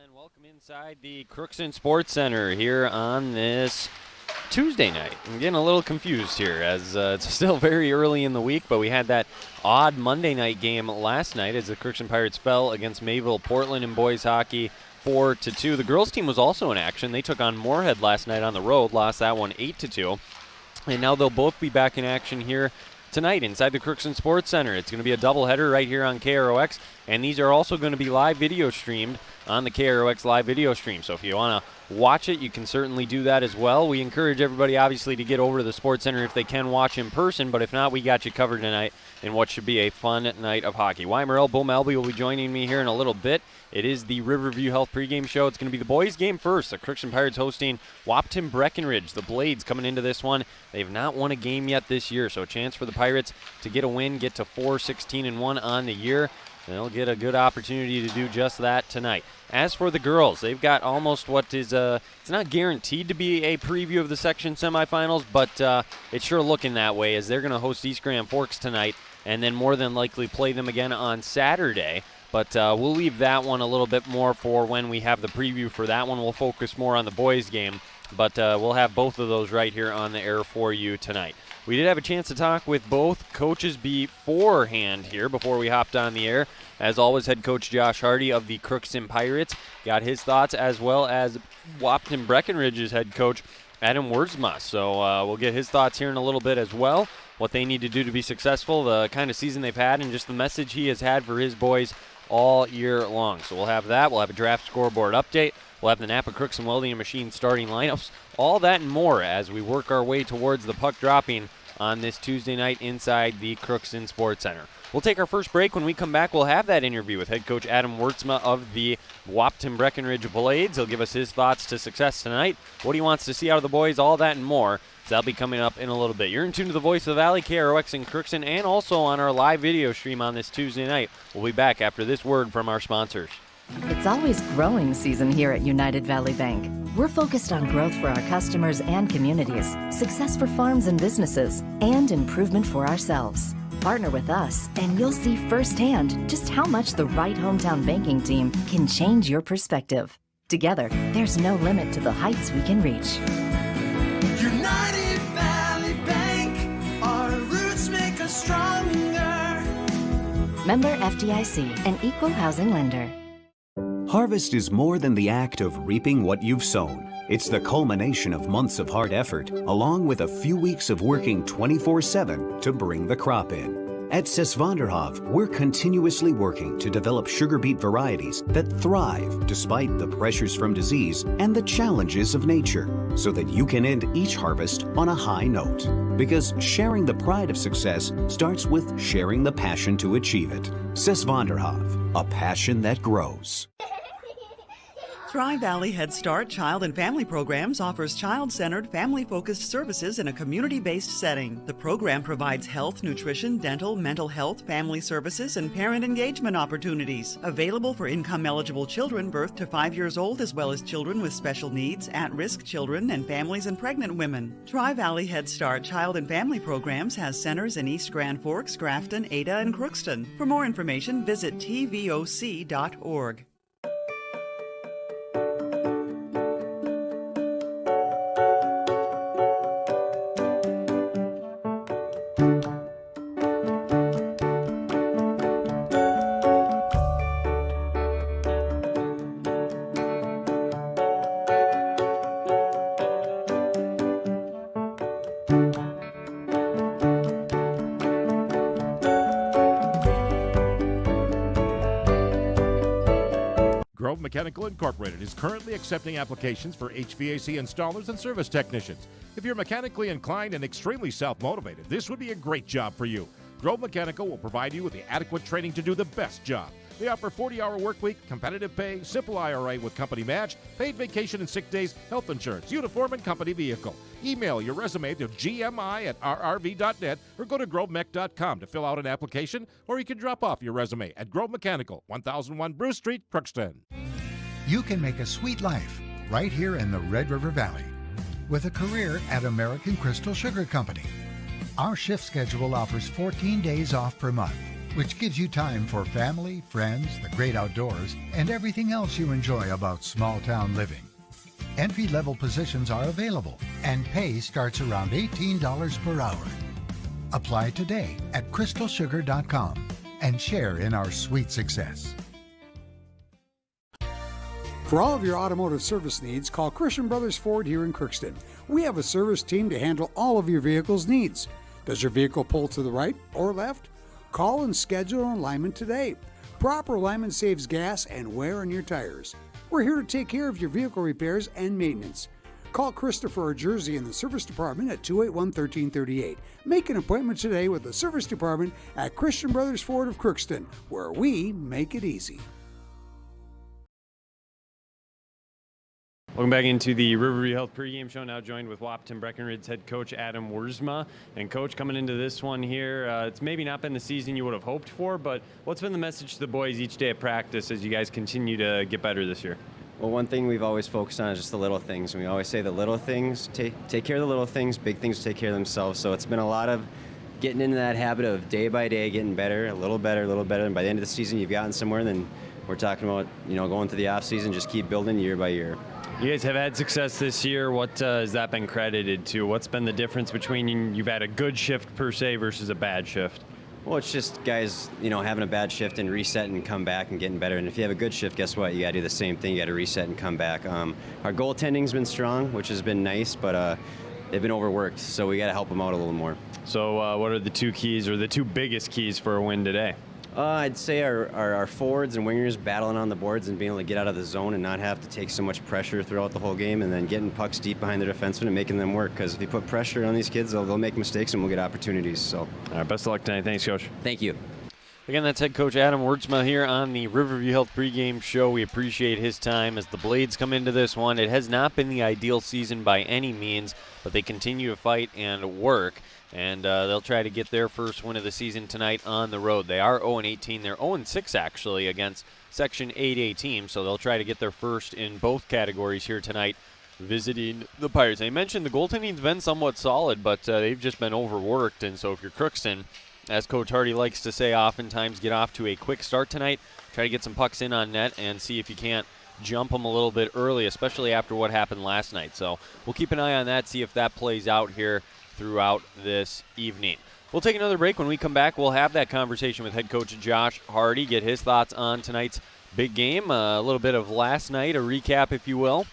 And welcome inside the Crookston Sports Center here on this Tuesday night. I'm getting a little confused here as it's still very early in the week, but we had that odd Monday night game last night as the Crookston Pirates fell against Mayville Portland in boys hockey 4-2. The girls team was also in action. They took on Moorhead last night on the road, lost that one 8-2. And now they'll both be back in action here tonight inside the Crookston Sports Center. It's going to be a doubleheader right here on KROX, and these are also going to be live video streamed on the KROX live video stream. So if you want to watch it, you can certainly do that as well. We encourage everybody, obviously, to get over to the Sports Center if they can watch in person, but if not, we got you covered tonight in what should be a fun night of hockey. Weimerl, Bo Melby will be joining me here in a little bit. It is the Riverview Health pregame show. It's going to be the boys' game first. The Crookston Pirates hosting Wapton Breckenridge. The Blades coming into this one. They've not won a game yet this year, so a chance for the Pirates to get a win, get to 4-16-1 on the year. They'll get a good opportunity to do just that tonight. As for the girls, they've got almost what is it's not guaranteed to be a preview of the section semifinals, but it's sure looking that way as they're going to host East Grand Forks tonight and then more than likely play them again on Saturday. But we'll leave that one a little bit more for when we have the preview for that one. We'll focus more on the boys' game, but we'll have both of those right here on the air for you tonight. We did have a chance to talk with both coaches beforehand here before we hopped on the air. As always, head coach Josh Hardy of the Crookston Pirates got his thoughts, as well as Wapton Breckenridge's head coach Adam Wordsma. So we'll get his thoughts here in a little bit as well, what they need to do to be successful, the kind of season they've had, and just the message he has had for his boys all year long. So we'll have that. We'll have a draft scoreboard update. We'll have the Napa Crookston Welding Machine starting lineups. All that and more as we work our way towards the puck dropping on this Tuesday night inside the Crookston Sports Center. We'll take our first break. When we come back, we'll have that interview with head coach Adam Wordsma of the Wapton Breckenridge Blades. He'll give us his thoughts to success tonight, what he wants to see out of the boys, all that and more. So that'll be coming up in a little bit. You're in tune to the Voice of the Valley, KROX in Crookston, and also on our live video stream on this Tuesday night. We'll be back after this word from our sponsors. It's always growing season here at United Valley Bank. We're focused on growth for our customers and communities, success for farms and businesses, and improvement for ourselves. Partner with us, and you'll see firsthand just how much the right hometown banking team can change your perspective. Together, there's no limit to the heights we can reach. United Valley Bank, our roots make us stronger. Member FDIC, an equal housing lender. Harvest is more than the act of reaping what you've sown. It's the culmination of months of hard effort, along with a few weeks of working 24/7 to bring the crop in. At Sesvanderhof, we're continuously working to develop sugar beet varieties that thrive despite the pressures from disease and the challenges of nature, so that you can end each harvest on a high note. Because sharing the pride of success starts with sharing the passion to achieve it. Sesvanderhof, a passion that grows. Tri-Valley Head Start Child and Family Programs offers child-centered, family-focused services in a community-based setting. The program provides health, nutrition, dental, mental health, family services, and parent engagement opportunities. Available for income-eligible children birth to 5 years old, as well as children with special needs, at-risk children, and families and pregnant women. Tri-Valley Head Start Child and Family Programs has centers in East Grand Forks, Grafton, Ada, and Crookston. For more information, visit tvoc.org. Grove Mechanical Incorporated is currently accepting applications for HVAC installers and service technicians. If you're mechanically inclined and extremely self-motivated, this would be a great job for you. Grove Mechanical will provide you with the adequate training to do the best job. They offer 40-hour work week, competitive pay, simple IRA with company match, paid vacation and sick days, health insurance, uniform, and company vehicle. Email your resume to gmi@rrv.net or go to grovemech.com to fill out an application, or you can drop off your resume at Grove Mechanical, 1001 Bruce Street, Crookston. You can make a sweet life right here in the Red River Valley with a career at American Crystal Sugar Company. Our shift schedule offers 14 days off per month, which gives you time for family, friends, the great outdoors, and everything else you enjoy about small-town living. Entry-level positions are available, and pay starts around $18 per hour. Apply today at crystalsugar.com and share in our sweet success. For all of your automotive service needs, call Christian Brothers Ford here in Crookston. We have a service team to handle all of your vehicle's needs. Does your vehicle pull to the right or left? Call and schedule an alignment today. Proper alignment saves gas and wear on your tires. We're here to take care of your vehicle repairs and maintenance. Call Christopher or Jersey in the service department at 281-1338. Make an appointment today with the service department at Christian Brothers Ford of Crookston, where we make it easy. Welcome back into the Riverview Health pregame show. Now joined with Wahpeton Breckenridge head coach Adam Wiersma. And coach, coming into this one here, it's maybe not been the season you would have hoped for, but what's been the message to the boys each day at practice as you guys continue to get better this year? Well, one thing we've always focused on is just the little things. And we always say the little things, take care of the little things, big things take care of themselves. So it's been a lot of getting into that habit of day by day getting better, a little better. And by the end of the season, you've gotten somewhere. And then we're talking about, going through the off season, just keep building year by year. You guys have had success this year. What has that been credited to? What's been the difference between you've had a good shift per se versus a bad shift? Well, it's just guys, having a bad shift and reset and come back and getting better. And if you have a good shift, guess what? You got to do the same thing. You got to reset and come back. Our goaltending's been strong, which has been nice, but they've been overworked. So we got to help them out a little more. So what are the two keys or the two biggest keys for a win today? I'd say our forwards and wingers battling on the boards and being able to get out of the zone and not have to take so much pressure throughout the whole game, and then getting pucks deep behind the defenseman and making them work. Because if you put pressure on these kids, they'll make mistakes and we'll get opportunities. So, all right, best of luck tonight. Thanks, Coach. Thank you. Again, that's head coach Adam Wiersma here on the Riverview Health pregame show. We appreciate his time as the Blades come into this one. It has not been the ideal season by any means, but they continue to fight and work. And they'll try to get their first win of the season tonight on the road. They are 0-18. They're 0-6 actually against Section 8A teams, so they'll try to get their first in both categories here tonight visiting the Pirates. I mentioned the goaltending's been somewhat solid, but they've just been overworked. And so if you're Crookston, as Coach Hardy likes to say oftentimes, get off to a quick start tonight. Try to get some pucks in on net and see if you can't jump them a little bit early, especially after what happened last night. So we'll keep an eye on that, see if that plays out here throughout this evening. We'll take another break. When we come back, we'll have that conversation with head coach Josh Hardy, get his thoughts on tonight's big game, a little bit of last night, a recap, if you will,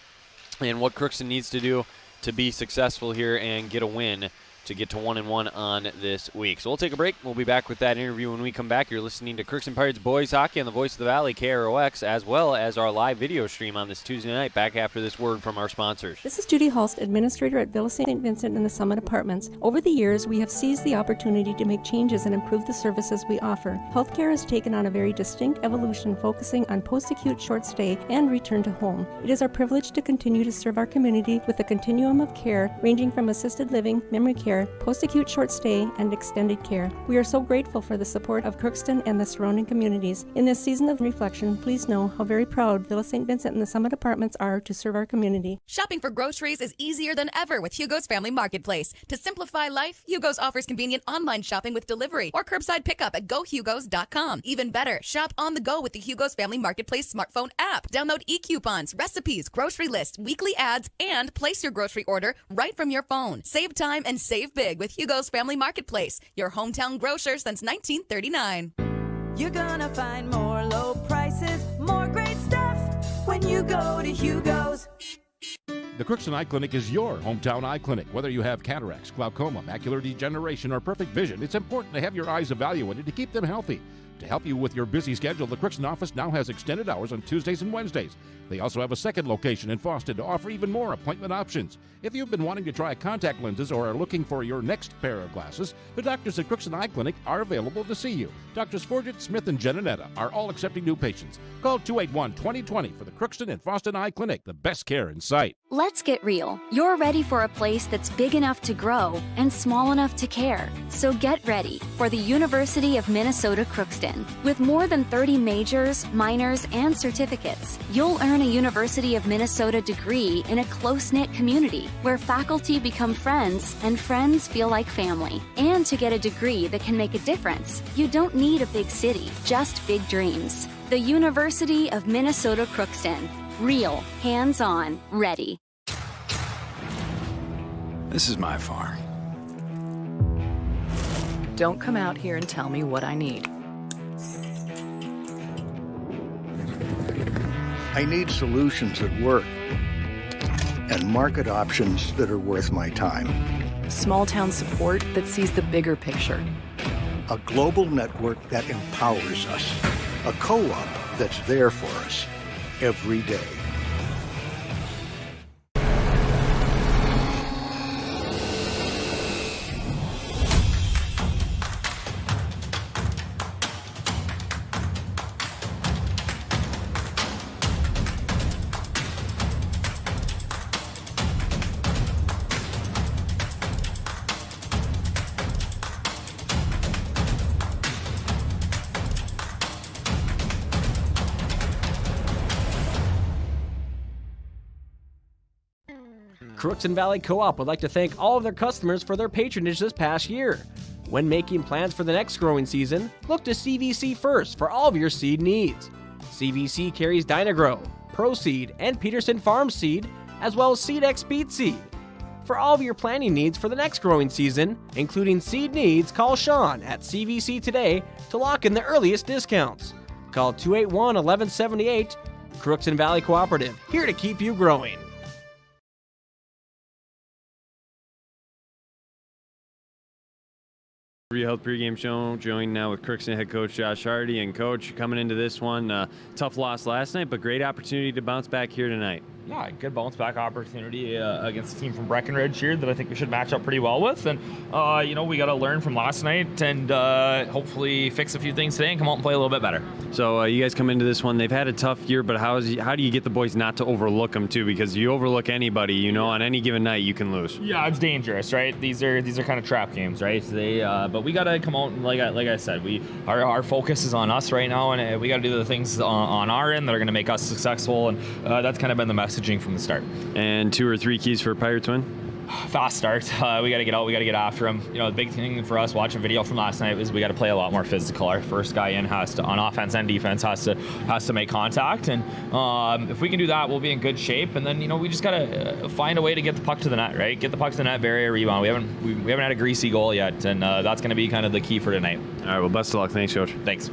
and what Crookston needs to do to be successful here and get a win to get to 1-1 on this week. So we'll take a break. We'll be back with that interview when we come back. You're listening to Crookston Pirates Boys Hockey on the Voice of the Valley, KROX, as well as our live video stream on this Tuesday night, back after this word from our sponsors. This is Judy Hulst, Administrator at Villa St. Vincent in the Summit Apartments. Over the years, we have seized the opportunity to make changes and improve the services we offer. Healthcare has taken on a very distinct evolution, focusing on post-acute short stay and return to home. It is our privilege to continue to serve our community with a continuum of care ranging from assisted living, memory care, post-acute short stay, and extended care. We are so grateful for the support of Crookston and the surrounding communities. In this season of reflection, please know how very proud Villa St. Vincent and the Summit Apartments are to serve our community. Shopping for groceries is easier than ever with Hugo's Family Marketplace. To simplify life, Hugo's offers convenient online shopping with delivery or curbside pickup at gohugos.com. Even better, shop on the go with the Hugo's Family Marketplace smartphone app. Download e-coupons, recipes, grocery lists, weekly ads, and place your grocery order right from your phone. Save time and save big with Hugo's Family Marketplace, your hometown grocer since 1939. You're gonna find more low prices, more great stuff when you go to Hugo's. The Crookston Eye Clinic is your hometown eye clinic. Whether you have cataracts, glaucoma, macular degeneration, or perfect vision, it's important to have your eyes evaluated to keep them healthy. To help you with your busy schedule, the Crookston office now has extended hours on Tuesdays and Wednesdays. They also have a second location in Foston to offer even more appointment options. If you've been wanting to try contact lenses or are looking for your next pair of glasses, the doctors at Crookston Eye Clinic are available to see you. Doctors Forget, Smith, and Genanetta are all accepting new patients. Call 281-2020 for the Crookston and Foston Eye Clinic, the best care in sight. Let's get real. You're ready for a place that's big enough to grow and small enough to care. So get ready for the University of Minnesota Crookston. With more than 30 majors, minors, and certificates, you'll earn a University of Minnesota degree in a close-knit community where faculty become friends and friends feel like family. And to get a degree that can make a difference, you don't need a big city, just big dreams. The University of Minnesota Crookston. Real, hands-on, ready. This is my farm. Don't come out here and tell me what I need. I need solutions that work and market options that are worth my time. Small town support that sees the bigger picture. A global network that empowers us. A co-op that's there for us every day. Crookston Valley Co-op would like to thank all of their customers for their patronage this past year. When making plans for the next growing season, look to CVC first for all of your seed needs. CVC carries Dynagrow, Pro Seed, and Peterson Farm Seed, as well as SeedX Beet Seed. For all of your planting needs for the next growing season, including seed needs, call Sean at CVC today to lock in the earliest discounts. Call 281-1178. Crookston Valley Cooperative, here to keep you growing. Health pregame show, joined now with Crookston head coach Josh Hardy. And coach, coming into this one, tough loss last night, but great opportunity to bounce back here tonight. Yeah, good bounce back opportunity against a team from Breckenridge here that I think we should match up pretty well with. And, we got to learn from last night and hopefully fix a few things today and come out and play a little bit better. So you guys come into this one, they've had a tough year, but how do you get the boys not to overlook them too? Because you overlook anybody, on any given night you can lose. Yeah, it's dangerous, right? These are kind of trap games, right? But we got to come out and like I said, our focus is on us right now, and we got to do the things on our end that are going to make us successful, and that's kind of been the messaging from the start. And 2 or 3 keys for Pirates win? Fast start. We got to get out. We got to get after them. The big thing for us watching video from last night was we got to play a lot more physical. Our first guy in has to, on offense and defense, has to make contact. And if we can do that, we'll be in good shape. And then we just got to find a way to get the puck to the net. Right, get the puck to the net, bury a rebound. We haven't had a greasy goal yet, and that's going to be kind of the key for tonight. All right. Well, best of luck. Thanks, coach. Thanks.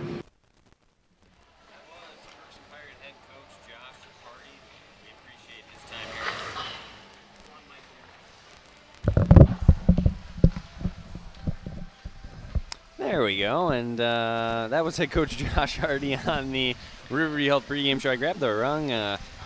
There we go, and that was head coach Josh Hardy on the Riverview Health pregame show. I grabbed the wrong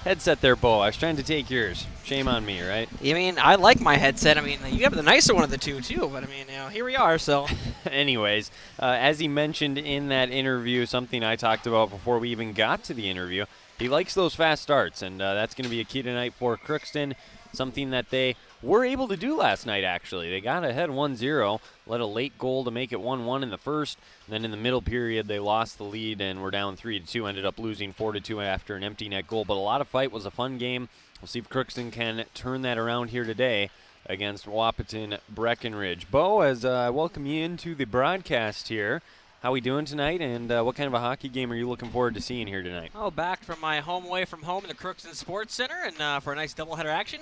headset there, Bo. I was trying to take yours. Shame on me, right? I like my headset. You have the nicer one of the two, too, but here we are, so. Anyways, as he mentioned in that interview, something I talked about before we even got to the interview, he likes those fast starts, and that's going to be a key tonight for Crookston. Something that they were able to do last night, actually. They got ahead 1-0, led a late goal to make it 1-1 in the first. And then in the middle period, they lost the lead and were down 3-2, ended up losing 4-2 after an empty net goal. But a lot of fight, was a fun game. We'll see if Crookston can turn that around here today against Wahpeton Breckenridge. Bo, as I welcome you into the broadcast here, how we doing tonight, and what kind of a hockey game are you looking forward to seeing here tonight? Back from my home away from home in the Crookston Sports Center, and for a nice doubleheader action.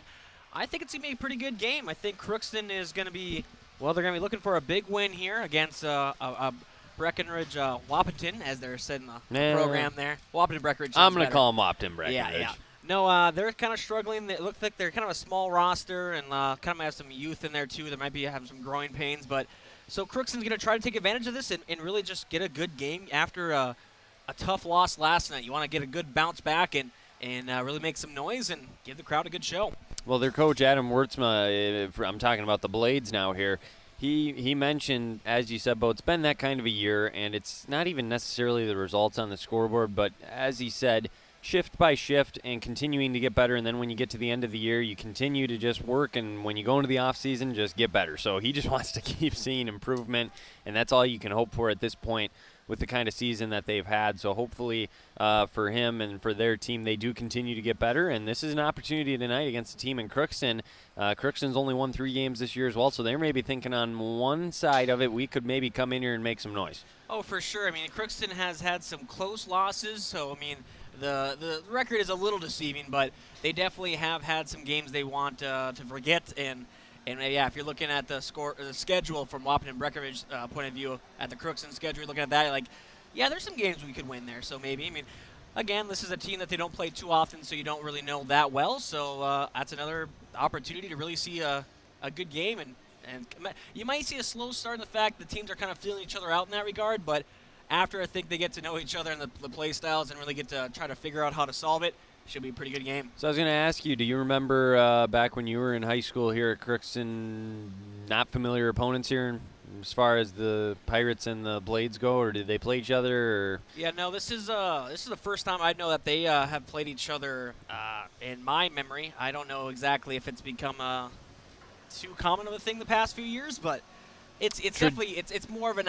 I think it's going to be a pretty good game. I think Crookston is going to be, they're going to be looking for a big win here against Breckenridge Wahpeton, as they're said in the program there. Wahpeton Breckenridge. I'm going to call them Wahpeton Breckenridge. Yeah. No, they're kind of struggling. It looks like they're kind of a small roster and kind of have some youth in there, too. They might be having some growing pains. But so Crookston's going to try to take advantage of this and really just get a good game after a tough loss last night. You want to get a good bounce back and really make some noise and give the crowd a good show. Well, their coach, Adam Wertzma, I'm talking about the Blades now here, he mentioned, as you said, Bo, it's been that kind of a year, and it's not even necessarily the results on the scoreboard, but as he said, shift by shift and continuing to get better. And then when you get to the end of the year, you continue to just work. And when you go into the off season, just get better. So he just wants to keep seeing improvement. And that's all you can hope for at this point with the kind of season that they've had. So hopefully for him and for their team, they do continue to get better. And this is an opportunity tonight against a team in Crookston. Crookston's only won 3 games this year as well, so they're maybe thinking on one side of it, we could maybe come in here and make some noise. Oh, for sure. I mean, Crookston has had some close losses, so, I mean, the record is a little deceiving, but they definitely have had some games they want to forget. And yeah, if you're looking at the schedule from Waupun and Breckenridge's point of view at the Crookston schedule, you're looking at that, like, yeah, there's some games we could win there. So maybe, I mean, again, this is a team that they don't play too often, so you don't really know that well. So that's another opportunity to really see a good game. And you might see a slow start in the fact the teams are kind of feeling each other out in that regard, but after I think they get to know each other and the play styles and really get to try to figure out how to solve it, should be a pretty good game. So I was going to ask you, do you remember back when you were in high school here at Crookston, not familiar opponents here as far as the Pirates and the Blades go, or did they play each other? Or? Yeah, no, this is the first time I know that they have played each other in my memory. I don't know exactly if it's become too common of a thing the past few years, but it's definitely it's more of an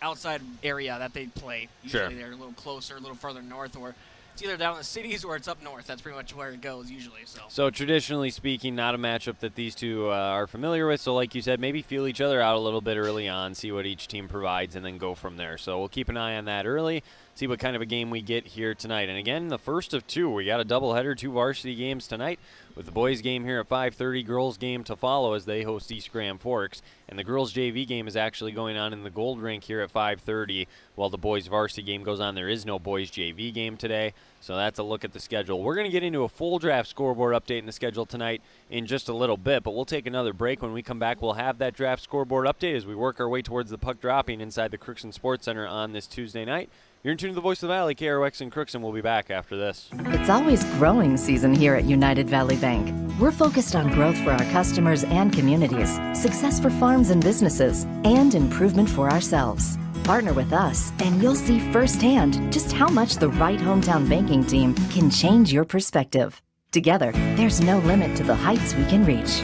outside area that they play. Usually Sure. They're a little closer, a little further north, or it's either down in the cities or it's up north. That's pretty much where it goes usually. So traditionally speaking, not a matchup that these two are familiar with. So like you said, maybe feel each other out a little bit early on, see what each team provides, and then go from there. So we'll keep an eye on that early, see what kind of a game we get here tonight. And again, the first of 2. We got a doubleheader, 2 varsity games tonight, with the boys game here at 5:30, girls game to follow as they host East Grand Forks. And the girls JV game is actually going on in the Gold Rink here at 5:30 while the boys varsity game goes on. There is no boys JV game today, so that's a look at the schedule. We're going to get into a full draft scoreboard update in the schedule tonight in just a little bit, but we'll take another break. When we come back, we'll have that draft scoreboard update as we work our way towards the puck dropping inside the Crookston Sports Center on this Tuesday night. You're in tune to the Voice of the Valley, KROX in Crookston. We'll be back after this. It's always growing season here at United Valley Bank. We're focused on growth for our customers and communities, success for farms and businesses, and improvement for ourselves. Partner with us, and you'll see firsthand just how much the right hometown banking team can change your perspective. Together, there's no limit to the heights we can reach.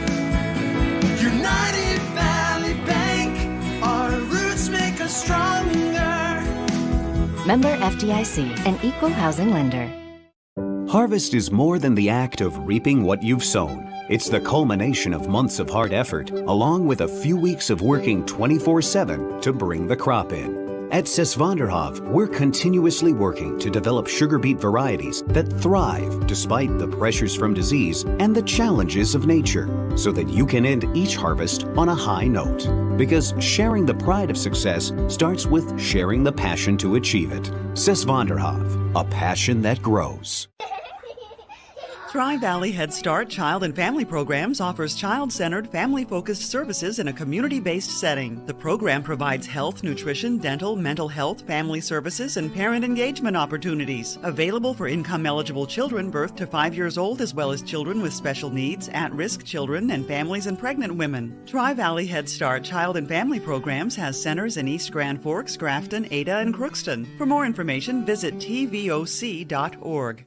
United Valley Bank, our roots make us stronger. Member FDIC, an equal housing lender. Harvest is more than the act of reaping what you've sown. It's the culmination of months of hard effort, along with a few weeks of working 24/7 to bring the crop in. At Sesvanderhof, we're continuously working to develop sugar beet varieties that thrive despite the pressures from disease and the challenges of nature, so that you can end each harvest on a high note. Because sharing the pride of success starts with sharing the passion to achieve it. Sesvanderhof, a passion that grows. Tri-Valley Head Start Child and Family Programs offers child-centered, family-focused services in a community-based setting. The program provides health, nutrition, dental, mental health, family services, and parent engagement opportunities. Available for income-eligible children birth to 5 years old, as well as children with special needs, at-risk children, and families and pregnant women. Tri-Valley Head Start Child and Family Programs has centers in East Grand Forks, Grafton, Ada, and Crookston. For more information, visit tvoc.org.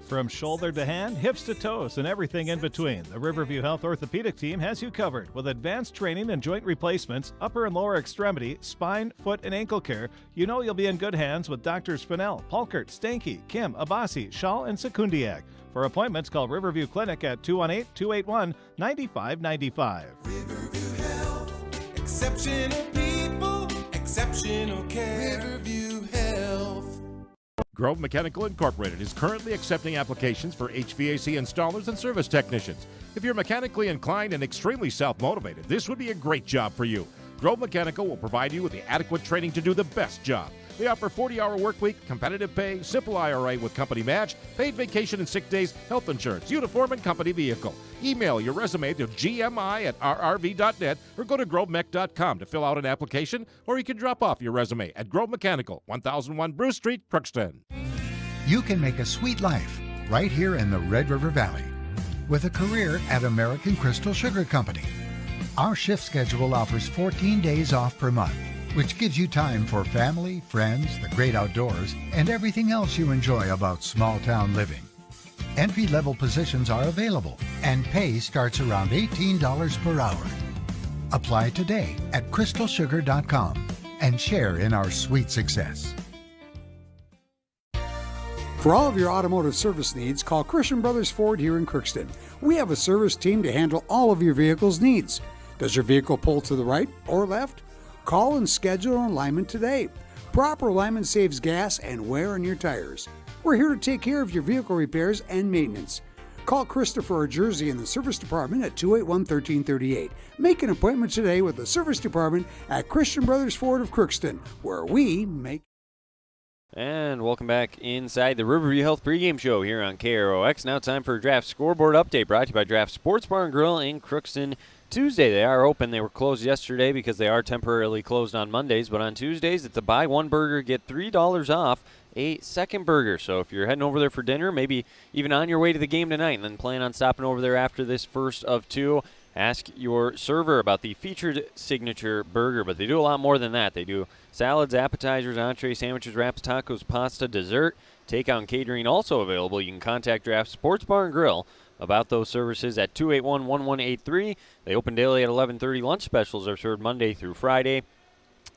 From shoulder to hand, hips to toes, and everything in between, the Riverview Health Orthopedic Team has you covered with advanced training and joint replacements, upper and lower extremity, spine, foot, and ankle care. You know you'll be in good hands with Drs. Spinell, Palkert, Stanky, Kim, Abasi, Schall, and Sekundiak. For appointments, call Riverview Clinic at 218-281-9595. Riverview Health, exceptional people, exceptional care. Riverview Health. Grove Mechanical Incorporated is currently accepting applications for HVAC installers and service technicians. If you're mechanically inclined and extremely self-motivated, this would be a great job for you. Grove Mechanical will provide you with the adequate training to do the best job. They offer 40-hour work week, competitive pay, simple IRA with company match, paid vacation and sick days, health insurance, uniform, and company vehicle. Email your resume to gmi@rrv.net or go to grovemech.com to fill out an application, or you can drop off your resume at Grove Mechanical, 1001 Bruce Street, Crookston. You can make a sweet life right here in the Red River Valley with a career at American Crystal Sugar Company. Our shift schedule offers 14 days off per month, which gives you time for family, friends, the great outdoors, and everything else you enjoy about small-town living. Entry-level positions are available, and pay starts around $18 per hour. Apply today at crystalsugar.com and share in our sweet success. For all of your automotive service needs, call Christian Brothers Ford here in Crookston. We have a service team to handle all of your vehicle's needs. Does your vehicle pull to the right or left? Call and schedule an alignment today. Proper alignment saves gas and wear on your tires. We're here to take care of your vehicle repairs and maintenance. Call Christopher or Jersey in the service department at 281-1338. Make an appointment today with the service department at Christian Brothers Ford of Crookston, where we make. And welcome back inside the Riverview Health pregame show here on KROX. Now time for a draft scoreboard update brought to you by Draft Sports Bar and Grill in Crookston. Tuesday, they are open. They were closed yesterday because they are temporarily closed on Mondays. But on Tuesdays, it's a buy one burger, get $3 off a second burger. So if you're heading over there for dinner, maybe even on your way to the game tonight, and then plan on stopping over there after this first of two, ask your server about the featured signature burger. But they do a lot more than that. They do salads, appetizers, entrees, sandwiches, wraps, tacos, pasta, dessert. Takeout and catering also available. You can contact Draft Sports Bar and Grill about those services at 281-1183. They open daily at 11:30. Lunch specials are served Monday through Friday,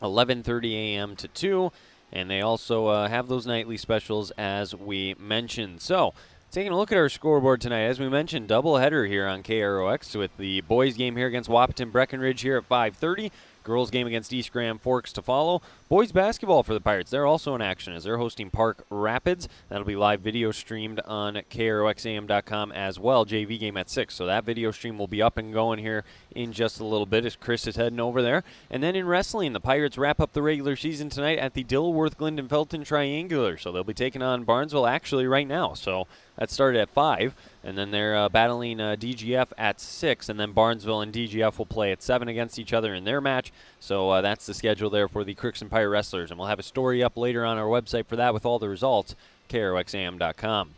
11:30 a.m. to 2. And they also have those nightly specials as we mentioned. So, taking a look at our scoreboard tonight, as we mentioned, doubleheader here on KROX with the boys game here against Wahpeton Breckenridge here at 5:30. Girls game against East Grand Forks to follow. Boys basketball for the Pirates, they're also in action as they're hosting Park Rapids. That'll be live video streamed on KROXAM.com as well. JV game at 6, so that video stream will be up and going here in just a little bit as Chris is heading over there. And then in wrestling, the Pirates wrap up the regular season tonight at the Dilworth-Glendon-Felton Triangular. So they'll be taking on Barnesville actually right now. So that started at 5, and then they're battling DGF at 6, and then Barnesville and DGF will play at 7 against each other in their match. So that's the schedule there for the Crookston Pirate Wrestlers, and we'll have a story up later on our website for that with all the results, KROXAM.com.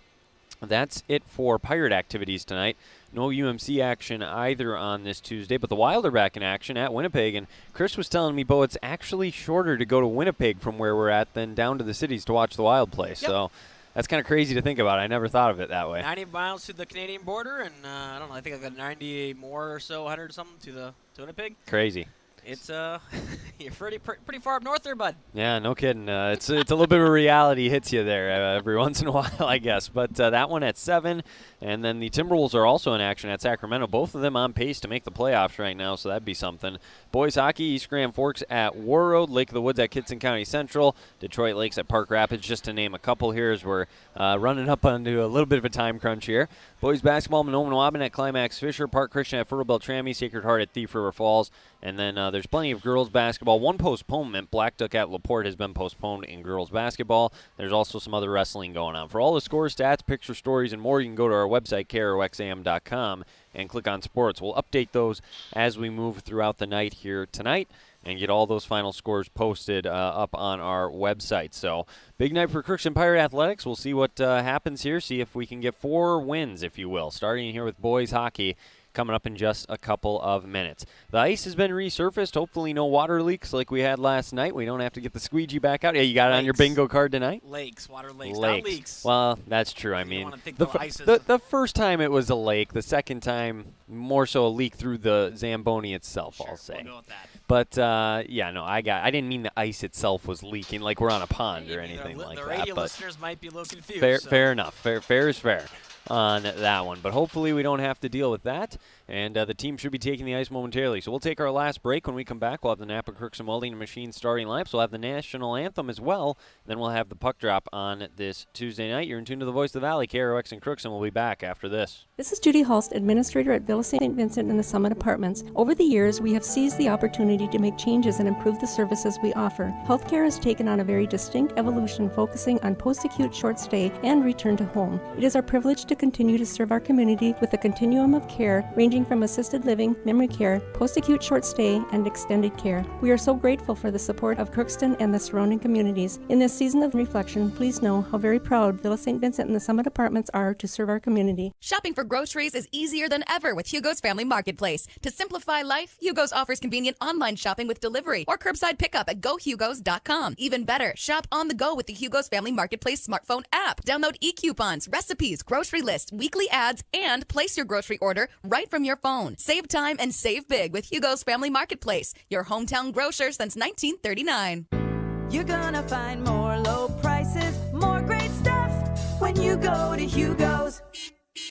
That's it for Pirate activities tonight. No UMC action either on this Tuesday, but the Wild are back in action at Winnipeg, and Chris was telling me, Bo, it's actually shorter to go to Winnipeg from where we're at than down to the cities to watch the Wild play. Yep. So that's kind of crazy to think about. I never thought of it that way. 90 miles to the Canadian border, and I don't know, I think I got 90 more or so, 100 or something to Winnipeg. Crazy. It's you're pretty far up north there, bud. Yeah, no kidding. It's a little bit of a reality hits you there every once in a while, I guess. But that one at 7, and then the Timberwolves are also in action at Sacramento. Both of them on pace to make the playoffs right now, so that'd be something. Boys hockey, East Grand Forks at War Road, Lake of the Woods at Kittson County Central, Detroit Lakes at Park Rapids, just to name a couple here as we're running up onto a little bit of a time crunch here. Boys basketball, Monomonoabin at Climax Fisher, Park Christian at Fertile Beltrami, Sacred Heart at Thief River Falls, and then there's plenty of girls basketball. One postponement, Black Duck at LaPorte has been postponed in girls basketball. There's also some other wrestling going on. For all the scores, stats, picture stories, and more, you can go to our website, KROXAM.com, and click on sports. We'll update those as we move throughout the night here tonight and get all those final scores posted up on our website. So, big night for Crookston Pirate Athletics. We'll see what happens here, see if we can get 4 wins, if you will, starting here with boys hockey coming up in just a couple of minutes. The ice has been resurfaced. Hopefully no water leaks like we had last night. We don't have to get the squeegee back out. Yeah, you got it on your bingo card tonight? Water lakes, not leaks. Well, that's true. I mean, the first time it was a lake. The second time, more so a leak through the Zamboni itself, sure, I'll say. We'll go with that. But, yeah, no, I didn't mean the ice itself was leaking like we're on a pond or anything like that. The radio listeners might be a little confused. Fair enough. Fair is fair on that one. But hopefully we don't have to deal with that, and the team should be taking the ice momentarily. So we'll take our last break. When we come back, we'll have the Napa Crookston Welding Machine starting lineups. We'll have the national anthem as well. Then we'll have the puck drop on this Tuesday night. You're in tune to the Voice of the Valley, KROX and Crookston. We'll be back after this. This is Judy Hulst, Administrator at Villa St. Vincent and the Summit Apartments. Over the years, we have seized the opportunity to make changes and improve the services we offer. Healthcare has taken on a very distinct evolution, focusing on post-acute short stay and return to home. It is our privilege to continue to serve our community with a continuum of care ranging ranging from assisted living, memory care, post-acute short stay, and extended care. We are so grateful for the support of Crookston and the surrounding communities. In this season of reflection, please know how very proud Villa St. Vincent and the Summit Apartments are to serve our community. Shopping for groceries is easier than ever with Hugo's Family Marketplace. To simplify life, Hugo's offers convenient online shopping with delivery or curbside pickup at GoHugos.com. Even better, shop on the go with the Hugo's Family Marketplace smartphone app. Download e-coupons, recipes, grocery lists, weekly ads, and place your grocery order right from your phone. Save time and save big with Hugo's Family Marketplace, your hometown grocer since 1939. You're gonna find more low prices, more great stuff when you go to Hugo's.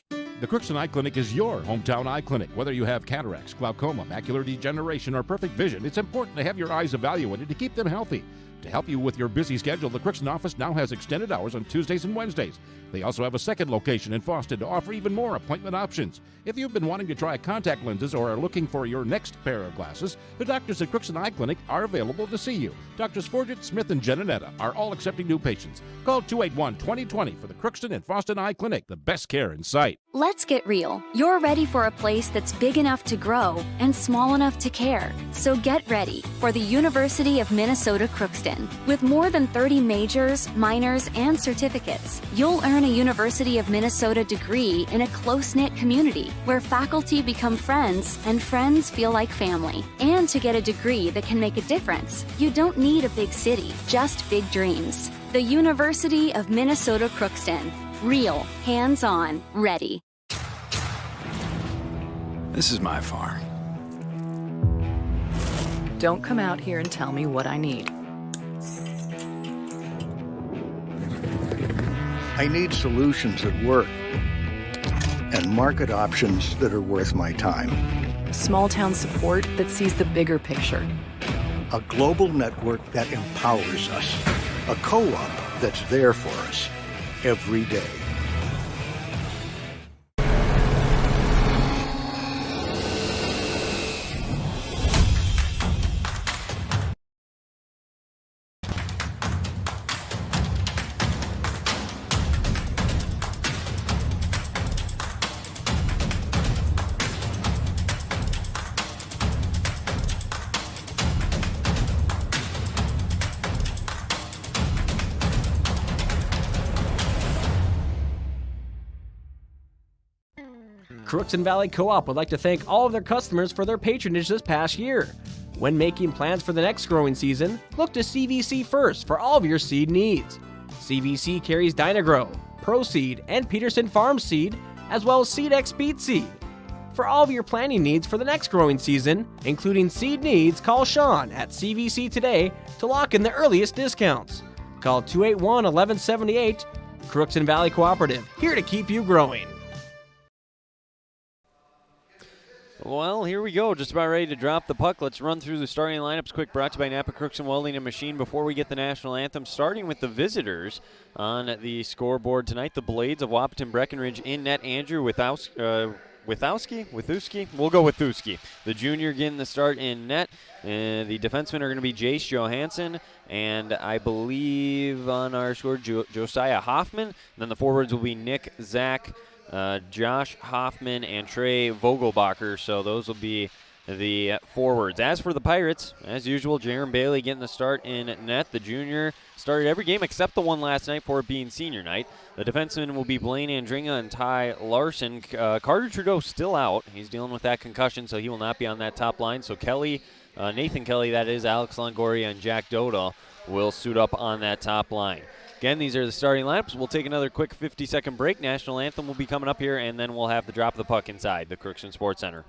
The Crookston Eye Clinic is your hometown eye clinic. Whether you have cataracts, glaucoma, macular degeneration, or perfect vision, it's important to have your eyes evaluated to keep them healthy. To help you with your busy schedule, the Crookston office now has extended hours on Tuesdays and Wednesdays. They also have a second location in Foston to offer even more appointment options. If you've been wanting to try contact lenses or are looking for your next pair of glasses, the doctors at Crookston Eye Clinic are available to see you. Doctors Forget, Smith, and Genanetta are all accepting new patients. Call 281-2020 for the Crookston and Foston Eye Clinic, the best care in sight. Let's get real. You're ready for a place that's big enough to grow and small enough to care. So get ready for the University of Minnesota Crookston. With more than 30 majors, minors, and certificates, you'll earn a University of Minnesota degree in a close-knit community where faculty become friends and friends feel like family. And to get a degree that can make a difference, you don't need a big city, just big dreams. The University of Minnesota Crookston. Real, hands-on, ready. This is my farm. Don't come out here and tell me what I need. I need solutions that work and market options that are worth my time. Small town support that sees the bigger picture. A global network that empowers us. A co-op that's there for us every day. Crookston Valley Co-op would like to thank all of their customers for their patronage this past year. When making plans for the next growing season, look to CVC first for all of your seed needs. CVC carries Dynagrow, Pro Seed, and Peterson Farm Seed, as well as SeedX Beet Seed. For all of your planting needs for the next growing season, including seed needs, call Sean at CVC today to lock in the earliest discounts. Call 281-1178. Crookston Valley Cooperative, here to keep you growing. Well, here we go. Just about ready to drop the puck. Let's run through the starting lineups quick. Brought to you by Napa Crookston Welding and Machine before we get the national anthem. Starting with the visitors on the scoreboard tonight. The Blades of Wahpeton Breckenridge in net. Andrew Withowski? We'll go with Withowski. The junior getting the start in net. The defensemen are going to be Jace Johansson and I believe on our score Josiah Hoffman. And then the forwards will be Nick, Zach, Josh Hoffman, and Trey Vogelbacher. So those will be the forwards. As for the Pirates, as usual, Jaron Bailey getting the start in net. The junior started every game except the one last night for it being senior night. The defensemen will be Blaine Andringa and Ty Larson. Carter Trudeau still out. He's dealing with that concussion, so he will not be on that top line. So Kelly, Nathan Kelly, that is, Alex Longoria, and Jack Doda will suit up on that top line. Again, these are the starting lineups. We'll take another quick 50-second break. National anthem will be coming up here, and then we'll have the drop of the puck inside the Crookston Sports Center.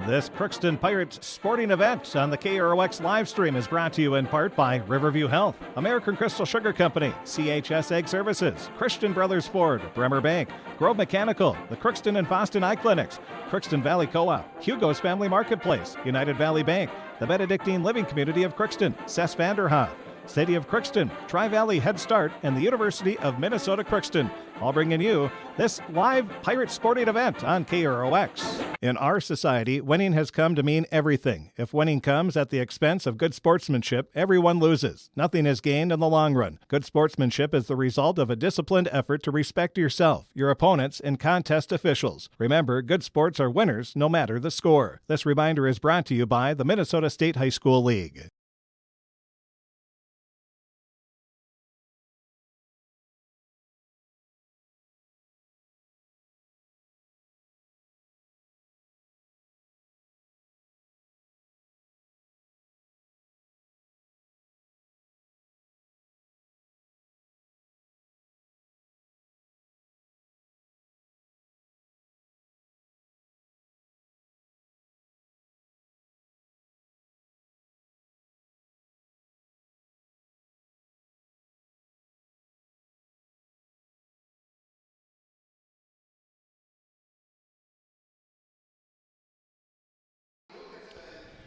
This Crookston Pirates sporting event on the KROX live stream is brought to you in part by Riverview Health, American Crystal Sugar Company, CHS Egg Services, Christian Brothers Ford, Bremer Bank, Grove Mechanical, the Crookston and Foston Eye Clinics, Crookston Valley Co-op, Hugo's Family Marketplace, United Valley Bank, the Benedictine Living Community of Crookston, Cess Vanderhoff, City of Crookston, Tri-Valley Head Start, and the University of Minnesota Crookston, all bringing you this live Pirate sporting event on KROX. In our society, winning has come to mean everything. If winning comes at the expense of good sportsmanship, everyone loses. Nothing is gained in the long run. Good sportsmanship is the result of a disciplined effort to respect yourself, your opponents, and contest officials. Remember, good sports are winners no matter the score. This reminder is brought to you by the Minnesota State High School League.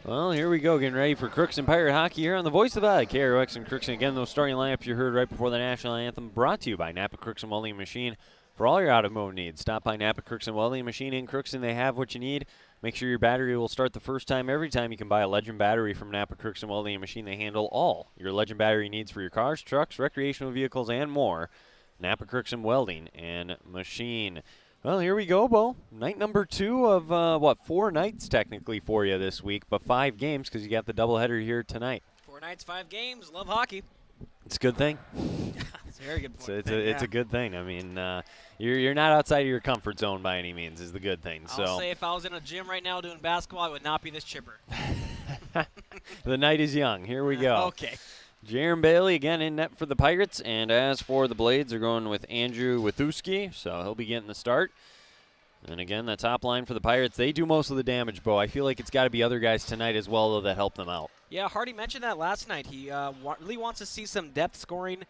Well, here we go, getting ready for Crookston Pirate Hockey here on the Voice of the Valley, KROX and Crookston. Again, those starting lineups you heard right before the national anthem, brought to you by Napa Crookston Welding Machine for all your automotive needs. Stop by Napa Crookston Welding Machine in Crookston. They have what you need. Make sure your battery will start the first time every time. You can buy a Legend battery from Napa Crookston Welding Machine. They handle all your Legend battery needs for your cars, trucks, recreational vehicles, and more. Napa Crookston Welding and Machine. Well, here we go, Bo. Night number 2 of, 4 nights technically for you this week, but 5 games because you got the doubleheader here tonight. 4 nights, 5 games. Love hockey. It's a good thing. It's a very good point. It's a good thing. I mean, you're not outside of your comfort zone by any means is the good thing. I'll say if I was in a gym right now doing basketball, I would not be this chipper. The night is young. Here we go. Okay. Jaron Bailey again in net for the Pirates, and as for the Blades, they're going with Andrew Withuski, so he'll be getting the start. And again, the top line for the Pirates, they do most of the damage, Bo. I feel like it's got to be other guys tonight as well, though, that help them out. Yeah, Hardy mentioned that last night. He really wants to see some depth scoring,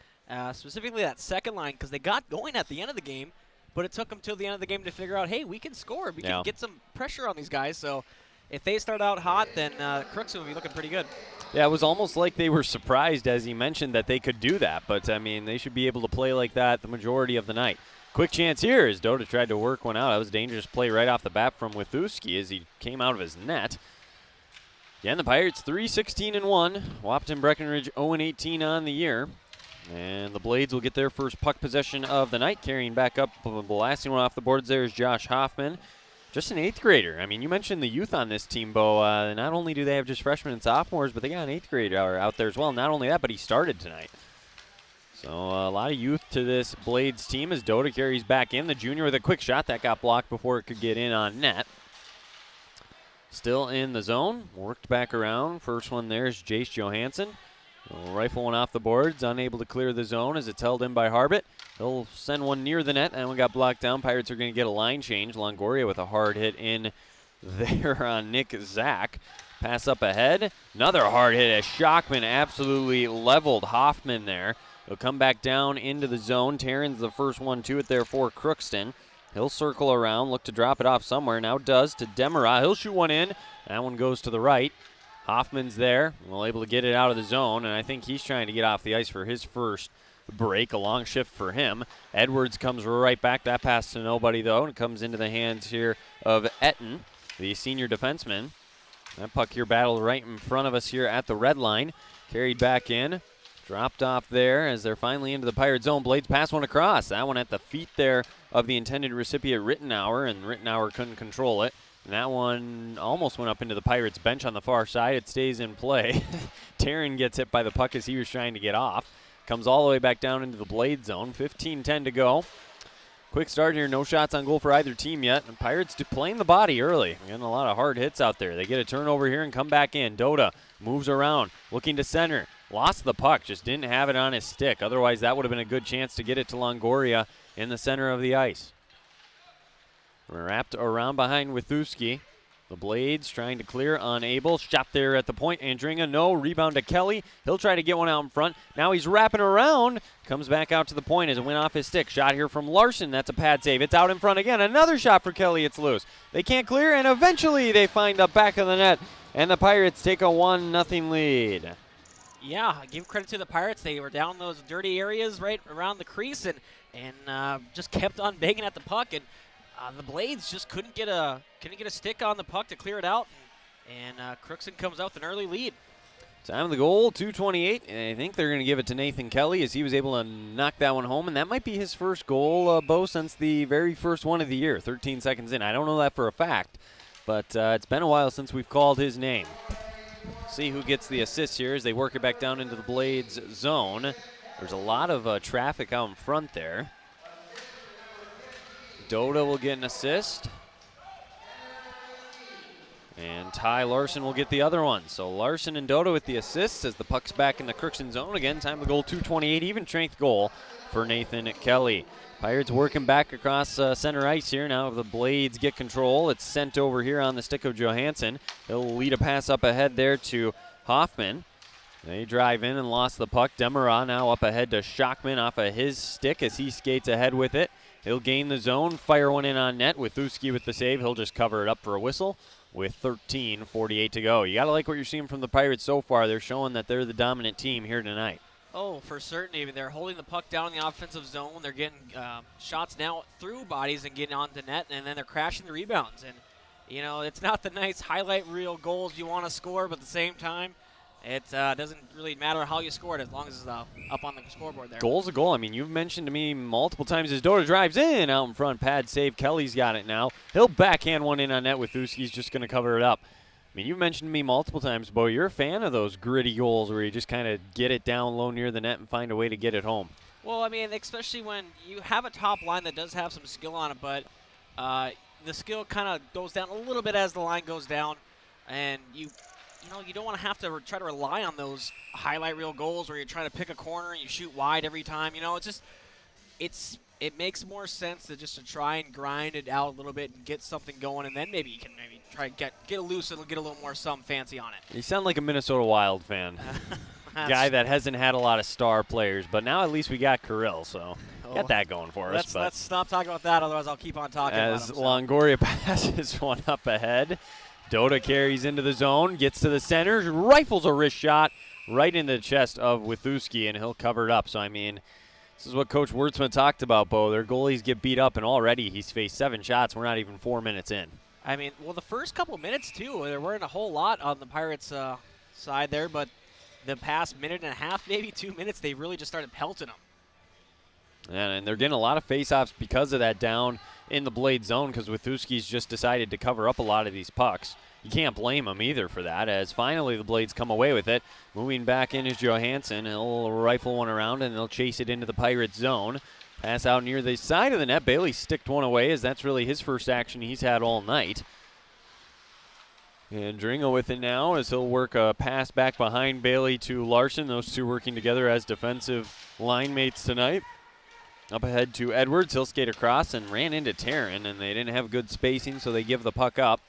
specifically that second line, because they got going at the end of the game, but it took them till the end of the game to figure out, hey, we can score. We can get some pressure on these guys. So if they start out hot, then Crookston will be looking pretty good. Yeah, it was almost like they were surprised, as he mentioned, that they could do that. But, I mean, they should be able to play like that the majority of the night. Quick chance here as Dota tried to work one out. That was a dangerous play right off the bat from Withuski as he came out of his net. Again, the Pirates 3-16-1. Wapton Breckenridge 0-18 on the year. And the Blades will get their first puck possession of the night. Carrying back up, blasting one off the boards there is Josh Hoffman. Just an 8th grader. I mean, you mentioned the youth on this team, Bo. Not only do they have just freshmen and sophomores, but they got an 8th grader out there as well. Not only that, but he started tonight. So a lot of youth to this Blades team as Dota carries back in. The junior with a quick shot that got blocked before it could get in on net. Still in the zone. Worked back around. First one there is Jace Johansson. Rifle one off the boards. Unable to clear the zone as it's held in by Harbit. He'll send one near the net. That one got blocked down. Pirates are going to get a line change. Longoria with a hard hit in there on Nick Zach. Pass up ahead. Another hard hit as Shockman absolutely leveled Hoffman there. He'll come back down into the zone. Taryn's the first one to it there for Crookston. He'll circle around, look to drop it off somewhere. Now does to Demara. He'll shoot one in. That one goes to the right. Hoffman's there. Well, able to get it out of the zone, and I think he's trying to get off the ice for his first break. A long shift for him. Edwards comes right back. That pass to nobody, though, and it comes into the hands here of Etten, the senior defenseman. That puck here battled right in front of us here at the red line. Carried back in. Dropped off there as they're finally into the Pirate zone. Blades pass one across. That one at the feet there of the intended recipient, Rittenauer, and Rittenauer couldn't control it. And that one almost went up into the Pirates bench on the far side. It stays in play. Taryn gets hit by the puck as he was trying to get off. Comes all the way back down into the Blade zone. 15-10 to go. Quick start here. No shots on goal for either team yet. And Pirates playing the body early. Getting a lot of hard hits out there. They get a turnover here and come back in. Dota moves around, looking to center. Lost the puck, just didn't have it on his stick. Otherwise, that would have been a good chance to get it to Longoria in the center of the ice. Wrapped around behind Withuski. The Blades trying to clear, unable. Shot there at the point. Andringa, no. Rebound to Kelly. He'll try to get one out in front. Now he's wrapping around. Comes back out to the point as it went off his stick. Shot here from Larson. That's a pad save. It's out in front again. Another shot for Kelly. It's loose. They can't clear, and eventually they find the back of the net, and the Pirates take a 1-0 lead. Yeah, give credit to the Pirates. They were down those dirty areas right around the crease and just kept on banging at the puck. And the Blades just couldn't get a stick on the puck to clear it out. And Crookston comes out with an early lead. Time of the goal, 2:28. And I think they're going to give it to Nathan Kelly as he was able to knock that one home. And that might be his first goal, Bo, since the very first one of the year, 13 seconds in. I don't know that for a fact, but it's been a while since we've called his name. See who gets the assist here as they work it back down into the Blades zone. There's a lot of traffic out in front there. Doda will get an assist. And Ty Larson will get the other one. So Larson and Doda with the assists as the puck's back in the Crookston zone again. Time of the goal, 2:28, even strength goal for Nathan Kelly. Pirates working back across center ice here. Now the Blades get control. It's sent over here on the stick of Johansson. He'll lead a pass up ahead there to Hoffman. They drive in and lost the puck. Demara now up ahead to Schockman off of his stick as he skates ahead with it. He'll gain the zone, fire one in on net. Wituski with the save. He'll just cover it up for a whistle with 13:48 to go. You got to like what you're seeing from the Pirates so far. They're showing that they're the dominant team here tonight. Oh, for certain. Even they're holding the puck down in the offensive zone. They're getting shots now through bodies and getting onto net, and then they're crashing the rebounds. And, you know, it's not the nice highlight reel goals you want to score, but at the same time, it doesn't really matter how you score it as long as it's up on the scoreboard there. Goal's a goal. I mean, you've mentioned to me multiple times as Doda drives in out in front. Pad save. Kelly's got it now. He'll backhand one in on net with Uski's just going to cover it up. I mean, you've mentioned to me multiple times, Bo, you're a fan of those gritty goals where you just kind of get it down low near the net and find a way to get it home. Well, I mean, especially when you have a top line that does have some skill on it, but the skill kind of goes down a little bit as the line goes down, and you don't want to have to try to rely on those highlight reel goals where you're trying to pick a corner and you shoot wide every time. You know, it makes more sense to try and grind it out a little bit and get something going, and then maybe you can try to get it loose and get a little more some fancy on it. You sound like a Minnesota Wild fan. Guy that hasn't had a lot of star players, but now at least we got Kirill, so got that going for us. Let's stop talking about that, otherwise I'll keep on talking about him. As Longoria passes one up ahead, Doda carries into the zone, gets to the center, rifles a wrist shot right into the chest of Wituski, and he'll cover it up. So, I mean, this is what Coach Wertzman talked about, Bo. Their goalies get beat up, and already he's faced 7 shots. We're not even 4 minutes in. I mean, well, the first couple minutes, too, there weren't a whole lot on the Pirates' side there, but the past minute and a half, maybe 2 minutes, they really just started pelting them. And they're getting a lot of face-offs because of that down in the Blade zone because Wituski's just decided to cover up a lot of these pucks. You can't blame him either for that, as finally the Blades come away with it. Moving back in is Johansson. He'll rifle one around, and they'll chase it into the Pirates zone. Pass out near the side of the net. Bailey sticked one away, as that's really his first action he's had all night. And Dringo with it now as he'll work a pass back behind Bailey to Larson. Those two working together as defensive line mates tonight. Up ahead to Edwards. He'll skate across and ran into Taryn, and they didn't have good spacing, so they give the puck up.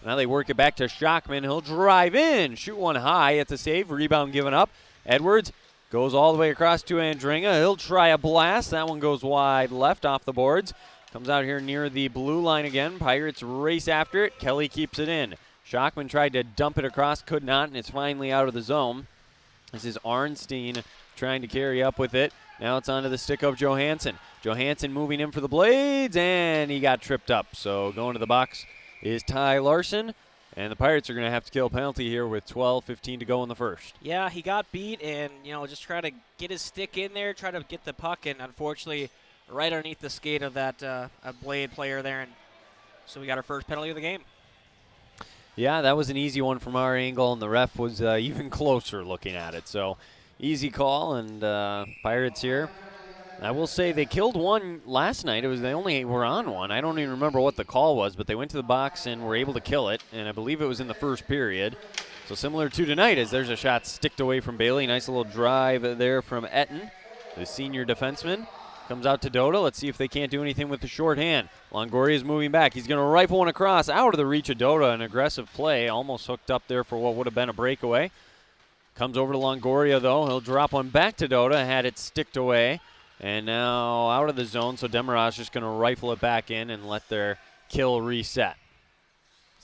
Now they work it back to Schockman. He'll drive in, shoot one high. It's a save. Rebound given up. Edwards goes all the way across to Andringa. He'll try a blast. That one goes wide left off the boards. Comes out here near the blue line again. Pirates race after it. Kelly keeps it in. Schockman tried to dump it across, could not, and it's finally out of the zone. This is Arnstein trying to carry up with it. Now it's onto the stick of Johansson. Johansson moving in for the Blades, and he got tripped up. So going to the box is Ty Larson, and the Pirates are going to have to kill a penalty here with 12:15 to go in the first. Yeah, he got beat, and just try to get his stick in there, try to get the puck, and unfortunately, right underneath the skate of that Blade player there, and so we got our first penalty of the game. Yeah, that was an easy one from our angle, and the ref was even closer looking at it. So easy call, and Pirates here. I will say they killed one last night. They only were on one. I don't even remember what the call was, but they went to the box and were able to kill it, and I believe it was in the first period. So similar to tonight, as there's a shot sticked away from Bailey. Nice little drive there from Etten, the senior defenseman. Comes out to Doda. Let's see if they can't do anything with the shorthand. Longoria is moving back. He's going to rifle one across out of the reach of Doda. An aggressive play, almost hooked up there for what would have been a breakaway. Comes over to Longoria, though. He'll drop one back to Doda. Had it sticked away. And now out of the zone, so Demirage just going to rifle it back in and let their kill reset.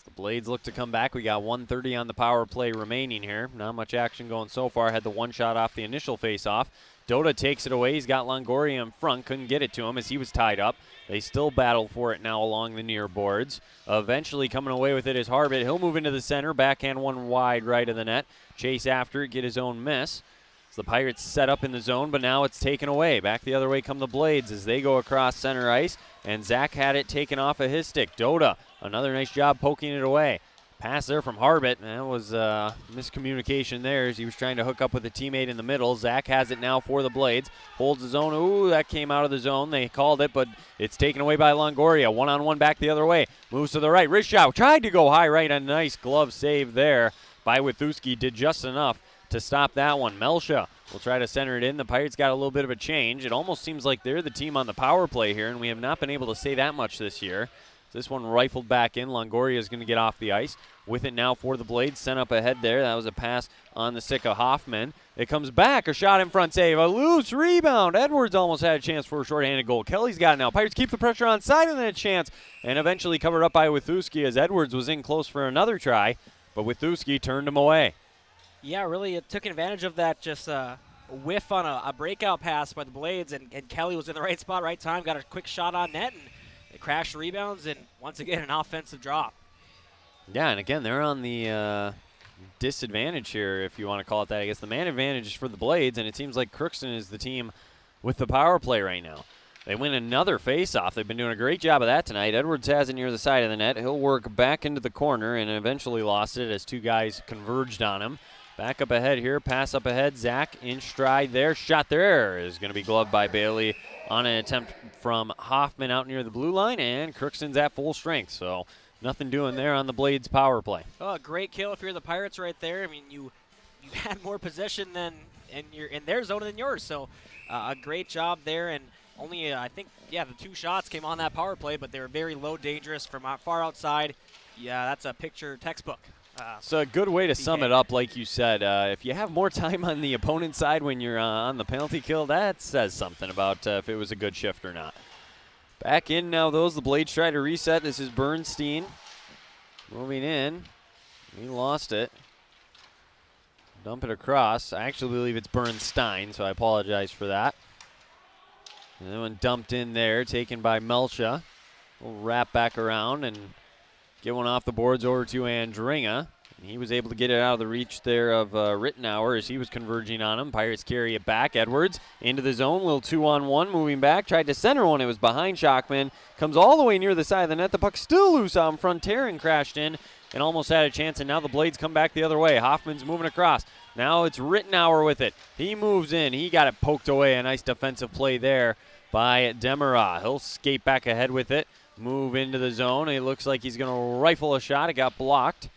So the Blades look to come back. We got 1:30 on the power play remaining here. Not much action going so far. Had the one shot off the initial face-off. Dota takes it away. He's got Longoria in front. Couldn't get it to him as he was tied up. They still battle for it now along the near boards. Eventually coming away with it is Harbit. He'll move into the center. Backhand one wide right of the net. Chase after it, get his own miss. So the Pirates set up in the zone, but now it's taken away. Back the other way come the Blades as they go across center ice. And Zach had it taken off of his stick. Dota, another nice job poking it away. Pass there from Harbit. That was miscommunication there as he was trying to hook up with a teammate in the middle. Zach has it now for the Blades. Holds the zone. Ooh, that came out of the zone. They called it, but it's taken away by Longoria. One-on-one back the other way. Moves to the right. Wrist shot. Tried to go high right. A nice glove save there by Withuski. Did just enough to stop that one. Melsha will try to center it in. The Pirates got a little bit of a change. It almost seems like they're the team on the power play here, and we have not been able to say that much this year. This one rifled back in. Longoria is going to get off the ice. With it now for the Blades. Sent up ahead there. That was a pass on the stick of Hoffman. It comes back. A shot in front save. A loose rebound. Edwards almost had a chance for a shorthanded goal. Kelly's got it now. Pirates keep the pressure on side and then a chance. And eventually covered up by Withuski as Edwards was in close for another try. But Withuski turned him away. Yeah, really, it took advantage of that just whiff on a breakout pass by the Blades, and Kelly was in the right spot, right time, got a quick shot on net, and they crashed rebounds, and once again, an offensive drop. Yeah, and again, they're on the disadvantage here, if you want to call it that. I guess the man advantage is for the Blades, and it seems like Crookston is the team with the power play right now. They win another face-off. They've been doing a great job of that tonight. Edwards has it near the side of the net. He'll work back into the corner and eventually lost it as two guys converged on him. Back up ahead here, pass up ahead. Zach in stride there. Shot there is going to be gloved by Bailey on an attempt from Hoffman out near the blue line, and Crookston's at full strength. So nothing doing there on the Blades power play. Oh, great kill if you're the Pirates right there. I mean, you had more possession than in their zone than yours. So a great job there, and only I think the two shots came on that power play, but they were very low, dangerous from far outside. Yeah, that's a picture textbook. So a good way to sum it up, like you said, if you have more time on the opponent's side when you're on the penalty kill, that says something about if it was a good shift or not. Back in now, those. The Blades try to reset. This is Bernstein moving in. He lost it. Dump it across. I actually believe it's Bernstein, so I apologize for that. And then one dumped in there, taken by Melsha. We'll wrap back around and get one off the boards over to Andringa. And he was able to get it out of the reach there of Rittenauer as he was converging on him. Pirates carry it back. Edwards into the zone. Little 2-on-1 moving back. Tried to center one. It was behind Shockman. Comes all the way near the side of the net. The puck still loose out in front. Taryn crashed in and almost had a chance. And now the Blades come back the other way. Hoffman's moving across. Now it's Rittenauer with it. He moves in. He got it poked away. A nice defensive play there by Demera. He'll skate back ahead with it. Move into the zone. It looks like he's going to rifle a shot. It got blocked.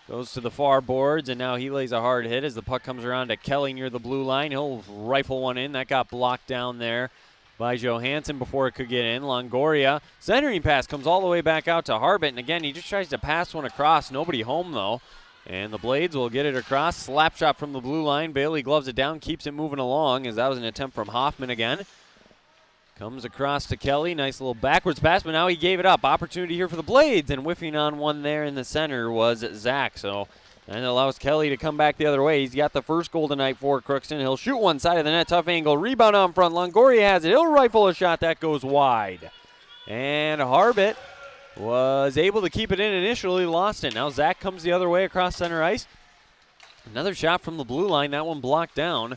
Goes to the far boards, and now he lays a hard hit as the puck comes around to Kelly near the blue line. He'll rifle one in. That got blocked down there by Johansson before it could get in. Longoria, centering pass comes all the way back out to Harbit, and again, he just tries to pass one across. Nobody home, though. And the Blades will get it across. Slap shot from the blue line. Bailey gloves it down, keeps it moving along as that was an attempt from Hoffman again. Comes across to Kelly. Nice little backwards pass, but now he gave it up. Opportunity here for the Blades, and whiffing on one there in the center was Zach. So that allows Kelly to come back the other way. He's got the first goal tonight for Crookston. He'll shoot one side of the net. Tough angle. Rebound on front. Longoria has it. He'll rifle a shot. That goes wide. And Harbit was able to keep it in initially. Lost it. Now Zach comes the other way across center ice. Another shot from the blue line. That one blocked down.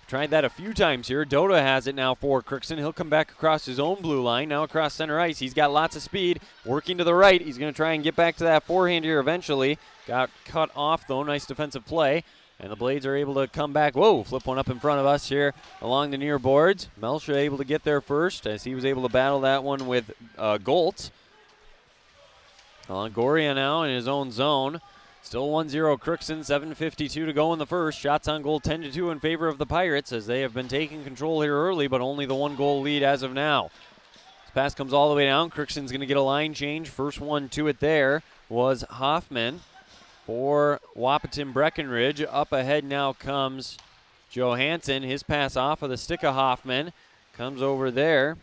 Tried that a few times here. Dota has it now for Crookston. He'll come back across his own blue line. Now across center ice. He's got lots of speed. Working to the right. He's going to try and get back to that forehand here eventually. Got cut off, though. Nice defensive play. And the Blades are able to come back. Whoa, flip one up in front of us here along the near boards. Melsha able to get there first as he was able to battle that one with Goltz. Longoria now in his own zone. Still 1-0 Crookston, 7:52 to go in the first. Shots on goal 10-2 in favor of the Pirates as they have been taking control here early, but only the one-goal lead as of now. This pass comes all the way down. Crookston's going to get a line change. First one to it there was Hoffman for Wahpeton Breckenridge. Up ahead now comes Johansson. His pass off of the stick of Hoffman. Comes over there.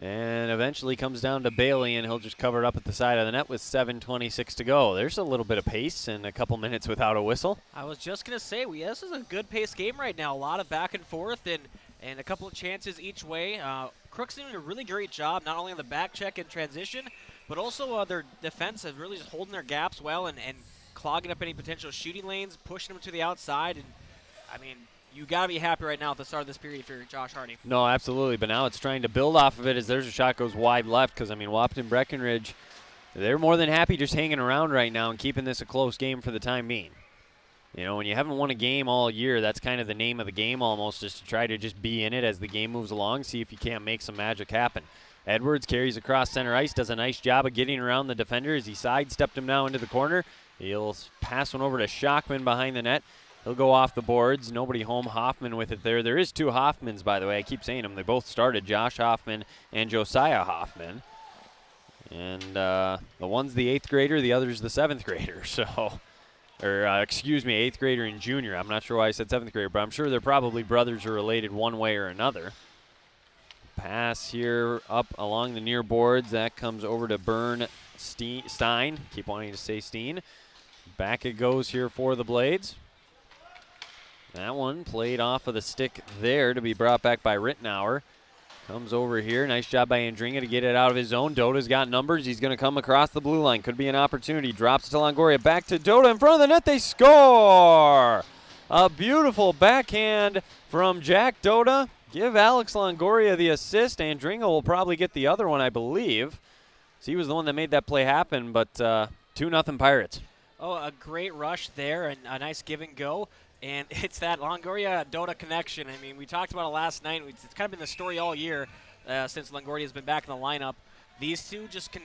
And eventually comes down to Bailey, and he'll just cover it up at the side of the net with 7:26 to go. There's a little bit of pace and a couple minutes without a whistle. I was just going to say, this is a good pace game right now. A lot of back and forth and a couple of chances each way. Crookston doing a really great job, not only on the back check and transition, but also their defense is really just holding their gaps well and clogging up any potential shooting lanes, pushing them to the outside. And, I mean, you got to be happy right now at the start of this period if you're Josh Hardy. No, absolutely. But now it's trying to build off of it as there's a shot goes wide left because, I mean, Wapton Breckenridge, they're more than happy just hanging around right now and keeping this a close game for the time being. You know, when you haven't won a game all year, that's kind of the name of the game almost, is to try to just be in it as the game moves along, see if you can't make some magic happen. Edwards carries across center ice, does a nice job of getting around the defender as he sidestepped him now into the corner. He'll pass one over to Schockman behind the net. He'll go off the boards. Nobody home. Hoffman with it there. There is two Hoffmans, by the way. I keep saying them. They both started, Josh Hoffman and Josiah Hoffman. And the one's the 8th grader, the other's the 7th grader. So, excuse me, 8th grader and junior. I'm not sure why I said 7th grader, but I'm sure they're probably brothers or related one way or another. Pass here up along the near boards. That comes over to Stein. Keep wanting to say Steen. Back it goes here for the Blades. That one played off of the stick there to be brought back by Rittenauer. Comes over here. Nice job by Andringa to get it out of his zone. Doda's got numbers. He's going to come across the blue line. Could be an opportunity. Drops to Longoria. Back to Doda in front of the net. They score! A beautiful backhand from Jack Doda. Give Alex Longoria the assist. Andringa will probably get the other one, I believe. So he was the one that made that play happen, but 2-0 Pirates. Oh, a great rush there and a nice give and go. And it's that Longoria-Doda connection. I mean, we talked about it last night. It's kind of been the story all year since Longoria has been back in the lineup. These two just can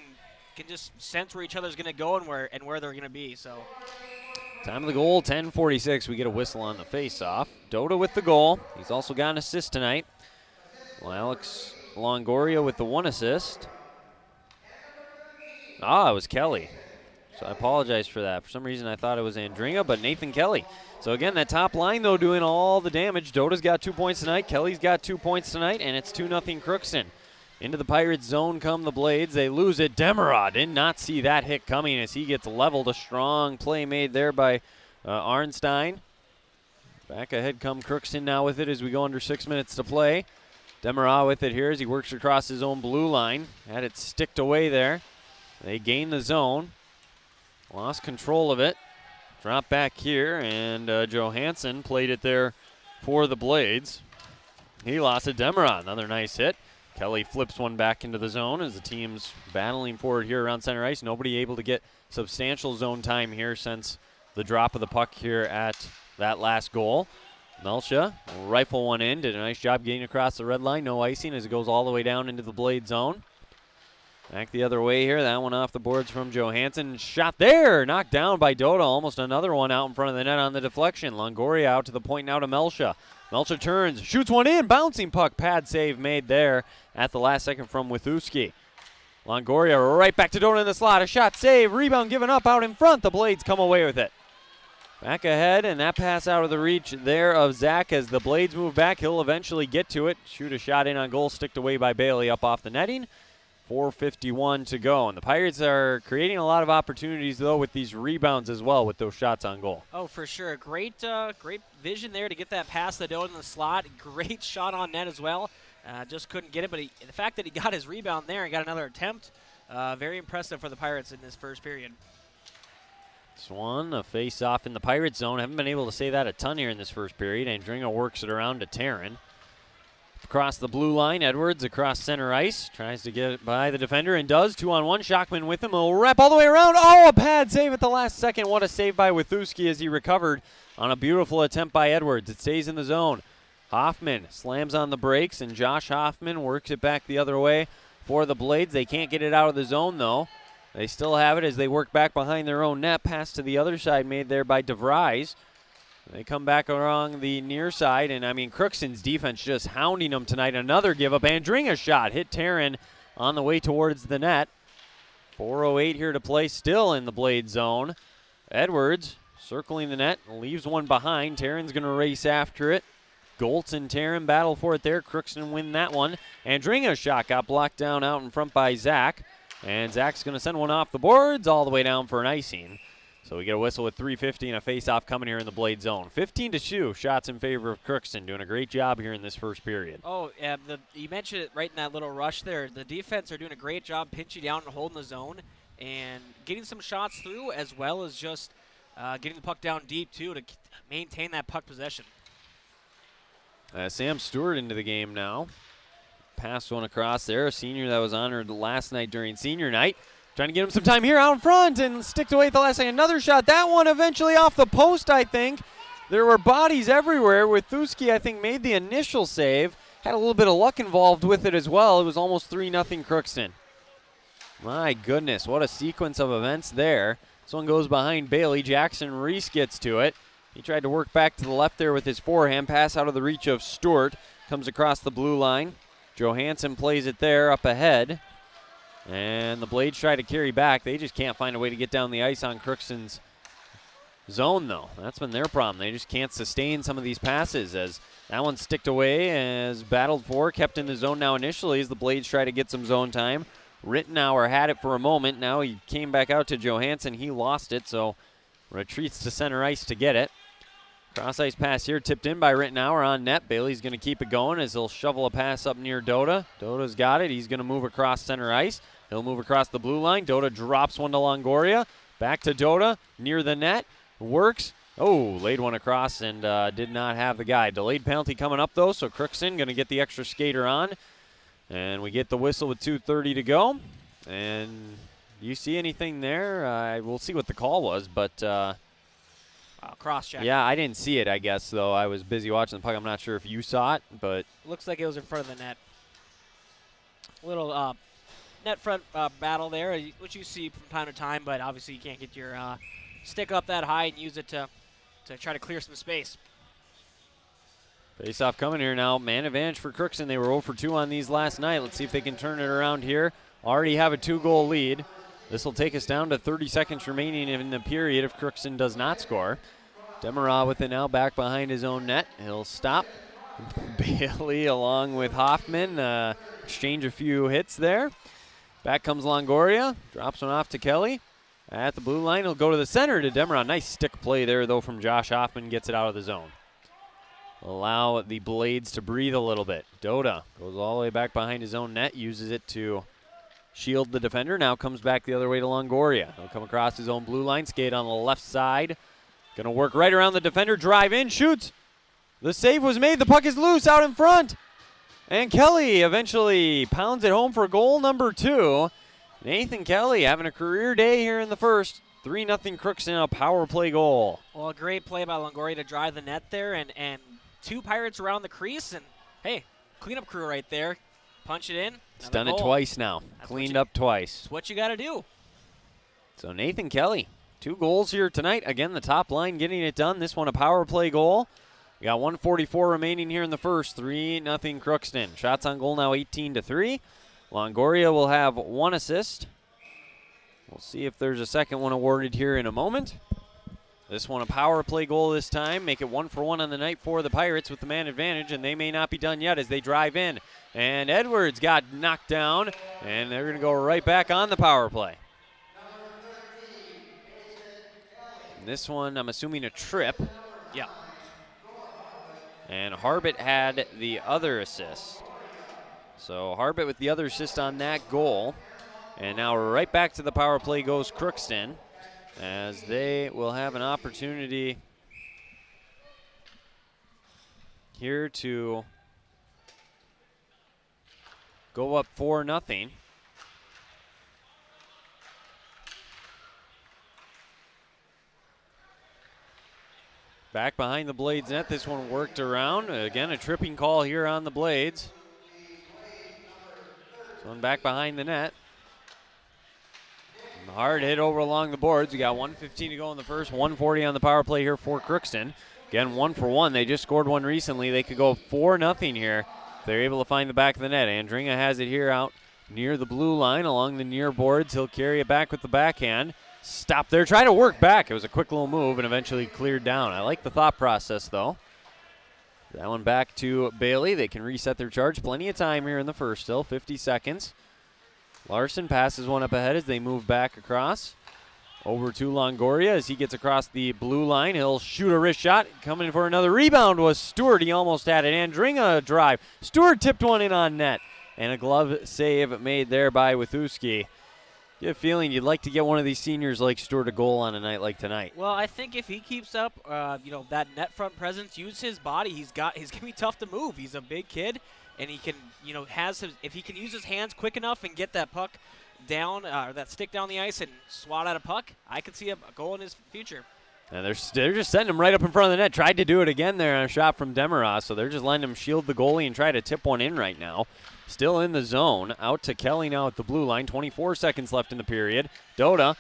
just sense where each other's going to go and where they're going to be. So, time of the goal, 10:46. We get a whistle on the face-off. Doda with the goal. He's also got an assist tonight. Well, Alex Longoria with the one assist. It was Kelly. So I apologize for that. For some reason, I thought it was Andringa, but Nathan Kelly. So again, that top line, though, doing all the damage. Doda's got 2 points tonight. Kelly's got 2 points tonight, and it's 2-0 Crookston. Into the Pirates' zone come the Blades. They lose it. Demerod did not see that hit coming as he gets leveled. A strong play made there by Arnstein. Back ahead come Crookston now with it as we go under 6 minutes to play. Demerod with it here as he works across his own blue line. Had it sticked away there. They gain the zone. Lost control of it. Drop back here, and Johansson played it there for the Blades. He lost it. Demerod, another nice hit. Kelly flips one back into the zone as the team's battling forward here around center ice. Nobody able to get substantial zone time here since the drop of the puck here at that last goal. Melcha will rifle one in. Did a nice job getting across the red line. No icing as it goes all the way down into the Blade zone. Back the other way here. That one off the boards from Johansson. Shot there. Knocked down by Doda. Almost another one out in front of the net on the deflection. Longoria out to the point now to Melcha. Melcha turns. Shoots one in. Bouncing puck. Pad save made there at the last second from Wituski. Longoria right back to Doda in the slot. A shot save. Rebound given up out in front. The Blades come away with it. Back ahead, and that pass out of the reach there of Zach as the Blades move back. He'll eventually get to it. Shoot a shot in on goal. Sticked away by Bailey up off the netting. 4:51 to go. And the Pirates are creating a lot of opportunities, though, with these rebounds as well with those shots on goal. Oh, for sure. Great vision there to get that pass the Doda in the slot. Great shot on net as well. Just couldn't get it, but the fact that he got his rebound there and got another attempt, very impressive for the Pirates in this first period. Swan, a face-off in the Pirates zone. Haven't been able to say that a ton here in this first period. Andringa works it around to Taryn. Across the blue line, Edwards across center ice. Tries to get it by the defender and does. 2-on-1. Schockman with him. He'll wrap all the way around. Oh, a pad save at the last second. What a save by Wituski as he recovered on a beautiful attempt by Edwards. It stays in the zone. Hoffman slams on the brakes, and Josh Hoffman works it back the other way for the Blades. They can't get it out of the zone, though. They still have it as they work back behind their own net. Pass to the other side made there by DeVries. They come back along the near side, and, I mean, Crookston's defense just hounding them tonight. Another give-up. Andringa shot. Hit Taryn on the way towards the net. 4:08 here to play, still in the Blade zone. Edwards circling the net, leaves one behind. Taryn's going to race after it. Goltz and Taryn battle for it there. Crookston win that one. Andringa's shot got blocked down out in front by Zach. And Zach's going to send one off the boards all the way down for an icing. So we get a whistle with 3:50 and a face-off coming here in the Blade zone. 15-2 shots in favor of Crookston. Doing a great job here in this first period. Oh, yeah, you mentioned it right in that little rush there. The defense are doing a great job pinching down and holding the zone and getting some shots through, as well as just getting the puck down deep, too, to maintain that puck possession. Sam Stewart into the game now. Passed one across there. A senior that was honored last night during senior night. Trying to get him some time here out in front and sticked away at the last second. Another shot. That one eventually off the post, I think. There were bodies everywhere. Withusky, I think, made the initial save. Had a little bit of luck involved with it as well. It was almost 3-0 Crookston. My goodness, what a sequence of events there. This one goes behind Bailey. Jackson Reese gets to it. He tried to work back to the left there with his forehand. Pass out of the reach of Stewart. Comes across the blue line. Johansson plays it there up ahead. And the Blades try to carry back. They just can't find a way to get down the ice on Crookston's zone, though. That's been their problem. They just can't sustain some of these passes, as that one sticked away, as battled for, kept in the zone now initially as the Blades try to get some zone time. Rittenauer had it for a moment. Now he came back out to Johansson. He lost it, so retreats to center ice to get it. Cross-ice pass here, tipped in by Rittenauer on net. Bailey's going to keep it going as he'll shovel a pass up near Doda. Doda's got it. He's going to move across center ice. He'll move across the blue line. Doda drops one to Longoria. Back to Doda, near the net. Works. Oh, laid one across and did not have the guy. Delayed penalty coming up, though, so Crookston going to get the extra skater on. And we get the whistle with 2:30 to go. And do you see anything there? We'll see what the call was, but... cross-check. Yeah, I didn't see it, I guess, though. I was busy watching the puck. I'm not sure if you saw it, but... Looks like it was in front of the net. Little net front battle there, which you see from time to time, but obviously you can't get your stick up that high and use it to try to clear some space. Face-off coming here now. Man advantage for Crookston. They were 0 for 2 on these last night. Let's see if they can turn it around here. Already have a 2-goal lead. This will take us down to 30 seconds remaining in the period if Crookston does not score. Demerau with it now back behind his own net. He'll stop. Bailey along with Hoffman exchange a few hits there. Back comes Longoria. Drops one off to Kelly. At the blue line, he'll go to the center to Demerau. Nice stick play there, though, from Josh Hoffman. Gets it out of the zone. Allow the Blades to breathe a little bit. Doda goes all the way back behind his own net. Uses it to shield the defender. Now comes back the other way to Longoria. He'll come across his own blue line. Skate on the left side. Going to work right around the defender. Drive in. Shoots. The save was made. The puck is loose out in front. And Kelly eventually pounds it home for goal number 2. Nathan Kelly having a career day here in the first. 3-0 Crookston, a power play goal. Well, a great play by Longoria to drive the net there, and 2 Pirates around the crease, and hey, cleanup crew right there. Punch it in. He's done it twice now. Cleaned up twice. That's what you got to do. So Nathan Kelly, 2 goals here tonight. Again, the top line getting it done. This one a power play goal. We got 1:44 remaining here in the first. 3-0 Crookston. Shots on goal now 18-3. Longoria will have 1 assist. We'll see if there's a second one awarded here in a moment. This one a power play goal this time. Make it 1 for 1 on the night for the Pirates with the man advantage, and they may not be done yet as they drive in. And Edwards got knocked down, and they're going to go right back on the power play. And this one, I'm assuming a trip. Yeah. And Harbit had the other assist. So Harbit with the other assist on that goal. And now right back to the power play goes Crookston, as they will have an opportunity here to go up 4-0. Back behind the Blades net. This one worked around. Again, a tripping call here on the Blades. This one back behind the net. Hard hit over along the boards. We got 1:15 to go in the first. 1:40 on the power play here for Crookston. Again, 1 for 1. They just scored one recently. They could go 4-0 here if they're able to find the back of the net. Andringa has it here out near the blue line along the near boards. He'll carry it back with the backhand. Stop there. Try to work back. It was a quick little move and eventually cleared down. I like the thought process, though. That one back to Bailey. They can reset their charge. Plenty of time here in the first still, 50 seconds. Larson passes one up ahead as they move back across. Over to Longoria as he gets across the blue line. He'll shoot a wrist shot. Coming for another rebound was Stewart. He almost had it. Andringa drive. Stewart tipped one in on net. And a glove save made there by Withuski. You have a feeling you'd like to get one of these seniors like Stewart a goal on a night like tonight. Well, I think if he keeps up, that net front presence, use his body, he's going to be tough to move. He's a big kid, and he can, if he can use his hands quick enough and get that puck down, or that stick down the ice and swat at a puck, I could see a goal in his future. And they're just setting him right up in front of the net. Tried to do it again there on a shot from Demeras, so they're just letting him shield the goalie and try to tip one in right now. Still in the zone. Out to Kelly now at the blue line. 24 seconds left in the period. Doda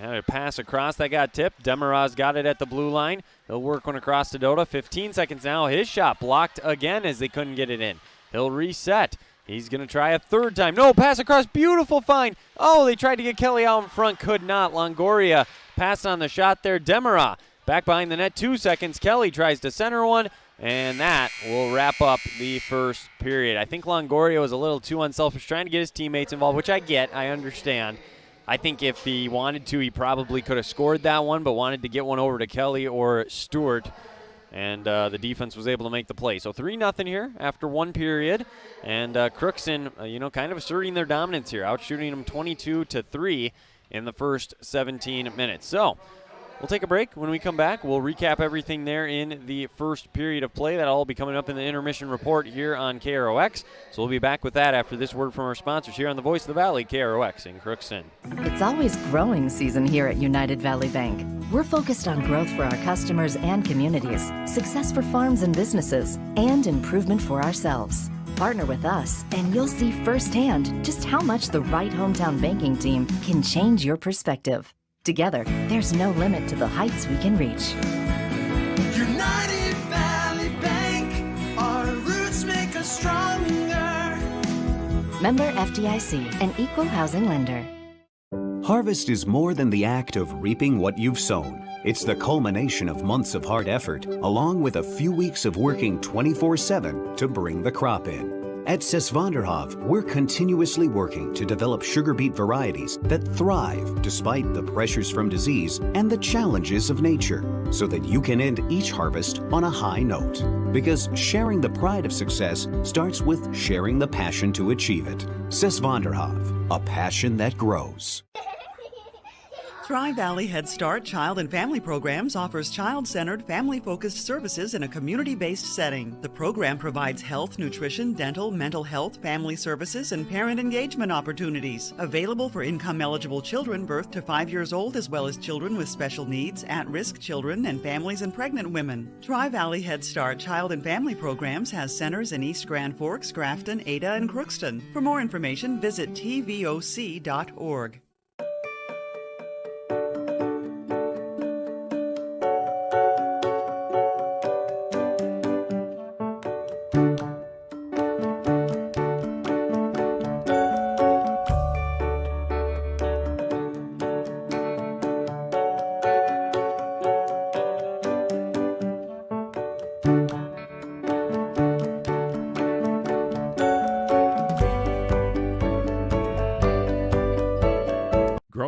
had a pass across that got tipped. Demeras got it at the blue line. He'll work one across to Doda. 15 seconds now. His shot blocked again as they couldn't get it in. He'll reset. He's going to try a third time. No, pass across. Beautiful find. Oh, they tried to get Kelly out in front. Could not. Longoria passed on the shot there. Demera back behind the net. 2 seconds. Kelly tries to center one. And that will wrap up the first period. I think Longoria was a little too unselfish trying to get his teammates involved, which I get. I understand. I think if he wanted to, he probably could have scored that one, but wanted to get one over to Kelly or Stewart. And the defense was able to make the play. So 3-0 here after one period. And Crookston, kind of asserting their dominance here, outshooting them 22-3 in the first 17 minutes. So we'll take a break. When we come back, we'll recap everything there in the first period of play. That'll all be coming up in the intermission report here on KROX. So we'll be back with that after this word from our sponsors here on the Voice of the Valley, KROX in Crookston. It's always growing season here at United Valley Bank. We're focused on growth for our customers and communities, success for farms and businesses, and improvement for ourselves. Partner with us, and you'll see firsthand just how much the right hometown banking team can change your perspective. Together, there's no limit to the heights we can reach. United Valley Bank, our roots make us stronger. Member FDIC, an equal housing lender. Harvest is more than the act of reaping what you've sown. It's the culmination of months of hard effort, along with a few weeks of working 24/7 to bring the crop in. At Sesvanderhof, we're continuously working to develop sugar beet varieties that thrive despite the pressures from disease and the challenges of nature, so that you can end each harvest on a high note. Because sharing the pride of success starts with sharing the passion to achieve it. Sesvanderhof, a passion that grows. Tri-Valley Head Start Child and Family Programs offers child-centered, family-focused services in a community-based setting. The program provides health, nutrition, dental, mental health, family services, and parent engagement opportunities. Available for income-eligible children birth to 5 years old, as well as children with special needs, at-risk children, and families and pregnant women. Tri-Valley Head Start Child and Family Programs has centers in East Grand Forks, Grafton, Ada, and Crookston. For more information, visit tvoc.org.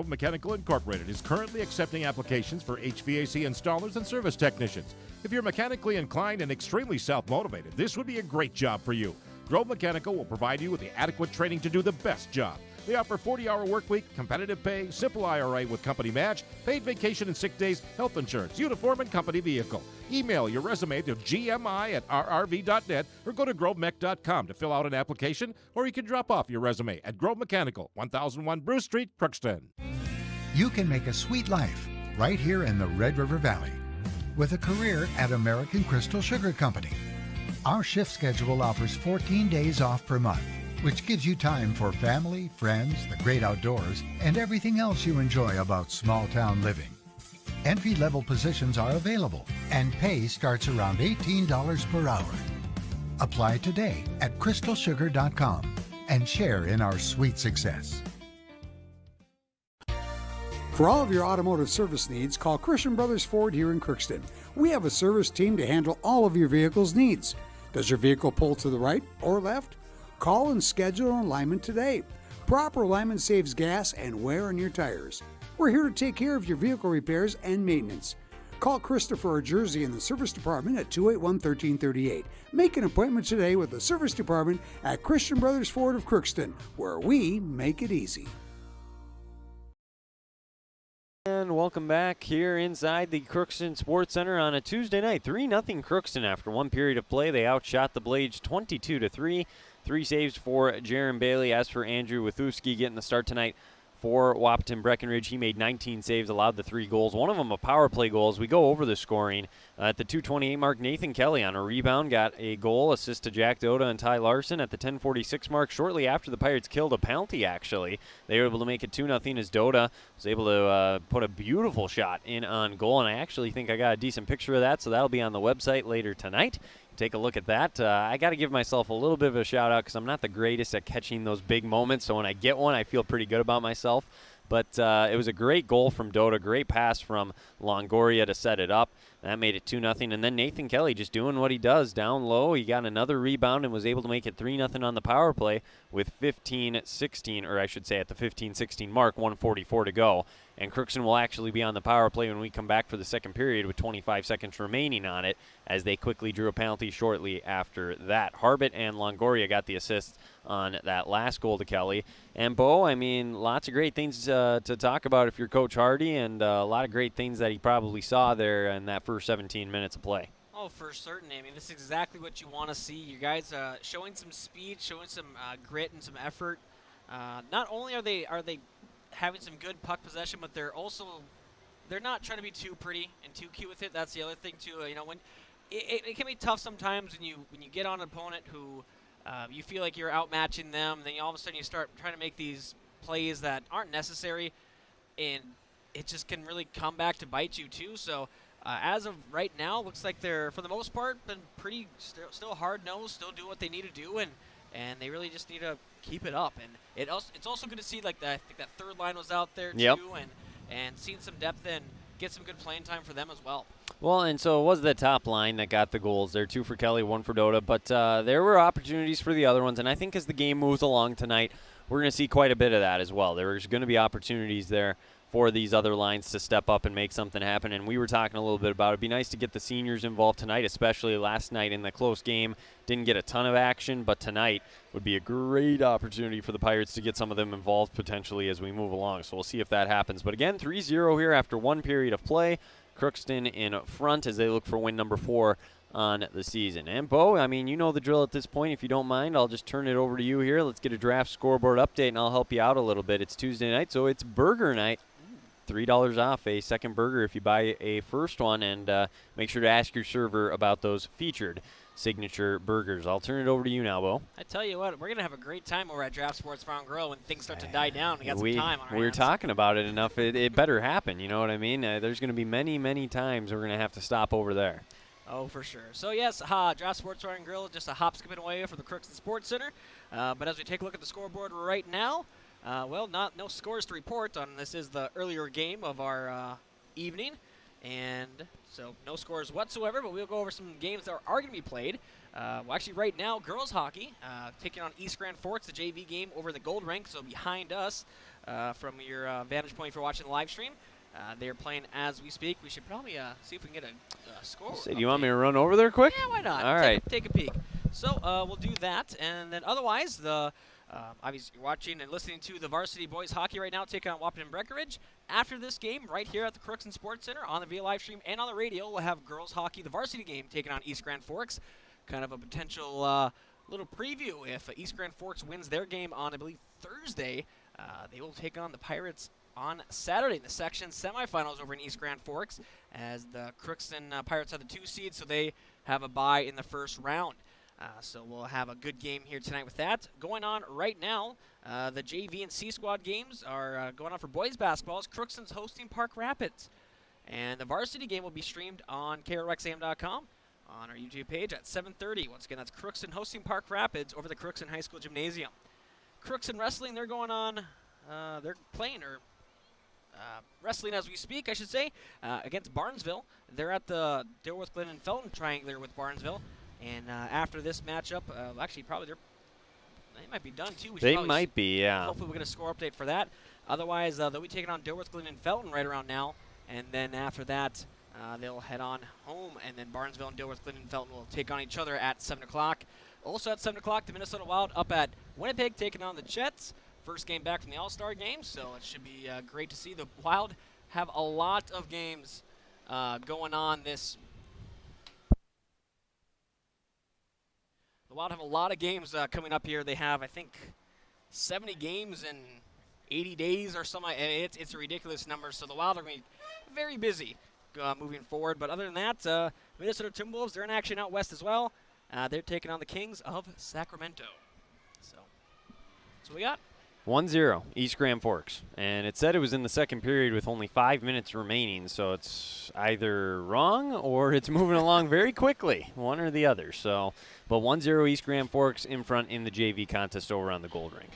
Mechanical Incorporated is currently accepting applications for HVAC installers and service technicians. If you're mechanically inclined and extremely self-motivated, this would be a great job for you. Grove Mechanical will provide you with the adequate training to do the best job. They offer 40-hour work week, competitive pay, simple IRA with company match, paid vacation and sick days, health insurance, uniform, and company vehicle. Email your resume to gmi@rrv.net or go to grovemech.com to fill out an application, or you can drop off your resume at Grove Mechanical, 1001 Bruce Street, Crookston. You can make a sweet life right here in the Red River Valley with a career at American Crystal Sugar Company. Our shift schedule offers 14 days off per month, which gives you time for family, friends, the great outdoors, and everything else you enjoy about small town living. Entry-level positions are available, and pay starts around $18 per hour. Apply today at crystalsugar.com and share in our sweet success. For all of your automotive service needs, call Christian Brothers Ford here in Crookston. We have a service team to handle all of your vehicle's needs. Does your vehicle pull to the right or left? Call and schedule an alignment today. Proper alignment saves gas and wear on your tires. We're here to take care of your vehicle repairs and maintenance. Call Christopher or Jersey in the service department at 281-1338. Make an appointment today with the service department at Christian Brothers Ford of Crookston, where we make it easy. And welcome back here inside the Crookston Sports Center on a Tuesday night. 3-0 Crookston after one period of play. They outshot the Blades 22-3. 3 saves for Jaron Bailey. As for Andrew Withewski getting the start tonight for Wahpeton Breckenridge, he made 19 saves, allowed the 3 goals. One of them a power play goal. As we go over the scoring, at the 2:28 mark, Nathan Kelly on a rebound got a goal, assist to Jack Doda and Ty Larson. At the 10:46 mark, shortly after the Pirates killed a penalty, actually, they were able to make it 2-0 as Doda was able to put a beautiful shot in on goal, and I actually think I got a decent picture of that, so that'll be on the website later tonight. Take a look at that. I got to give myself a little bit of a shout out because I'm not the greatest at catching those big moments, so when I get one, I feel pretty good about myself. But it was a great goal from Doda, great pass from Longoria to set it up. That made it 2-0. And then Nathan Kelly just doing what he does down low. He got another rebound and was able to make it 3-0 on the power play with 15-16, or I should say at the 15-16 mark, 1:44 to go. And Crookston will actually be on the power play when we come back for the second period with 25 seconds remaining on it, as they quickly drew a penalty shortly after that. Harbit and Longoria got the assists on that last goal to Kelly. And Bo, I mean, lots of great things to talk about if you're Coach Hardy, and a lot of great things that he probably saw there in that first 17 minutes of play. Oh, for certain. I mean, this is exactly what you want to see. You guys showing some speed, showing some grit and some effort. Not only are they having some good puck possession, but they're not trying to be too pretty and too cute with it. That's the other thing too. When it can be tough sometimes when you get on an opponent who you feel like you're outmatching them, then all of a sudden you start trying to make these plays that aren't necessary, and it just can really come back to bite you too. So as of right now, looks like they're for the most part been pretty still hard-nosed, still doing what they need to do, and they really just need to keep it up. And it's also good to see, like, I think that third line was out there too, and seeing some depth and get some good playing time for them as well. Well, and so it was the top line that got the goals there, 2 for Kelly, 1 for Doda, but there were opportunities for the other ones, and I think as the game moves along tonight, we're going to see quite a bit of that as well. There's going to be opportunities there for these other lines to step up and make something happen, and we were talking a little bit about it. It'd be nice to get the seniors involved tonight, especially last night in the close game. Didn't get a ton of action, but tonight would be a great opportunity for the Pirates to get some of them involved potentially as we move along, so we'll see if that happens. But again, 3-0 here after one period of play. Crookston in front as they look for win number 4 on the season. And Bo, I mean, you know the drill at this point. If you don't mind, I'll just turn it over to you here. Let's get a draft scoreboard update, and I'll help you out a little bit. It's Tuesday night, so it's burger night. $3 off a second burger if you buy a first one, and make sure to ask your server about those featured signature burgers. I'll turn it over to you now, Bo. I tell you what, we're going to have a great time over at Draft Sports Farm Grill when things start to die down. We got some time on our We're hands. talking about it enough. It better happen, you know what I mean? There's going to be many, many times we're going to have to stop over there. Oh, for sure. So, yes, Draft Sports Farm Grill is just a hop, skipping away from the Crookston Sports Center. But as we take a look at the scoreboard right now, no scores to report on. This is the earlier game of our evening, and so no scores whatsoever, but we'll go over some games that are going to be played. Actually, right now, girls hockey taking on East Grand Forks, the JV game over the Gold Rank, so behind us from your vantage point for watching the live stream. They're playing as we speak. We should probably see if we can get a score. So do you want me to run over there quick? Yeah, why not? All right. Take a peek. So we'll do that, and then otherwise, obviously you're watching and listening to the varsity boys hockey right now take on Wahpeton Breckenridge. After this game, right here at the Crookston Sports Center on the VIA live stream and on the radio, we'll have girls hockey, the varsity game, taking on East Grand Forks. Kind of a potential little preview. If East Grand Forks wins their game on, I believe, Thursday, they will take on the Pirates on Saturday in the section semifinals over in East Grand Forks, as the Crookston Pirates are the 2 seed, so they have a bye in the first round. So we'll have a good game here tonight with that. Going on right now, the JV and C Squad games are going on for boys basketball. Crookston's hosting Park Rapids. And the varsity game will be streamed on KRXAM.com on our YouTube page at 7:30. Once again, that's Crookston hosting Park Rapids over the Crookston High School Gymnasium. Crookston Wrestling, they're going on, they're playing, or wrestling as we speak, I should say, against Barnesville. They're at the Dilworth, Glen, and Felton triangular with Barnesville. And after this matchup, actually probably they might be done too. They might be, yeah. Hopefully we'll get a score update for that. Otherwise, they'll be taking on Dilworth, Glen, and Felton right around now. And then after that, they'll head on home. And then Barnesville and Dilworth, Glen, and Felton will take on each other at 7 o'clock. Also at 7 o'clock, the Minnesota Wild up at Winnipeg taking on the Jets. First game back from the All-Star game, so it should be great to see. The Wild have a lot of games going on this. The Wild have a lot of games coming up here. They have, I think, 70 games in 80 days or something. It's a ridiculous number, so the Wild are going to be very busy moving forward. But other than that, Minnesota Timberwolves, they're in action out west as well. They're taking on the Kings of Sacramento. So that's what we got. 1-0, East Grand Forks. And it said it was in the second period with only 5 minutes remaining, so it's either wrong or it's moving along very quickly, one or the other. So, but 1-0 East Grand Forks in front in the JV contest over on the Gold Rink.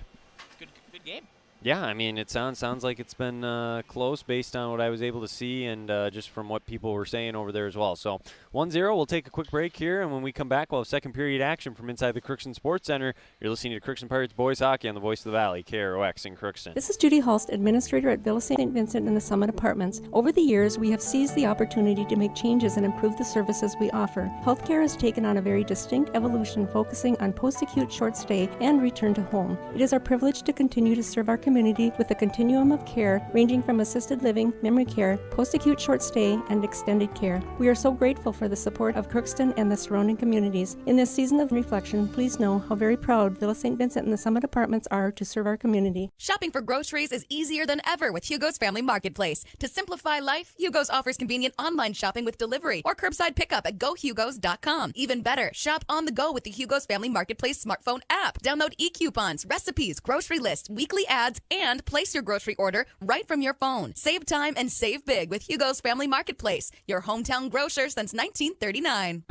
Good game. Yeah, I mean, it sounds like it's been close based on what I was able to see and just from what people were saying over there as well. So 1-0, we'll take a quick break here, and when we come back, we'll have second period action from inside the Crookston Sports Center. You're listening to Crookston Pirates Boys Hockey on the Voice of the Valley, KROX in Crookston. This is Judy Hulst, Administrator at Villa St. Vincent and the Summit Apartments. Over the years, we have seized the opportunity to make changes and improve the services we offer. Healthcare has taken on a very distinct evolution, focusing on post-acute short stay and return to home. It is our privilege to continue to serve our community with a continuum of care ranging from assisted living, memory care, post-acute short stay, and extended care. We are so grateful for the support of Crookston and the surrounding communities. In this season of reflection, please know how very proud Villa St. Vincent and the Summit Apartments are to serve our community. Shopping for groceries is easier than ever with Hugo's Family Marketplace. To simplify life, Hugo's offers convenient online shopping with delivery or curbside pickup at GoHugos.com. Even better, shop on the go with the Hugo's Family Marketplace smartphone app. Download e-coupons, recipes, grocery lists, weekly ads, and place your grocery order right from your phone. Save time and save big with Hugo's Family Marketplace, your hometown grocer since 1939.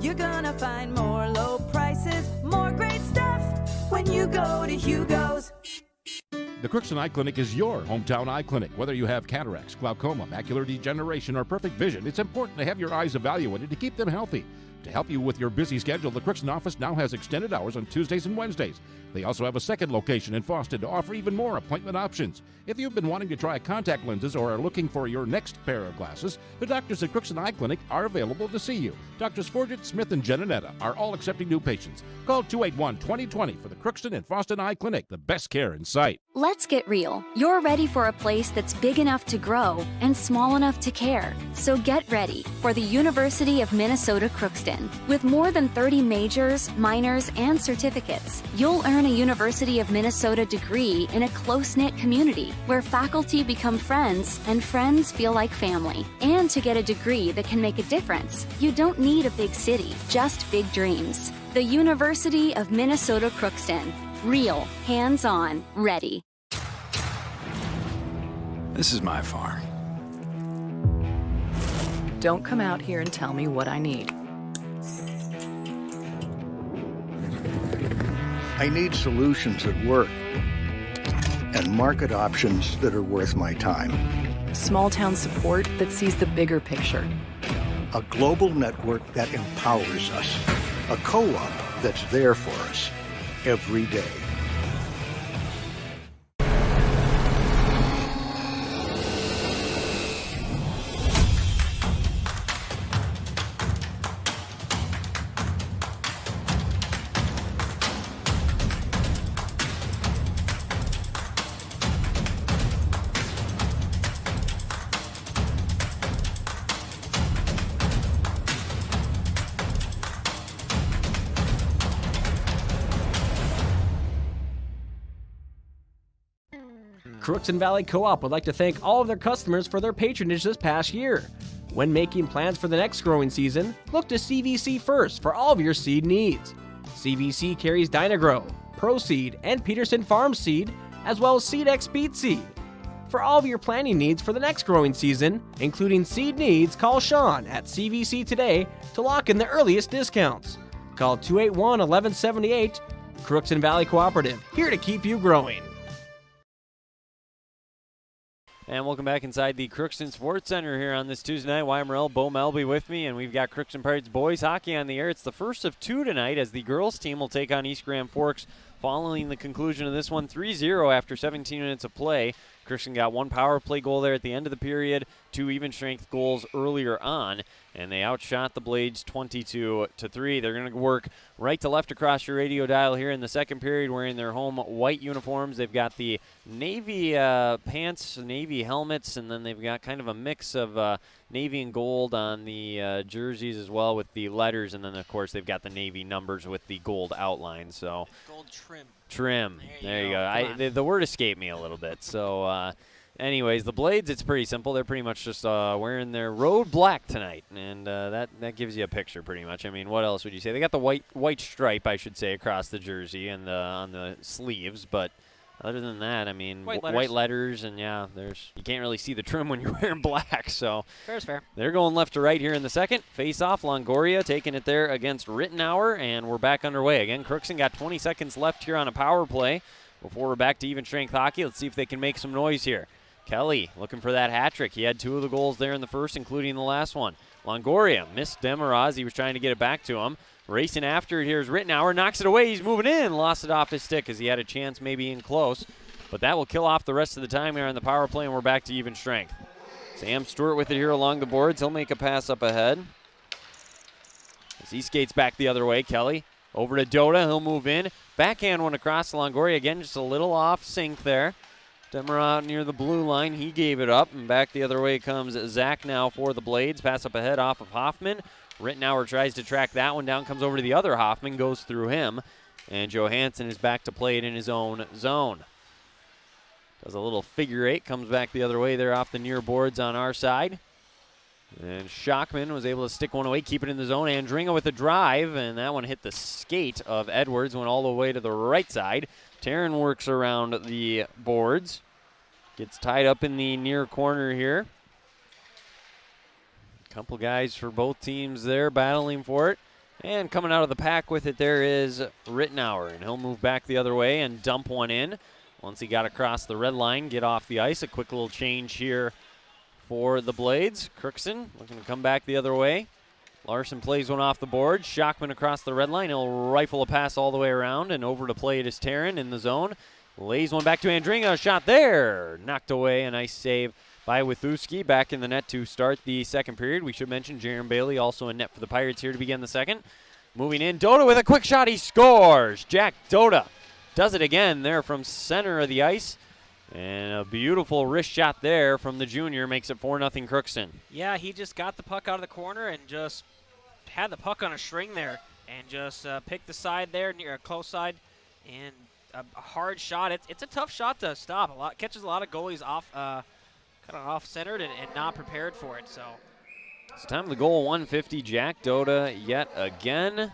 You're gonna find more low prices, more great stuff when you go to Hugo's. The Crookston Eye Clinic is your hometown eye clinic. Whether you have cataracts, glaucoma, macular degeneration, or perfect vision, it's important to have your eyes evaluated to keep them healthy. To help you with your busy schedule, the Crookston office now has extended hours on Tuesdays and Wednesdays. They also have a second location in Fawston to offer even more appointment options. If you've been wanting to try contact lenses or are looking for your next pair of glasses, the doctors at Crookston Eye Clinic are available to see you. Doctors Forget, Smith, and Jananetta are all accepting new patients. Call 281-2020 for the Crookston and Fawston Eye Clinic, the best care in sight. Let's get real. You're ready for a place that's big enough to grow and small enough to care. So get ready for the University of Minnesota Crookston. With more than 30 majors, minors, and certificates, you'll earn a University of Minnesota degree in a close-knit community where faculty become friends and friends feel like family. And to get a degree that can make a difference, you don't need a big city, just big dreams. The University of Minnesota Crookston. Real, hands-on, ready. This is my farm. Don't come out here and tell me what I need. I need solutions that work and market options that are worth my time. Small town support that sees the bigger picture. A global network that empowers us. A co-op that's there for us every day. Crookston Valley Co-op would like to thank all of their customers for their patronage this past year. When making plans for the next growing season, look to CVC first for all of your seed needs. CVC carries Dynagrow, Pro Seed, and Peterson Farm Seed, as well as SeedX Beet Seed. For all of your planting needs for the next growing season, including seed needs, call Sean at CVC today to lock in the earliest discounts. Call 281-1178. Crookston Valley Cooperative, here to keep you growing. And welcome back inside the Crookston Sports Center here on this Tuesday night. Wyatt Morrell, Bo Melby with me, and we've got Crookston Pirates boys hockey on the air. It's the first of two tonight as the girls team will take on East Grand Forks following the conclusion of this one 3-0 after 17 minutes of play. Crookston got one power play goal there at the end of the period, 2 even strength goals earlier on, and they outshot the Blades 22-3. They're going to work right to left across your radio dial here in the second period wearing their home white uniforms. They've got the navy pants, navy helmets, and then they've got kind of a mix of navy and gold on the jerseys as well with the letters, and then of course they've got the navy numbers with the gold outline. So gold trim. There you go. The word escaped me a little bit. So anyways, the Blades, it's pretty simple. They're pretty much just wearing their road black tonight, and that gives you a picture pretty much. I mean, what else would you say? They got the white stripe, I should say, across the jersey and on the sleeves, but other than that, I mean, white letters, and you can't really see the trim when you're wearing black. So fair's fair. They're going left to right here in the second. Face off, Longoria taking it there against Rittenauer, and we're back underway again. Crookston got 20 seconds left here on a power play before we're back to even strength hockey. Let's see if they can make some noise here. Kelly looking for that hat trick. He had 2 of the goals there in the first, including the last one. Longoria missed Demiraz. He was trying to get it back to him. Racing after it, here's Rittenauer, knocks it away, he's moving in, lost it off his stick as he had a chance maybe in close. But that will kill off the rest of the time here on the power play, and we're back to even strength. Sam Stewart with it here along the boards. He'll make a pass up ahead. As he skates back the other way, Kelly over to Dota, he'll move in. Backhand one across to Longoria, again just a little off sync there. Demerod near the blue line, he gave it up, and back the other way comes Zach now for the Blades. Pass up ahead off of Hoffman. Rittenauer tries to track that one down, comes over to the other Hoffman, goes through him, and Johansson is back to play it in his own zone. Does a little figure 8, comes back the other way there off the near boards on our side. And Schockman was able to stick one away, keep it in the zone. Andringa with a drive, and that one hit the skate of Edwards, went all the way to the right side. Taryn works around the boards. Gets tied up in the near corner here. Couple guys for both teams there battling for it. And coming out of the pack with it there is Rittenauer, and he'll move back the other way and dump one in. Once he got across the red line, get off the ice. A quick little change here for the Blades. Crookston looking to come back the other way. Larson plays one off the board. Schockman across the red line. He'll rifle a pass all the way around, and over to play it is Taryn in the zone. Lays one back to Andringa. A shot there. Knocked away. A nice save by Withuski. Back in the net to start the second period. We should mention Jaron Bailey also in net for the Pirates here to begin the second. Moving in. Dota with a quick shot. He scores. Jack Dota does it again there from center of the ice. And a beautiful wrist shot there from the junior makes it 4-0 Crookston. Yeah, he just got the puck out of the corner and just had the puck on a string there and just picked the side there, near a close side, and a hard shot. It's a tough shot to stop. Catches a lot of goalies off, kind of off-centered and not prepared for it. So it's time of the goal, 150. Jack Dota yet again.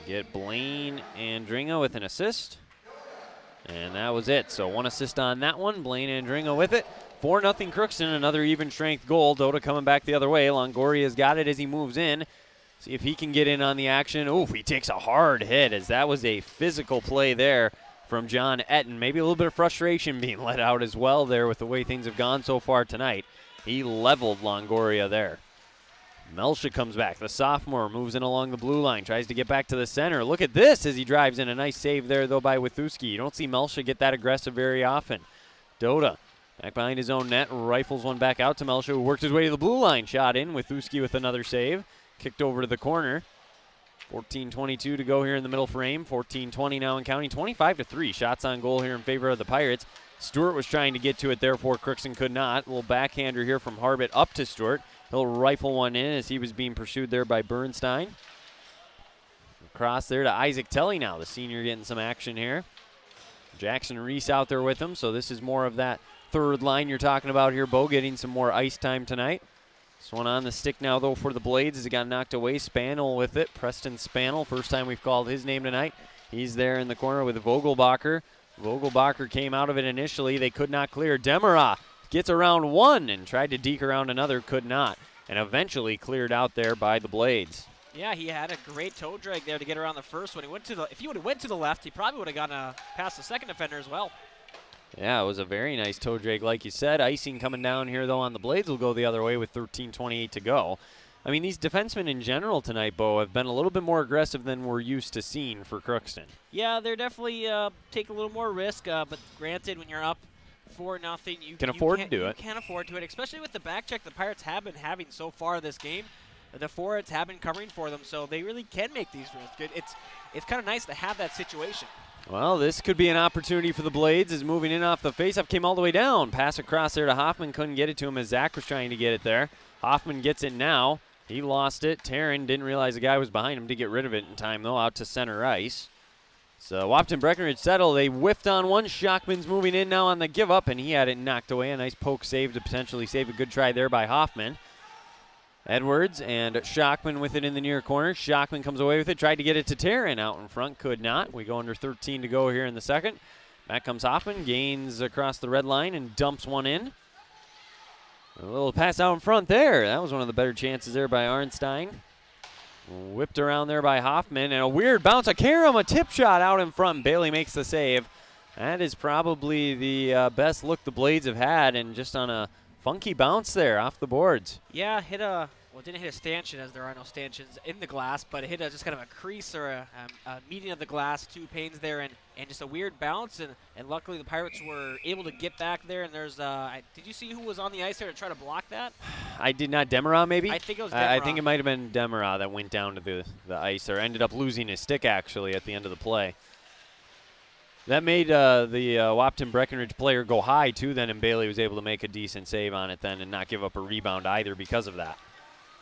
Get Blaine Andringa with an assist. And that was it. So 1 assist on that one. Blaine Andringa with it. 4-0 Crookston. Another even strength goal. Dota coming back the other way. Longoria's got it as he moves in. See if he can get in on the action. Oof, he takes a hard hit as that was a physical play there from John Etten. Maybe a little bit of frustration being let out as well there with the way things have gone so far tonight. He leveled Longoria there. Melsha comes back. The sophomore moves in along the blue line, tries to get back to the center. Look at this as he drives in. A nice save there, though, by Withuski. You don't see Melsha get that aggressive very often. Dota back behind his own net, rifles one back out to Melsha, who worked his way to the blue line. Shot in. Withuski with another save. Kicked over to the corner. 14:22 to go here in the middle frame. 14:20 now and counting. 25-3. Shots on goal here in favor of the Pirates. Stewart was trying to get to it, therefore Crookston could not. A little backhander here from Harbit up to Stewart. He'll rifle one in as he was being pursued there by Bernstein. Across there to Isaac Telly now, the senior getting some action here. Jackson Reese out there with him, so this is more of that third line you're talking about here, Bo, getting some more ice time tonight. This one on the stick now, though, for the Blades as it got knocked away. Spanel with it. Preston Spanel, first time we've called his name tonight. He's there in the corner with Vogelbacher. Vogelbacher came out of it initially. They could not clear. Demara gets around one and tried to deke around another, could not, and eventually cleared out there by the Blades. Yeah, he had a great toe drag there to get around the first one. If he would have went to the left, he probably would have gotten past the second defender as well. Yeah, it was a very nice toe drag, like you said. Icing coming down here, though, on the blades will go the other way with 13:28 to go. I mean, these defensemen in general tonight, Bo, have been a little bit more aggressive than we're used to seeing for Crookston. Yeah, they're definitely take a little more risk, but granted, when you're up 4-0, you Can afford to do it. You can afford to it, especially with the back check the Pirates have been having so far this game. The forwards have been covering for them, so they really can make these risks. It's kind of nice to have that situation. Well, this could be an opportunity for the Blades as moving in off the faceoff came all the way down. Pass across there to Hoffman. Couldn't get it to him as Zach was trying to get it there. Hoffman gets it now. He lost it. Taryn didn't realize the guy was behind him to get rid of it in time, though, out to center ice. So Wapton Breckenridge settle. They whiffed on one. Shockman's moving in now on the give up, and he had it knocked away. A nice poke save to potentially save a good try there by Hoffman. Edwards and Shockman with it in the near corner. Shockman comes away with it. Tried to get it to Taryn out in front. Could not. We go under 13 to go here in the second. Back comes Hoffman. Gains across the red line and dumps one in. A little pass out in front there. That was one of the better chances there by Arnstein. Whipped around there by Hoffman. And a weird bounce. A Karam, a tip shot out in front. Bailey makes the save. That is probably the best look the Blades have had. And just on a funky bounce there off the boards. Yeah, it didn't hit a stanchion, as there are no stanchions in the glass, but it hit just kind of a crease or a median of the glass, 2 panes there, and just a weird bounce. And luckily the Pirates were able to get back there. And there's, did you see who was on the ice there to try to block that? I did not. Demerah, maybe? I think it was Demerah. I think it might have been Demerah that went down to the ice or ended up losing his stick, actually, at the end of the play. That made the Wapton Breckenridge player go high, too, then, and Bailey was able to make a decent save on it then and not give up a rebound either because of that.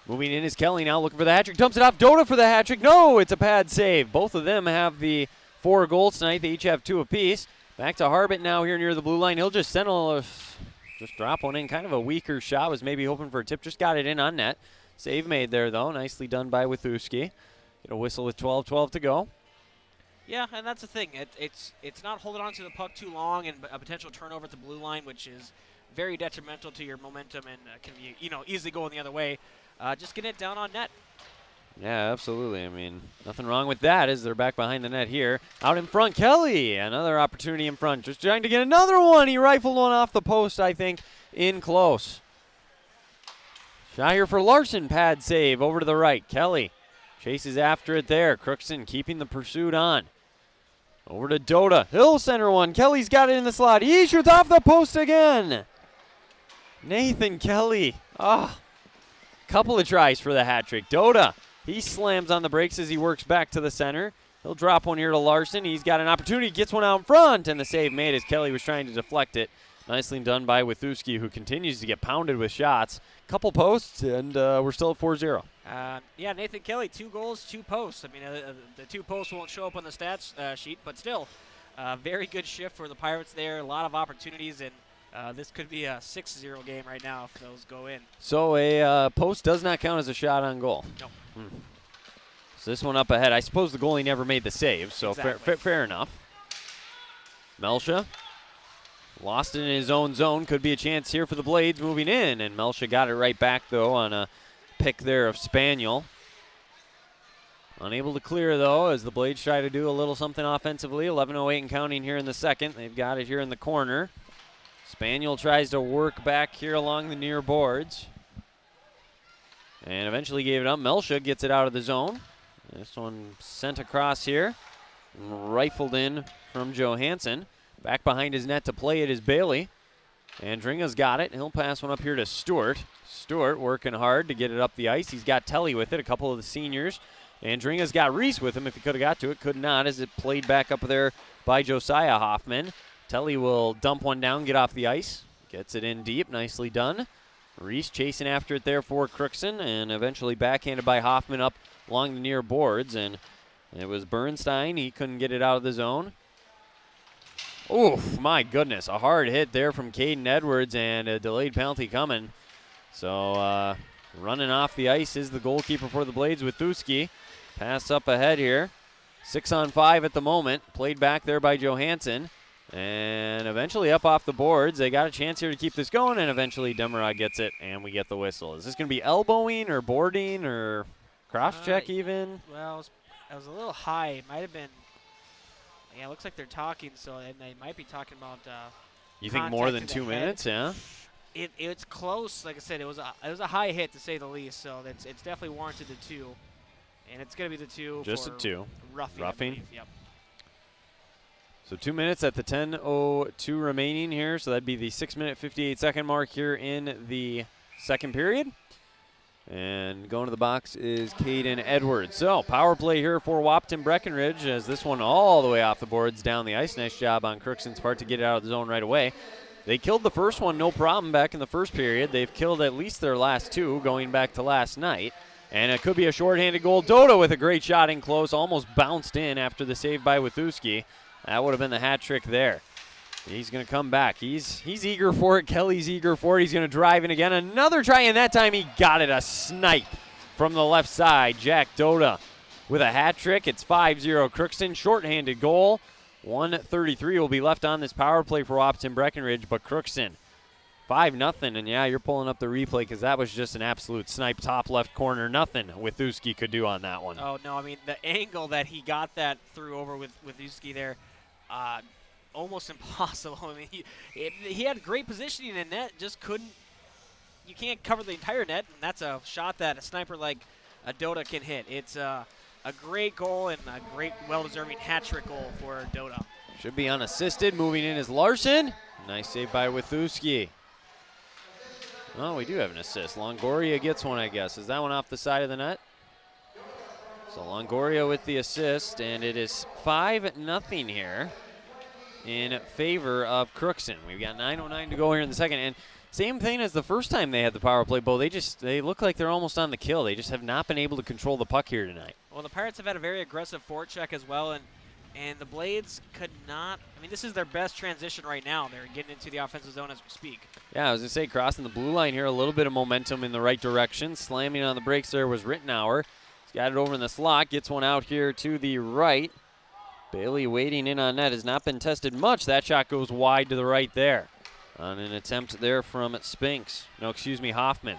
Moving in is Kelly now looking for the hat trick. Dumps it off Dota for the hat trick. No, it's a pad save. Both of them have the 4 goals tonight. They each have 2 apiece. Back to Harbit now here near the blue line. He'll just just drop one in. Kind of a weaker shot. Was maybe hoping for a tip. Just got it in on net. Save made there, though. Nicely done by Withuski. Get a whistle with 12:12 to go. Yeah, and that's the thing. It's not holding on to the puck too long and a potential turnover at the blue line, which is very detrimental to your momentum and can be, easily going the other way. Just get it down on net. Yeah, absolutely. I mean, nothing wrong with that as they're back behind the net here. Out in front, Kelly. Another opportunity in front. Just trying to get another one. He rifled one off the post, I think, in close. Shot here for Larson. Pad save over to the right. Kelly chases after it there. Crookston keeping the pursuit on. Over to Dota. He'll center one. Kelly's got it in the slot. He shoots off the post again. Nathan Kelly. Couple of tries for the hat trick. Dota, he slams on the brakes as he works back to the center. He'll drop one here to Larson. He's got an opportunity, gets one out in front, and the save made as Kelly was trying to deflect it. Nicely done by Withuski, who continues to get pounded with shots. Couple posts, and we're still at 4-0. Yeah, Nathan Kelly, 2 goals, 2 posts. I mean, the 2 posts won't show up on the stats sheet, but still, very good shift for the Pirates there. A lot of opportunities, and this could be a 6-0 game right now if those go in. So a post does not count as a shot on goal. No. So this one up ahead. I suppose the goalie never made the save, so exactly. fair enough. Melsha lost it in his own zone. Could be a chance here for the Blades moving in, and Melsha got it right back, though, on a pick there of Spaniel. Unable to clear, though, as the Blades try to do a little something offensively. 11:08 and counting here in the second. They've got it here in the corner. Spaniel tries to work back here along the near boards. And eventually gave it up. Melsha gets it out of the zone. This one sent across here. Rifled in from Johansson. Back behind his net to play it is Bailey. Andringa's got it. He'll pass one up here to Stewart. Stewart working hard to get it up the ice. He's got Telly with it, a couple of the seniors. Andringa's got Reese with him if he could have got to it. Could not as it played back up there by Josiah Hoffman. Telly will dump one down, get off the ice. Gets it in deep. Nicely done. Reese chasing after it there for Crookston and eventually backhanded by Hoffman up along the near boards. And it was Bernstein. He couldn't get it out of the zone. Oof, my goodness. A hard hit there from Caden Edwards and a delayed penalty coming. So running off the ice is the goalkeeper for the Blades with Thuski. Pass up ahead here. 6-on-5 at the moment. Played back there by Johansson. And eventually up off the boards. They got a chance here to keep this going, and eventually Demerah gets it, and we get the whistle. Is this going to be elbowing or boarding or cross-check even? Well, it was a little high. It might have been, yeah, it looks like they're talking, so and they might be talking about You think more than 2 minutes? Yeah. It's close. Like I said, it was a high hit to say the least. So it's definitely warranted the 2, and it's going to be the 2. Just for a 2. Roughing. Yep. So 2 minutes at the 10:02 remaining here. So that'd be the 6-minute 58-second mark here in the second period. And going to the box is Caden Edwards. So power play here for Wapton Breckenridge as this one all the way off the boards down the ice. Nice job on Crookston's part to get it out of the zone right away. They killed the first one no problem back in the first period. They've killed at least their last 2 going back to last night. And it could be a shorthanded goal. Doda with a great shot in close, almost bounced in after the save by Wituski. That would have been the hat trick there. He's going to come back. He's eager for it. Kelly's eager for it. He's going to drive in again. Another try, and that time he got it. A snipe from the left side. Jack Doda with a hat trick. It's 5-0 Crookston. Shorthanded goal. 1:33 will be left on this power play for Wapton Breckenridge, but Crookston 5-0. And, yeah, you're pulling up the replay because that was just an absolute snipe top left corner. Nothing Wituski could do on that one. Oh, no, I mean, the angle that he got that through over with Wituski there, almost impossible. I mean, he had great positioning in net, just couldn't. You can't cover the entire net, and that's a shot that a sniper like a Doda can hit. It's a great goal and a great, well-deserving hat-trick goal for Doda. Should be unassisted. Moving in is Larson. Nice save by Wituski. Oh, we do have an assist. Longoria gets one, I guess. Is that one off the side of the net? So Longoria with the assist, and it is 5-0 here in favor of Crookston. We've got 9:09 to go here in the second, and same thing as the first time they had the power play, Bo. They look like they're almost on the kill. They just have not been able to control the puck here tonight. Well, the Pirates have had a very aggressive forecheck as well, and the Blades could not. I mean, this is their best transition right now. They're getting into the offensive zone as we speak. Yeah, I was going to say, crossing the blue line here, a little bit of momentum in the right direction. Slamming on the brakes there was Rittenauer. He's got it over in the slot, gets one out here to the right. Bailey waiting in on net, has not been tested much. That shot goes wide to the right there on an attempt there from Hoffman.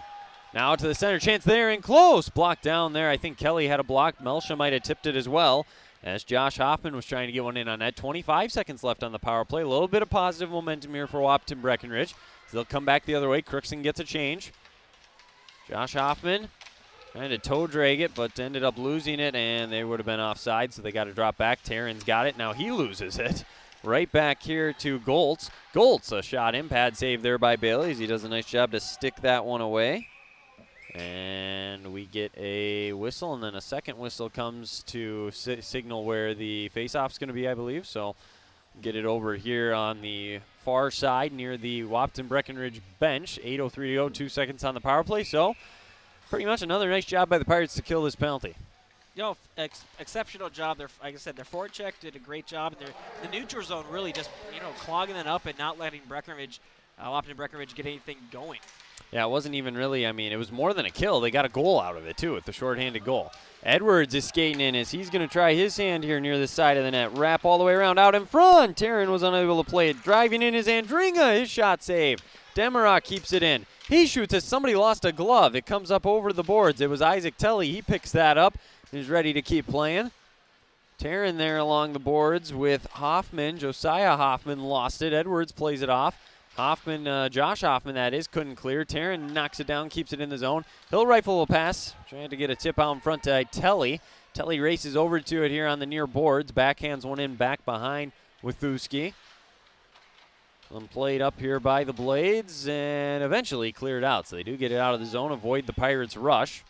Now to the center, chance there and close. Blocked down there. I think Kelly had a block. Melsha might have tipped it as well as Josh Hoffman was trying to get one in on net. 25 seconds left on the power play. A little bit of positive momentum here for Wapton Breckenridge. So they'll come back the other way. Crookston gets a change. Josh Hoffman trying to toe drag it, but ended up losing it, and they would have been offside, so they got to drop back. Taryn's got it. Now he loses it. Right back here to Goltz. Goltz, a shot in, pad save there by Bailey. He does a nice job to stick that one away. And we get a whistle, and then a second whistle comes to signal where the faceoff's going to be, I believe. So get it over here on the far side near the Wapton Breckenridge bench. 8:03 to go, 2 seconds on the power play. So pretty much another nice job by the Pirates to kill this penalty. Exceptional job. Like I said, their forecheck did a great job. And the neutral zone really just, clogging it up and not letting Wapton Breckenridge get anything going. Yeah, it wasn't even really, it was more than a kill. They got a goal out of it, too, with the shorthanded goal. Edwards is skating in as he's going to try his hand here near the side of the net. Wrap all the way around, out in front. Taryn was unable to play it. Driving in is Andringa. His shot saved. Demarok keeps it in. He shoots as somebody lost a glove. It comes up over the boards. It was Isaac Telly. He picks that up. He's ready to keep playing. Taryn there along the boards with Hoffman. Josiah Hoffman lost it. Edwards plays it off. Hoffman, Josh Hoffman, that is, couldn't clear. Taryn knocks it down, keeps it in the zone. He'll rifle a pass, trying to get a tip out in front to Telly. Telly races over to it here on the near boards. Backhands one in back behind Wituski. One played up here by the Blades and eventually cleared out. So they do get it out of the zone, avoid the Pirates' rush.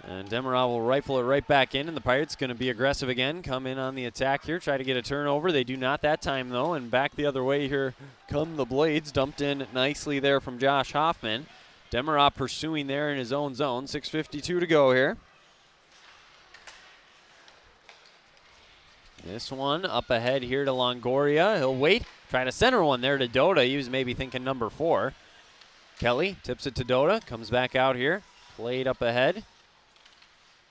And Demerol will rifle it right back in, and the Pirates going to be aggressive again, come in on the attack here, try to get a turnover. They do not that time, though, and back the other way here come the Blades. Dumped in nicely there from Josh Hoffman. Demerol pursuing there in his own zone. 6:52 to go here. This one up ahead here to Longoria. He'll wait, try to center one there to Doda. He was maybe thinking number 4. Kelly tips it to Doda, comes back out here, played up ahead.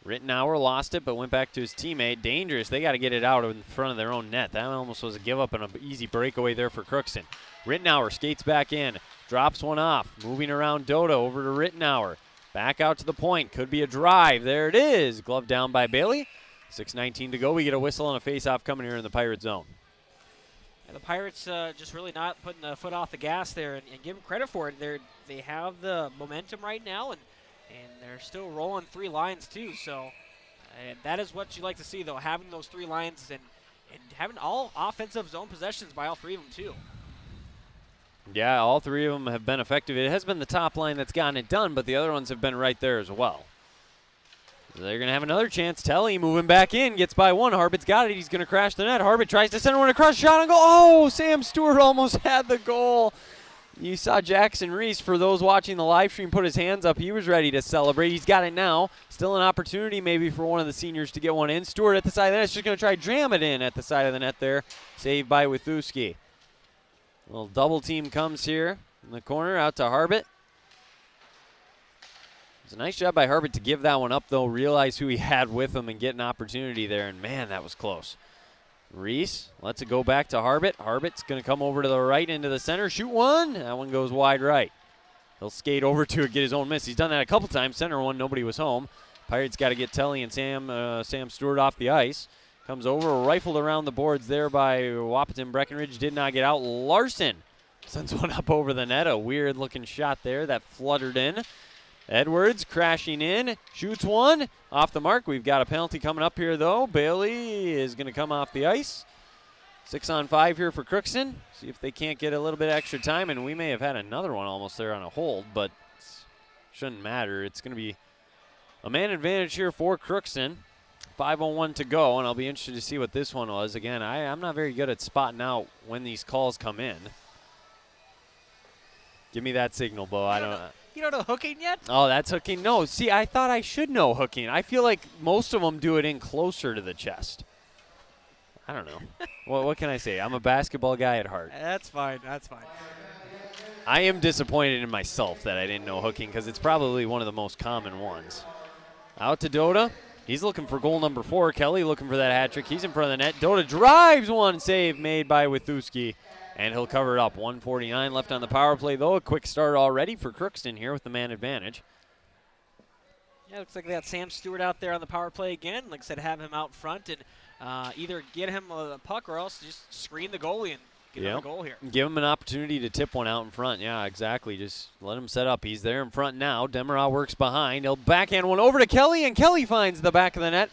Rittenauer lost it, but went back to his teammate. Dangerous. They got to get it out in front of their own net. That almost was a give up and an easy breakaway there for Crookston. Rittenauer skates back in, drops one off, moving around Doda over to Rittenauer. Back out to the point. Could be a drive. There it is. Glove down by Bailey. 6:19 to go. We get a whistle and a face-off coming here in the Pirate zone. And the Pirates just really not putting the foot off the gas there, and give them credit for it. They have the momentum right now, and they're still rolling 3 lines too. So that is what you like to see, though, having those 3 lines and having all offensive zone possessions by all 3 of them too. Yeah, all 3 of them have been effective. It has been the top line that's gotten it done, but the other ones have been right there as well. So they're going to have another chance. Telly moving back in, gets by 1. Harbit's got it. He's going to crash the net. Harbit tries to send one across, shot on goal. Oh, Sam Stewart almost had the goal. You saw Jackson Reese, for those watching the live stream, put his hands up. He was ready to celebrate. He's got it now. Still an opportunity maybe for one of the seniors to get one in. Stewart at the side of the net is just going to try to jam it in at the side of the net there. Saved by Wituski. Little double team comes here in the corner out to Harbit. It's a nice job by Harbit to give that one up, though. Realize who he had with him and get an opportunity there. And, man, that was close. Reese lets it go back to Harbit. Harbit's going to come over to the right into the center. Shoot one. That one goes wide right. He'll skate over to it, get his own miss. He's done that a couple times. Center one, nobody was home. Pirates got to get Telly and Sam Stewart off the ice. Comes over, rifled around the boards there by Wahpeton Breckenridge. Did not get out. Larson sends one up over the net. A weird-looking shot there that fluttered in. Edwards crashing in, shoots one, off the mark. We've got a penalty coming up here, though. Bailey is going to come off the ice. 6-on-5 here for Crookston. See if they can't get a little bit extra time, and we may have had another one almost there on a hold, but shouldn't matter. It's going to be a man advantage here for Crookston. 5:01 to go, and I'll be interested to see what this one was. Again, I'm not very good at spotting out when these calls come in. Give me that signal, Bo. I don't know. You don't know hooking yet? Oh, that's hooking? No. See, I thought I should know hooking. I feel like most of them do it in closer to the chest. I don't know. Well, what can I say? I'm a basketball guy at heart. That's fine. That's fine. I am disappointed in myself that I didn't know hooking because it's probably one of the most common ones. Out to Doda. He's looking for goal number 4. Kelly looking for that hat trick. He's in front of the net. Doda drives one. Save made by Wituski. And he'll cover it up. 1:49 left on the power play, though. A quick start already for Crookston here with the man advantage. Yeah, looks like they got Sam Stewart out there on the power play again. Like I said, have him out front and either get him a puck or else just screen the goalie and get him a goal here. Give him an opportunity to tip one out in front. Yeah, exactly. Just let him set up. He's there in front now. Demerau works behind. He'll backhand one over to Kelly, and Kelly finds the back of the net.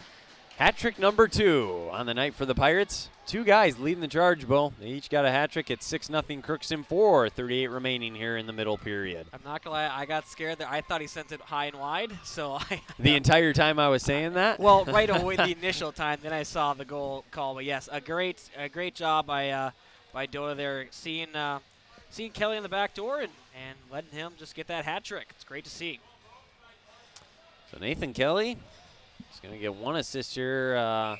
Hat trick number 2 on the night for the Pirates. 2 guys leading the charge, Bo. They each got a hat trick. It's 6-0 Crookston, 4:38 remaining here in the middle period. I'm not going to lie, I got scared there. I thought he sent it high and wide. So the entire time I was saying that? Well, right away the initial time, then I saw the goal call. But yes, a great job by Doda there, seeing Kelly in the back door and letting him just get that hat trick. It's great to see. So Nathan Kelly is going to get 1 assist here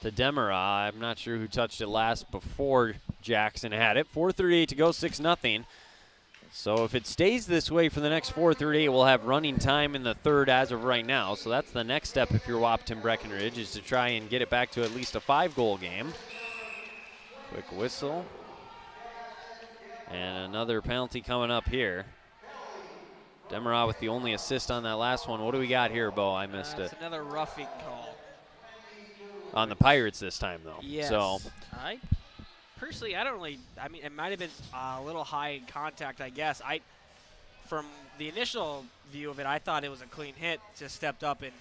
to Demerau. I'm not sure who touched it last before Jackson had it. 4:38 to go, 6-0. So if it stays this way for the next 4:38, we'll have running time in the third as of right now. So that's the next step if you're Wahpeton Breckenridge, is to try and get it back to at least a 5-goal game. Quick whistle. And another penalty coming up here. Demerau with the only assist on that last one. What do we got here, Bo? I missed it. It's another roughing call. On the Pirates this time, though. Yes. So Personally, I don't really. I mean, it might have been a little high in contact, I guess. From the initial view of it, I thought it was a clean hit. Just stepped up and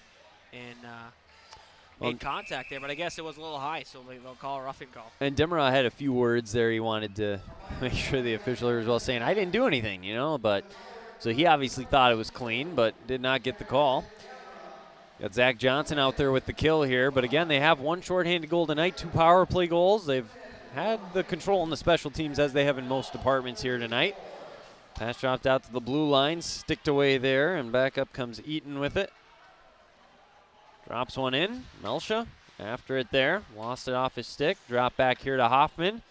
made contact there, but I guess it was a little high, so they'll call a roughing call. And Demerau had a few words there. He wanted to make sure the official was well, saying, I didn't do anything, but so he obviously thought it was clean, but did not get the call. Got Zach Johnson out there with the kill here, but again, they have 1 shorthanded goal tonight, 2 power play goals. They've had the control in the special teams as they have in most departments here tonight. Pass dropped out to the blue line, sticked away there, and back up comes Eaton with it. Drops one in. Melsha after it there. Lost it off his stick. Drop back here to Hoffman.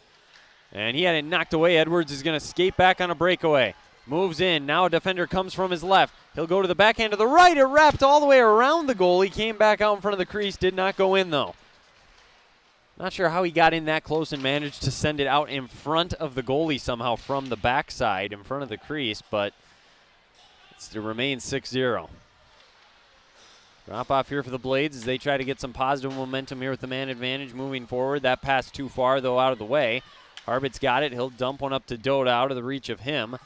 And he had it knocked away. Edwards is going to skate back on a breakaway. Moves in. Now a defender comes from his left. He'll go to the backhand to the right. It wrapped all the way around the goal. He came back out in front of the crease. Did not go in, though. Not sure how he got in that close and managed to send it out in front of the goalie somehow from the backside in front of the crease, but it still remains 6-0. Drop off here for the Blades as they try to get some positive momentum here with the man advantage moving forward. That pass too far, though, out of the way. Harbit's got it. He'll dump one up to Doda, out of the reach of him.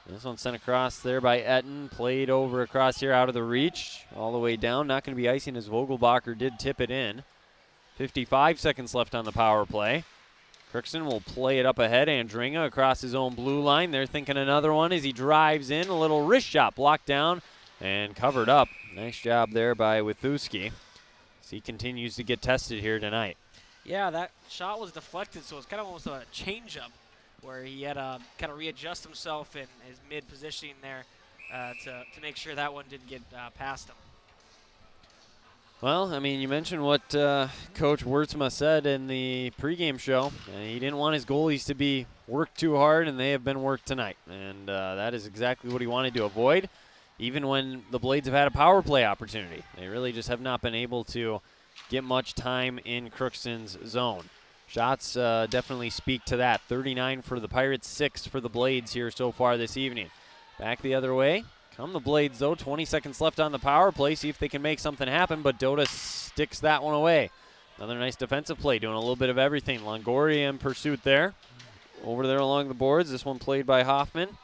This one sent across there by Etten. Played over across here, out of the reach. All the way down. Not going to be icing as Vogelbacher did tip it in. 55 seconds left on the power play. Crookston will play it up ahead. Andringa across his own blue line. They're thinking another one as he drives in. A little wrist shot blocked down and covered up. Nice job there by Withuski. As he continues to get tested here tonight. Yeah, that shot was deflected, so it's kind of almost a change-up where he had to kind of readjust himself in his mid-positioning there to make sure that one didn't get past him. Well, I mean, you mentioned what Coach Wurtsma said in the pregame show. He didn't want his goalies to be worked too hard, and they have been worked tonight. And that is exactly what he wanted to avoid, even when the Blades have had a power play opportunity. They really just have not been able to get much time in Crookston's zone. Shots definitely speak to that. 39 for the Pirates, 6 for the Blades here so far this evening. Back the other way. Come the Blades, though. 20 seconds left on the power play. See if they can make something happen, but Doda sticks that one away. Another nice defensive play, doing a little bit of everything. Longoria in pursuit there. Over there along the boards. This one played by Hoffman.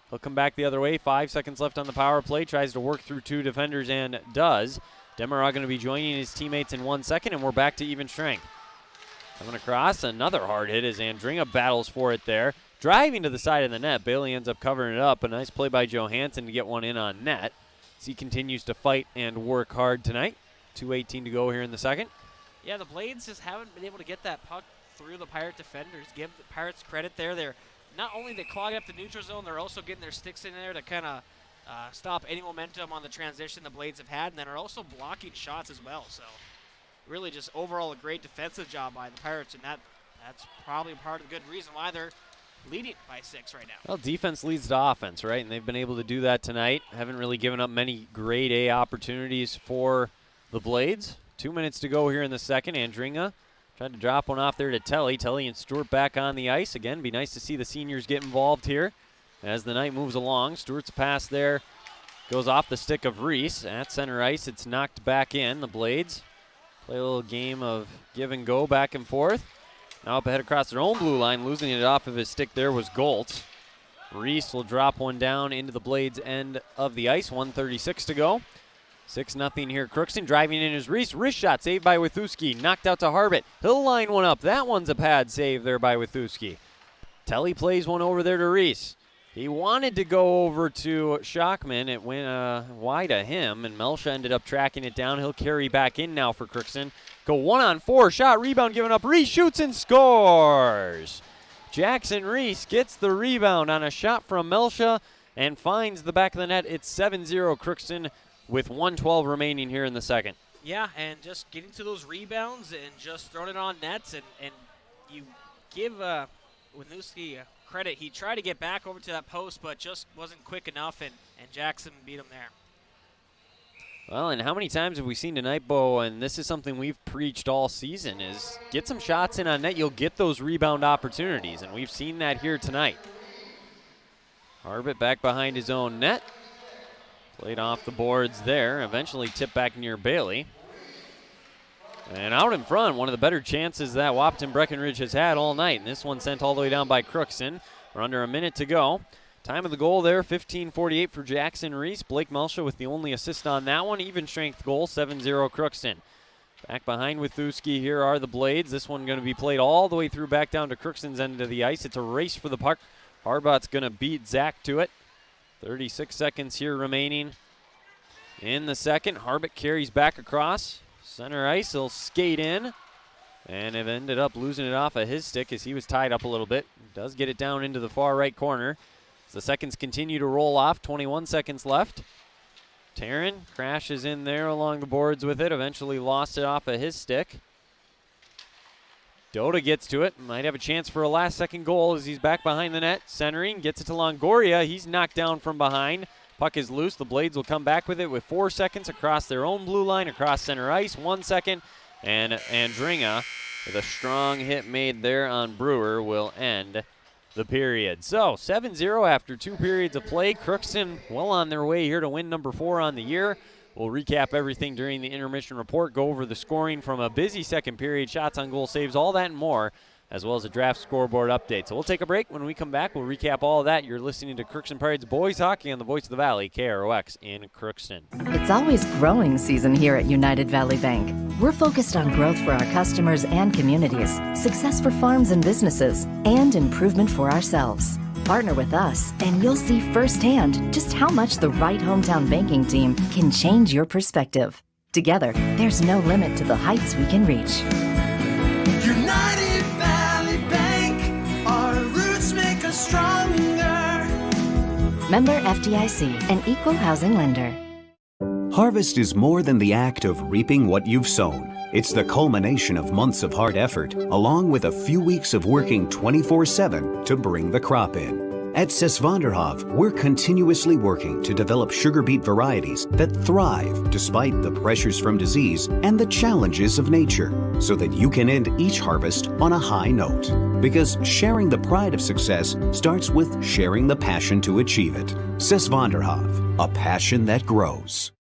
He'll come back the other way. 5 seconds left on the power play. Tries to work through 2 defenders and does. Demerag going to be joining his teammates in 1 second, and we're back to even strength. Coming across, another hard hit as Andringa battles for it there. Driving to the side of the net, Bailey ends up covering it up. A nice play by Johansson to get one in on net. As he continues to fight and work hard tonight. 2:18 to go here in the second. Yeah, the Blades just haven't been able to get that puck through the Pirate defenders. Give the Pirates credit there. They're not only they clogging up the neutral zone, they're also getting their sticks in there to kind of stop any momentum on the transition the Blades have had, and then are also blocking shots as well. So really just overall a great defensive job by the Pirates, and that's probably part of the good reason why they're leading by 6 right now. Well, defense leads to offense, right? And they've been able to do that tonight. Haven't really given up many grade A opportunities for the Blades. 2 minutes to go here in the second. Andringa tried to drop one off there to Telly. Telly and Stewart back on the ice. Again, be nice to see the seniors get involved here as the night moves along. Stewart's pass there goes off the stick of Reese. At center ice, it's knocked back in. The Blades play a little game of give and go back and forth. Now up ahead across their own blue line, losing it off of his stick there was Goltz. Reese will drop one down into the Blades' end of the ice. 1:36 to go. 6-0 here. Crookston driving in his Reese. Wrist shot saved by Withuski. Knocked out to Harbit. He'll line one up. That one's a pad save there by Withuski. Telly plays one over there to Reese. He wanted to go over to Schockman. It went wide of him, and Melsha ended up tracking it down. He'll carry back in now for Crookston. Go 1-on-4. Shot, rebound given up. Reese shoots and scores. Jackson Reese gets the rebound on a shot from Melsha and finds the back of the net. It's 7-0 Crookston with 1:12 remaining here in the second. Yeah, and just getting to those rebounds and just throwing it on nets, and you give Winooski credit. He tried to get back over to that post, but just wasn't quick enough, and Jackson beat him there. Well, and how many times have we seen tonight, Bo, and this is something we've preached all season, is get some shots in on net, you'll get those rebound opportunities, and we've seen that here tonight. Harbit back behind his own net. Played off the boards there, eventually tipped back near Bailey. And out in front, one of the better chances that Wapton Breckenridge has had all night, and this one sent all the way down by Crookston. We're under a minute to go. Time of the goal there, 15:48 for Jackson Reese. Blake Melsha with the only assist on that one. Even strength goal, 7-0 Crookston. Back behind Withuski here are the Blades. This one going to be played all the way through back down to Crookston's end of the ice. It's a race for the puck. Harbot's going to beat Zach to it. 36 seconds here remaining in the second. Harbit carries back across. Center ice, he'll skate in. And have ended up losing it off of his stick as he was tied up a little bit. Does get it down into the far right corner. The seconds continue to roll off. 21 seconds left. Taryn crashes in there along the boards with it. Eventually lost it off of his stick. Doda gets to it. Might have a chance for a last-second goal as he's back behind the net. Centering, gets it to Longoria. He's knocked down from behind. Puck is loose. The Blades will come back with it with 4 seconds across their own blue line, across center ice. 1 second. And Andringa, with a strong hit made there on Brewer, will end the period. So 7-0 after 2 periods of play. Crookston well on their way here to win number 4 on the year. We'll recap everything during the intermission report, go over the scoring from a busy second period, shots on goal, saves, all that and more as well as a draft scoreboard update. So we'll take a break. When we come back, we'll recap all of that. You're listening to Crookston Pirates Boys Hockey on the Voice of the Valley, KROX in Crookston. It's always growing season here at United Valley Bank. We're focused on growth for our customers and communities, success for farms and businesses, and improvement for ourselves. Partner with us, and you'll see firsthand just how much the right hometown banking team can change your perspective. Together, there's no limit to the heights we can reach. United Valley Bank, our roots make us stronger. Member FDIC, an equal housing lender. Harvest is more than the act of reaping what you've sown. It's the culmination of months of hard effort, along with a few weeks of working 24/7 to bring the crop in. At Sesvanderhof, we're continuously working to develop sugar beet varieties that thrive despite the pressures from disease and the challenges of nature, so that you can end each harvest on a high note. Because sharing the pride of success starts with sharing the passion to achieve it. Sesvanderhof, a passion that grows.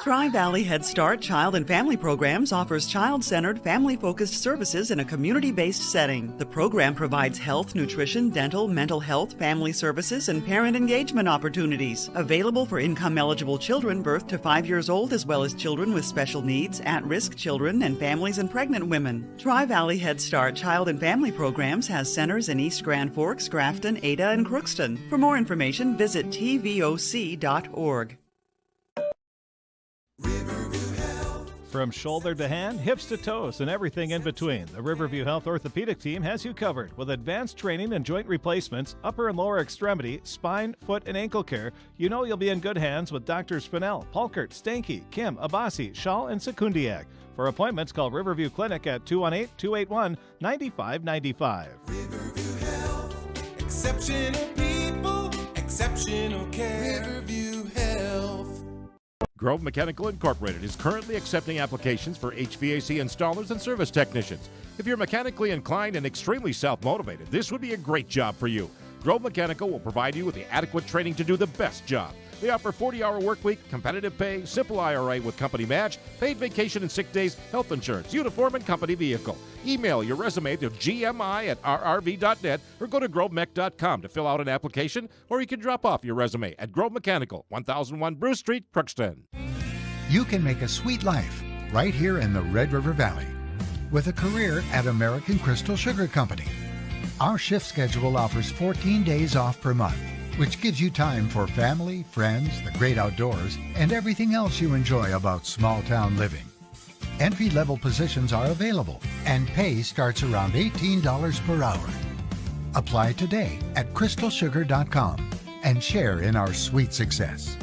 Thrive Valley Head Start Child and Family Programs offers child-centered, family-focused services in a community-based setting. The program provides health, nutrition, dental, mental health, family services, and parent engagement opportunities. Available for income-eligible children birth to 5 years old, as well as children with special needs, at-risk children, and families and pregnant women. Thrive Valley Head Start Child and Family Programs has centers in East Grand Forks, Grafton, Ada, and Crookston. For more information, visit tvoc.org. From shoulder to hand, hips to toes, and everything in between, the Riverview Health Orthopedic Team has you covered with advanced training and joint replacements, upper and lower extremity, spine, foot, and ankle care. You know you'll be in good hands with Drs. Spinell, Polkert, Stanky, Kim, Abasi, Shaw, and Sekundiak. For appointments, call Riverview Clinic at 218-281-9595. Riverview Health, exceptional people, exceptional care. Riverview Health. Grove Mechanical Incorporated is currently accepting applications for HVAC installers and service technicians. If you're mechanically inclined and extremely self-motivated, this would be a great job for you. Grove Mechanical will provide you with the adequate training to do the best job. They offer 40-hour work week, competitive pay, simple IRA with company match, paid vacation and sick days, health insurance, uniform, and company vehicle. Email your resume to gmi@rrv.net or go to grovemech.com to fill out an application, or you can drop off your resume at Grove Mechanical, 1001 Bruce Street, Crookston. You can make a sweet life right here in the Red River Valley with a career at American Crystal Sugar Company. Our shift schedule offers 14 days off per month, which gives you time for family, friends, the great outdoors, and everything else you enjoy about small town living. Entry-level positions are available, and pay starts around $18 per hour. Apply today at crystalsugar.com and share in our sweet success.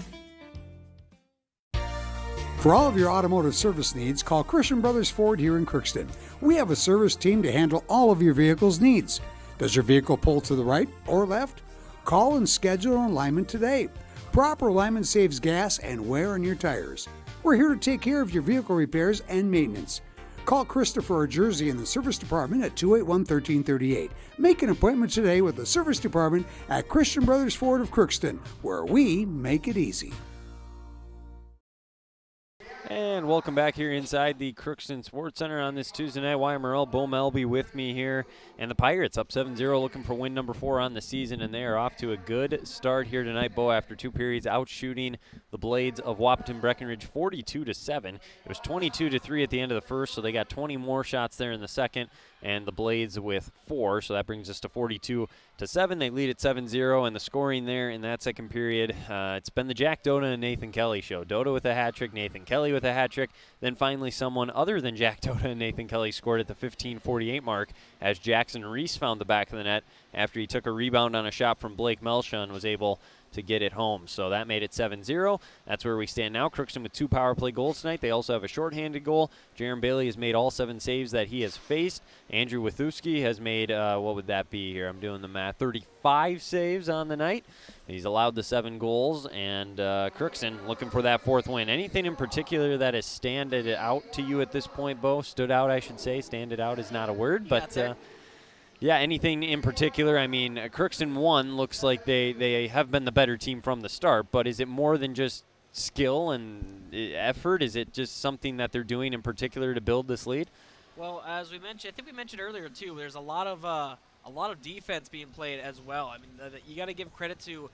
For all of your automotive service needs, call Christian Brothers Ford here in Crookston. We have a service team to handle all of your vehicle's needs. Does your vehicle pull to the right or left? Call and schedule an alignment today. Proper alignment saves gas and wear on your tires. We're here to take care of your vehicle repairs and maintenance. Call Christopher or Jersey in the service department at 281-1338. Make an appointment today with the service department at Christian Brothers Ford of Crookston, where we make it easy. And welcome back here inside the Crookston Sports Center on this Tuesday night. Wyatt Morrell, Bo Melby with me here. And the Pirates up 7-0, looking for win number 4 on the season, and they are off to a good start here tonight, Bo, after 2 periods outshooting the Blades of Wahpeton Breckenridge 42-7. It was 22-3 at the end of the first, so they got 20 more shots there in the second, and the Blades with 4, so that brings us to 42-7. They lead at 7-0, and the scoring there in that second period, it's been the Jack Doda and Nathan Kelly show. Doda with a hat trick, Nathan Kelly with a hat trick, then finally someone other than Jack Doda and Nathan Kelly scored at the 15:48 mark as Jackson Reese found the back of the net after he took a rebound on a shot from Blake Melsha and was able to get it home. So that made it 7-0. That's where we stand now. Crookston with 2 power play goals tonight. They also have a shorthanded goal. Jaron Bailey has made all 7 saves that he has faced. Andrew Withewski has made, what would that be here? I'm doing the math. 35 saves on the night. He's allowed the 7 goals, and Crookston looking for that 4th win. Anything in particular that has standed out to you at this point, Bo? Stood out, I should say. Standed out is not a word, but yeah, anything in particular? I mean, Crookston won. Looks like they have been the better team from the start, but is it more than just skill and effort? Is it just something that they're doing in particular to build this lead? Well, as we mentioned, I think we mentioned earlier too. There's a lot of defense being played as well. I mean, you got to give credit to,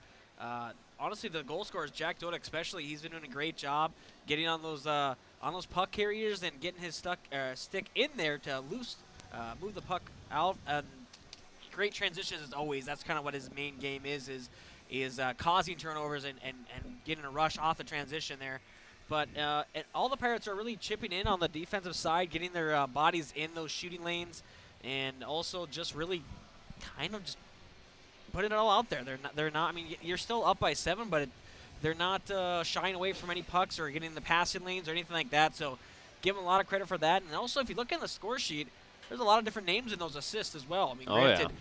honestly, the goal scorers, Jack Doda especially. He's been doing a great job getting on those puck carriers and getting his stick in there to move the puck out. And great transitions as always. That's kind of what his main game is causing turnovers and getting a rush off the transition there. But all the Pirates are really chipping in on the defensive side, getting their bodies in those shooting lanes, and also just really kind of just putting it all out there. They're not. I mean, you're still up by 7, but they're not shying away from any pucks or getting in the passing lanes or anything like that. So give them a lot of credit for that. And also, if you look in the score sheet, there's a lot of different names in those assists as well. I mean, granted,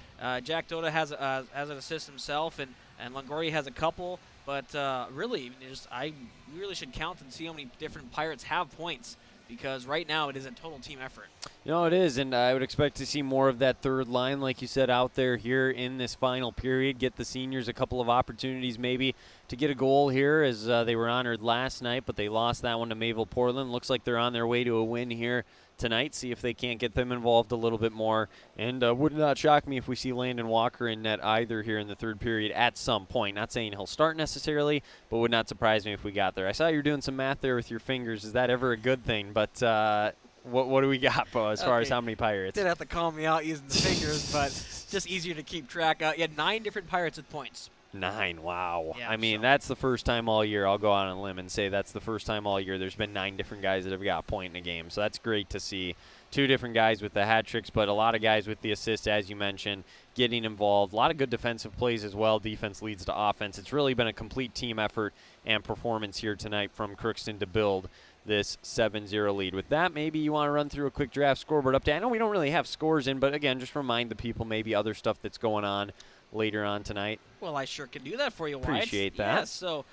Jack Doda has an assist himself, and Longoria has a couple. But really, we really should count and see how many different Pirates have points, because right now it is a total team effort. It is, and I would expect to see more of that third line, like you said, out there here in this final period. Get the seniors a couple of opportunities maybe to get a goal here, as they were honored last night, but they lost that one to Mayville Portland. Looks like they're on their way to a win here tonight. See if they can't get them involved a little bit more. And would not shock me if we see Landon Walker in net either here in the third period at some point. Not saying he'll start necessarily, but would not surprise me if we got there. I saw you're doing some math there with your fingers. Is that ever a good thing? But what do we got, Bo, as far as how many Pirates? Didn't have to call me out using the fingers, but just easier to keep track of. You had 9 different Pirates with points. 9, wow. Yeah, I mean, that's the first time all year. I'll go out on a limb and say that's the first time all year there's been 9 different guys that have got a point in a game. So that's great to see. 2 different guys with the hat tricks, but a lot of guys with the assists, as you mentioned, getting involved. A lot of good defensive plays as well. Defense leads to offense. It's really been a complete team effort and performance here tonight from Crookston to build this 7-0 lead. With that, maybe you want to run through a quick draft scoreboard update. I know we don't really have scores in, but again, just remind the people maybe other stuff that's going on later on tonight. Well, I sure can do that for you, Wyatt. Appreciate that. Yes, so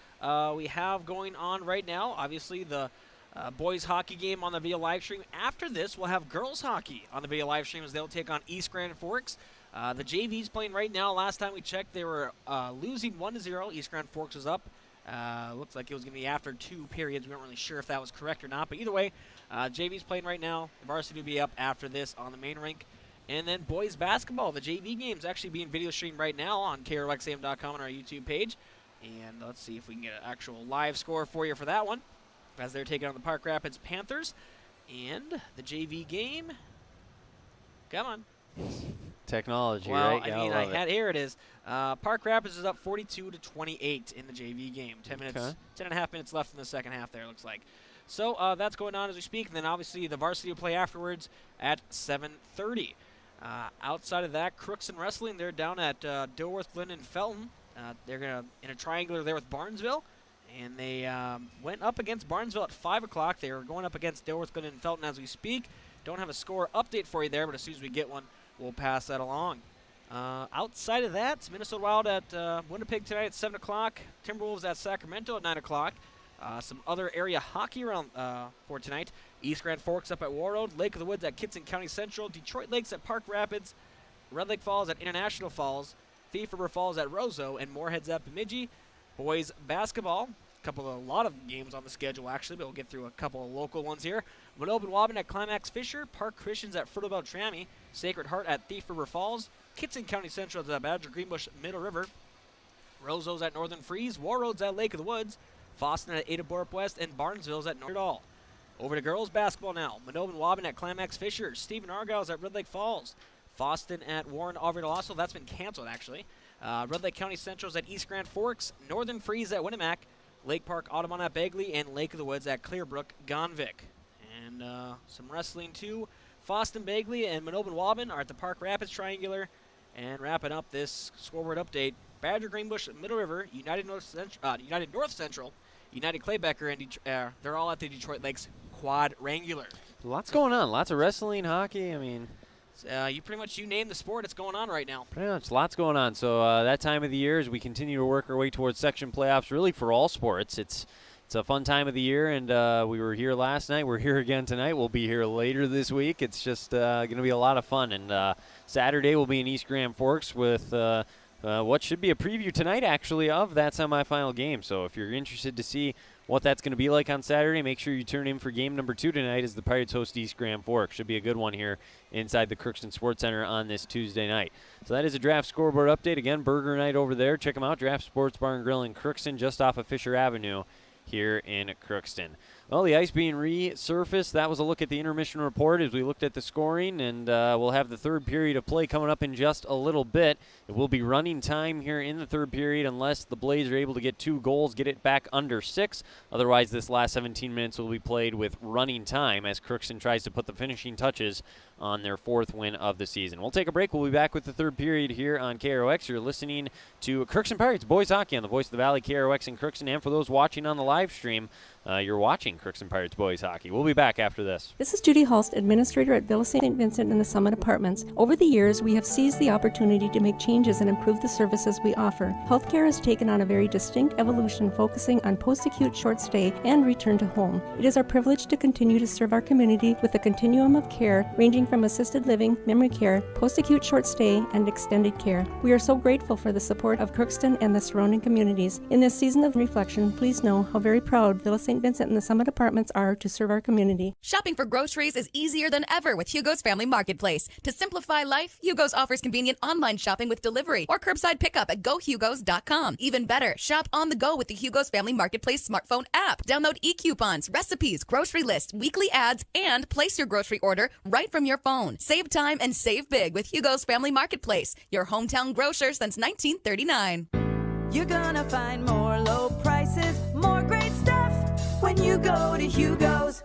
we have going on right now, obviously, the boys hockey game on the Via live stream. After this, we'll have girls hockey on the Via live stream as they'll take on East Grand Forks. The JV's playing right now. Last time we checked, they were losing 1-0. East Grand Forks was up. Looks like it was going to be after 2 periods. We weren't really sure if that was correct or not. But either way, JV's playing right now. The varsity will be up after this on the main rink. And then boys basketball, the JV game is actually being video streamed right now on KRLXAM.com on our YouTube page. And let's see if we can get an actual live score for you for that one, as they're taking on the Park Rapids Panthers. And the JV game, come on. Technology, well, right? I mean, here it is. Park Rapids is up 42-28 in the JV game. 10.5 minutes left in the second half there, it looks like. So that's going on as we speak. And then obviously the varsity will play afterwards at 7:30. Outside of that, Crookston Wrestling, they're down at Dilworth, Glen, and Felton. They're going to in a triangular there with Barnesville. And they went up against Barnesville at 5 o'clock. They are going up against Dilworth, Glen, and Felton as we speak. Don't have a score update for you there, but as soon as we get one, we'll pass that along. Outside of that, it's Minnesota Wild at Winnipeg tonight at 7 o'clock. Timberwolves at Sacramento at 9 o'clock. Some other area hockey around for tonight. East Grand Forks up at Warroad. Lake of the Woods at Kitson County Central. Detroit Lakes at Park Rapids. Red Lake Falls at International Falls. Thief River Falls at Roseau. And Moorhead's at Bemidji. Boys basketball. A lot of games on the schedule, actually, but we'll get through a couple of local ones here. Manob and Waban at Climax Fisher. Park Christians at Fruita Beltrami. Sacred Heart at Thief River Falls. Kitson County Central at Badger Greenbush Middle River. Roseau's at Northern Freeze. Warroad's at Lake of the Woods. Boston at Ada Borup West, and Barnesville's at North All. Over to girls basketball now. Manob and Waban at Climax Fisher. Stephen Argyle's at Red Lake Falls. Boston at Warren Auburn also. That's been canceled, actually. Red Lake County Central's at East Grand Forks. Northern Freeze at Winnemac. Lake Park Audubon at Bagley, and Lake of the Woods at Clearbrook Gonvick. And some wrestling too. Foston Bagley and Manob and Waban are at the Park Rapids Triangular. And wrapping up this scoreboard update, Badger Greenbush Middle River, United North Central, United Claybecker, and they're all at the Detroit Lakes Quadrangular. Lots going on. Lots of wrestling, hockey. I mean, you name the sport, it's going on right now. Pretty much, lots going on. So that time of the year, as we continue to work our way towards section playoffs, really for all sports, it's a fun time of the year. And we were here last night. We're here again tonight. We'll be here later this week. It's just going to be a lot of fun. And Saturday we'll be in East Grand Forks with what should be a preview tonight, actually, of that semifinal game. So if you're interested to see what that's going to be like on Saturday, make sure you tune in for game number 2 tonight as the Pirates host East Grand Forks. Should be a good one here inside the Crookston Sports Center on this Tuesday night. So that is a draft scoreboard update. Again, Burger Night over there. Check them out. Draft Sports Bar and Grill in Crookston, just off of Fisher Avenue here in Crookston. Well, the ice being resurfaced. That was a look at the intermission report as we looked at the scoring, and we'll have the third period of play coming up in just a little bit. It will be running time here in the third period unless the Blades are able to get 2 goals, get it back under 6. Otherwise, this last 17 minutes will be played with running time as Crookston tries to put the finishing touches on their 4th win of the season. We'll take a break. We'll be back with the third period here on KROX. You're listening to Crookston Pirates Boys Hockey on the Voice of the Valley, KROX in Crookston, and for those watching on the live stream, you're watching Crookston Pirates Boys Hockey. We'll be back after this. This is Judy Hulst, Administrator at Villa St. Vincent and the Summit Apartments. Over the years, we have seized the opportunity to make changes and improve the services we offer. Healthcare has taken on a very distinct evolution, focusing on post-acute short stay and return to home. It is our privilege to continue to serve our community with a continuum of care ranging from assisted living, memory care, post-acute short stay, and extended care. We are so grateful for the support of Crookston and the surrounding communities. In this season of reflection, please know how very proud Villa St. Vincent and the Summit Apartments are to serve our community. Shopping for groceries is easier than ever with Hugo's Family Marketplace. To simplify life, Hugo's offers convenient online shopping with delivery or curbside pickup at GoHugos.com. Even better, shop on the go with the Hugo's Family Marketplace smartphone app. Download e-coupons, recipes, grocery lists, weekly ads, and place your grocery order right from your phone. Save time and save big with Hugo's Family Marketplace, your hometown grocer since 1939. You're gonna find more low prices, more great stuff when you go to Hugo's.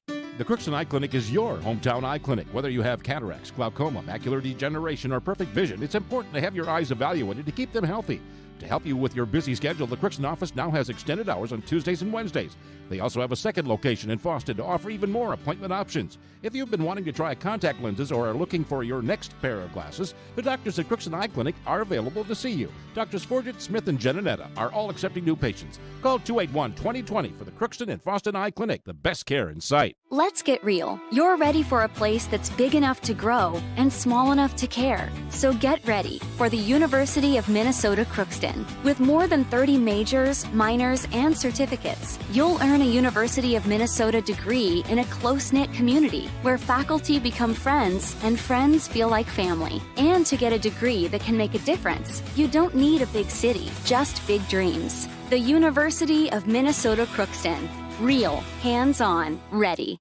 The Crookston Eye Clinic is your hometown eye clinic. Whether you have cataracts, glaucoma, macular degeneration, or perfect vision, it's important to have your eyes evaluated to keep them healthy. To help you with your busy schedule, the Crookston office now has extended hours on Tuesdays and Wednesdays. They also have a second location in Fawston to offer even more appointment options. If you've been wanting to try contact lenses or are looking for your next pair of glasses, the doctors at Crookston Eye Clinic are available to see you. Doctors Forget, Smith, and Genanetta are all accepting new patients. Call 281-2020 for the Crookston and Fawston Eye Clinic, the best care in sight. Let's get real. You're ready for a place that's big enough to grow and small enough to care. So get ready for the University of Minnesota Crookston. With more than 30 majors, minors, and certificates, you'll earn a University of Minnesota degree in a close-knit community where faculty become friends and friends feel like family. And to get a degree that can make a difference, you don't need a big city, just big dreams. The University of Minnesota Crookston. Real, hands-on, ready.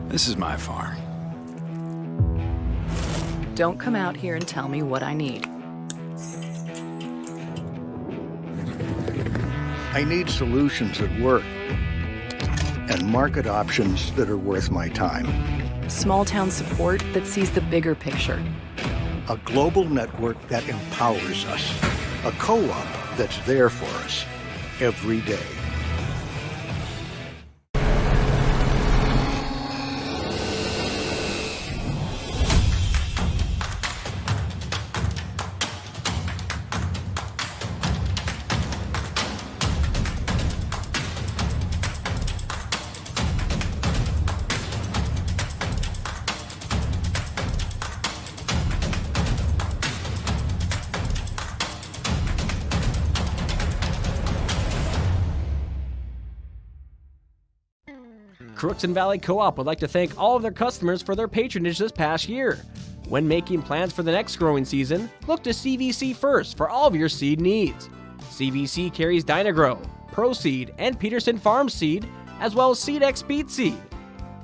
This is my farm. Don't come out here and tell me what I need. I need solutions that work and market options that are worth my time. Small town support that sees the bigger picture. A global network that empowers us. A co-op that's there for us every day. Crookston Valley Co-op would like to thank all of their customers for their patronage this past year. When making plans for the next growing season, look to CVC first for all of your seed needs. CVC carries Dynagrow, Pro Seed, and Peterson Farm Seed, as well as SeedX Beet Seed.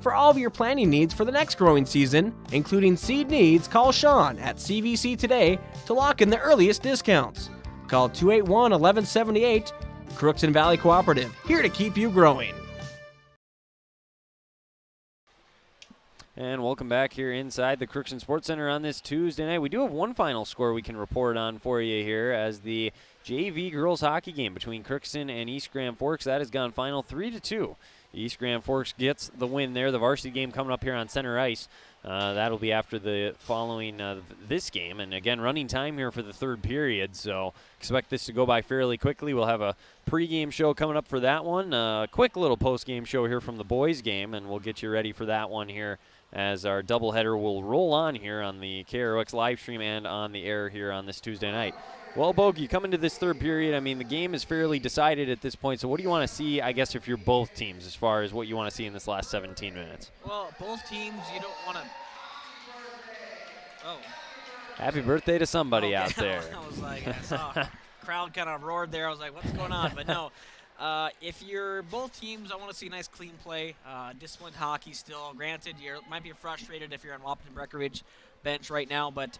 For all of your planting needs for the next growing season, including seed needs, call Sean at CVC today to lock in the earliest discounts. Call 281-1178. Crookston Valley Cooperative, here to keep you growing. And welcome back here inside the Crookston Sports Center on this Tuesday night. We do have one final score we can report on for you here as the JV girls hockey game between Crookston and East Grand Forks. That has gone final 3-2. East Grand Forks gets the win there. The varsity game coming up here on center ice. That'll be after the following this game. And again, running time here for the third period, so expect this to go by fairly quickly. We'll have a pregame show coming up for that one. Quick little postgame show here from the boys game, and we'll get you ready for that one here as our doubleheader will roll on here on the KROX live stream and on the air here on this Tuesday night. Well, Bogey, coming to this third period, I mean, the game is fairly decided at this point, so what do you want to see, I guess, if you're both teams, as far as what you want to see in this last 17 minutes? Well, both teams, you don't want to... Oh. Happy birthday to somebody out there. I was like, I saw a crowd kind of roared there. I was like, what's going on? But no, if you're both teams, I want to see nice, clean play, disciplined hockey still. Granted, you might be frustrated if you're on Wapton Breckenridge bench right now, but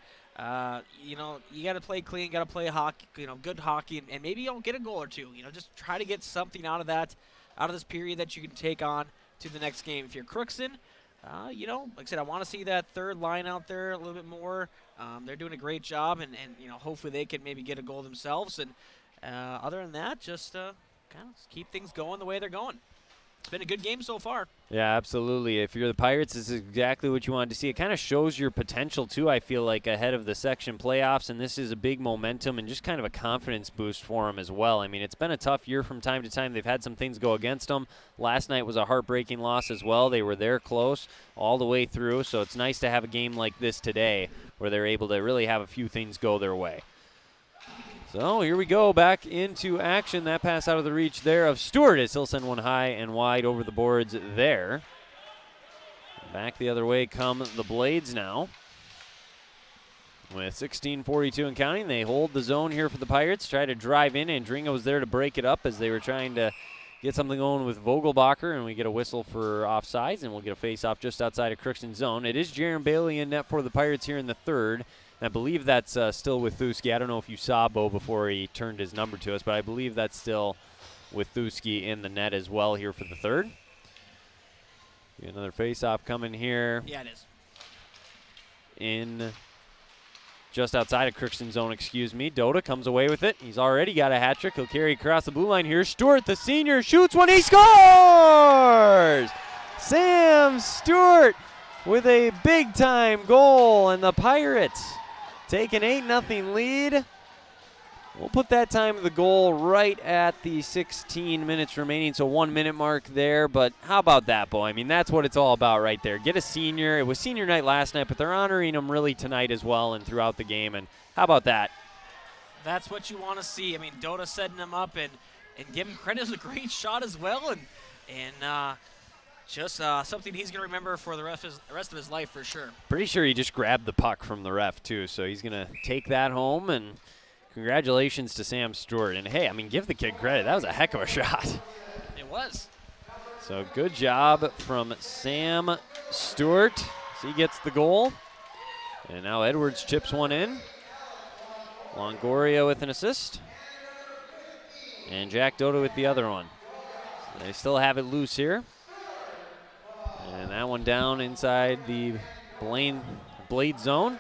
you know, you got to play clean, got to play hockey, you know, good hockey, and maybe you'll get a goal or two. You know, just try to get something out of that, out of this period that you can take on to the next game. If you're Crookston, you know, like I said, I want to see that third line out there a little bit more. They're doing a great job, and you know, hopefully they can maybe get a goal themselves. And other than that, just kind of keep things going the way they're going. It's been a good game so far. Yeah, absolutely. If you're the Pirates, this is exactly what you wanted to see. It kind of shows your potential, too, I feel like, ahead of the section playoffs, and this is a big momentum and just kind of a confidence boost for them as well. I mean, it's been a tough year from time to time. They've had some things go against them. Last night was a heartbreaking loss as well. They were there close all the way through, so it's nice to have a game like this today where they're able to really have a few things go their way. So here we go, back into action. That pass out of the reach there of Stewart as he'll send one high and wide over the boards there. Back the other way come the Blades now. With 16:42 and counting, they hold the zone here for the Pirates. Try to drive in, and Dringo was there to break it up as they were trying to get something going with Vogelbacher, and we get a whistle for offsides, and we'll get a face-off just outside of Crookston zone. It is Jaron Bailey in net for the Pirates here in the third. I believe that's still with Thuski. I don't know if you saw Bo before he turned his number to us, but I believe that's still with Thuski in the net as well here for the third. Another face-off coming here. Yeah, it is. In just outside of Crookston zone, excuse me. Dota comes away with it. He's already got a hat trick. He'll carry across the blue line here. Stewart, the senior, shoots one. He scores! Sam Stewart with a big-time goal, and the Pirates take an 8-0 lead. We'll put that time of the goal right at the 16 minutes remaining, so 1 minute mark there. But how about that, Bo? I mean, that's what it's all about right there. Get a senior. It was senior night last night, but they're honoring him really tonight as well and throughout the game. And how about that? That's what you want to see. I mean, Dota setting him up and give him credit. It was a great shot as well. And just something he's going to remember for the rest of his life for sure. Pretty sure he just grabbed the puck from the ref, too, so he's going to take that home. And congratulations to Sam Stewart. And, hey, I mean, give the kid credit. That was a heck of a shot. It was. So good job from Sam Stewart. So he gets the goal. And now Edwards chips one in. Longoria with an assist. And Jack Dota with the other one. So they still have it loose here. And that one down inside the Blade zone.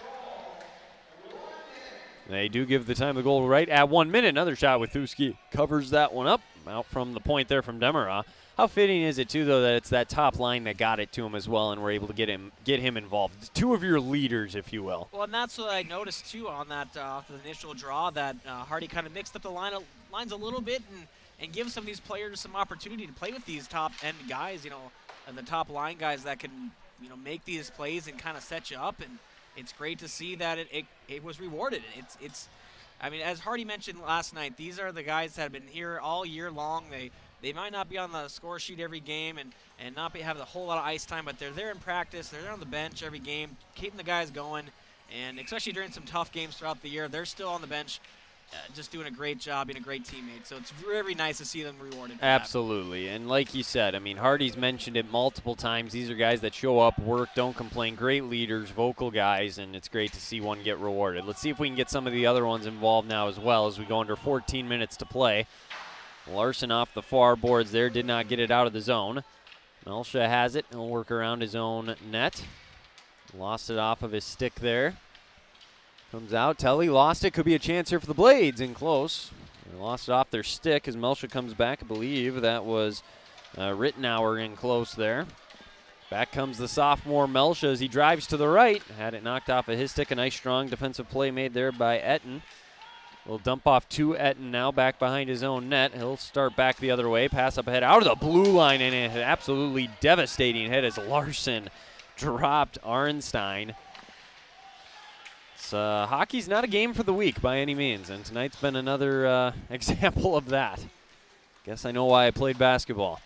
They do give the time of the goal right at 1 minute. Another shot with Thuski covers that one up. Out from the point there from Demara. How fitting is it, too, though, that it's that top line that got it to him as well, and we're able to get him involved. Two of your leaders, if you will. Well, and that's what I noticed, too, on that off the initial draw, that Hardy kind of mixed up the lines a little bit and give some of these players some opportunity to play with these top-end guys, you know, and the top line guys that can, you know, make these plays and kind of set you up. And it's great to see that it was rewarded. It's I mean, as Hardy mentioned last night, these are the guys that have been here all year long. They might not be on the score sheet every game and not have a whole lot of ice time, but they're there in practice. They're there on the bench every game, keeping the guys going. And especially during some tough games throughout the year, they're still on the bench, just doing a great job, being a great teammate. So it's very nice to see them rewarded. Absolutely. And like you said, I mean, Hardy's mentioned it multiple times. These are guys that show up, work, don't complain, great leaders, vocal guys, and it's great to see one get rewarded. Let's see if we can get some of the other ones involved now as well as we go under 14 minutes to play. Larson off the far boards there, did not get it out of the zone. Melsha has it. He'll work around his own net. Lost it off of his stick there. Comes out. Telly lost it. Could be a chance here for the Blades. In close. They lost it off their stick as Melsha comes back. I believe that was Rittenauer in close there. Back comes the sophomore Melsha as he drives to the right. Had it knocked off of his stick. A nice strong defensive play made there by Etten. We'll dump off to Etten now, back behind his own net. He'll start back the other way, pass up ahead out of the blue line, and an absolutely devastating hit as Larson dropped Arnstein. Hockey's not a game for the weak by any means, and tonight's been another example of that. Guess I know why I played basketball.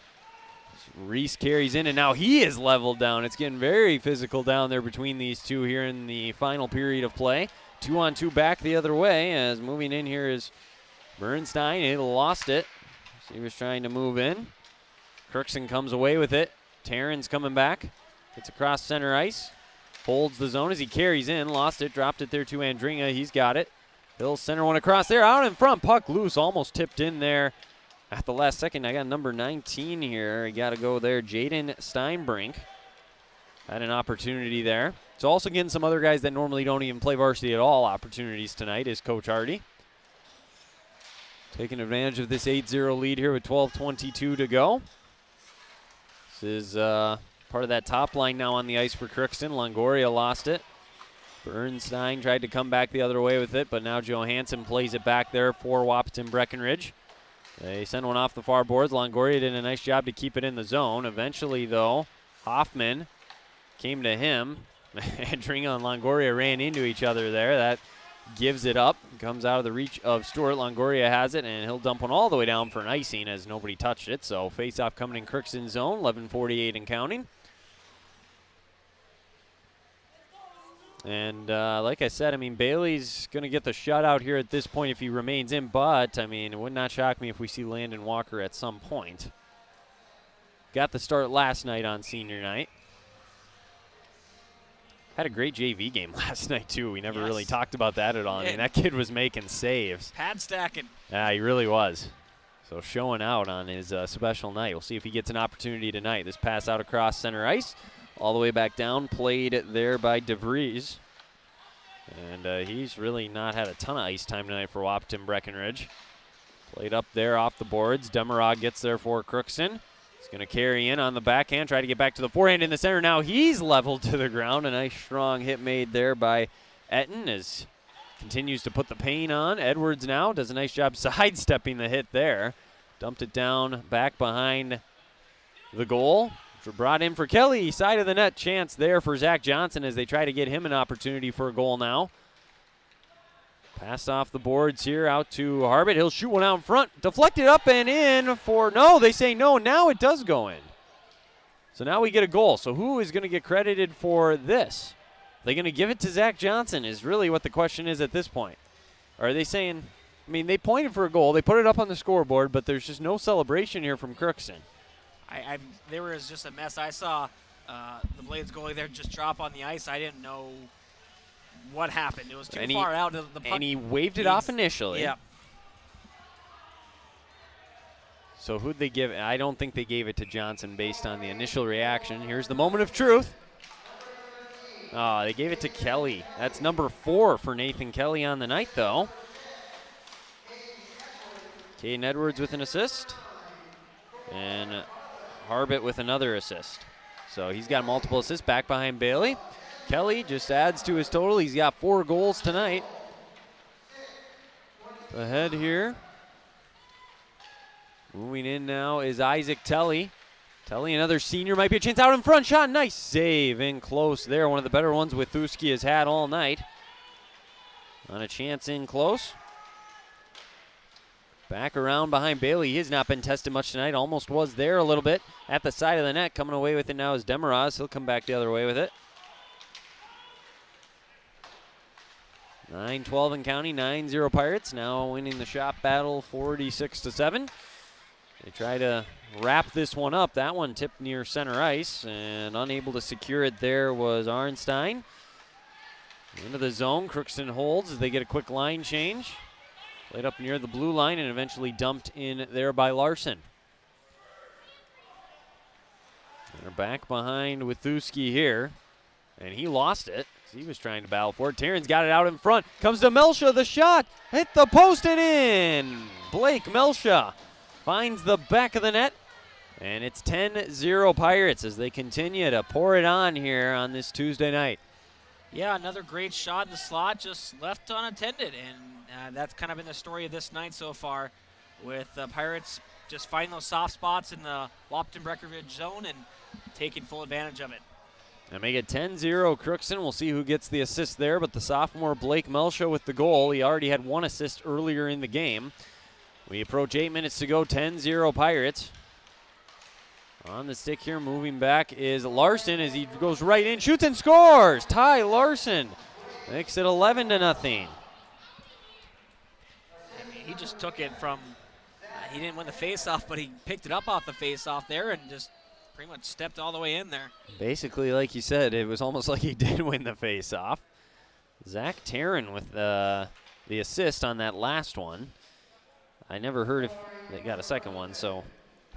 Reese carries in, and now he is leveled down. It's getting very physical down there between these two here in the final period of play. 2-on-2 back the other way, as moving in here is Bernstein. He lost it. So he was trying to move in. Crookston comes away with it. Taryn's coming back. Gets across center ice. Holds the zone as he carries in. Lost it. Dropped it there to Andringa. He's got it. He'll center one across there. Out in front. Puck loose. Almost tipped in there at the last second. I got number 19 here. You got to go there. Jaden Steinbrink had an opportunity there. So also getting some other guys that normally don't even play varsity at all opportunities tonight is Coach Hardy. Taking advantage of this 8-0 lead here with 12:22 to go. This is part of that top line now on the ice for Crookston. Longoria lost it. Bernstein tried to come back the other way with it, but now Johansson plays it back there for Wahpeton Breckenridge. They send one off the far boards. Longoria did a nice job to keep it in the zone. Eventually, though, Hoffman came to him. Andringa and Longoria ran into each other there. That gives it up. Comes out of the reach of Stewart. Longoria has it, and he'll dump one all the way down for an icing as nobody touched it. So face-off coming in Crookston zone, 11:48 and counting. And like I said, I mean, Bailey's going to get the shutout here at this point if he remains in. But, I mean, it would not shock me if we see Landon Walker at some point. Got the start last night on senior night. Had a great JV game last night, too. We never really talked about that at all. I mean, that kid was making saves. Pad stacking. Yeah, he really was. So showing out on his special night. We'll see if he gets an opportunity tonight. This pass out across center ice. All the way back down, played there by DeVries. And he's really not had a ton of ice time tonight for Wahpeton Breckenridge. Played up there off the boards. Demerod gets there for Crookston. He's going to carry in on the backhand, try to get back to the forehand in the center. Now he's leveled to the ground. A nice strong hit made there by Etten as continues to put the pain on. Edwards now does a nice job sidestepping the hit there. Dumped it down back behind the goal. Brought in for Kelly, side of the net chance there for Zach Johnson as they try to get him an opportunity for a goal now. Pass off the boards here out to Harbit. He'll shoot one out in front, deflected up and in for, no, they say no, now it does go in. So now we get a goal. So who is going to get credited for this? Are they going to give it to Zach Johnson is really what the question is at this point. Or are they saying, I mean, they pointed for a goal, they put it up on the scoreboard, but there's just no celebration here from Crookston. There was just a mess. I saw the Blades goalie there just drop on the ice. I didn't know what happened. It was too far out. The puck, and he waved it off initially. Yeah. So who'd they give it? I don't think they gave it to Johnson based on the initial reaction. Here's the moment of truth. Oh, they gave it to Kelly. That's number 4 for Nathan Kelly on the night, though. Caden Edwards with an assist. And Harbit with another assist. So he's got multiple assists back behind Bailey. Kelly just adds to his total. He's got 4 goals tonight. Ahead here. Moving in now is Isaac Telly. Telly, another senior, might be a chance out in front. Shot, nice save in close there. One of the better ones Withuski has had all night. On a chance in close. Back around behind Bailey. He has not been tested much tonight. Almost was there a little bit at the side of the net. Coming away with it now is Demeraz. He'll come back the other way with it. 9-12 and counting. 9-0 Pirates. Now winning the shot battle 46-7. They try to wrap this one up. That one tipped near center ice, and unable to secure it there was Arnstein. Into the zone. Crookston holds as they get a quick line change. Played up near the blue line and eventually dumped in there by Larson. They're back behind Withuski here, and he lost it. He was trying to battle for it. Taryn's got it out in front. Comes to Melsha, the shot. Hit the post and in. Blake Melsha finds the back of the net, and it's 10-0 Pirates as they continue to pour it on here on this Tuesday night. Yeah, another great shot in the slot, just left unattended, and that's kind of been the story of this night so far, with the Pirates just finding those soft spots in the Wahpeton Breckenridge zone and taking full advantage of it. And make it 10-0 Crookston. We'll see who gets the assist there, but the sophomore Blake Melshaw with the goal. He already had one assist earlier in the game. We approach 8 minutes to go, 10-0 Pirates. On the stick here, moving back is Larson as he goes right in, shoots and scores! Ty Larson makes it 11-0. I mean, he just took it from, he didn't win the faceoff, but he picked it up off the faceoff there and just pretty much stepped all the way in there. Basically, like you said, it was almost like he did win the faceoff. Zach Taryn with the assist on that last one. I never heard if they got a second one, so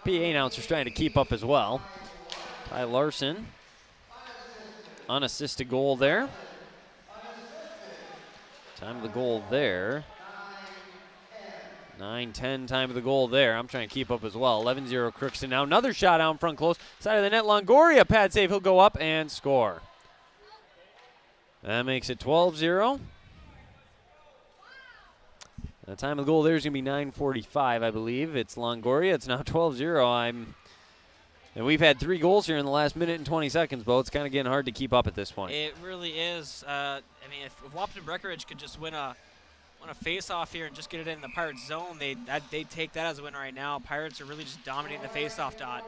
PA announcers trying to keep up as well. Ty Larson, unassisted goal there. Time of the goal there. 9-10 time of the goal there. I'm trying to keep up as well. 11-0 Crookston. Now another shot out in front close. Side of the net, Longoria, pad save. He'll go up and score. That makes it 12-0. The time of the goal there is going to be 9:45, I believe. It's Longoria. It's now 12-0. And we've had 3 goals here in the last minute and 20 seconds, Bo. It's kind of getting hard to keep up at this point. It really is. I mean, if Wapton Breckenridge could just win a face-off here and just get it in the Pirates zone, they'd take that as a win right now. Pirates are really just dominating the face-off dot.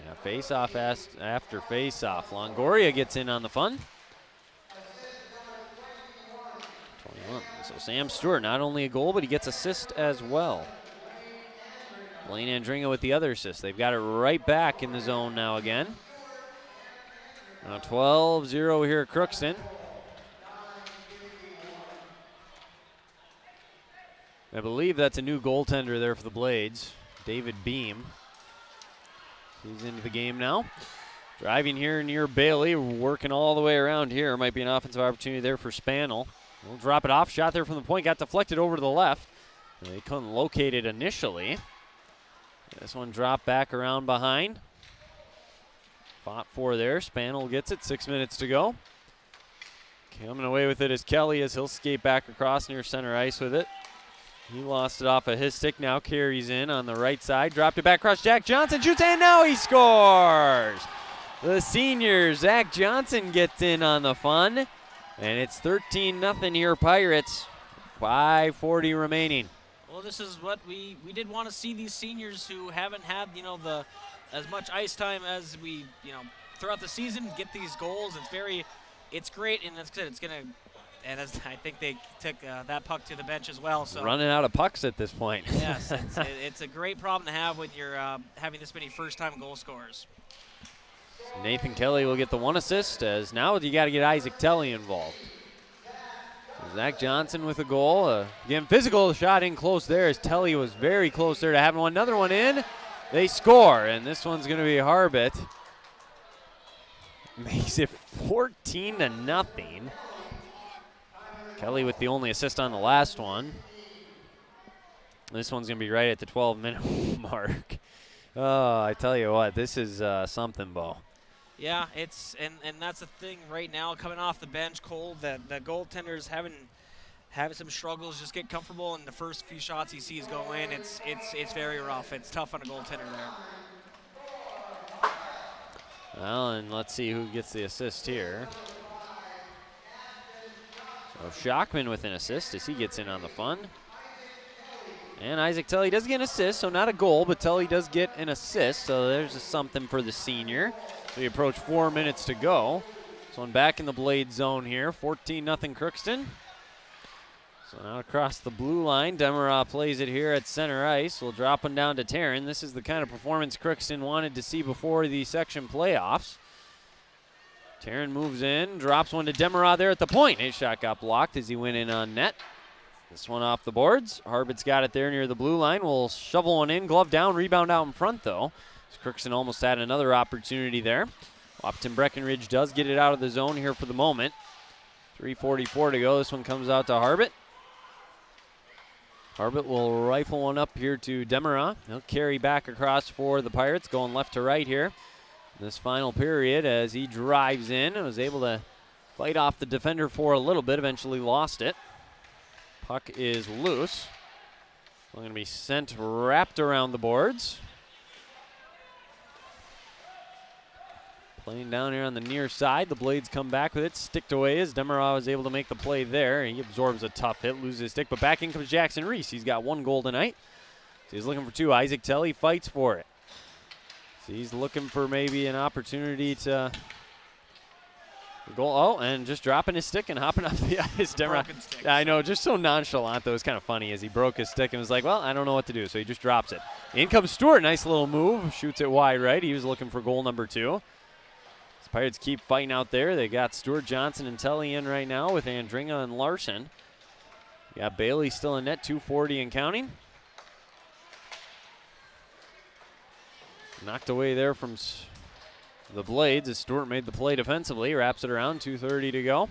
Yeah, face-off after face-off. Longoria gets in on the fun. 21. So Sam Stewart, not only a goal, but he gets assist as well. Blaine Andringa with the other assist. They've got it right back in the zone now again. Now 12-0 here at Crookston. I believe that's a new goaltender there for the Blades, David Beam. He's into the game now. Driving here near Bailey, working all the way around here. Might be an offensive opportunity there for Spanel. We'll drop it off. Shot there from the point. Got deflected over to the left. They couldn't locate it initially. This one dropped back around behind. Fought for there. Spanel gets it. 6 minutes to go. Coming away with it is Kelly as he'll skate back across near center ice with it. He lost it off of his stick. Now carries in on the right side. Dropped it back across. Jack Johnson shoots and now he scores. The senior, Zach Johnson, gets in on the fun. And it's 13-0 here, Pirates. 5:40 remaining. Well, this is what we did want to see, these seniors who haven't had, as much ice time as we, throughout the season, get these goals. It's great, and that's good. It's going to, and I think they took that puck to the bench as well. So running out of pucks at this point. Yes, it's a great problem to have when you're having this many first-time goal scorers. Nathan Kelly will get the one assist, as now you got to get Isaac Telly involved. Zach Johnson with a goal. Again, physical shot in close there as Telly was very close there to having one. Another one in. They score, and this one's going to be Harbit. Makes it 14-0. Kelly with the only assist on the last one. This one's going to be right at the 12-minute mark. Oh, I tell you what, this is something, Bo. Yeah, and that's the thing right now, coming off the bench, Cole, the goaltender's having some struggles, just get comfortable, and the first few shots he sees go in, it's very rough. It's tough on a goaltender there. Well, and let's see who gets the assist here. So Shockman with an assist as he gets in on the fun. And Isaac Tully does get an assist, so not a goal, but Tully does get an assist, so there's something for the senior. We approach 4 minutes to go. This one back in the Blade zone here, 14-0 Crookston. So now across the blue line, Demerau plays it here at center ice. We'll drop one down to Taryn. This is the kind of performance Crookston wanted to see before the section playoffs. Taryn moves in, drops one to Demerau there at the point. His shot got blocked as he went in on net. This one off the boards. Harbit's got it there near the blue line. We'll shovel one in, glove down, rebound out in front though. Crookston almost had another opportunity there. Wapton Breckenridge does get it out of the zone here for the moment. 3:44 to go. This one comes out to Harbit. Harbit will rifle one up here to Demerau. He'll carry back across for the Pirates, going left to right here. This final period as he drives in and was able to fight off the defender for a little bit, eventually lost it. Puck is loose. So going to be sent wrapped around the boards. Playing down here on the near side. The Blades come back with it. Sticked away as Demerau is able to make the play there. He absorbs a tough hit, loses his stick, but back in comes Jackson Reese. He's got 1 goal tonight. So he's looking for 2. Isaac Telly fights for it. So he's looking for maybe an opportunity to goal. Oh, and just dropping his stick and hopping off the ice. I know, just so nonchalant, though. It was kind of funny as he broke his stick and was like, well, I don't know what to do. So he just drops it. In comes Stewart. Nice little move. Shoots it wide right. He was looking for goal number 2. The Pirates keep fighting out there. They got Stewart, Johnson, and Telly in right now with Andringa and Larson. You got Bailey still in net, 240 and counting. Knocked away there from the Blades as Stewart made the play defensively. Wraps it around, 2:30 to go.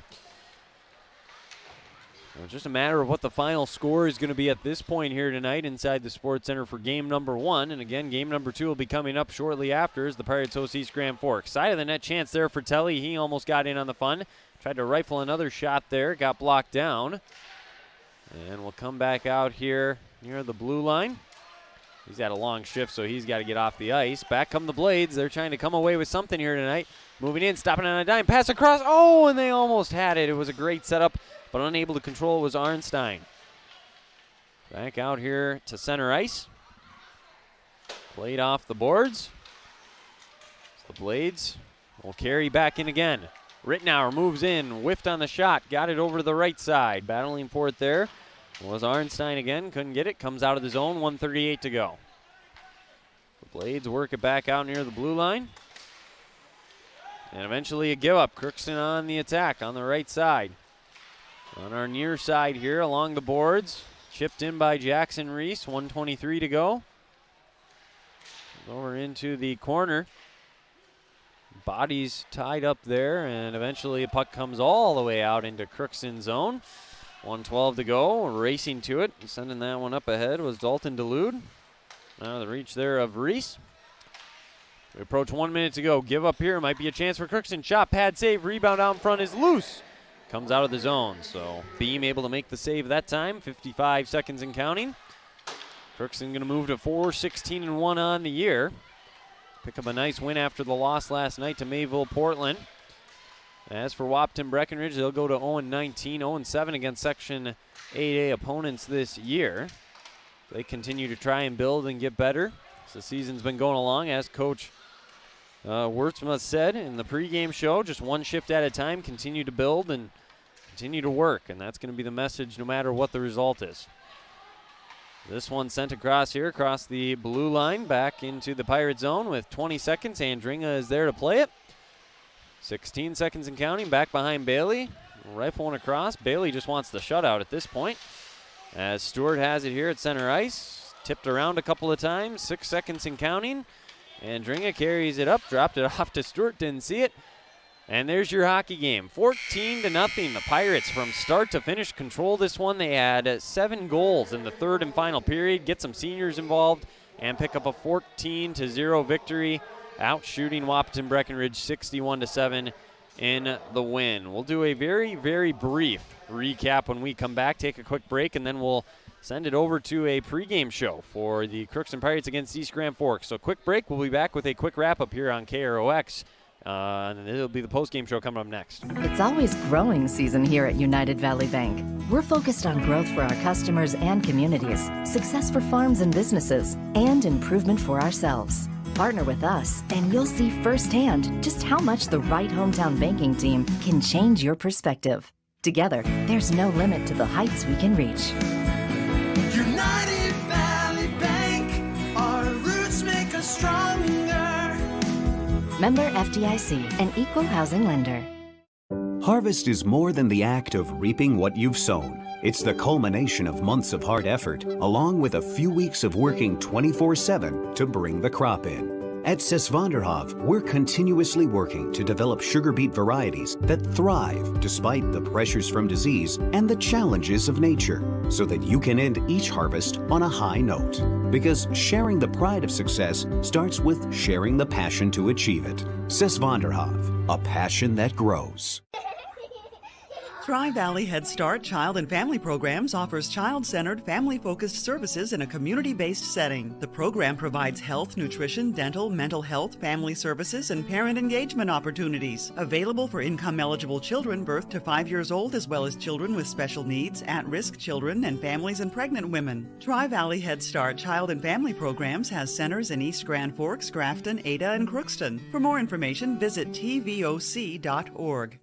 So just a matter of what the final score is going to be at this point here tonight inside the Sports Center for game number 1. And again, game number 2 will be coming up shortly after as the Pirates host East Grand Forks. Side of the net chance there for Telly. He almost got in on the fun. Tried to rifle another shot there. Got blocked down. And we'll come back out here near the blue line. He's got a long shift, so he's got to get off the ice. Back come the Blades. They're trying to come away with something here tonight. Moving in, stopping on a dime, pass across. Oh, and they almost had it. It was a great setup, but unable to control was Arnstein. Back out here to center ice. Played off the boards. The Blades will carry back in again. Rittenauer moves in, whiffed on the shot, got it over to the right side. Battling for it there was Arnstein again, couldn't get it. Comes out of the zone, 1:38 to go. The Blades work it back out near the blue line. And eventually a give up. Crookston on the attack on the right side. On our near side here along the boards. Chipped in by Jackson Reese, 1:23 to go. Over into the corner. Bodies tied up there, and eventually a puck comes all the way out into Crookston zone. 1:12 to go, racing to it. Sending that one up ahead was Dalton Delude. Now the reach there of Reese. We approach 1 minute to go. Give up here, might be a chance for Crookston. Shot, pad, save, rebound out in front is loose. Comes out of the zone, so Beam able to make the save that time. 55 seconds and counting. Crookston going to move to 4-16-1 on the year. Pick up a nice win after the loss last night to Mayville Portland. As for Wapton Breckenridge, they'll go to 0-19, 0-7 against Section 8A opponents this year. They continue to try and build and get better as the season's been going along. As Coach Wurtzma said in the pregame show, just one shift at a time, continue to build and continue to work. And that's going to be the message no matter what the result is. This one sent across here, across the blue line, back into the Pirate zone with 20 seconds. Andringa is there to play it. 16 seconds and counting, back behind Bailey. Rifle one across. Bailey just wants the shutout at this point. As Stewart has it here at center ice. Tipped around a couple of times, 6 seconds and counting. Andringa carries it up, dropped it off to Stewart, didn't see it. And there's your hockey game, 14-0. The Pirates from start to finish control this one. They had 7 goals in the third and final period, get some seniors involved, and pick up a 14-0 victory, out shooting Wapton Breckenridge 61-7 in the win. We'll do a very, very brief recap when we come back, take a quick break, and then we'll send it over to a pregame show for the Crookston Pirates against East Grand Forks. So quick break, we'll be back with a quick wrap-up here on KROX. And it'll be the post-game show coming up next. It's always growing season here at United Valley Bank. We're focused on growth for our customers and communities, success for farms and businesses, and improvement for ourselves. Partner with us, and you'll see firsthand just how much the right hometown banking team can change your perspective. Together, there's no limit to the heights we can reach. United Valley Bank, our roots make us stronger. Member FDIC, an equal housing lender. Harvest is more than the act of reaping what you've sown. It's the culmination of months of hard effort, along with a few weeks of working 24/7 to bring the crop in. At Sesvanderhof, we're continuously working to develop sugar beet varieties that thrive despite the pressures from disease and the challenges of nature, so that you can end each harvest on a high note. Because sharing the pride of success starts with sharing the passion to achieve it. Sesvanderhof, a passion that grows. Tri-Valley Head Start Child and Family Programs offers child-centered, family-focused services in a community-based setting. The program provides health, nutrition, dental, mental health, family services, and parent engagement opportunities. Available for income-eligible children birth to 5 years old, as well as children with special needs, at-risk children, and families and pregnant women. Tri-Valley Head Start Child and Family Programs has centers in East Grand Forks, Grafton, Ada, and Crookston. For more information, visit tvoc.org.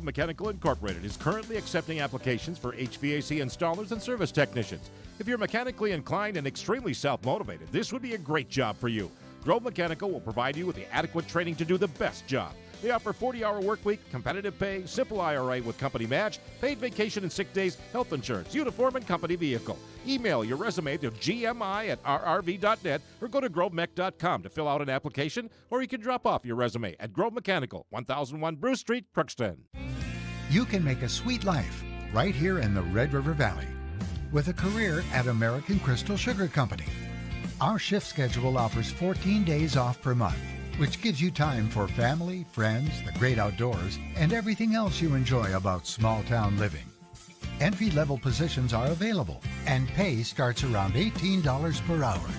Mechanical Incorporated is currently accepting applications for HVAC installers and service technicians. If you're mechanically inclined and extremely self-motivated, this would be a great job for you. Grove Mechanical will provide you with the adequate training to do the best job. They offer 40-hour work week, competitive pay, simple IRA with company match, paid vacation and sick days, health insurance, uniform and company vehicle. Email your resume to gmi@rrv.net or go to grovemech.com to fill out an application, or you can drop off your resume at Grove Mechanical, 1001 Bruce Street, Crookston. You can make a sweet life right here in the Red River Valley with a career at American Crystal Sugar Company. Our shift schedule offers 14 days off per month, which gives you time for family, friends, the great outdoors, and everything else you enjoy about small town living. Entry-level positions are available, and pay starts around $18 per hour.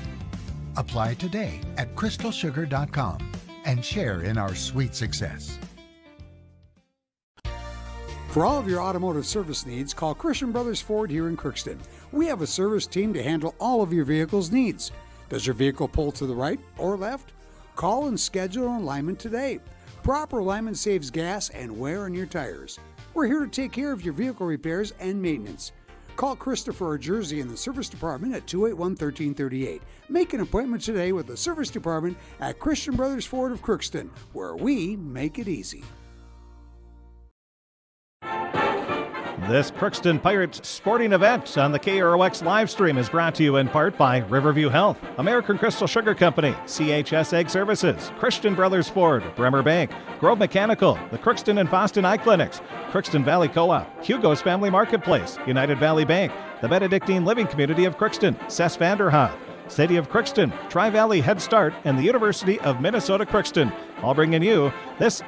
Apply today at crystalsugar.com and share in our sweet success. For all of your automotive service needs, call Christian Brothers Ford here in Crookston. We have a service team to handle all of your vehicle's needs. Does your vehicle pull to the right or left? Call and schedule an alignment today. Proper alignment saves gas and wear on your tires. We're here to take care of your vehicle repairs and maintenance. Call Christopher or Jersey in the service department at 281-1338. Make an appointment today with the service department at Christian Brothers Ford of Crookston, where we make it easy. This Crookston Pirates sporting event on the KROX live stream is brought to you in part by Riverview Health, American Crystal Sugar Company, CHS Egg Services, Christian Brothers Ford, Bremer Bank, Grove Mechanical, the Crookston and Boston Eye Clinics, Crookston Valley Co-op, Hugo's Family Marketplace, United Valley Bank, the Benedictine Living Community of Crookston, Cess Vanderhoff, City of Crookston, Tri-Valley Head Start, and the University of Minnesota Crookston. All bringing you this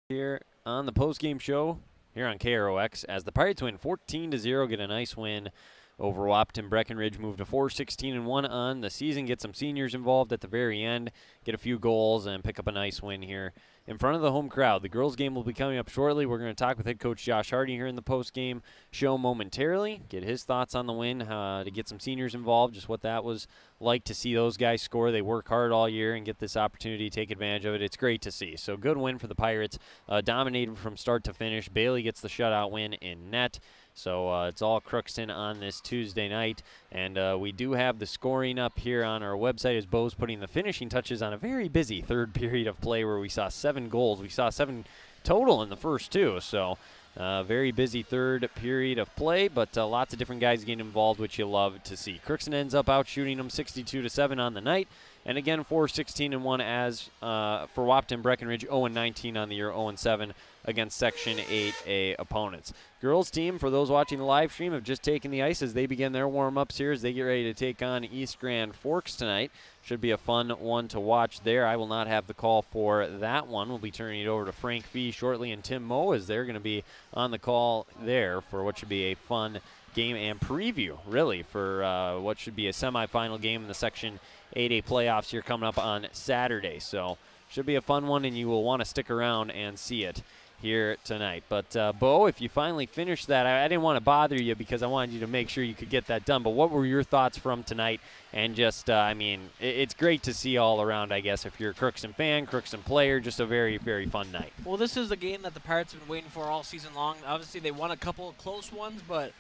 here on the postgame show here on KROX as the Pirates win 14-0, get a nice win over Wapton. Breckenridge moved to 4-16-1 on the season, get some seniors involved at the very end, get a few goals, and pick up a nice win here in front of the home crowd. The girls' game will be coming up shortly. We're going to talk with head coach Josh Hardy here in the post-game show momentarily, get his thoughts on the win, to get some seniors involved, just what that was like to see those guys score. They work hard all year and get this opportunity to take advantage of it. It's great to see. So good win for the Pirates, dominated from start to finish. Bailey gets the shutout win in net. So it's all Crookston on this Tuesday night. And we do have the scoring up here on our website as Bo's putting the finishing touches on a very busy third period of play where we saw 7 goals. We saw 7 total in the first 2. So very busy third period of play, but lots of different guys getting involved, which you love to see. Crookston ends up out shooting them 62-7 on the night. And again, 4-16-1 as for Wapton. Breckenridge 0-19 on the year, 0-7 against Section 8A opponents. Girls team, for those watching the live stream, have just taken the ice as they begin their warm-ups here as they get ready to take on East Grand Forks tonight. Should be a fun one to watch there. I will not have the call for that one. We'll be turning it over to Frank Fee shortly and Tim Moe as they're going to be on the call there for what should be a fun game and preview, really, for what should be a semifinal game in the Section 8A playoffs here coming up on Saturday. So should be a fun one, and you will want to stick around and see it here tonight. But, Bo, if you finally finished that, I didn't want to bother you because I wanted you to make sure you could get that done. But what were your thoughts from tonight? And just, I mean, it's great to see all around, I guess, if you're a Crookston fan, Crookston player, just a very, very fun night. Well, this is a game that the Pirates have been waiting for all season long. Obviously, they won a couple of close ones, but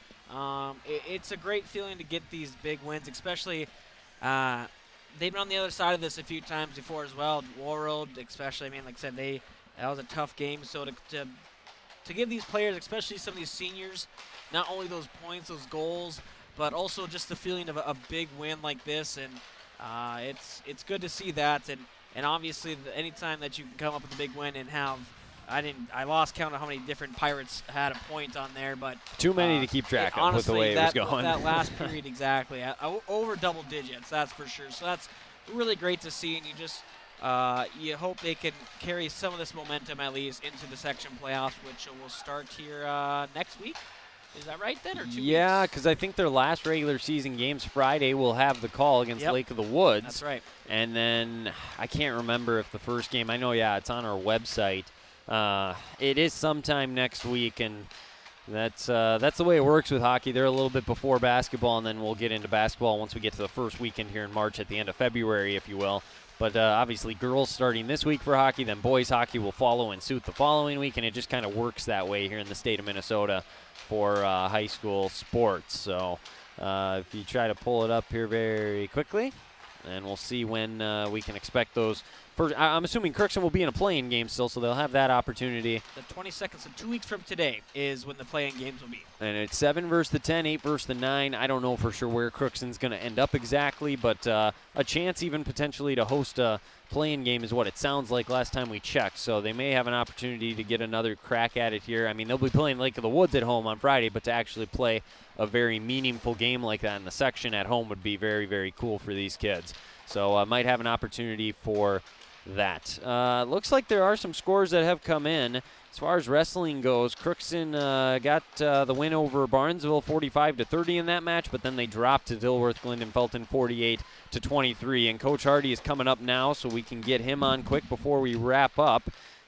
it's a great feeling to get these big wins, especially they've been on the other side of this a few times before as well. Warroad, especially, I mean, like I said, that was a tough game, so to to give these players, especially some of these seniors, not only those points, those goals, but also just the feeling of a big win like this. And it's good to see that. And obviously, anytime that you can come up with a big win and have, I lost count of how many different Pirates had a point on there, but too many to keep track of honestly, with the way it was going. That last period, exactly, over double digits, that's for sure. So that's really great to see, and you just you hope they can carry some of this momentum at least into the section playoffs, which will start here next week. Is that right then, or 2 weeks? Yeah, because I think their last regular season games Friday will have the call against Lake of the Woods. That's right. And then I can't remember if the first game, I know, it's on our website. It is sometime next week, and that's the way it works with hockey. They're a little bit before basketball, and then we'll get into basketball once we get to the first weekend here in March at the end of February, if you will. But obviously girls starting this week for hockey, then boys hockey will follow in suit the following week, and it just kind of works that way here in the state of Minnesota for high school sports. So if you try to pull it up here very quickly, and we'll see when we can expect those. I'm assuming Crookston will be in a play-in game still, so they'll have that opportunity. The 22nd, so 2 weeks from today, is when the play-in games will be. And it's 7 versus the 10, 8 versus the 9. I don't know for sure where Crookston's going to end up exactly, but a chance even potentially to host a play-in game is what it sounds like last time we checked. So they may have an opportunity to get another crack at it here. I mean, they'll be playing Lake of the Woods at home on Friday, but to actually play a very meaningful game like that in the section at home would be very, very cool for these kids. So might have an opportunity for that. Looks like there are some scores that have come in. As far as wrestling goes, Crookston got the win over Barnesville 45-30 in that match, but then they dropped to Dilworth Glendon Felton 48-23. And Coach Hardy is coming up now, so we can get him on quick before we wrap up.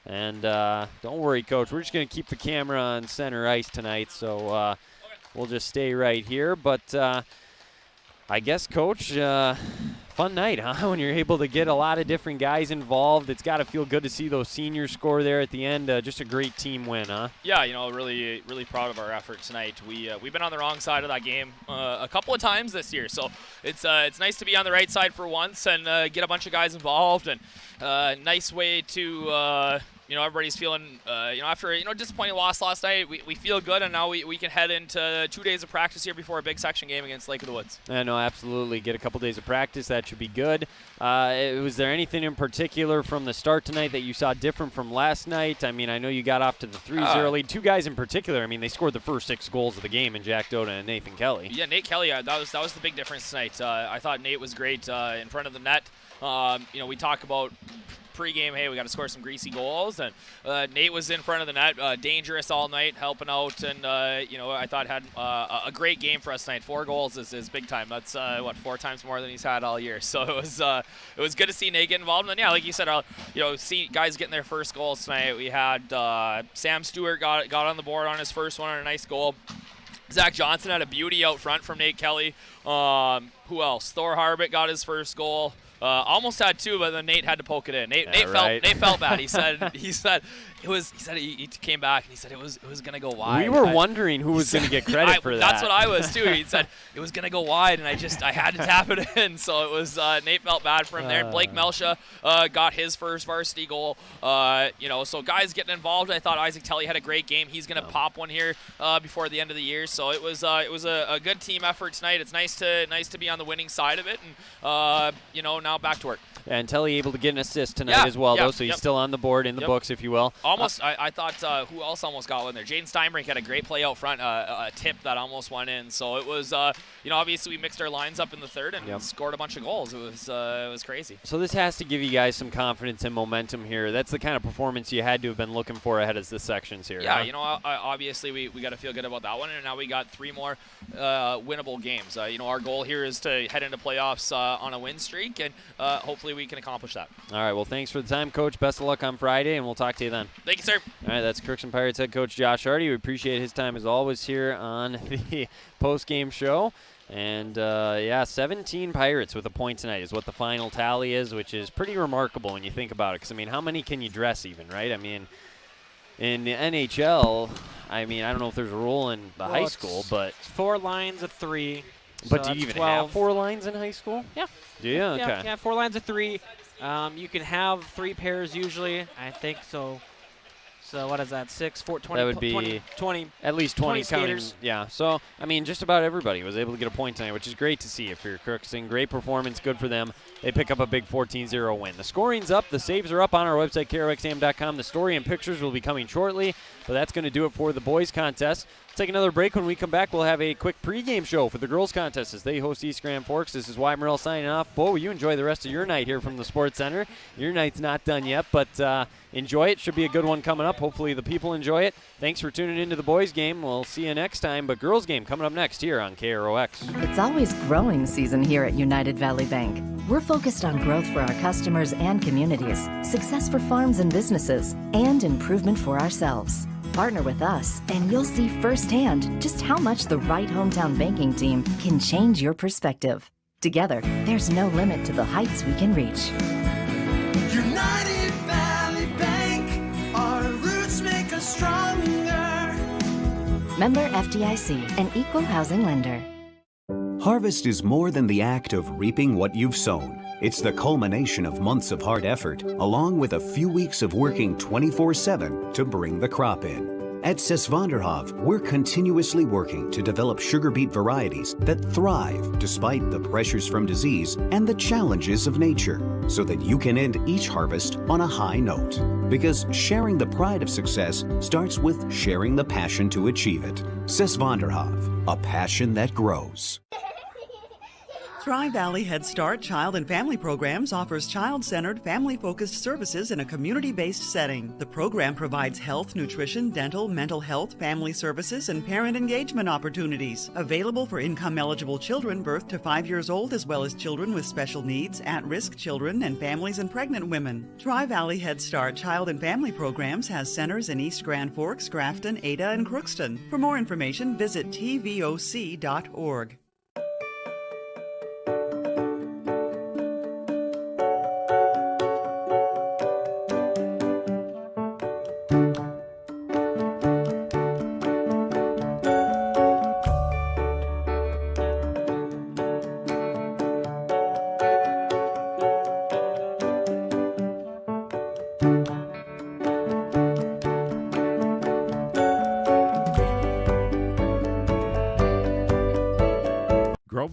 And don't worry, Coach, we're just going to keep the camera on center ice tonight, so we'll just stay right here. But I guess, Coach, fun night, huh? When you're able to get a lot of different guys involved. It's got to feel good to see those seniors score there at the end. Just a great team win, huh? Yeah, really, really proud of our effort tonight. We've been on the wrong side of that game a couple of times this year, so it's nice to be on the right side for once and get a bunch of guys involved, and nice way to everybody's feeling, after a disappointing loss last night, we feel good, and now we can head into 2 days of practice here before a big section game against Lake of the Woods. No, absolutely. Get a couple days of practice. That should be good. Was there anything in particular from the start tonight that you saw different from last night? I mean, I know you got off to the 3-0 lead. Two guys in particular, I mean, they scored the first 6 goals of the game in Jack Doda and Nathan Kelly. Yeah, Nate Kelly, that was the big difference tonight. I thought Nate was great in front of the net. We talk about pregame, hey, we got to score some greasy goals, and Nate was in front of the net, dangerous all night, helping out, and I thought had a great game for us tonight. 4 goals is big time. That's 4 times more than he's had all year. So it was good to see Nate get involved. And yeah, like you said, see guys getting their first goals tonight. We had Sam Stewart got on the board on his first one on a nice goal. Zach Johnson had a beauty out front from Nate Kelly. Who else? Thor Harbitt got his first goal. Almost had 2, but then Nate had to poke it in. Nate felt bad. He said he came back and he said it was gonna go wide. We were wondering who was gonna get credit for that. That's what I was too. He said it was gonna go wide, and I had to tap it in. So it was Nate felt bad for him there. Blake Melsha got his first varsity goal. So guys getting involved. I thought Isaac Telly had a great game. He's gonna pop one here before the end of the year. So it was a good team effort tonight. It's nice to be on the winning side of it, and now back to work. And Telly able to get an assist tonight as well, though, so he's still on the board in the books, if you will. Almost, I thought who else almost got one there? Jaden Steinbrink had a great play out front, a tip that almost went in. So it was, obviously we mixed our lines up in the third and scored a bunch of goals. It was crazy. So this has to give you guys some confidence and momentum here. That's the kind of performance you had to have been looking for ahead of the sections here. Yeah, huh? Obviously we got to feel good about that one, and now we got 3 more winnable games. Our goal here is to head into playoffs on a win streak, and hopefully we can accomplish that. All right, well, thanks for the time, Coach. Best of luck on Friday, and we'll talk to you then. Thank you, sir. All right, that's Crookston Pirates head coach Josh Hardy. We appreciate his time as always here on the post-game show. And, 17 Pirates with a point tonight is what the final tally is, which is pretty remarkable when you think about it. Because, how many can you dress even, right? In the NHL, I don't know if there's a rule in the high school, but it's 4 lines of 3. But so do you even 12. have 4 lines in high school? Yeah. Do you? Okay. Yeah, 4 lines of 3. You can have 3 pairs usually, I think so. So what is that? 6, 4, 20. That would be 20 at least 20 counting. skaters. Yeah. So I mean, just about everybody was able to get a point tonight, which is great to see. If you're Crookston, great performance, good for them. They pick up a big 14-0 win. The scoring's up, the saves are up on our website, KROXAM.com. The story and pictures will be coming shortly, but that's going to do it for the boys contest. Let's take another break. When we come back, we'll have a quick pregame show for the girls contest as they host East Grand Forks. This is Wyatt Morrell signing off. Bo, you enjoy the rest of your night here from the Sports Center. Your night's not done yet, but enjoy it. Should be a good one coming up. Hopefully the people enjoy it. Thanks for tuning into the boys game. We'll see you next time, but girls game coming up next here on KROX. It's always growing season here at United Valley Bank. We're focused on growth for our customers and communities, success for farms and businesses, and improvement for ourselves. Partner with us, and you'll see firsthand just how much the right hometown banking team can change your perspective. Together, there's no limit to the heights we can reach. United Valley Bank, our roots make us stronger. Member FDIC, an equal housing lender. Harvest is more than the act of reaping what you've sown. It's the culmination of months of hard effort, along with a few weeks of working 24/7 to bring the crop in. At Sesvanderhof, we're continuously working to develop sugar beet varieties that thrive despite the pressures from disease and the challenges of nature, so that you can end each harvest on a high note. Because sharing the pride of success starts with sharing the passion to achieve it. Sesvanderhof, a passion that grows. Tri-Valley Head Start Child and Family Programs offers child-centered, family-focused services in a community-based setting. The program provides health, nutrition, dental, mental health, family services, and parent engagement opportunities. Available for income-eligible children birth to 5 years old, as well as children with special needs, at-risk children, and families and pregnant women. Tri-Valley Head Start Child and Family Programs has centers in East Grand Forks, Grafton, Ada, and Crookston. For more information, visit tvoc.org.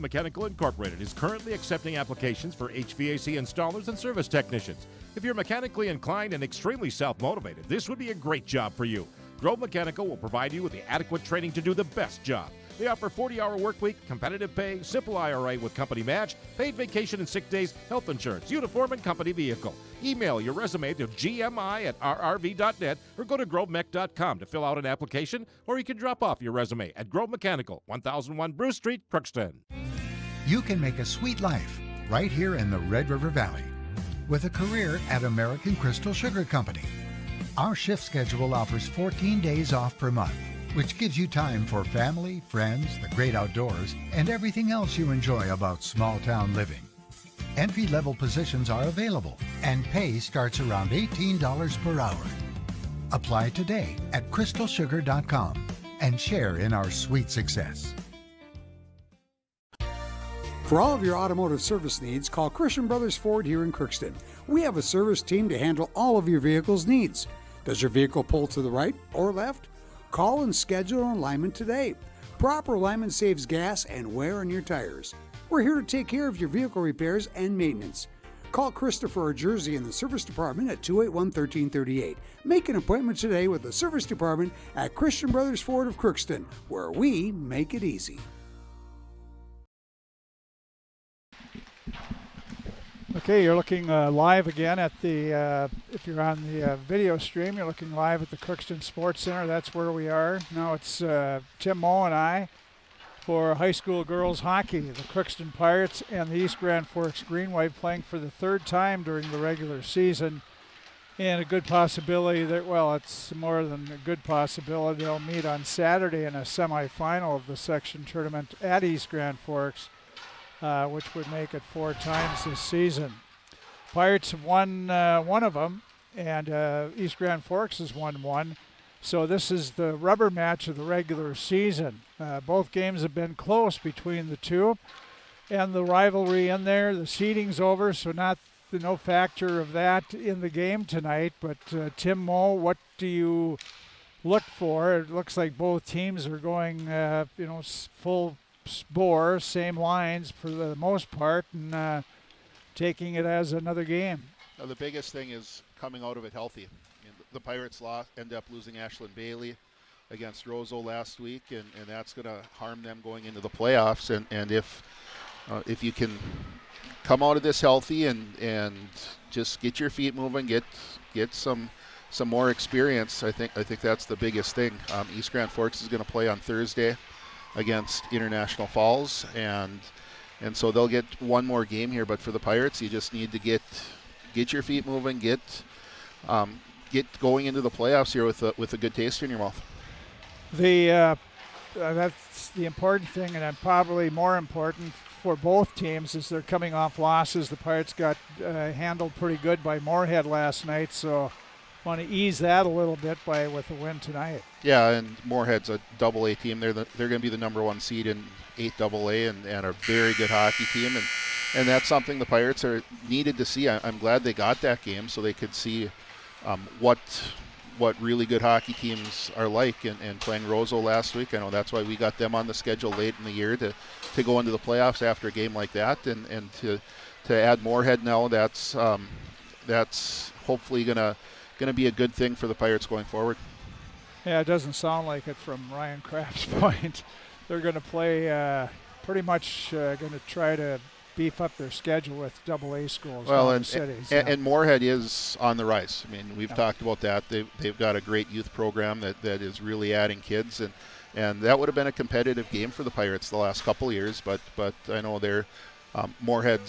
Mechanical Incorporated is currently accepting applications for HVAC installers and service technicians. If you're mechanically inclined and extremely self-motivated, this would be a great job for you. Grove Mechanical will provide you with the adequate training to do the best job. They offer 40-hour work week, competitive pay, simple IRA with company match, paid vacation and sick days, health insurance, uniform, and company vehicle. Email your resume to gmi@rrv.net or go to grovemech.com to fill out an application, or you can drop off your resume at Grove Mechanical, 1001 Bruce Street, Crookston. You can make a sweet life right here in the Red River Valley with a career at American Crystal Sugar Company. Our shift schedule offers 14 days off per month, which gives you time for family, friends, the great outdoors, and everything else you enjoy about small-town living. Entry-level positions are available, and pay starts around $18 per hour. Apply today at crystalsugar.com and share in our sweet success. For all of your automotive service needs, call Christian Brothers Ford here in Crookston. We have a service team to handle all of your vehicle's needs. Does your vehicle pull to the right or left? Call and schedule an alignment today. Proper alignment saves gas and wear on your tires. We're here to take care of your vehicle repairs and maintenance. Call Christopher or Jersey in the service department at 281-1338. Make an appointment today with the service department at Christian Brothers Ford of Crookston, where we make it easy. Okay, you're looking live again at the, if you're on the video stream, you're looking live at the Crookston Sports Center. That's where we are. Now it's Tim Moe and I for high school girls hockey. The Crookston Pirates and the East Grand Forks Green White playing for the third time during the regular season. And a good possibility that, well, it's more than a good possibility, they'll meet on Saturday in a semifinal of the section tournament at East Grand Forks. Which would make it 4 times this season. Pirates have won one of them, and East Grand Forks has won one. So this is the rubber match of the regular season. Both games have been close between the two, and the rivalry in there, the seeding's over, so not no factor of that in the game tonight. But Tim Moe, what do you look for? It looks like both teams are going, full bore, same lines for the most part, and taking it as another game. The biggest thing is coming out of it healthy. The Pirates end up losing Ashlyn Bailey against Roseau last week, and that's going to harm them going into the playoffs. And if you can come out of this healthy and just get your feet moving, get some more experience, I think that's the biggest thing. East Grand Forks is going to play on Thursday against International Falls, and so they'll get one more game here. But for the Pirates, you just need to get your feet moving, get going into the playoffs here with a good taste in your mouth. That's the important thing, and probably more important for both teams is they're coming off losses. The Pirates got handled pretty good by Moorhead last night, so want to ease that a little bit with a win tonight. Yeah, and Moorhead's a Double-A team. They're going to be the number 1 seed in 8 Double-A and a very good hockey team, and that's something the Pirates are needed to see. I'm glad they got that game so they could see what really good hockey teams are like, and playing Roseau last week. I know that's why we got them on the schedule late in the year to go into the playoffs after a game like that, and to add Moorhead now, that's hopefully gonna be a good thing for the Pirates going forward. Yeah, it doesn't sound like it from Ryan Kraft's point. They're going to play pretty much going to try to beef up their schedule with Double-A schools. Well, in cities. And Moorhead is on the rise. I mean, we've talked about that. They've got a great youth program that is really adding kids, and that would have been a competitive game for the Pirates the last couple of years. But I know they're Moorhead.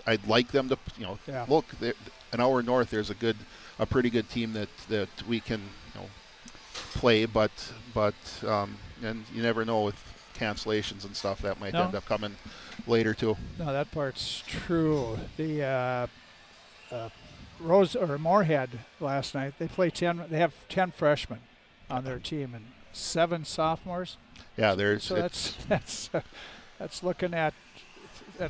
I'd like them to look. An hour north, there's a pretty good team that we can play, but and you never know with cancellations and stuff that might end up coming later too. No, that part's true. The Moorhead last night, they have 10 freshmen on their team and 7 sophomores. Yeah, that's looking at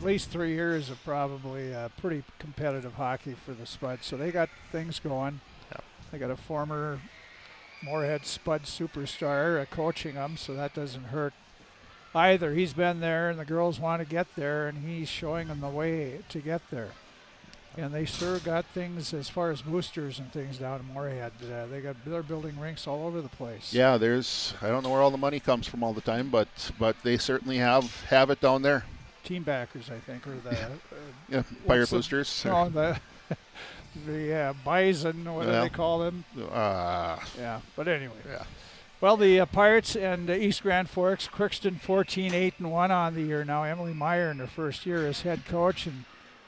least 3 years of probably pretty competitive hockey for the Spuds. So they got things going. Yeah. They got a former Moorhead Spud superstar coaching them, so that doesn't hurt either. He's been there, and the girls want to get there, and he's showing them the way to get there. And they sure got things as far as boosters and things down in Moorhead. They're building rinks all over the place. Yeah, I don't know where all the money comes from all the time, but they certainly have it down there. Team backers, I think, or the Pirate boosters. No, the Bison, what do they call them? Yeah, but anyway. Yeah. Well, the Pirates and East Grand Forks, Crookston 14-8-1 on the year now. Emily Meyer in her first year as head coach, and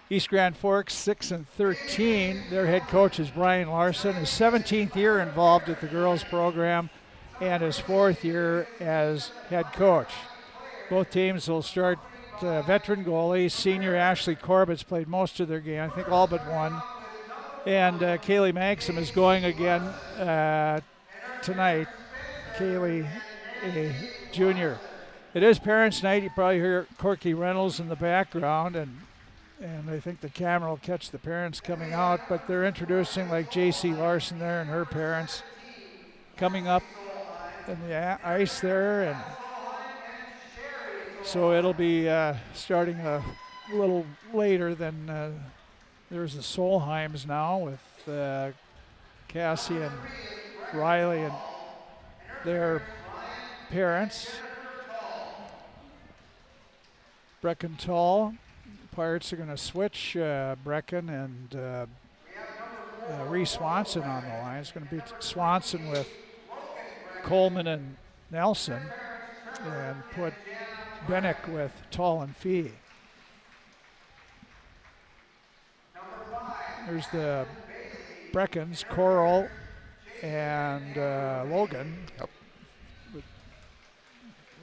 East Grand Forks 6-13. Their head coach is Brian Larson, his 17th year involved with the girls program and his 4th year as head coach. Both teams will start veteran goalies. Senior Ashley Corbett's played most of their game, I think all but one. And Kaylee Maxim is going again tonight. Kaylee, a junior. It is Parents' Night. You probably hear Corky Reynolds in the background, and I think the camera will catch the parents coming out, but they're introducing like J.C. Larson there and her parents coming up in the ice there, and so it'll be starting a little later than there's the Solheims now with Cassie and Riley and their parents. Brecken Tall. Pirates are going to switch Brecken and Reese Swanson on the line. It's going to be Swanson with Coleman and Nelson, and put Bennick with Tall and Fee. There's the Breckens, Coral, and Logan. Yep. With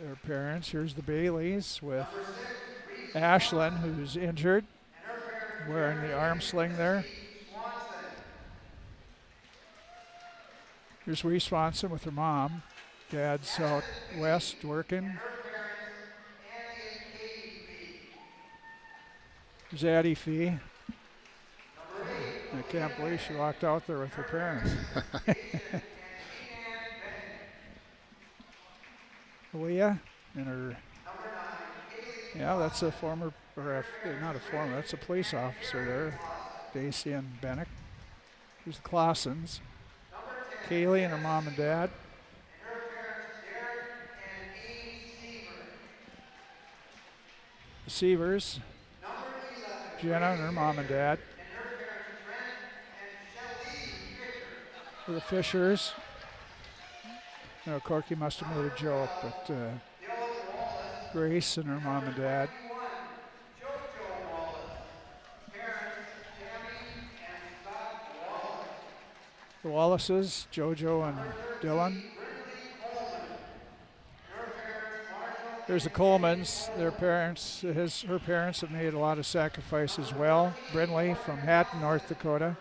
their parents. Here's the Baileys with Ashlyn, who's injured, wearing the arm sling there. Here's Reese Swanson with her mom. Dad's out west working. There's Addie Fee. I can't believe she walked out there with her parents. Leah and her, yeah, that's a former, or not a former, that's a police officer there, Daisy and Bennick. There's the Clausens, Kaylee and her mom and dad. The Sievers, Jenna and her mom and dad. The Fishers. No, Corky must have made a joke, but Grace and her mom and dad. The Wallaces, Jojo and Dylan. There's the Colemans. Their parents, her parents have made a lot of sacrifice as well. Brindley from Hatton, North Dakota.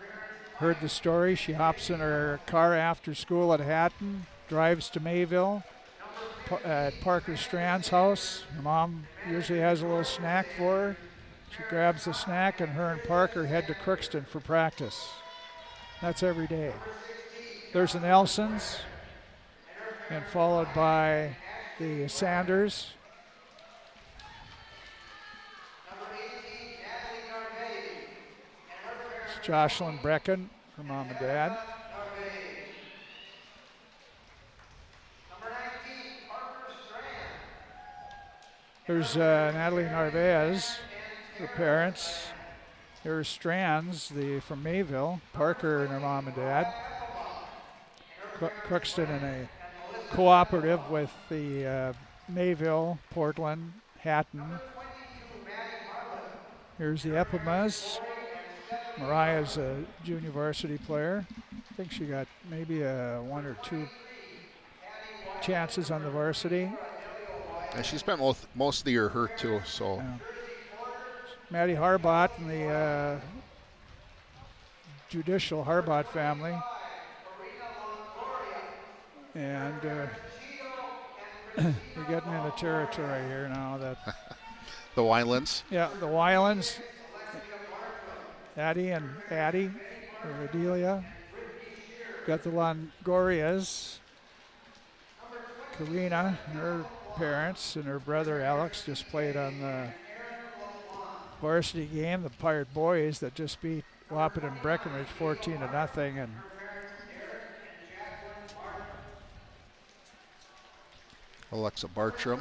Heard the story. She hops in her car after school at Hatton, drives to Mayville at Parker Strand's house. Her mom usually has a little snack for her. She grabs the snack and her and Parker head to Crookston for practice. That's every day. There's the Nelsons, and followed by the Sanders. It's Jocelyn Brecken, her mom and dad. There's Natalie Narvaez, her parents. There's Strands, from Mayville, Parker and her mom and dad. Crookston in a cooperative with the Mayville, Portland, Hatton. Here's the Epimas. Mariah's a junior varsity player. I think she got maybe 1 or 2 chances on the varsity. And she spent most of the year hurt too, so. Yeah. Maddie Harbot and the judicial Harbot family. And we're getting into territory here now. That the Wylands? Yeah, the Wylands. Addie, or Adelia. Got the Longorias. Karina and her parents and her brother Alex just played on the varsity game, the Pirate boys that just beat Wahpeton Breckenridge 14-0. And Alexa Bartram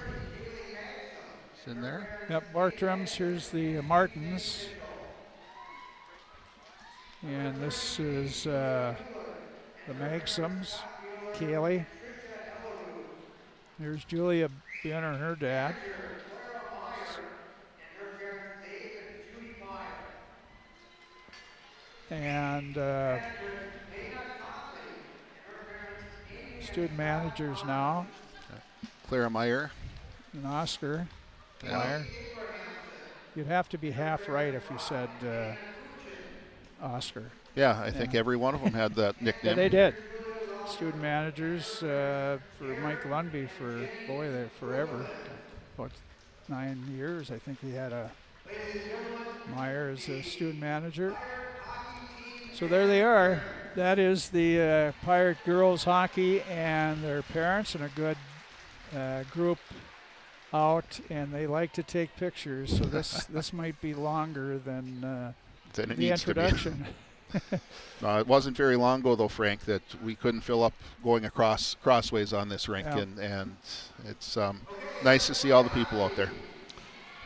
is in there. Yep, Bartrams. Here's the Martins. And this is the Magsums, Kaylee. There's Julia Bunner and her dad. And student managers now. Clara Meyer. And Oscar Meyer. You'd have to be half right if you said Oscar. Yeah, I think every one of them had that nickname. Yeah, they did. Student managers for Mike Lundby for, they're forever. About 9 years, I think he had a Meyer as a student manager. So there they are. That is the Pirate girls hockey and their parents, and a good group out, and they like to take pictures. So this might be longer than it the needs introduction. To be. No, it wasn't very long ago, though, Frank, that we couldn't fill up going crossways on this rink, Yeah. and it's nice to see all the people out there.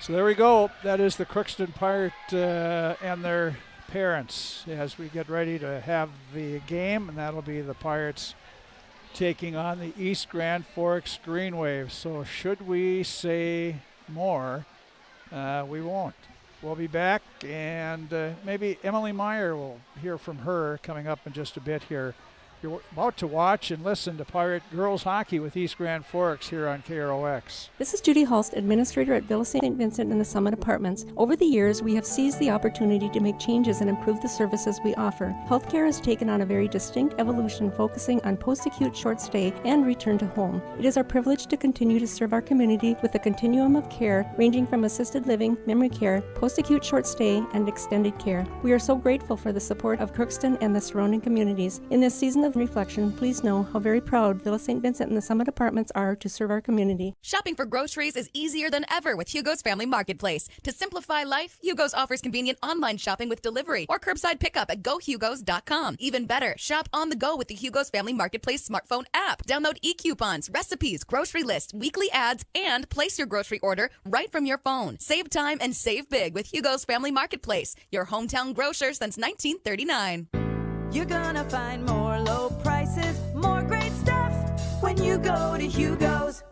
So there we go. That is the Crookston Pirate and their parents as we get ready to have the game, and that'll be the Pirates taking on the East Grand Forks Green Wave. So should we say more, we won't. We'll be back, and maybe Emily Meyer, will hear from her coming up in just a bit here You're about to watch and listen to Pirate Girls Hockey with East Grand Forks here on KROX. This is Judy Hulst, administrator at Villa St. Vincent and the Summit Apartments. Over the years, we have seized the opportunity to make changes and improve the services we offer. Healthcare has taken on a very distinct evolution, focusing on post-acute short stay and return to home. It is our privilege to continue to serve our community with a continuum of care ranging from assisted living, memory care, post-acute short stay, and extended care. We are so grateful for the support of Crookston and the surrounding communities. In this season of reflection, please know how very proud Villa St. Vincent and the Summit Apartments are to serve our community. Shopping for groceries is easier than ever with Hugo's Family Marketplace. To simplify life, Hugo's offers convenient online shopping with delivery or curbside pickup at GoHugos.com. Even better, shop on the go with the Hugo's Family Marketplace smartphone app. Download e-coupons, recipes, grocery lists, weekly ads, and place your grocery order right from your phone. Save time and save big with Hugo's Family Marketplace, your hometown grocer since 1939. You're gonna find more low prices, more great stuff when you go to Hugo's.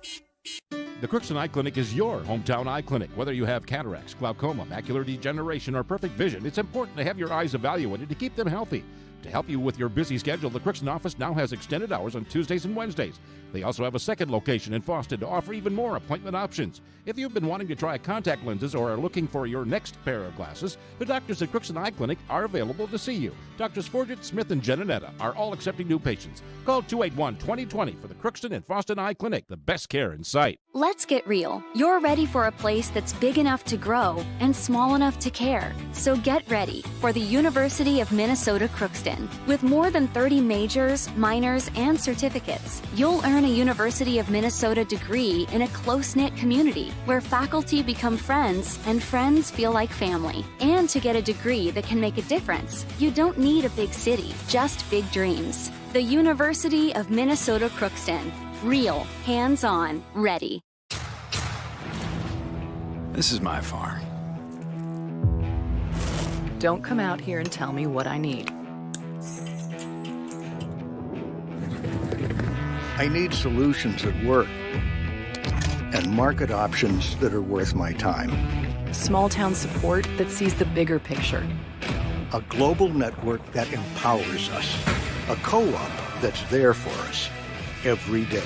The Crookston Eye Clinic is your hometown eye clinic. Whether you have cataracts, glaucoma, macular degeneration, or perfect vision, it's important to have your eyes evaluated to keep them healthy. To help you with your busy schedule, the Crookston office now has extended hours on Tuesdays and Wednesdays. They also have a second location in Boston to offer even more appointment options. If you've been wanting to try contact lenses or are looking for your next pair of glasses, the doctors at Crookston Eye Clinic are available to see you. Doctors Forget, Smith, and Jananetta are all accepting new patients. Call 281-2020 for the Crookston and Boston Eye Clinic, the best care in sight. Let's get real. You're ready for a place that's big enough to grow and small enough to care. So get ready for the University of Minnesota Crookston. With more than 30 majors, minors, and certificates, you'll earn a University of Minnesota degree in a close-knit community where faculty become friends and friends feel like family. And to get a degree that can make a difference, you don't need a big city, just big dreams. The University of Minnesota Crookston. Real, hands-on, ready. This is my farm. Don't come out here and tell me what I need. I need solutions that work and market options that are worth my time. Small town support that sees the bigger picture. A global network that empowers us. A co-op that's there for us every day.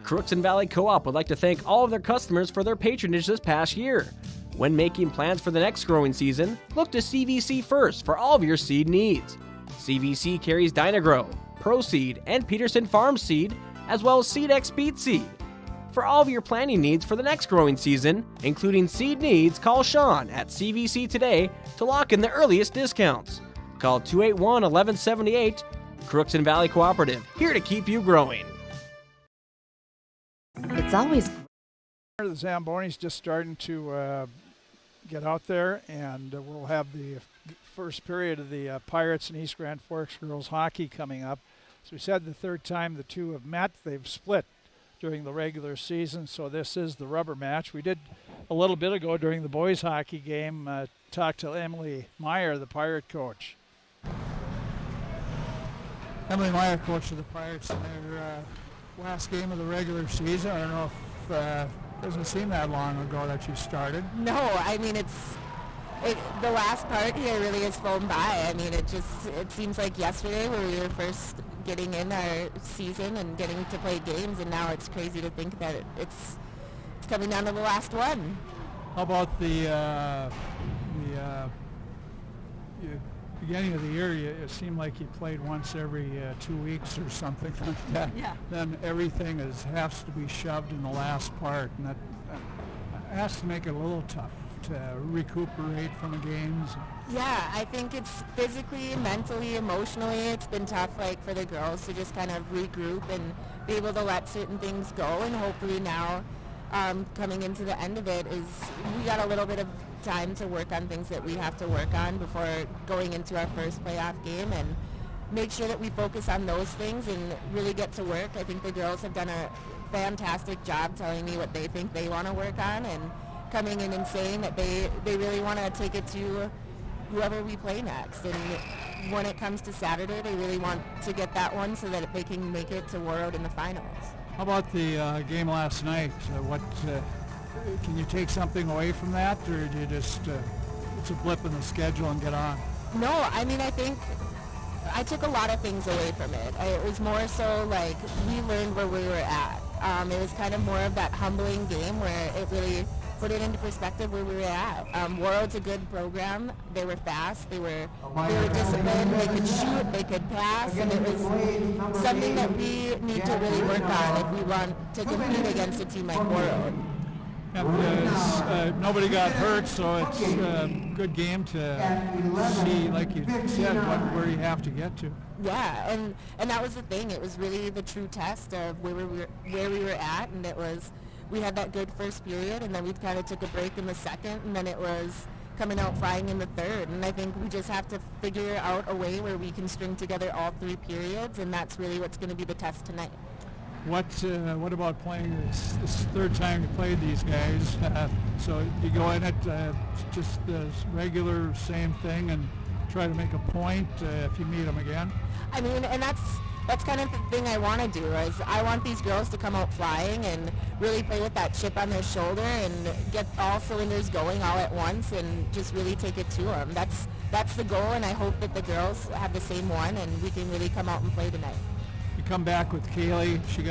Crookston Valley Co-op would like to thank all of their customers for their patronage this past year. When making plans for the next growing season, look to CVC first for all of your seed needs. CVC carries Dynagrow, ProSeed, and Peterson Farm Seed, as well as SeedX Beet Seed. For all of your planting needs for the next growing season, including seed needs, call Sean at CVC today to lock in the earliest discounts. Call 281-1178. Crookston Valley Cooperative, here to keep you growing. It's always The Zamboni's just starting to get out there, and we'll have the first period of the Pirates and East Grand Forks girls hockey coming up. As we said, the third time the two have met. They've split during the regular season, so this is the rubber match. We did a little bit ago during the boys hockey game talk to Emily Meyer, the Pirate coach. Emily Meyer, coach of the Pirates, in their last game of the regular season. I don't know if it doesn't seem that long ago that you started. No, I mean the last part here really has flown by. I mean, it seems like yesterday where we were first getting in our season and getting to play games, and now it's crazy to think that it's coming down to the last one. How about the beginning of the year? It seemed like you played once every 2 weeks or something like that. Yeah. Then everything has to be shoved in the last part, and that has to make it a little tough to recuperate from the games. Yeah, I think it's physically, mentally, emotionally, it's been tough, like, for the girls to just kind of regroup and be able to let certain things go, and hopefully now coming into the end of it is we got a little bit of time to work on things that we have to work on before going into our first playoff game, and make sure that we focus on those things and really get to work. I think the girls have done a fantastic job telling me what they think they want to work on, and coming in and saying that they really want to take it to whoever we play next. And when it comes to Saturday, they really want to get that one so that they can make it to Warroad in the finals. How about the game last night? Can you take something away from that, or do you just it's a blip in the schedule and get on? No, I mean, I think I took a lot of things away from it. It was more so like we learned where we were at. It was kind of more of that humbling game where it really put it into perspective where we were at. Warroad's a good program. They were fast. They were disciplined. They could shoot. They could pass. And it was something that we need to really work on if we want to compete against a team like Warroad. Nobody got hurt, so it's a good game to see, like you said, where you have to get to. Yeah, and that was the thing. It was really the true test of where we were at, and it was we had that good first period, and then we kind of took a break in the second, and then it was coming out flying in the third. And I think we just have to figure out a way where we can string together all 3 periods, and that's really what's going to be the test tonight. What about playing this third time you played these guys? So you go in it just the regular same thing and try to make a point if you meet them again? I mean, and that's kind of the thing I want to do is I want these girls to come out flying and really play with that chip on their shoulder and get all cylinders going all at once and just really take it to them. That's the goal, and I hope that the girls have the same one and we can really come out and play tonight. You come back with Kaylee. She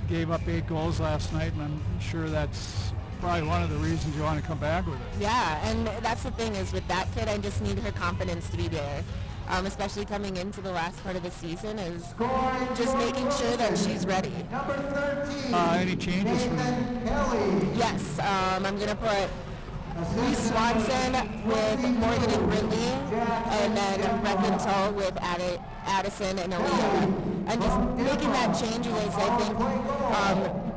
gave up 8 goals last night, and I'm sure that's probably one of the reasons you want to come back with her. Yeah, and that's the thing is with that kid, I just need her confidence to be there. Especially coming into the last part of the season, is just making sure that she's ready. Any changes for them? Yes, I'm going to put Reese Swanson with Morgan and Brindley, and then Reckenthal with Addison and Aaliyah. And just making that change is, I think,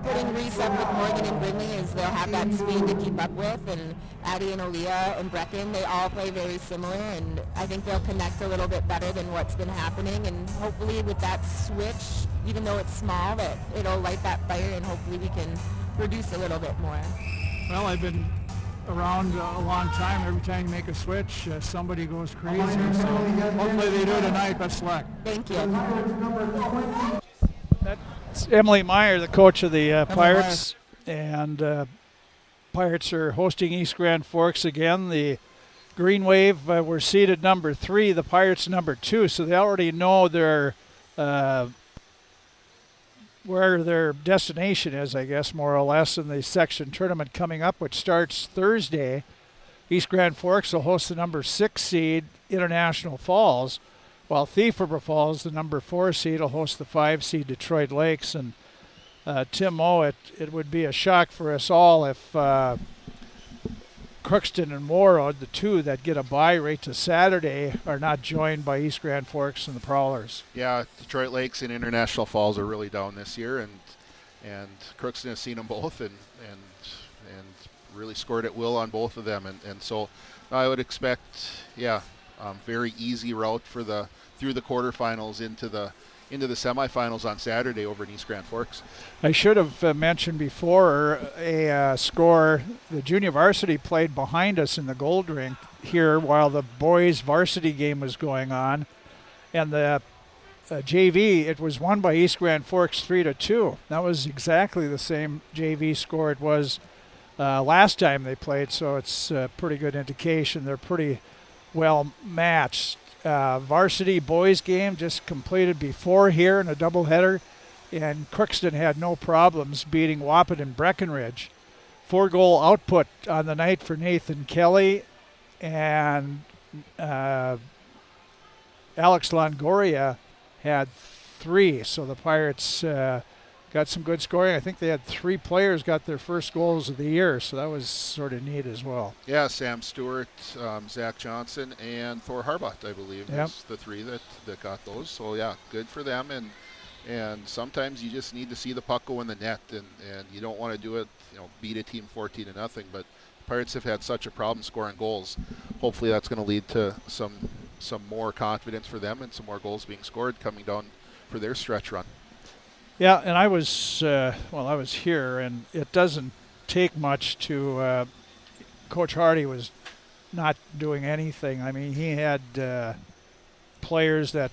putting Reese up with Morgan and Brindley is they'll have that speed to keep up with, and Addie and Aaliyah and Brecken, they all play very similar, and I think they'll connect a little bit better than what's been happening, and hopefully with that switch, even though it's small, that it'll light that fire, and hopefully we can produce a little bit more. Well, I've been around a long time. Every time you make a switch, somebody goes crazy. So hopefully they do it tonight. Best luck. Thank you. That's Emily Meyer, the coach of the Pirates. And Pirates are hosting East Grand Forks again. The Green Wave were seeded number 3, the Pirates number 2. So they already know where their destination is, I guess, more or less, in the section tournament coming up, which starts Thursday. East Grand Forks will host the number 6 seed, International Falls, while Thief River Falls, the number 4 seed, will host the 5 seed, Detroit Lakes. And Tim O, it would be a shock for us all if Crookston and Warroad, the 2 that get a bye right to Saturday, are not joined by East Grand Forks and the Prowlers. Yeah, Detroit Lakes and International Falls are really down this year, and Crookston has seen them both and really scored at will on both of them, and so I would expect, very easy route for through the quarterfinals into the semifinals on Saturday over in East Grand Forks. I should have mentioned before a score. The junior varsity played behind us in the gold rink here while the boys varsity game was going on, and the JV, it was won by East Grand Forks 3-2. That was exactly the same JV score it was last time they played, so it's a pretty good indication they're pretty well matched. Varsity boys game just completed before here in a doubleheader, and Crookston had no problems beating Wappet and Breckenridge. 4-goal output on the night for Nathan Kelly, and Alex Longoria had 3, so the Pirates got some good scoring. I think they had 3 players got their first goals of the year, so that was sort of neat as well. Yeah, Sam Stewart, Zach Johnson, and Thor Harbut, I believe, is the 3 that got those. So, yeah, good for them. And sometimes you just need to see the puck go in the net, and you don't want to do it, beat a team 14-0. But Pirates have had such a problem scoring goals. Hopefully that's going to lead to some more confidence for them and some more goals being scored coming down for their stretch run. Yeah, and I was here, and it doesn't take much to. Coach Hardy was not doing anything. I mean, he had players that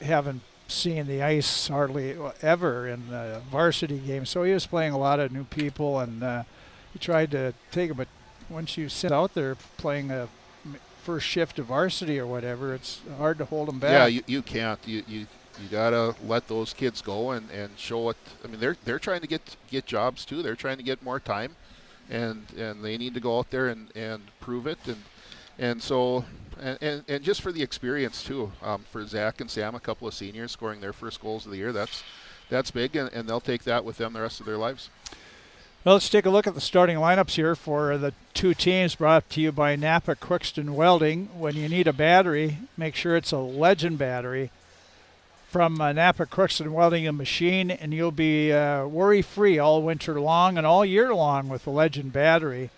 haven't seen the ice hardly ever in the varsity game, so he was playing a lot of new people, and he tried to take it. But once you sit out there playing a first shift of varsity or whatever, it's hard to hold them back. Yeah, you can't. You gotta let those kids go and show what. I mean, they're trying to get jobs too. They're trying to get more time, and they need to go out there and prove it. And so just for the experience too. For Zach and Sam, a couple of seniors scoring their first goals of the year. That's big, and they'll take that with them the rest of their lives. Well, let's take a look at the starting lineups here for the two teams, brought to you by Napa Crookston Welding. When you need a battery, make sure it's a Legend battery from Napa Crookston Welding and Machine, and you'll be worry-free all winter long and all year long with the Legend battery.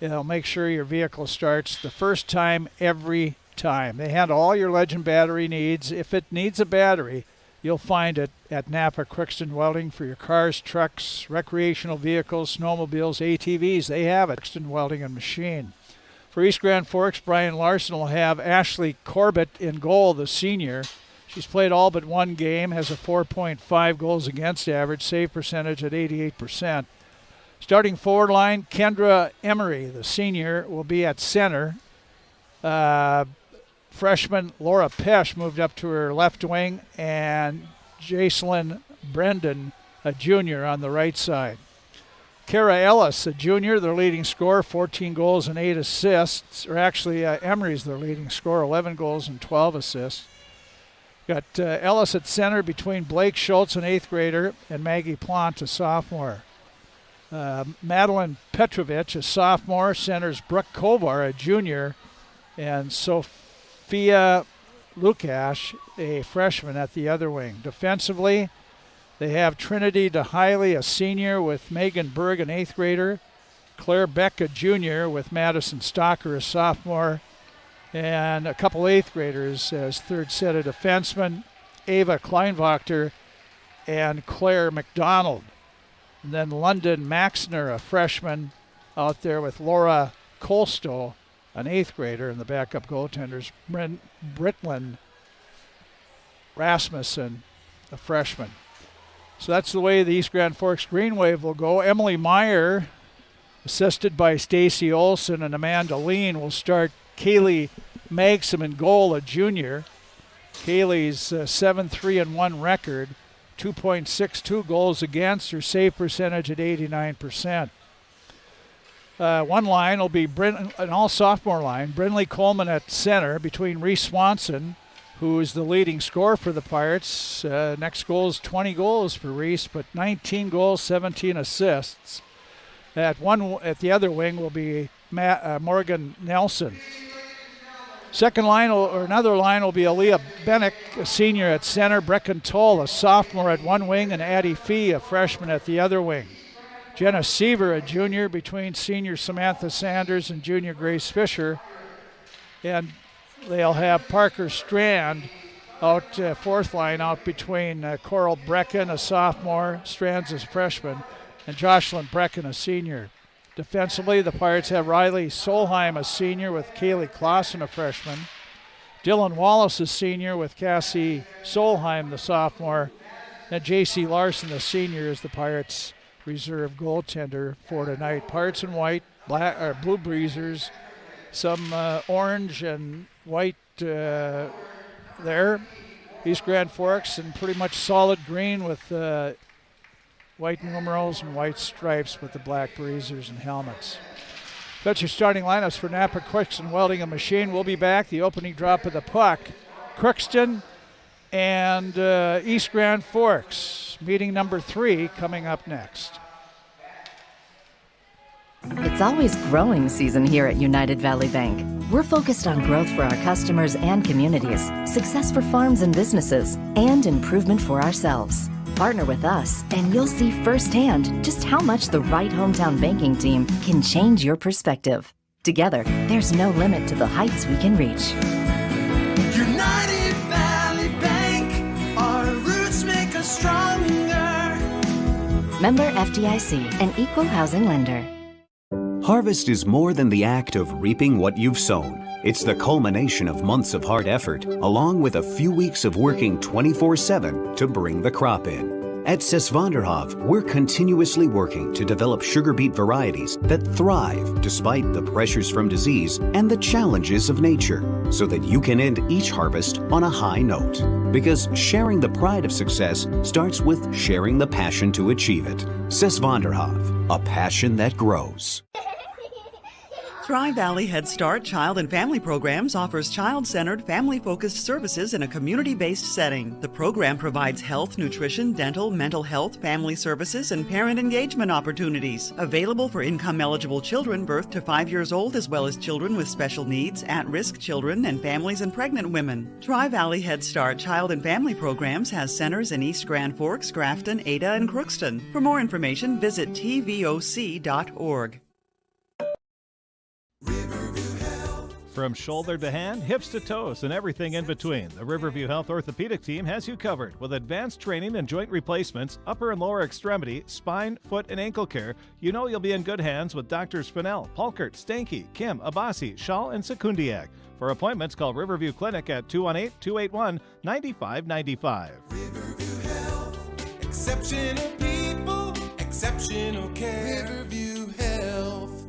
It'll make sure your vehicle starts the first time every time. They handle all your Legend battery needs. If it needs a battery, you'll find it at Napa Crookston Welding for your cars, trucks, recreational vehicles, snowmobiles, ATVs. They have it. Crookston Welding and Machine. For East Grand Forks, Brian Larson will have Ashley Corbett in goal, the senior. She's played all but one game, has a 4.5 goals against average, save percentage at 88%. Starting forward line, Kendra Emery, the senior, will be at center. Freshman Laura Pesch moved up to her left wing, and Jacelyn Brendan, a junior, on the right side. Kara Ellis, a junior, their leading scorer, 14 goals and 8 assists. Or actually, Emery's their leading scorer, 11 goals and 12 assists. Got Ellis at center between Blake Schultz, an 8th grader, and Maggie Plant, a sophomore. Madeline Petrovich, a sophomore, centers Brooke Kovar, a junior, and Sophia Lukash, a freshman, at the other wing. Defensively, they have Trinity DeHiley, a senior, with Megan Berg, an 8th grader, Claire Beck, a junior, with Madison Stocker, a sophomore, and a couple 8th graders as third set of defensemen, Ava Kleinwachter and Claire McDonald. And then London Maxner, a freshman, out there with Laura Colstow, an 8th grader, and the backup goaltenders, Britlin Rasmussen, a freshman. So that's the way the East Grand Forks Green Wave will go. Emily Meyer, assisted by Stacy Olson and Amanda Lean, will start Kaylee Magsom in goal, a junior. Kaylee's 7-3-1 record, 2.62 goals against, her save percentage at 89%. One line will be an all-sophomore line. Brinley Coleman at center between Reese Swanson, who is the leading scorer for the Pirates. Next goal is 20 goals for Reese, but 19 goals, 17 assists. At the other wing will be Morgan Nelson. Second line, or another line, will be Aaliyah Bennick, a senior, at center. Brecken Toll, a sophomore, at one wing, and Addie Fee, a freshman, at the other wing. Jenna Seaver, a junior, between senior Samantha Sanders and junior Grace Fisher. And they'll have Parker Strand out fourth line, out between Coral Brecken, a sophomore, Strand's a freshman, and Jocelyn Brecken, a senior. Defensively, the Pirates have Riley Solheim, a senior, with Kaylee Clausen, a freshman. Dylan Wallace, a senior, with Cassie Solheim, the sophomore. And J.C. Larson, the senior, is the Pirates' reserve goaltender for tonight. Pirates in white, blue breezers, some orange and white there. East Grand Forks, and pretty much solid green with white numerals and white stripes with the black breezers and helmets. That's your starting lineups for Napa Crookston Welding and Machine. We'll be back. The opening drop of the puck. Crookston and East Grand Forks. Meeting number 3 coming up next. It's always growing season here at United Valley Bank. We're focused on growth for our customers and communities, success for farms and businesses, and improvement for ourselves. Partner with us, and you'll see firsthand just how much the right hometown banking team can change your perspective. Together, there's no limit to the heights we can reach. United Valley Bank, our roots make us stronger. Member FDIC, an equal housing lender. Harvest is more than the act of reaping what you've sown. It's the culmination of months of hard effort, along with a few weeks of working 24/7 to bring the crop in. At Sesvanderhof, we're continuously working to develop sugar beet varieties that thrive despite the pressures from disease and the challenges of nature, so that you can end each harvest on a high note. Because sharing the pride of success starts with sharing the passion to achieve it. Sesvanderhof, a passion that grows. Thrive Valley Head Start Child and Family Programs offers child-centered, family-focused services in a community-based setting. The program provides health, nutrition, dental, mental health, family services, and parent engagement opportunities. Available for income-eligible children birth to 5 years old, as well as children with special needs, at-risk children, and families and pregnant women. Thrive Valley Head Start Child and Family Programs has centers in East Grand Forks, Grafton, Ada, and Crookston. For more information, visit tvoc.org. From shoulder to hand, hips to toes, and everything in between, the Riverview Health Orthopedic Team has you covered with advanced training and joint replacements, upper and lower extremity, spine, foot, and ankle care. You know you'll be in good hands with Drs. Spinell, Palkert, Stanky, Kim, Abasi, Schall, and Sekundiak. For appointments, call Riverview Clinic at 218-281-9595. Riverview Health, exceptional people, exceptional care. Riverview Health.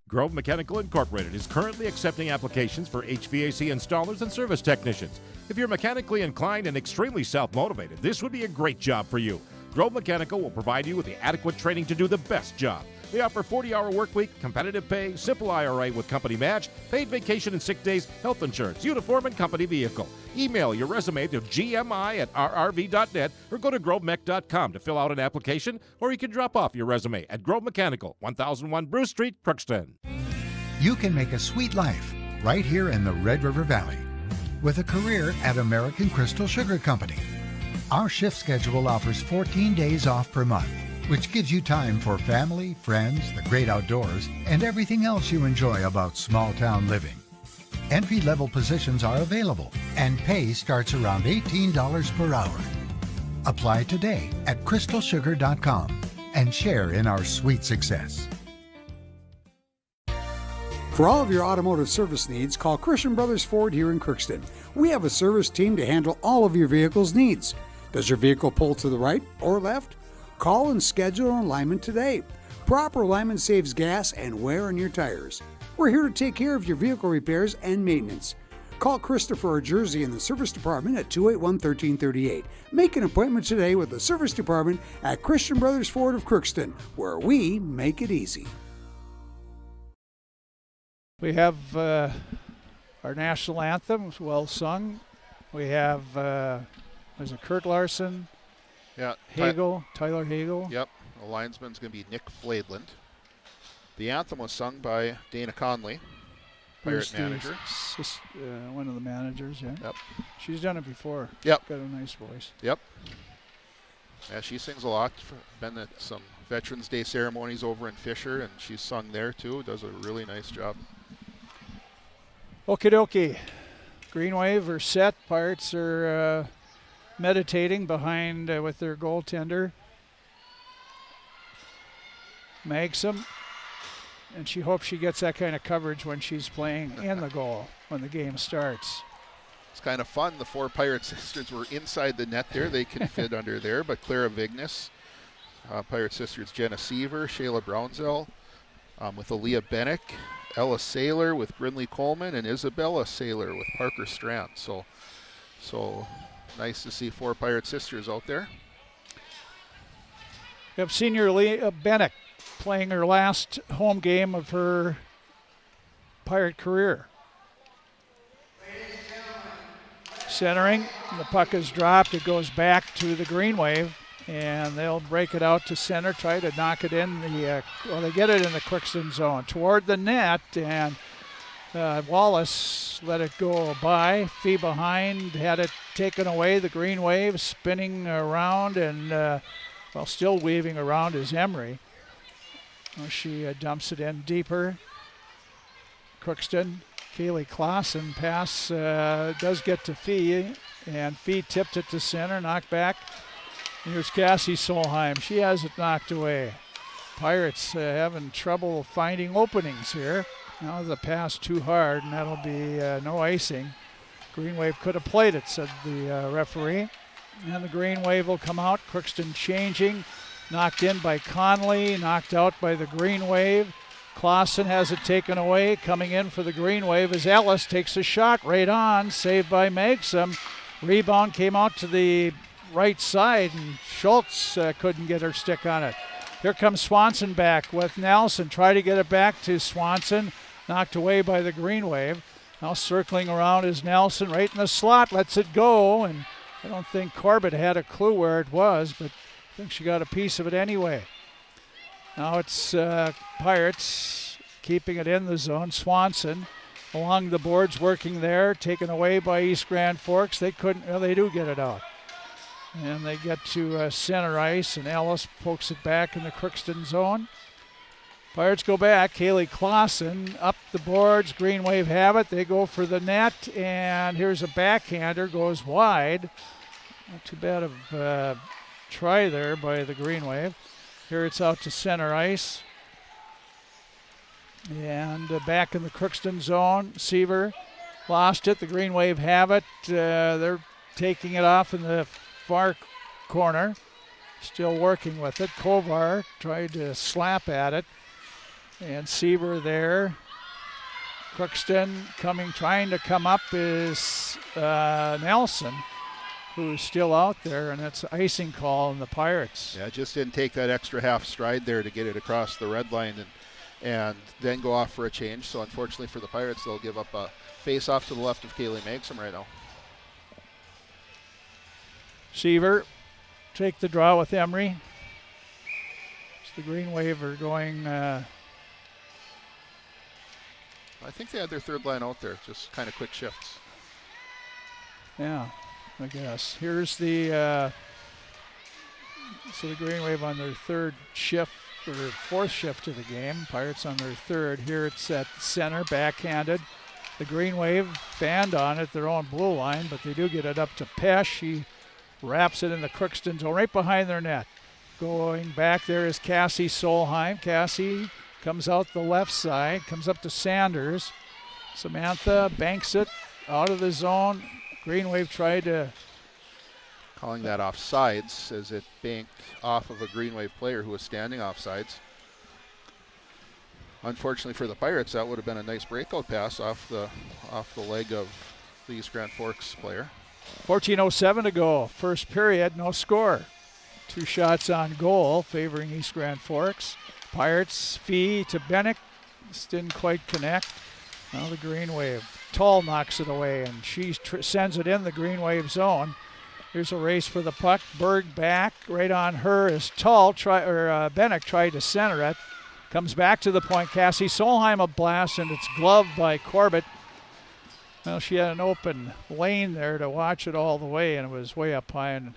Grove Mechanical Incorporated is currently accepting applications for HVAC installers and service technicians. If you're mechanically inclined and extremely self-motivated, this would be a great job for you. Grove Mechanical will provide you with the adequate training to do the best job. They offer 40-hour work week, competitive pay, simple IRA with company match, paid vacation and sick days, health insurance, uniform, and company vehicle. Email your resume to gmi@rrv.net or go to grovemech.com to fill out an application, or you can drop off your resume at Grove Mechanical, 1001 Bruce Street, Crookston. You can make a sweet life right here in the Red River Valley with a career at American Crystal Sugar Company. Our shift schedule offers 14 days off per month, which gives you time for family, friends, the great outdoors, and everything else you enjoy about small-town living. Entry-level positions are available, and pay starts around $18 per hour. Apply today at crystalsugar.com and share in our sweet success. For all of your automotive service needs, call Christian Brothers Ford here in Crookston. We have a service team to handle all of your vehicle's needs. Does your vehicle pull to the right or left? Call and schedule an alignment today. Proper alignment saves gas and wear on your tires. We're here to take care of your vehicle repairs and maintenance. Call Christopher or Jersey in the service department at 281-1338. Make an appointment today with the service department at Christian Brothers Ford of Crookston, where we make it easy. We have our national anthem well sung. We have there's a Kurt Larson. Yeah, Tyler Hagel. Yep, the linesman's going to be Nick Fladland. The anthem was sung by Dana Conley, Pirate manager. One of the managers, yeah. Yep. She's done it before. Yep. Got a nice voice. Yep. Yeah, she sings a lot. Been at some Veterans Day ceremonies over in Fisher, and she's sung there too. Does a really nice job. Okie dokie. Green wave are set. Pirates are meditating behind with their goaltender. Maxim. And she hopes she gets that kind of coverage when she's playing in the goal when the game starts. It's kind of fun. The four Pirate sisters were inside the net there. They can fit under there. But Clara Vignes, Pirate sisters Jenna Seaver, Shayla Brownzell, with Aaliyah Bennick, Ella Saylor with Brindley Coleman, and Isabella Saylor with Parker Strand. So nice to see four Pirate sisters out there. We have senior Leah Bennick playing her last home game of her Pirate career. Centering, the puck is dropped. It goes back to the Green Wave, and they'll break it out to center, try to knock it in the, they get it in the Crookston zone toward the net, and Wallace let it go by. Fee behind, had it taken away. The Green Wave spinning around and, still weaving around is Emery. She dumps it in deeper. Crookston, Kaylee Clausen pass does get to Fee, and Fee tipped it to center, knocked back. Here's Cassie Solheim. She has it knocked away. Pirates having trouble finding openings here. Now the pass too hard, and that'll be no icing. Green Wave could have played it, said the referee. And the Green Wave will come out. Crookston changing. Knocked in by Conley, knocked out by the Green Wave. Clausen has it taken away. Coming in for the Green Wave as Ellis takes a shot right on. Saved by Megsom. Rebound came out to the right side, and Schultz couldn't get her stick on it. Here comes Swanson back with Nelson. Try to get it back to Swanson. Knocked away by the Green Wave. Now circling around is Nelson right in the slot. Lets it go, and I don't think Corbett had a clue where it was, but I think she got a piece of it anyway. Now it's Pirates keeping it in the zone. Swanson along the boards working there, taken away by East Grand Forks. They couldn't, well, they do get it out. And they get to center ice, and Ellis pokes it back in the Crookston zone. Pirates go back. Kaylee Clausen up the boards. Green Wave have it. They go for the net, and here's a backhander, goes wide. Not too bad of a try there by the Green Wave. Here it's out to center ice. And back in the Crookston zone. Seaver lost it. The Green Wave have it. They're taking it off in the far corner. Still working with it. Kovar tried to slap at it. And Seaver there. Crookston trying to come up is Nelson, who's still out there, and that's icing call on the Pirates. Yeah, just didn't take that extra half stride there to get it across the red line and then go off for a change. So unfortunately for the Pirates, they'll give up a face-off to the left of Kaylee Megsom right now. Seaver take the draw with Emery. So the Green Wave are going... I think they had their third line out there, just kind of quick shifts. Yeah, I guess. Here's the so the Green Wave on their third shift, or fourth shift of the game. Pirates on their third. Here it's at center, backhanded. The Green Wave fanned on it, their own blue line, but they do get it up to Pesh. She wraps it in the Crookston zone, right behind their net. Going back there is Cassie Solheim. Cassie comes out the left side, comes up to Sanders. Samantha banks it out of the zone. Green Wave tried to... Calling that offsides as it banked off of a Green Wave player who was standing offsides. Unfortunately for the Pirates, that would have been a nice breakout pass off the leg of the East Grand Forks player. 14:07 to go. First period, no score. 2 shots on goal favoring East Grand Forks. Pirates, Fee to Bennick. This didn't quite connect. Now the Green Wave. Tull knocks it away, and she sends it in the Green Wave zone. Here's a race for the puck. Berg back. Right on her is Tull. Bennick tried to center it. Comes back to the point. Cassie Solheim a blast, and it's gloved by Corbett. Well, she had an open lane there to watch it all the way, and it was way up high, and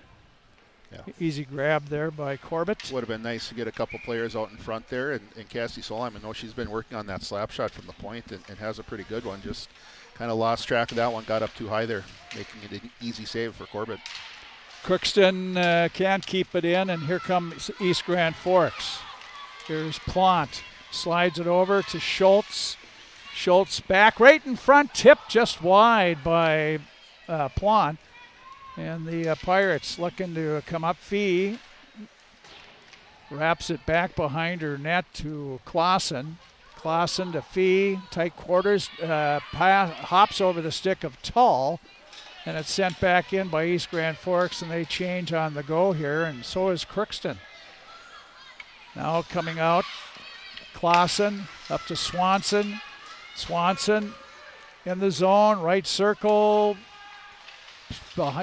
easy grab there by Corbett. Would have been nice to get a couple players out in front there, and Cassie Solheim, I know she's been working on that slap shot from the point and has a pretty good one. Just kind of lost track of that one, got up too high there, making it an easy save for Corbett. Crookston can't keep it in, and here comes East Grand Forks. Here's Plant, slides it over to Schultz. Schultz back right in front, tipped just wide by Plant. And the Pirates looking to come up. Fee wraps it back behind her net to Clausen. Clausen to Fee, tight quarters, hops over the stick of Tull, and it's sent back in by East Grand Forks, and they change on the go here, and so is Crookston. Now coming out, Clausen up to Swanson. Swanson in the zone, right circle,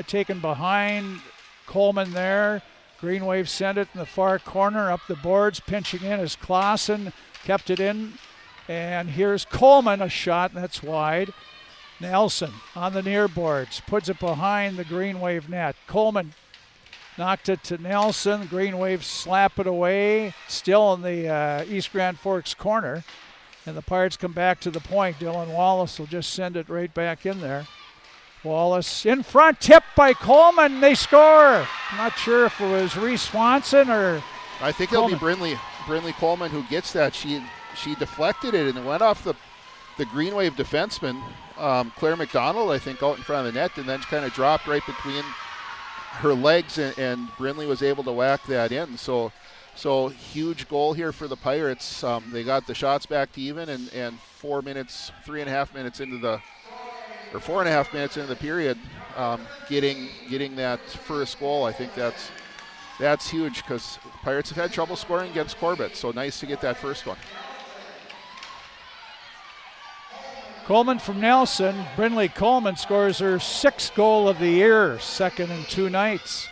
taken behind Coleman there. Green Wave sent it in the far corner, up the boards, pinching in as Clausen kept it in. And here's Coleman, a shot, and that's wide. Nelson on the near boards, puts it behind the Green Wave net. Coleman knocked it to Nelson. Green Wave slap it away, still in the East Grand Forks corner. And the Pirates come back to the point. Dylan Wallace will just send it right back in there. Wallace in front, tipped by Coleman. They score. I'm not sure if it was Reese Swanson or I think Coleman. It'll be Brinley Coleman who gets that. She deflected it and it went off the Green Wave defenseman, Claire McDonald, I think, out in front of the net, and then kind of dropped right between her legs, and Brinley was able to whack that in. So huge goal here for the Pirates. They got the shots back to even, and 3.5 minutes into the period, getting that first goal. I think that's huge because Pirates have had trouble scoring against Corbett. So nice to get that first one. Coleman from Nelson. Brinley Coleman scores her 6th goal of the year, 2nd in 2 nights.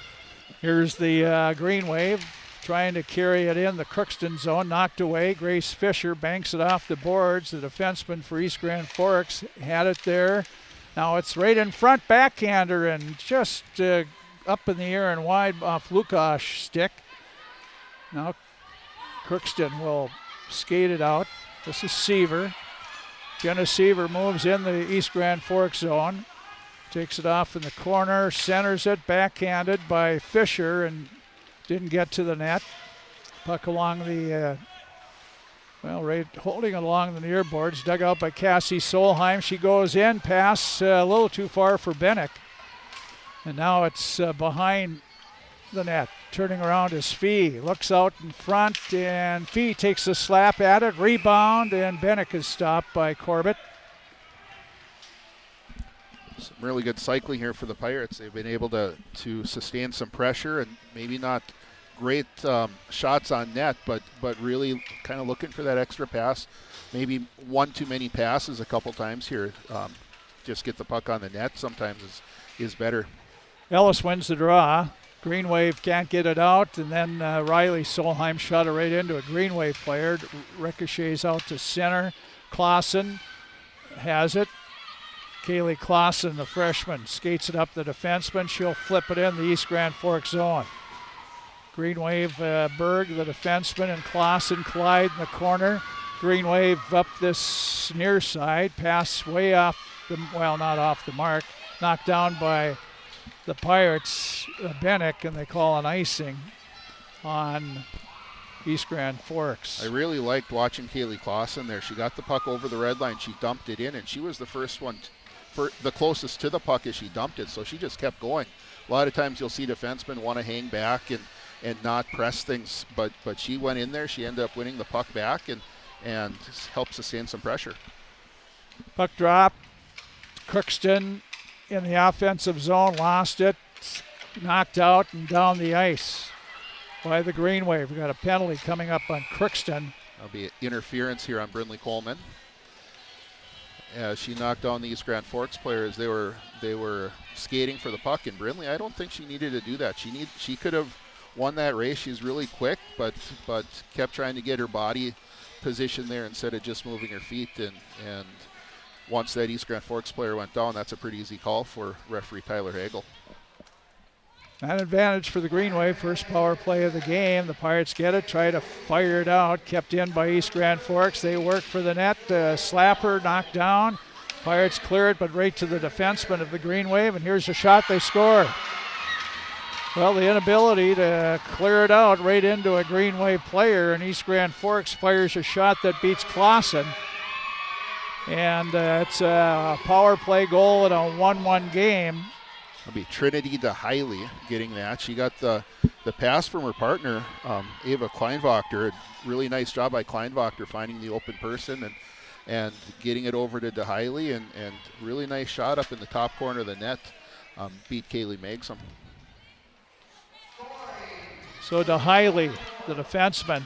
Here's the Green Wave trying to carry it in the Crookston zone, knocked away. Grace Fisher banks it off the boards. The defenseman for East Grand Forks had it there. Now it's right in front, backhander, and just up in the air and wide off Luka's stick. Now Crookston will skate it out. This is Seaver. Jenna Seaver moves in the East Grand Forks zone. Takes it off in the corner, centers it, backhanded by Fisher, and didn't get to the net. Puck along the, holding it along the near boards, dug out by Cassie Solheim. She goes in, pass a little too far for Bennick. And now it's behind the net. Turning around is Fee. Looks out in front, and Fee takes a slap at it. Rebound, and Bennick is stopped by Corbett. Some really good cycling here for the Pirates. They've been able to sustain some pressure and maybe not great shots on net, but really kind of looking for that extra pass. Maybe one too many passes a couple times here. Just get the puck on the net sometimes is better. Ellis wins the draw. Green Wave can't get it out, and then Riley Solheim shot it right into a Green Wave player. Ricochets out to center. Clausen has it. Kaylee Clausen, the freshman, skates it up the defenseman. She'll flip it in the East Grand Forks zone. Green Wave, Berg, the defenseman, and Clausen collide in the corner. Green Wave up this near side. Pass way off not off the mark. Knocked down by the Pirates, Bennick, and they call an icing on East Grand Forks. I really liked watching Kaylee Clausen there. She got the puck over the red line. She dumped it in, and she was the first one, the closest to the puck as she dumped it, so she just kept going. A lot of times you'll see defensemen want to hang back and not press things, but she went in there. She ended up winning the puck back and helped sustain some pressure. Puck drop. Crookston in the offensive zone, lost it, knocked out and down the ice by the Green Wave. We've got a penalty coming up on Crookston. That'll be interference here on Brinley Coleman. She knocked down the East Grand Forks players. They were skating for the puck, and Brinley, I don't think she needed to do that. She could have won that race. She's really quick, but kept trying to get her body position there instead of just moving her feet. And once that East Grand Forks player went down, that's a pretty easy call for referee Tyler Hagel. An advantage for the Green Wave. First power play of the game. The Pirates get it, try to fire it out. Kept in by East Grand Forks. They work for the net. Slapper knocked down. Pirates clear it, but right to the defenseman of the Green Wave. And here's the shot. They score. Well, the inability to clear it out right into a Green Wave player, and East Grand Forks fires a shot that beats Clausen. And it's a power play goal in a 1-1 game. It'll be Trinity DeHiley getting that. She got the pass from her partner, Ava Kleinwachter. Really nice job by Kleinwachter finding the open person and getting it over to DeHiley, and really nice shot up in the top corner of the net. Beat Kaylee Megsom. So DeHiley, the defenseman,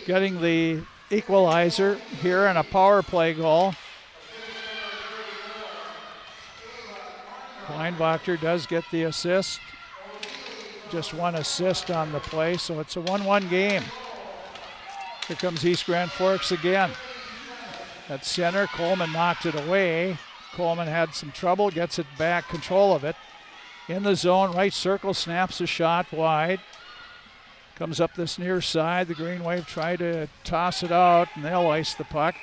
getting the equalizer here in a power play goal. Kleinwachter does get the assist. Just one assist on the play, so it's a 1-1 game. Here comes East Grand Forks again. At center, Coleman knocked it away. Coleman had some trouble, gets it back, control of it. In the zone, right circle, snaps a shot wide. Comes up this near side. The Green Wave try to toss it out, and they'll ice the puck.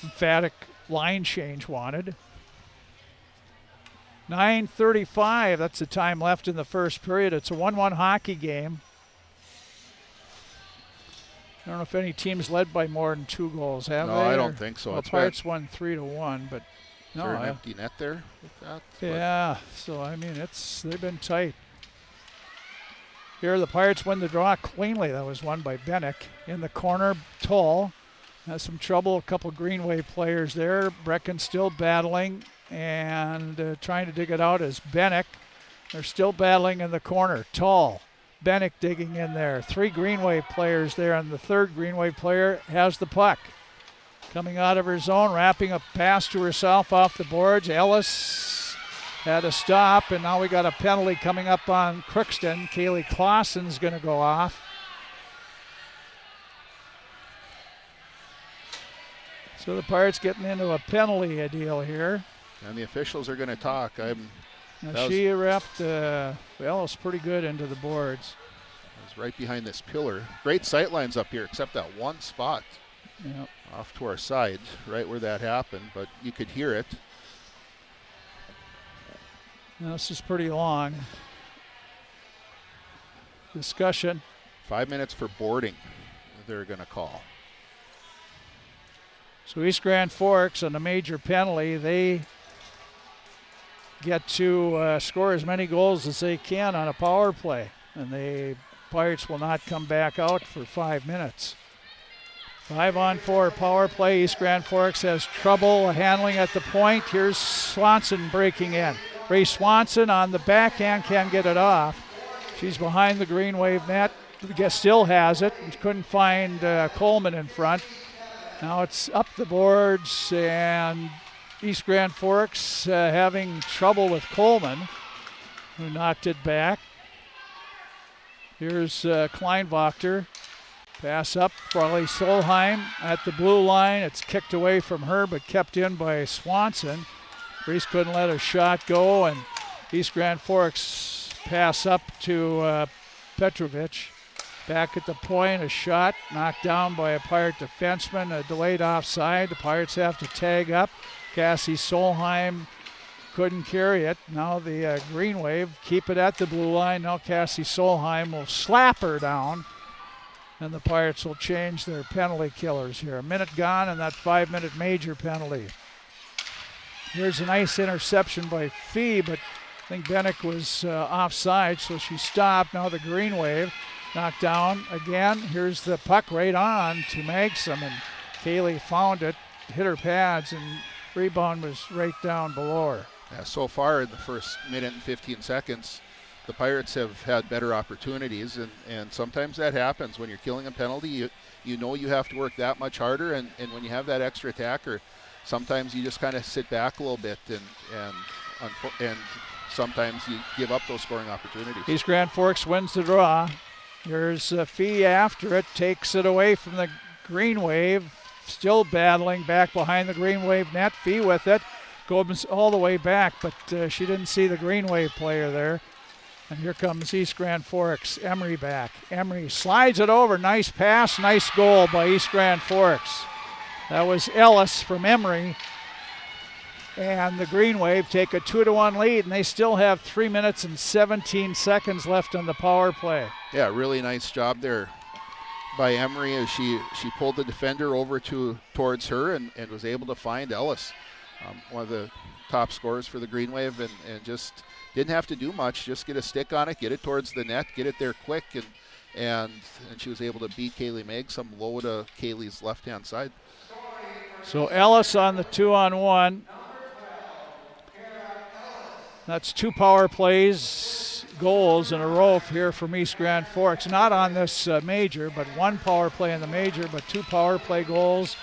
Emphatic line change wanted. 9:35, that's the time left in the first period. It's a 1-1 hockey game. I don't know if any teams led by more than 2 goals, have they? No, I don't think so. Well, Pirates won 3-1, but is there an empty net there with that? Yeah, so I mean, they've been tight. Here the Pirates win the draw cleanly. That was won by Bennick. In the corner, Toll has some trouble. A couple Green Wave players there. Brecken still battling and trying to dig it out as Bennick. They're still battling in the corner. Toll. Bennick digging in there. 3 Green Wave players there, and the 3rd Green Wave player has the puck. Coming out of her zone, wrapping a pass to herself off the boards. Ellis had a stop, and now we got a penalty coming up on Crookston. Kaylee Clausen's going to go off. So the Pirates getting into a penalty deal here. And the officials are going to talk. She wrapped Ellis pretty good into the boards. It was right behind this pillar. Great sight lines up here, except that one spot. Yep. Off to our side, right where that happened, but you could hear it. Now, this is pretty long. Discussion. 5 minutes for boarding, they're going to call. So East Grand Forks on a major penalty, they get to score as many goals as they can on a power play, and the Pirates will not come back out for 5 minutes. 5-on-4 power play. East Grand Forks has trouble handling at the point. Here's Swanson breaking in. Ray Swanson on the backhand can get it off. She's behind the Green Wave net. Still has it. Couldn't find Coleman in front. Now it's up the boards, and East Grand Forks having trouble with Coleman, who knocked it back. Here's Kleinwachter. Pass up, Farley Solheim at the blue line. It's kicked away from her, but kept in by Swanson. Reese couldn't let a shot go, and East Grand Forks pass up to Petrovic. Back at the point, a shot knocked down by a Pirate defenseman, a delayed offside. The Pirates have to tag up. Cassie Solheim couldn't carry it. Now the Green Wave keep it at the blue line. Now Cassie Solheim will slap her down, and the Pirates will change their penalty killers here. A minute gone in that 5-minute major penalty. Here's a nice interception by Fee, but I think Bennick was offside, so she stopped. Now the Green Wave knocked down again. Here's the puck right on to Magsom, and Kaylee found it, hit her pads, and rebound was right down below her. Yeah, so far in the first minute and 15 seconds, the Pirates have had better opportunities, and sometimes that happens when you're killing a penalty. You know you have to work that much harder, and when you have that extra attacker, sometimes you just kind of sit back a little bit, and sometimes you give up those scoring opportunities. East Grand Forks wins the draw. Here's Fee after it, takes it away from the Green Wave, still battling back behind the Green Wave net. Fee with it, goes all the way back, but she didn't see the Green Wave player there. And here comes East Grand Forks. Emery back. Emery slides it over. Nice pass, nice goal by East Grand Forks. That was Ellis from Emery. And the Green Wave take a 2-1 lead, and they still have 3 minutes and 17 seconds left on the power play. Yeah, really nice job there by Emery as she pulled the defender over towards her and was able to find Ellis, one of the top scorers for the Green Wave, and just didn't have to do much, just get a stick on it, get it towards the net, get it there quick, and she was able to beat Kaylee Magsom low to Kaylee's left-hand side. So Ellis on the 2-on-1. That's 2 power plays goals in a row here from East Grand Forks. Not on this major, but 1 power play in the major, but 2 power play goals,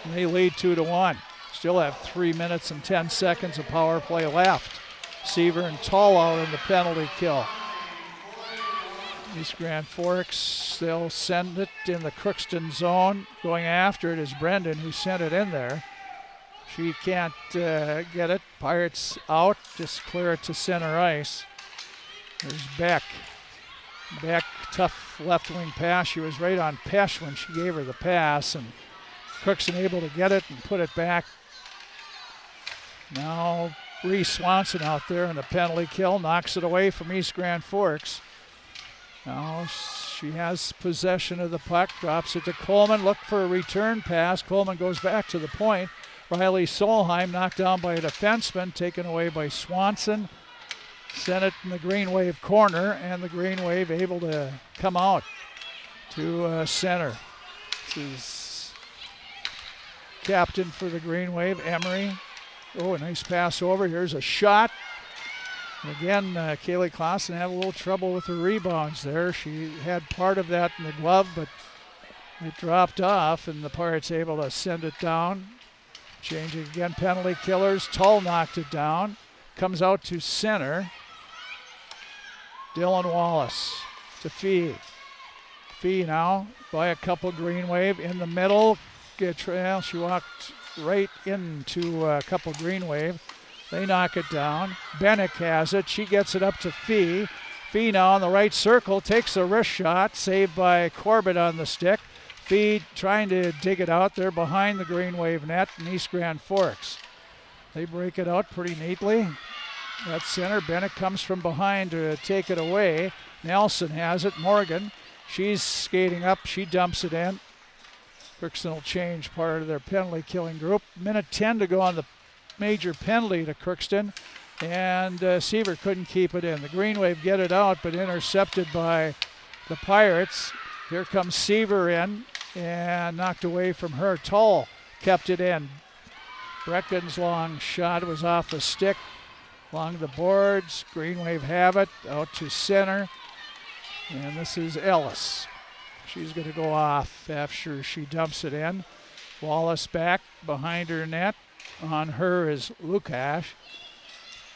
and they lead 2-1. Still have 3 minutes and 10 seconds of power play left. Seaver and Tall out in the penalty kill. East Grand Forks, they'll send it in the Crookston zone. Going after it is Brendan, who sent it in there. She can't get it. Pirates out, just clear it to center ice. There's Beck. Beck, tough left wing pass. She was right on Pesh when she gave her the pass, and Crookston able to get it and put it back. Now Bree Swanson out there in the penalty kill, knocks it away from East Grand Forks. Now she has possession of the puck, drops it to Coleman, look for a return pass. Coleman goes back to the point. Riley Solheim knocked down by a defenseman, taken away by Swanson. Sent it in the Green Wave corner, and the Green Wave able to come out to center. This is captain for the Green Wave, Emery. Oh, a nice pass over. Here's a shot. And again, Kaylee Clausen had a little trouble with her rebounds there. She had part of that in the glove, but it dropped off, and the Pirates able to send it down. Changing again, penalty killers. Tull knocked it down. Comes out to center. Dylan Wallace to Fee. Fee now by a couple. Green Wave in the middle. She walked right into a couple Green Wave. They knock it down. Bennick has it. She gets it up to Fee. Fee now on the right circle. Takes a wrist shot. Saved by Corbett on the stick. Fee trying to dig it out there behind the Green Wave net in East Grand Forks. They break it out pretty neatly. At center, Bennett comes from behind to take it away. Nelson has it. Morgan, she's skating up. She dumps it in. Crookston will change part of their penalty killing group. Minute 10 to go on the major penalty to Crookston. And Seaver couldn't keep it in. The Green Wave get it out, but intercepted by the Pirates. Here comes Seaver in and knocked away from her. Tull kept it in. Brecken's long shot was off a stick. Along the boards, Green Wave have it, out to center. And this is Ellis. She's going to go off after she dumps it in. Wallace back behind her net. On her is Lukash.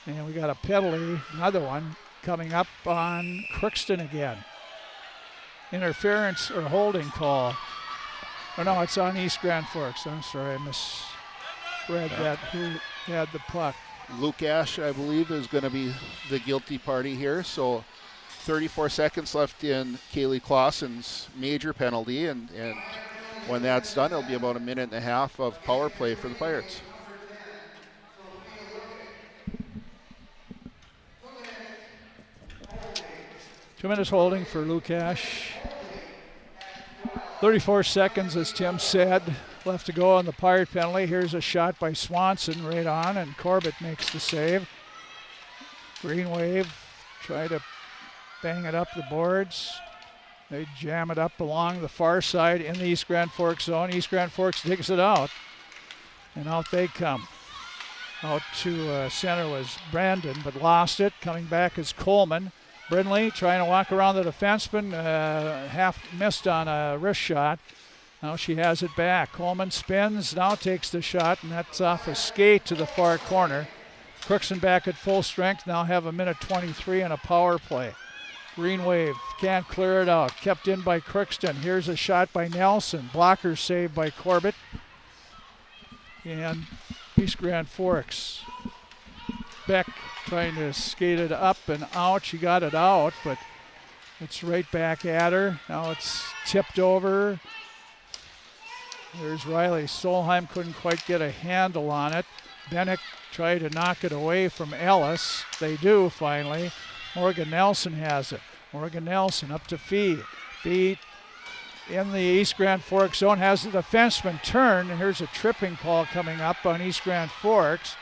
And we got a penalty, another one, coming up on Crookston again. Interference or holding call. Oh no, it's on East Grand Forks. I'm sorry, I misread that. Who had the puck? Lukash, I believe, is going to be the guilty party here. So 34 seconds left in Kaylee Clausen's major penalty, and when that's done, it'll be about a minute and a half of power play for the Pirates. Two minutes holding for Lukash. 34 seconds, as Tim said, left to go on the Pirate penalty. Here's a shot by Swanson right on, and Corbett makes the save. Green Wave try to bang it up the boards. They jam it up along the far side in the East Grand Forks zone. East Grand Forks digs it out, and out they come. Out to center was Brandon, but lost it. Coming back is Coleman. Brindley trying to walk around the defenseman, half missed on a wrist shot. Now she has it back. Coleman spins, now takes the shot, and that's off a skate to the far corner. Crookston back at full strength, now have a minute 23 and a power play. Green Wave can't clear it out, kept in by Crookston. Here's a shot by Nelson, blocker saved by Corbett. And East Grand Forks. Beck trying to skate it up and out. She got it out, but it's right back at her. Now it's tipped over. There's Riley Solheim, couldn't quite get a handle on it. Bennick tried to knock it away from Ellis. They do finally. Morgan Nelson has it. Morgan Nelson up to Fee. Fee in the East Grand Forks zone has the defenseman turn. And here's a tripping call coming up on East Grand Forks.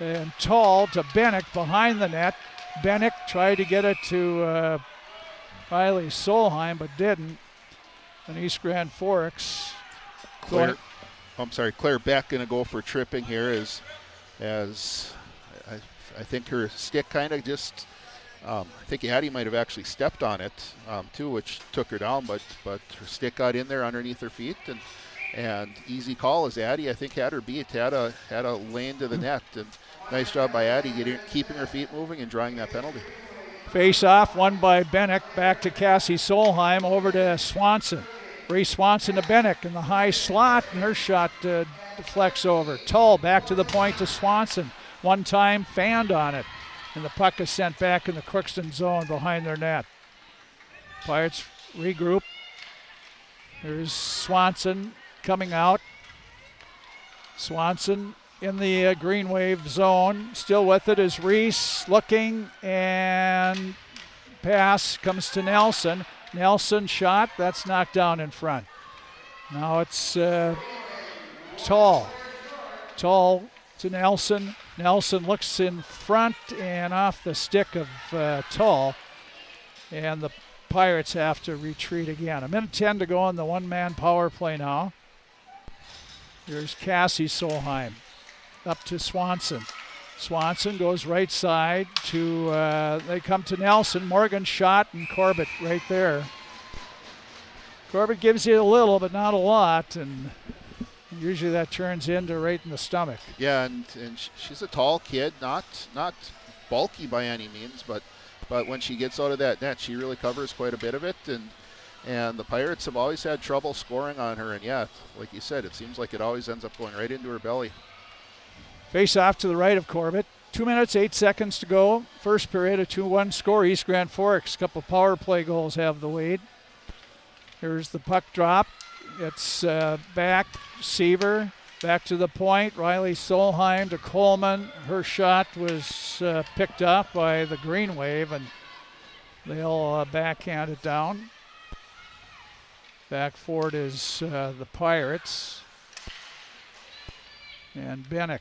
And Tull to Bennick behind the net. Bennick tried to get it to Riley Solheim, but didn't. And East Grand Forks. Claire Beck going to go for tripping here as I think her stick kind of just, I think Addie might have actually stepped on it too, which took her down, but her stick got in there underneath her feet, and easy call as Addie, I think, had her beat, had a lane to the net, and nice job by Addie keeping her feet moving and drawing that penalty. Face off, won by Bennick, back to Cassie Solheim, over to Swanson. Reese Swanson to Bennick in the high slot, and her shot deflects over. Tull back to the point to Swanson. One time, fanned on it, and the puck is sent back in the Crookston zone behind their net. Pirates regroup. There's Swanson coming out. Swanson in the Green Wave zone. Still with it is Reese looking, and pass comes to Nelson. Nelson shot, that's knocked down in front. Now it's Tull. Tull to Nelson. Nelson looks in front and off the stick of Tull. And the Pirates have to retreat again. 1:10 to go on the one-man power play now. Here's Cassie Solheim. Up to Swanson. Swanson goes right side to, they come to Nelson. Morgan shot, and Corbett right there. Corbett gives you a little, but not a lot, and usually that turns into right in the stomach. Yeah, and she's a tall kid, not bulky by any means, but when she gets out of that net, she really covers quite a bit of it, and the Pirates have always had trouble scoring on her, and yeah, like you said, it seems like it always ends up going right into her belly. Face off to the right of Corbett. 2 minutes, 8 seconds to go. First period, a 2-1 score. East Grand Forks, a couple power play goals have the lead. Here's the puck drop. It's back, Seaver, back to the point. Riley Solheim to Coleman. Her shot was picked up by the Green Wave, and they'll backhand it down. Back forward is the Pirates. And Bennick.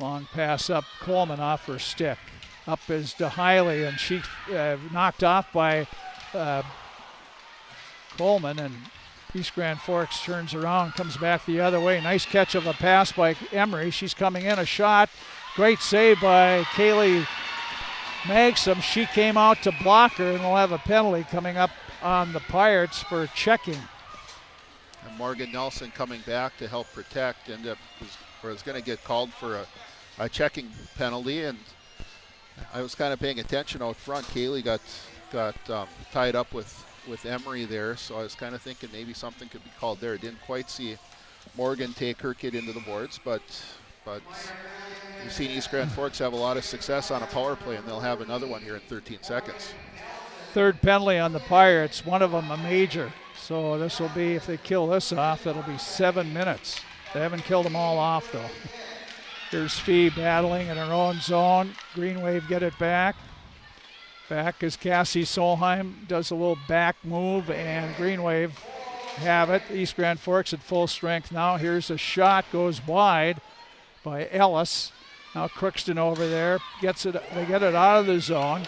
Long pass up, Coleman off her stick. Up is DeHiley, and she knocked off by Coleman, and East Grand Forks turns around, comes back the other way. Nice catch of a pass by Emery. She's coming in, a shot. Great save by Kaylee Maxim. She came out to block her, and we'll have a penalty coming up on the Pirates for checking. And Morgan Nelson coming back to help protect, was going to get called for a checking penalty, and I was kind of paying attention out front. Kaylee got tied up with Emery there, so I was kind of thinking maybe something could be called there. Didn't quite see Morgan take her kid into the boards, but you've seen East Grand Forks have a lot of success on a power play, and they'll have another one here in 13 seconds. Third penalty on the Pirates, one of them a major. So this will be, if they kill this off, it'll be 7 minutes. They haven't killed them all off, though. Here's Fee battling in her own zone. Green Wave get it back. Back as Cassie Solheim does a little back move, and Green Wave have it. East Grand Forks at full strength now. Here's a shot, goes wide by Ellis. Now Crookston over there gets it. They get it out of the zone.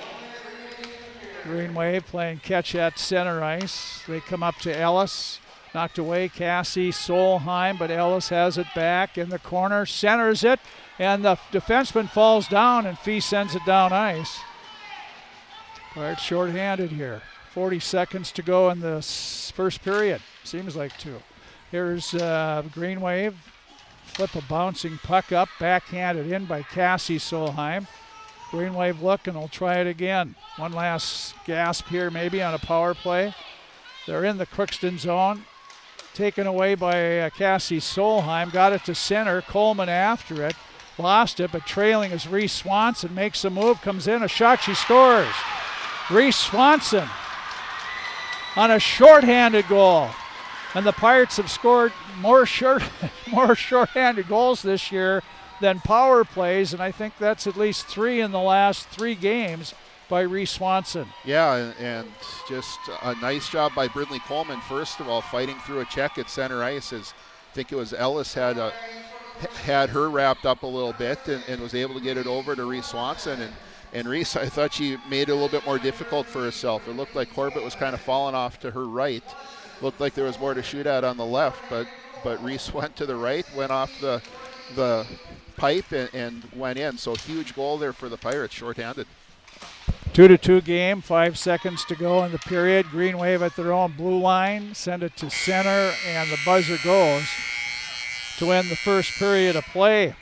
Green Wave playing catch at center ice. They come up to Ellis. Knocked away, Cassie Solheim, but Ellis has it back in the corner, centers it, and the defenseman falls down, and Fee sends it down ice. Pirates shorthanded here. 40 seconds to go in the first period. Seems like 2. Here's Green Wave. Flip a bouncing puck up, backhanded in by Cassie Solheim. Green Wave look, and will try it again. One last gasp here maybe on a power play. They're in the Crookston zone. Taken away by Cassie Solheim. Got it to center. Coleman after it. Lost it, but trailing as Reese Swanson makes a move. Comes in, a shot, she scores. Reese Swanson on a shorthanded goal. And the Pirates have scored more shorthanded goals this year than power plays, and I think that's at least 3 in the last 3 games by Reese Swanson. Yeah, and just a nice job by Brindley Coleman, first of all, fighting through a check at center ice. As I think it was Ellis had her wrapped up a little bit and was able to get it over to Reese Swanson. And Reese, I thought she made it a little bit more difficult for herself. It looked like Corbett was kind of falling off to her right. Looked like there was more to shoot at on the left, but Reese went to the right, went off the pipe and went in. So huge goal there for the Pirates, shorthanded. 2-2 game, 5 seconds to go in the period. Green Wave at their own blue line, send it to center, and the buzzer goes to end the first period of play.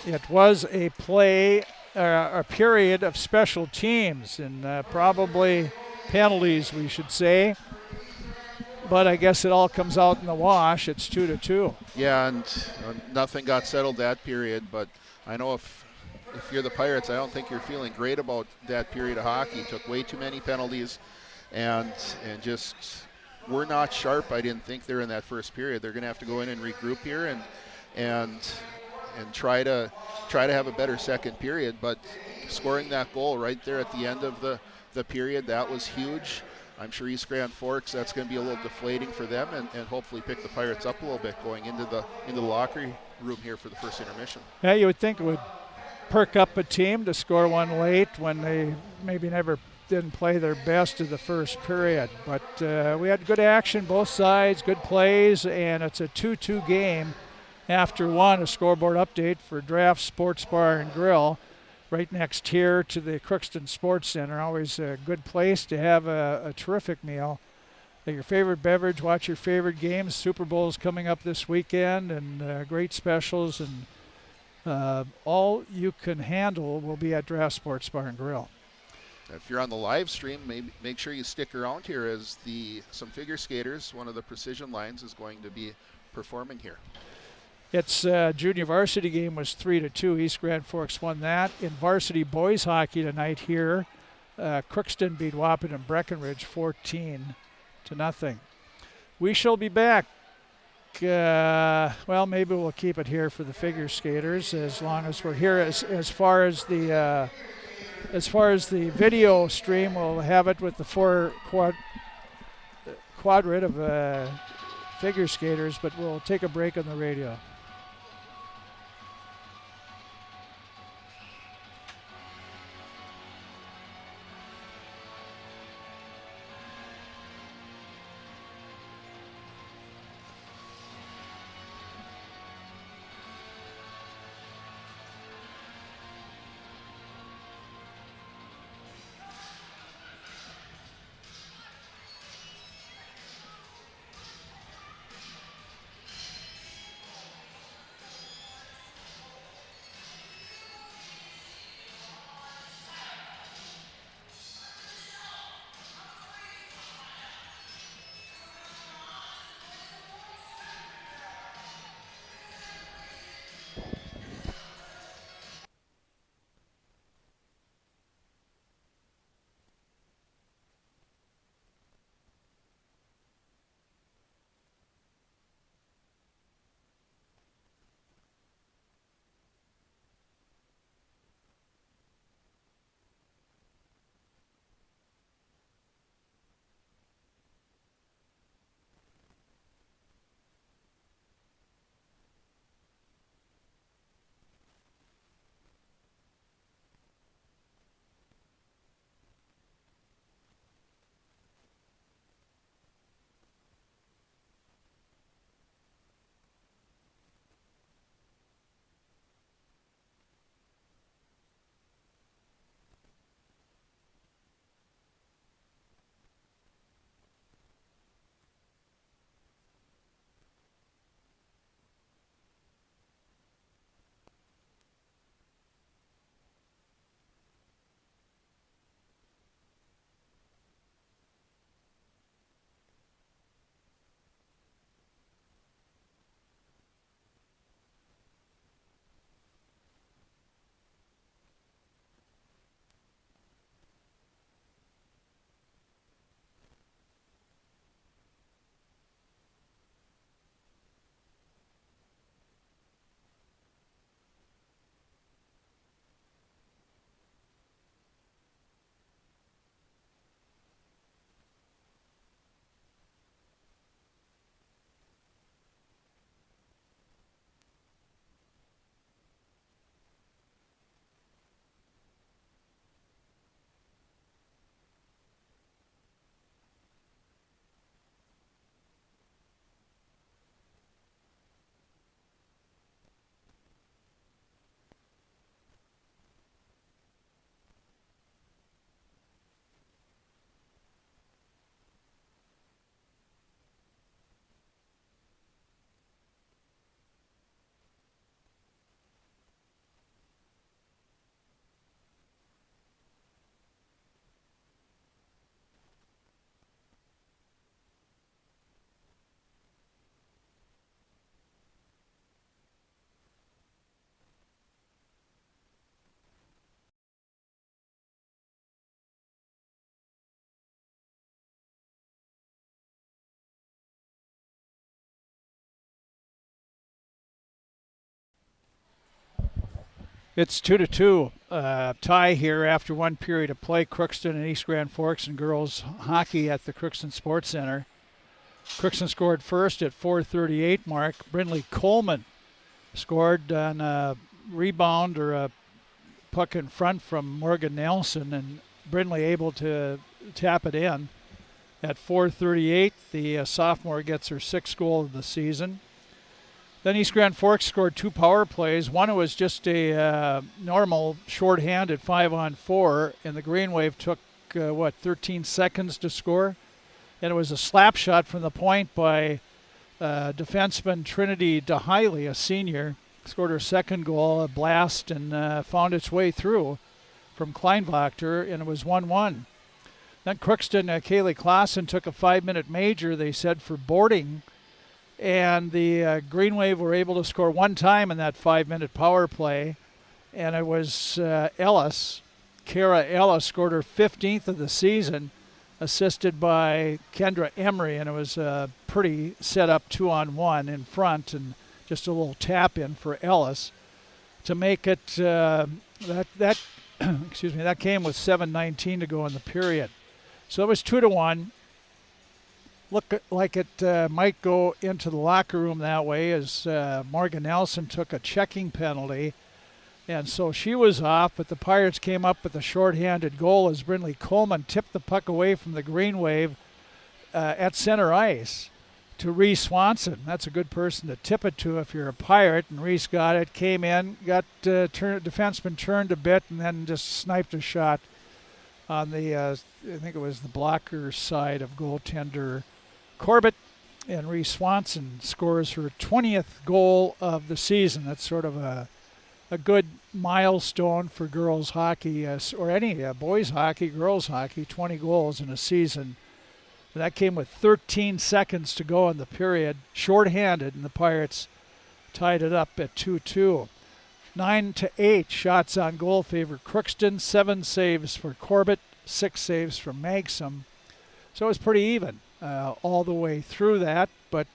It was a play a period of special teams and probably penalties, we should say. But I guess it all comes out in the wash. It's 2-2. Yeah, and nothing got settled that period. But I know if you're the Pirates, I don't think you're feeling great about that period of hockey. Took way too many penalties, and just were not sharp. I didn't think they're in that first period. They're going to have to go in and regroup here and try to have a better second period. But scoring that goal right there at the end of the period, that was huge. I'm sure East Grand Forks, that's going to be a little deflating for them, and hopefully pick the Pirates up a little bit going into the locker room here for the first intermission. Yeah, you would think it would perk up a team to score one late when they maybe didn't play their best in the first period. But we had good action, both sides, good plays, and it's a 2-2 game after one. A scoreboard update for Draft Sports Bar and Grill, right next here to the Crookston Sports Center. Always a good place to have a terrific meal. Your favorite beverage, watch your favorite games. Super Bowl's coming up this weekend, and great specials, and all you can handle will be at Draft Sports Bar and Grill. If you're on the live stream, make sure you stick around here as some figure skaters, one of the precision lines, is going to be performing here. Its junior varsity game was 3-2. East Grand Forks won that. In varsity boys hockey tonight here, Crookston beat Wapping and Breckenridge 14-0. We shall be back. Well, maybe we'll keep it here for the figure skaters as long as we're here. As far as the video stream, we'll have it with the quadrant of figure skaters, but we'll take a break on the radio. It's 2-2 tie here after one period of play. Crookston and East Grand Forks and girls hockey at the Crookston Sports Center. Crookston scored first at 4:38 mark. Brindley Coleman scored on a rebound or a puck in front from Morgan Nelson, and Brindley able to tap it in. At 4:38, the sophomore gets her 6th goal of the season. Then East Grand Forks scored 2 power plays. One was just a normal shorthanded 5-on-4, and the Green Wave took, 13 seconds to score. And it was a slap shot from the point by defenseman Trinity DeHiley, a senior. Scored her 2nd goal, a blast, and found its way through from Kleinwachter, and it was 1-1. Then Crookston, Kaylee Claassen took a 5-minute major, they said, for boarding. And the Green Wave were able to score 1 time in that 5-minute power play. And it was Ellis. Kara Ellis scored her 15th of the season, assisted by Kendra Emery. And it was a pretty set up 2-on-1 in front, and just a little tap in for Ellis to make it that excuse me, that came with 7:19 to go in the period. So it was 2-1. Looked like it might go into the locker room that way, as Morgan Nelson took a checking penalty, and so she was off, but the Pirates came up with a shorthanded goal as Brindley Coleman tipped the puck away from the Green Wave at center ice to Reese Swanson. That's a good person to tip it to if you're a Pirate, and Reese got it, came in, got defenseman turned a bit, and then just sniped a shot on the, I think it was the blocker side of goaltender Corbett, and Reese Swanson scores her 20th goal of the season. That's sort of a good milestone for girls hockey, or any boys hockey, girls hockey, 20 goals in a season. That came with 13 seconds to go in the period, shorthanded, and the Pirates tied it up at 2-2. 9-8 shots on goal favor Crookston, 7 saves for Corbett, 6 saves for Magsom. So it was pretty even all the way through that, but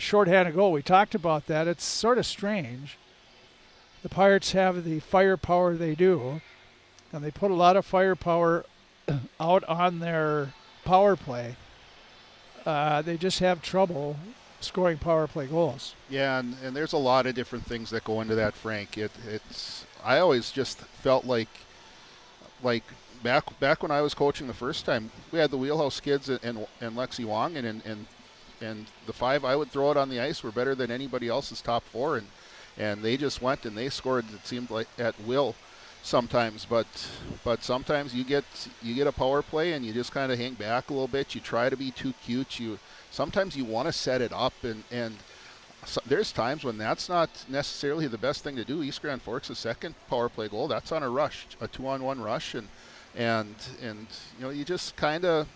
shorthanded goal, we talked about that. It's sort of strange. The Pirates have the firepower they do, and they put a lot of firepower out on their power play. They just have trouble scoring power play goals. Yeah, and there's a lot of different things that go into that, Frank. It's I always just felt like back when I was coaching the first time, we had the Wheelhouse kids and Lexi Wong, and the 5 I would throw out on the ice were better than anybody else's top 4, and they just went and they scored, it seemed like, at will sometimes, but sometimes you get a power play and you just kind of hang back a little bit. You try to be too cute. Sometimes you want to set it up, and so there's times when that's not necessarily the best thing to do. East Grand Forks' 2nd power play goal, that's on a rush, a 2-on-1 rush, and you just kind of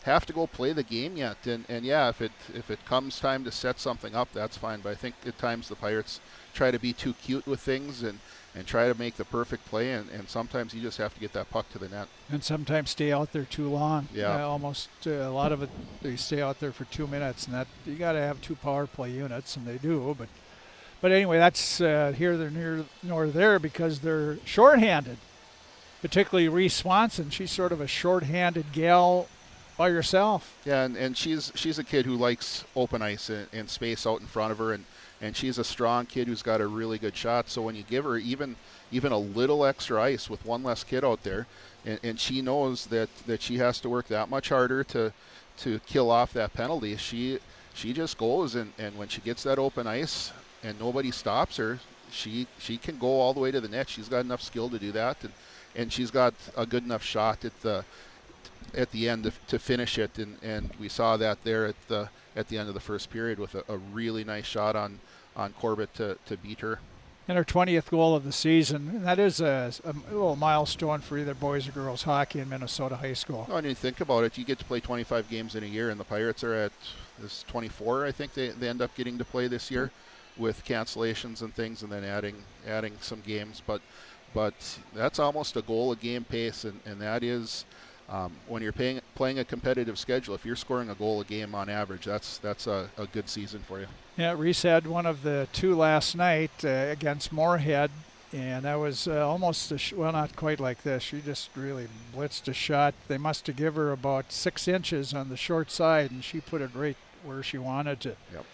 have to go play the game yet. And yeah, if it comes time to set something up, that's fine. But I think at times the Pirates try to be too cute with things and try to make the perfect play, and sometimes you just have to get that puck to the net. And sometimes stay out there too long. Yeah. Almost a lot of it, they stay out there for 2 minutes, and that you got to have 2 power play units, and they do. But anyway, that's here nor there, because they're shorthanded. Particularly Reese Swanson, she's sort of a shorthanded gal by herself. Yeah, and she's a kid who likes open ice and space out in front of her, and she's a strong kid who's got a really good shot. So when you give her even a little extra ice with one less kid out there, and she knows that she has to work that much harder to kill off that penalty, she just goes, and when she gets that open ice and nobody stops her, she can go all the way to the net. She's got enough skill to do that, and she's got a good enough shot at the end to finish it, and we saw that there at the end of the first period with a really nice shot on Corbett to beat her. And her 20th goal of the season. And that is a little milestone for either boys or girls hockey in Minnesota high school. When you think about it, you get to play 25 games in a year, and the Pirates are at this 24, I think they end up getting to play this year, with cancellations and things, and then adding some games. But that's almost a goal a game pace, and that is when you're playing a competitive schedule. If you're scoring a goal a game on average, that's a good season for you. Yeah, Reese had one of the 2 last night against Moorhead, And that was almost, well, not quite like this. She just really blitzed a shot. They must have given her about 6 inches on the short side, and she put it right where she wanted to. Yep.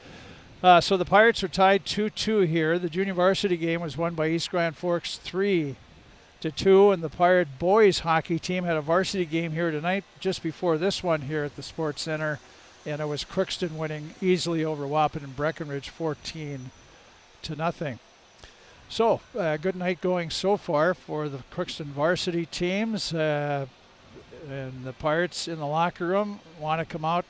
So the Pirates are tied 2-2 here. The junior varsity game was won by East Grand Forks 3-2, and the Pirate boys hockey team had a varsity game here tonight just before this one here at the Sports Center, and it was Crookston winning easily over Waupun and Breckenridge 14-0. So, good night going so far for the Crookston varsity teams. And the Pirates in the locker room want to come out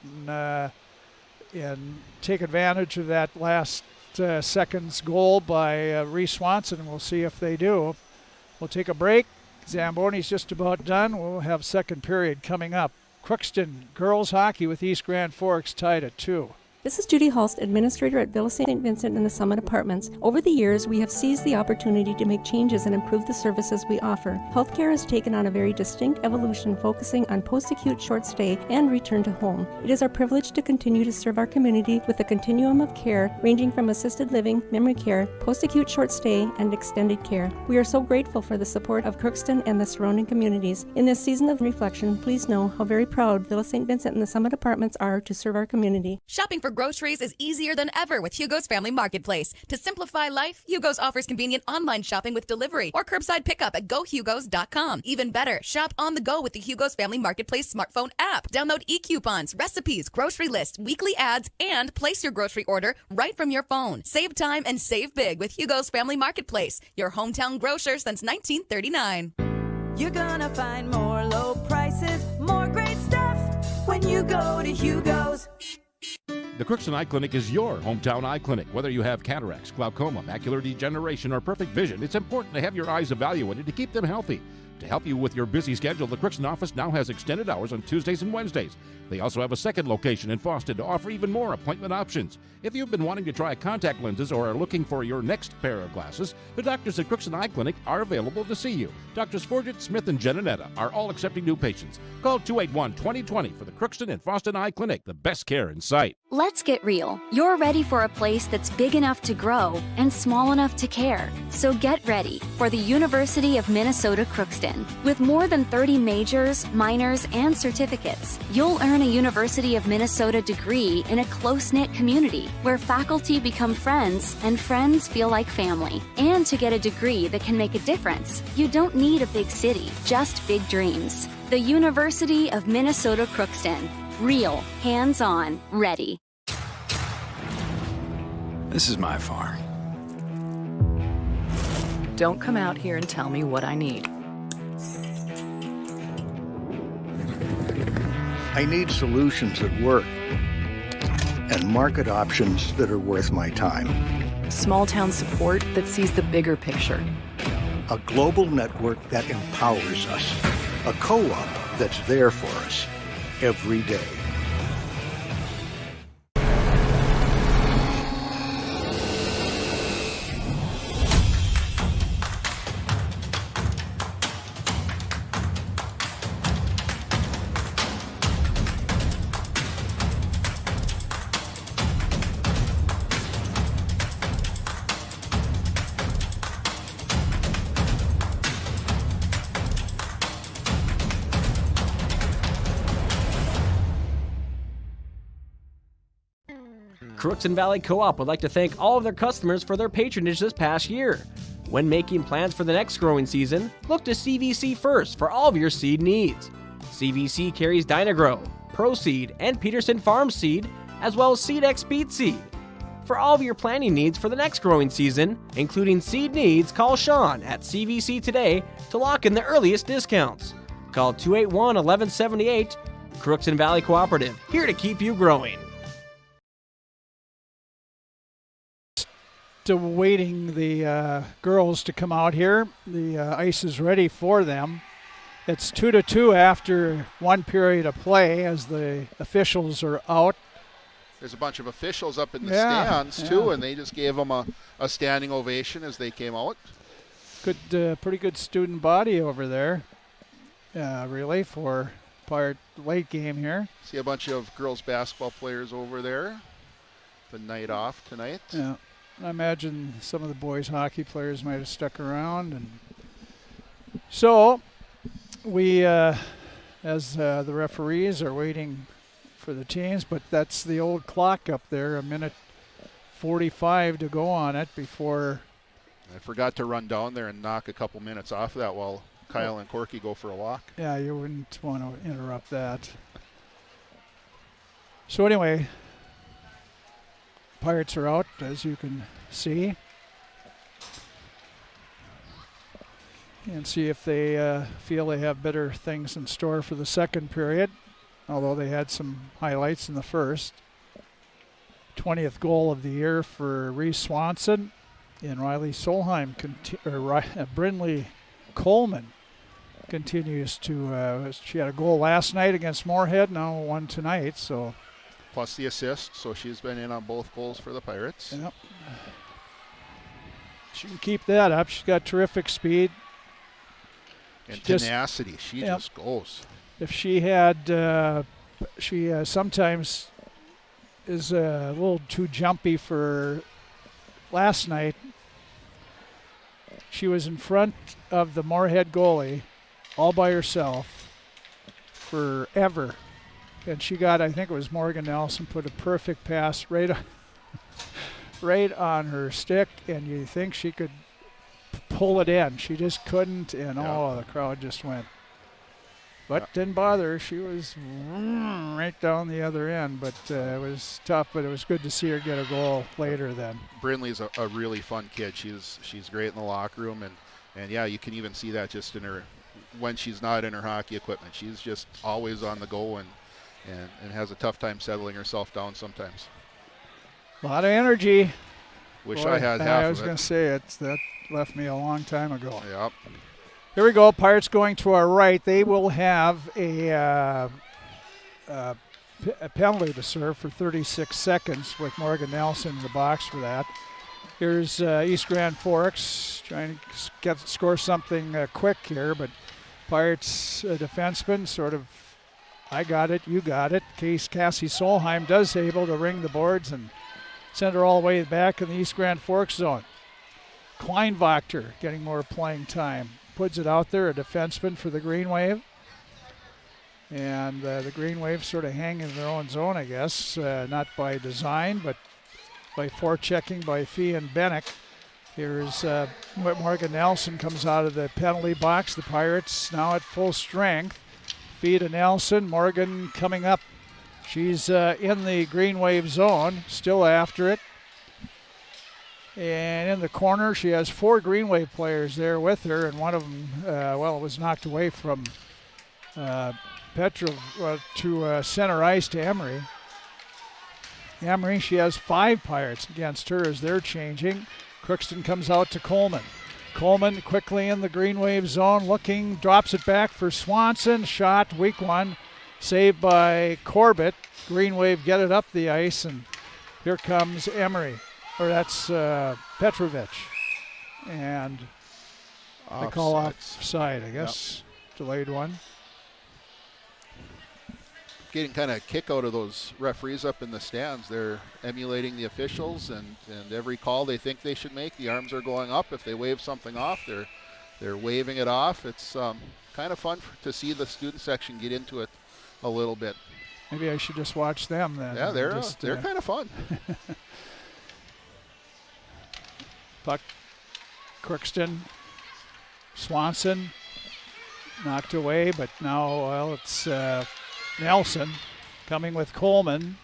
and take advantage of that last seconds goal by Reese Swanson. We'll see if they do. We'll take a break. Zamboni's just about done. We'll have second period coming up. Crookston girls hockey with East Grand Forks tied at 2. This is Judy Hulst, Administrator at Villa St. Vincent and the Summit Apartments. Over the years, we have seized the opportunity to make changes and improve the services we offer. Healthcare has taken on a very distinct evolution, focusing on post-acute short stay and return to home. It is our privilege to continue to serve our community with a continuum of care ranging from assisted living, memory care, post-acute short stay, and extended care. We are so grateful for the support of Crookston and the surrounding communities. In this season of reflection, please know how very proud Villa St. Vincent and the Summit Apartments are to serve our community. Shopping for groceries is easier than ever with Hugo's Family Marketplace. To simplify life, Hugo's offers convenient online shopping with delivery or curbside pickup at GoHugos.com. Even better, shop on the go with the Hugo's Family Marketplace smartphone app. Download e-coupons, recipes, grocery lists, weekly ads, and place your grocery order right from your phone. Save time and save big with Hugo's Family Marketplace, your hometown grocer since 1939. You're gonna find more low prices, more great stuff when you go to Hugo's. The Crookston Eye Clinic is your hometown eye clinic. Whether you have cataracts, glaucoma, macular degeneration, or perfect vision, it's important to have your eyes evaluated to keep them healthy. To help you with your busy schedule, the Crookston office now has extended hours on Tuesdays and Wednesdays. They also have a second location in Fosston to offer even more appointment options. If you've been wanting to try contact lenses or are looking for your next pair of glasses, the doctors at Crookston Eye Clinic are available to see you. Doctors Forget, Smith, and Genanetta are all accepting new patients. Call 281-2020 for the Crookston and Fosston Eye Clinic, the best care in sight. Let's get real. You're ready for a place that's big enough to grow and small enough to care. So get ready for the University of Minnesota Crookston. With more than 30 majors, minors, and certificates, you'll earn a University of Minnesota degree in a close-knit community where faculty become friends and friends feel like family. And to get a degree that can make a difference, you don't need a big city, just big dreams. The University of Minnesota Crookston. Real, hands-on, ready. This is my farm. Don't come out here and tell me what I need. I need solutions that work and market options that are worth my time. Small town support that sees the bigger picture. A global network that empowers us. A co-op that's there for us every day. Crookston Valley Co-op would like to thank all of their customers for their patronage this past year. When making plans for the next growing season, look to CVC first for all of your seed needs. CVC carries Dynagrow, Pro Seed, and Peterson Farm Seed, as well as SeedX Beet Seed. For all of your planting needs for the next growing season, including seed needs, call Sean at CVC today to lock in the earliest discounts. Call 281-1178. Crookston Valley Cooperative, here to keep you growing. Still waiting the girls to come out here. The ice is ready for them. It's 2-2 after one period of play as the officials are out. There's a bunch of officials up in the stands too, and they just gave them a standing ovation as they came out. Good, pretty good student body over there, really, for part late game here. See a bunch of girls basketball players over there. The night off tonight. Yeah. I imagine some of the boys hockey players might have stuck around. And so we, as the referees are waiting for the teams, but that's the old clock up there, a minute 45 to go on it before. I forgot to run down there and knock a couple minutes off that while Kyle and Corky go for a walk. Yeah, you wouldn't want to interrupt that. So anyway, Pirates are out, as you can see. And see if they feel they have better things in store for the second period, although they had some highlights in the first. 20th goal of the year for Reese Swanson. And Riley Solheim, Brindley Coleman continues to, she had a goal last night against Moorhead, now one tonight, so. Plus the assist, so she's been in on both goals for the Pirates. Yep. She can keep that up. She's got terrific speed. And tenacity, she just goes. If she had, she sometimes is a little too jumpy for last night. She was in front of the Moorhead goalie all by herself forever. And she got, I think it was Morgan Nelson, put a perfect pass right on her stick, and you think she could pull it in. She just couldn't, and the crowd just went. But didn't bother her. She was right down the other end, but it was tough, but it was good to see her get a goal later then. Brindley's a really fun kid. She's great in the locker room, and yeah, you can even see that just in her, when she's not in her hockey equipment. She's just always on the go and has a tough time settling herself down sometimes. A lot of energy. Wish I had half of it. I was going to say that left me a long time ago. Yep. Here we go. Pirates going to our right. They will have a penalty to serve for 36 seconds with Morgan Nelson in the box for that. Here's East Grand Forks trying to score something quick here, but Pirates defenseman sort of, I got it, you got it. Cassie Solheim does able to ring the boards and send her all the way back in the East Grand Forks zone. Kleinwachter getting more playing time. Puts it out there, a defenseman for the Green Wave. And the Green Wave sort of hang in their own zone, I guess. Not by design, but by forechecking by Fee and Bennick. Here's Morgan Nelson comes out of the penalty box. The Pirates now at full strength. Fee to Nelson. Morgan coming up. She's in the Green Wave zone, still after it. And in the corner, she has 4 Green Wave players there with her, and one of them, it was knocked away from Petrov to center ice to Emery. Emery, she has 5 Pirates against her as they're changing. Crookston comes out to Coleman. Coleman quickly in the Green Wave zone, looking, drops it back for Swanson. Shot, weak one, saved by Corbett. Green Wave get it up the ice, and here comes Emery. Or that's Petrovic. And they call offside, I guess. Yep. Delayed one. Getting kind of kick out of those referees up in the stands. They're emulating the officials, and every call they think they should make, the arms are going up. If they wave something off, they're waving it off. It's kind of fun to see the student section get into it a little bit. Maybe I should just watch them then. Yeah, they're kind of fun. Puck, Crookston, Swanson, knocked away, but now, it's Nelson coming with Coleman,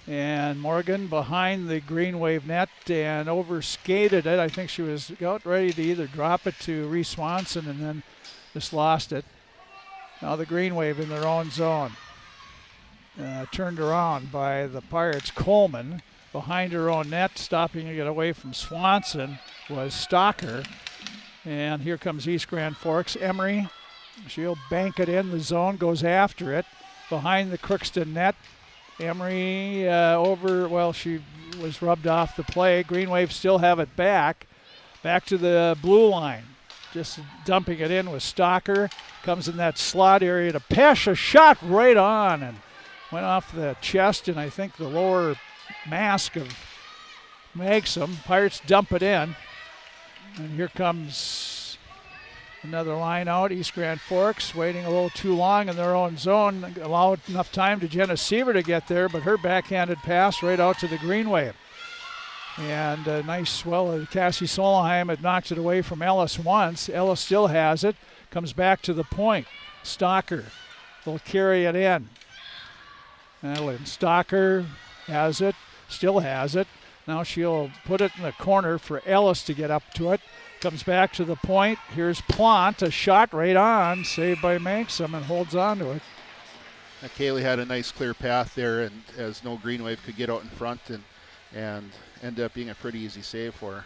and Morgan behind the Green Wave net and overskated it. I think she was about ready to either drop it to Reese Swanson and then just lost it. Now the Green Wave in their own zone. Turned around by the Pirates. Coleman behind her own net, stopping to get away from Swanson was Stocker. And here comes East Grand Forks. Emery, she'll bank it in the zone, goes after it. Behind the Crookston net. Emery she was rubbed off the play. Green Wave still have it back. Back to the blue line. Just dumping it in with Stocker. Comes in that slot area to Pesh. A shot right on and went off the chest and I think the lower mask of makes them. Pirates dump it in. And here comes another line out. East Grand Forks waiting a little too long in their own zone. Allowed enough time to Jenna Seaver to get there, but her backhanded pass right out to the green wave. And a nice swell of Cassie Solheim had knocked it away from Ellis once. Ellis still has it. Comes back to the point. Stalker will carry it in. And Stalker has it, still has it. Now she'll put it in the corner for Ellis to get up to it. Comes back to the point. Here's Plant, a shot right on, saved by Manxam, and holds on to it. Kaylee had a nice clear path there, and as no green wave could get out in front and ended up being a pretty easy save for her.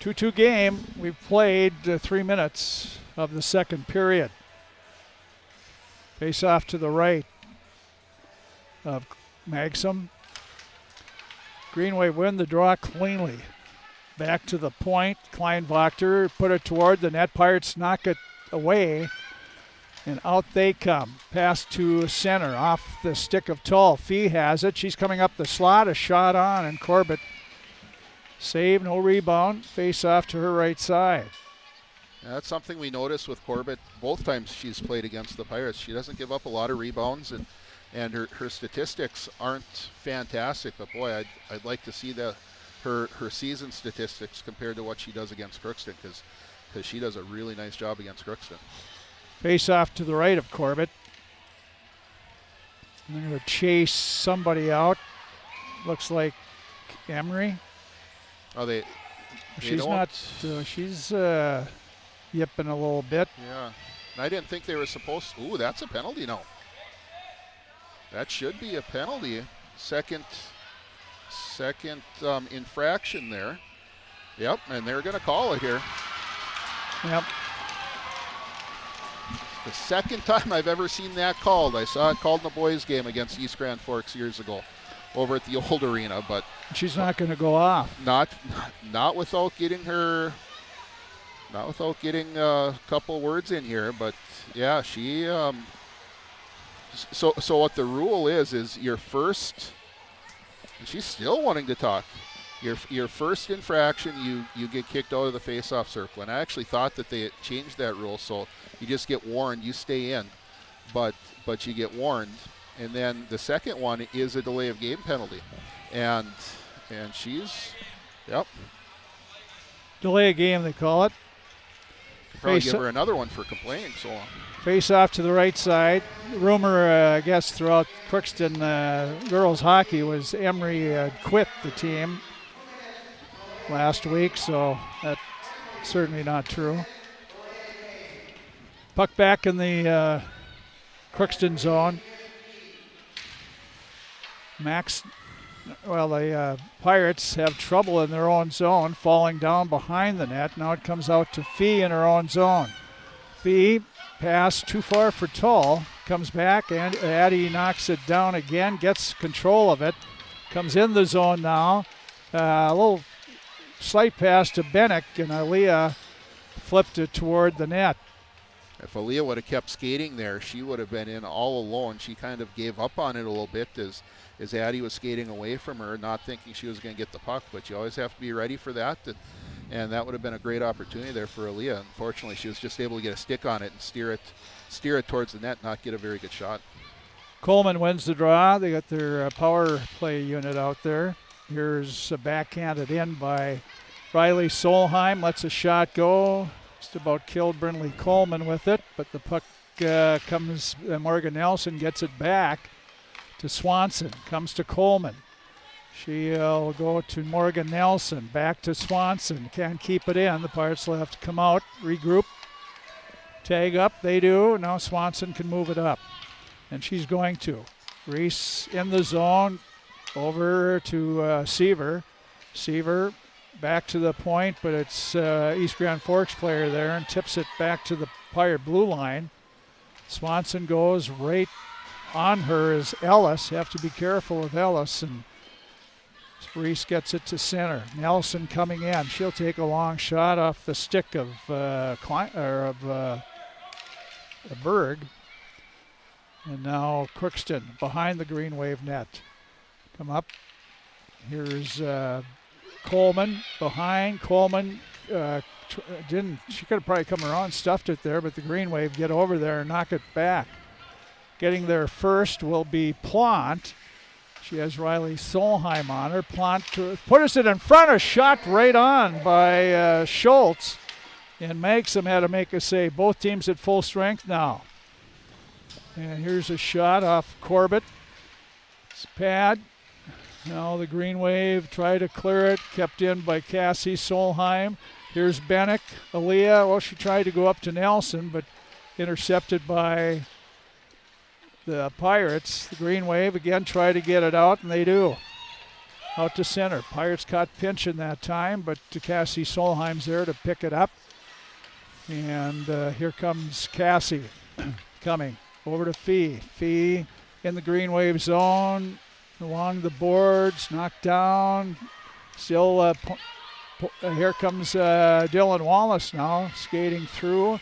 2-2 game. We've played 3 minutes of the second period. Face off to the right of Manxam. Green Wave win the draw cleanly. Back to the point. Kleinwachter put it toward the net. Pirates knock it away. And out they come. Pass to center off the stick of Tull. Fee has it. She's coming up the slot. A shot on, and Corbett save, no rebound. Face off to her right side. That's something we noticed with Corbett both times she's played against the Pirates. She doesn't give up a lot of rebounds, and her statistics aren't fantastic. But boy, I'd like to see her season statistics compared to what she does against Crookston, because she does a really nice job against Crookston. Face off to the right of Corbett. And they're going to chase somebody out. Looks like Emery. Oh, they she's don't. Not. She's yipping a little bit. Yeah. And I didn't think they were supposed to. Ooh, that's a penalty now. That should be a penalty. Second infraction there. Yep, and they're going to call it here. Yep. The second time I've ever seen that called. I saw it called in the boys' game against East Grand Forks years ago over at the old arena, but she's not going to go off. Not without getting a couple words in here, but yeah, she so what the rule is your first, and she's still wanting to talk. Your first infraction, you get kicked out of the face-off circle. And I actually thought that they had changed that rule, so you just get warned, you stay in, but you get warned. And then the second one is a delay of game penalty, and she's, yep. Delay of game, they call it. Probably give her another one for complaining so long. Face off to the right side. Rumor, I guess, throughout Crookston girls hockey was Emery quit the team last week, so that's certainly not true. Puck back in the Crookston zone. The Pirates have trouble in their own zone, falling down behind the net. Now it comes out to Fee in her own zone. Fee, pass too far for Tull, comes back, and Addie knocks it down again, gets control of it, comes in the zone now. A little slight pass to Bennick, and Aaliyah flipped it toward the net. If Aaliyah would have kept skating there, she would have been in all alone. She kind of gave up on it a little bit as Addie was skating away from her, not thinking she was going to get the puck, but you always have to be ready for that, and that would have been a great opportunity there for Aaliyah. Unfortunately, she was just able to get a stick on it and steer it towards the net, not get a very good shot. Coleman wins the draw. They got their power play unit out there. Here's a backhanded in by Riley Solheim, lets a shot go. Just about killed Brindley Coleman with it, but the puck comes, Morgan Nelson gets it back to Swanson, comes to Coleman. She'll go to Morgan Nelson, back to Swanson, can't keep it in. The Pirates will have to come out, regroup, tag up, they do. Now Swanson can move it up, and she's going to. Reese in the zone, over to Seaver. Seaver back to the point, but it's East Grand Forks player there and tips it back to the Pirate blue line. Swanson goes right on her as Ellis. Have to be careful of Ellis, and Reese gets it to center. Nelson coming in. She'll take a long shot off the stick of Berg. And now Crookston behind the Green Wave net. Come up. Here's Coleman behind. Coleman she could have probably come around, stuffed it there, but the Green Wave get over there and knock it back. Getting there first will be Plant. She has Riley Solheim on her. Plant puts it in front, a shot right on by Schultz. And Maxim had to make a save. Both teams at full strength now. And here's a shot off Corbett. It's pad. Now the Green Wave try to clear it. Kept in by Cassie Solheim. Here's Bennick. Aaliyah, well, she tried to go up to Nelson, but intercepted by the Pirates. The Green Wave again try to get it out, and they do. Out to center. Pirates caught pinching that time, but Cassie Solheim's there to pick it up. And here comes Cassie coming over to Fee. Fee in the Green Wave zone, along the boards, knocked down. Still, here comes Dylan Wallace now, skating through.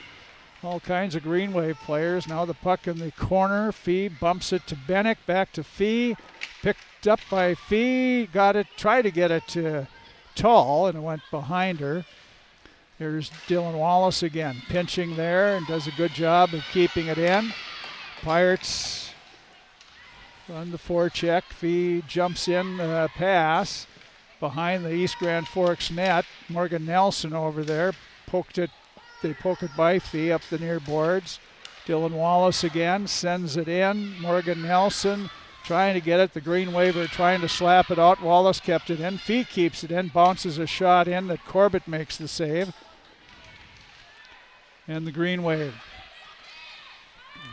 All kinds of Green Wave players. Now the puck in the corner. Fee bumps it to Bennick, back to Fee. Picked up by Fee. Got it, tried to get it to Tull, and it went behind her. Here's Dylan Wallace again, pinching there, and does a good job of keeping it in. Pirates on the forecheck. Fee jumps in, pass behind the East Grand Forks net. Morgan Nelson over there poked it. They poke it by Fee up the near boards. Dylan Wallace again sends it in. Morgan Nelson trying to get it. The Green Wave are trying to slap it out. Wallace kept it in. Fee keeps it in. Bounces a shot in that Corbett makes the save. And the Green Wave.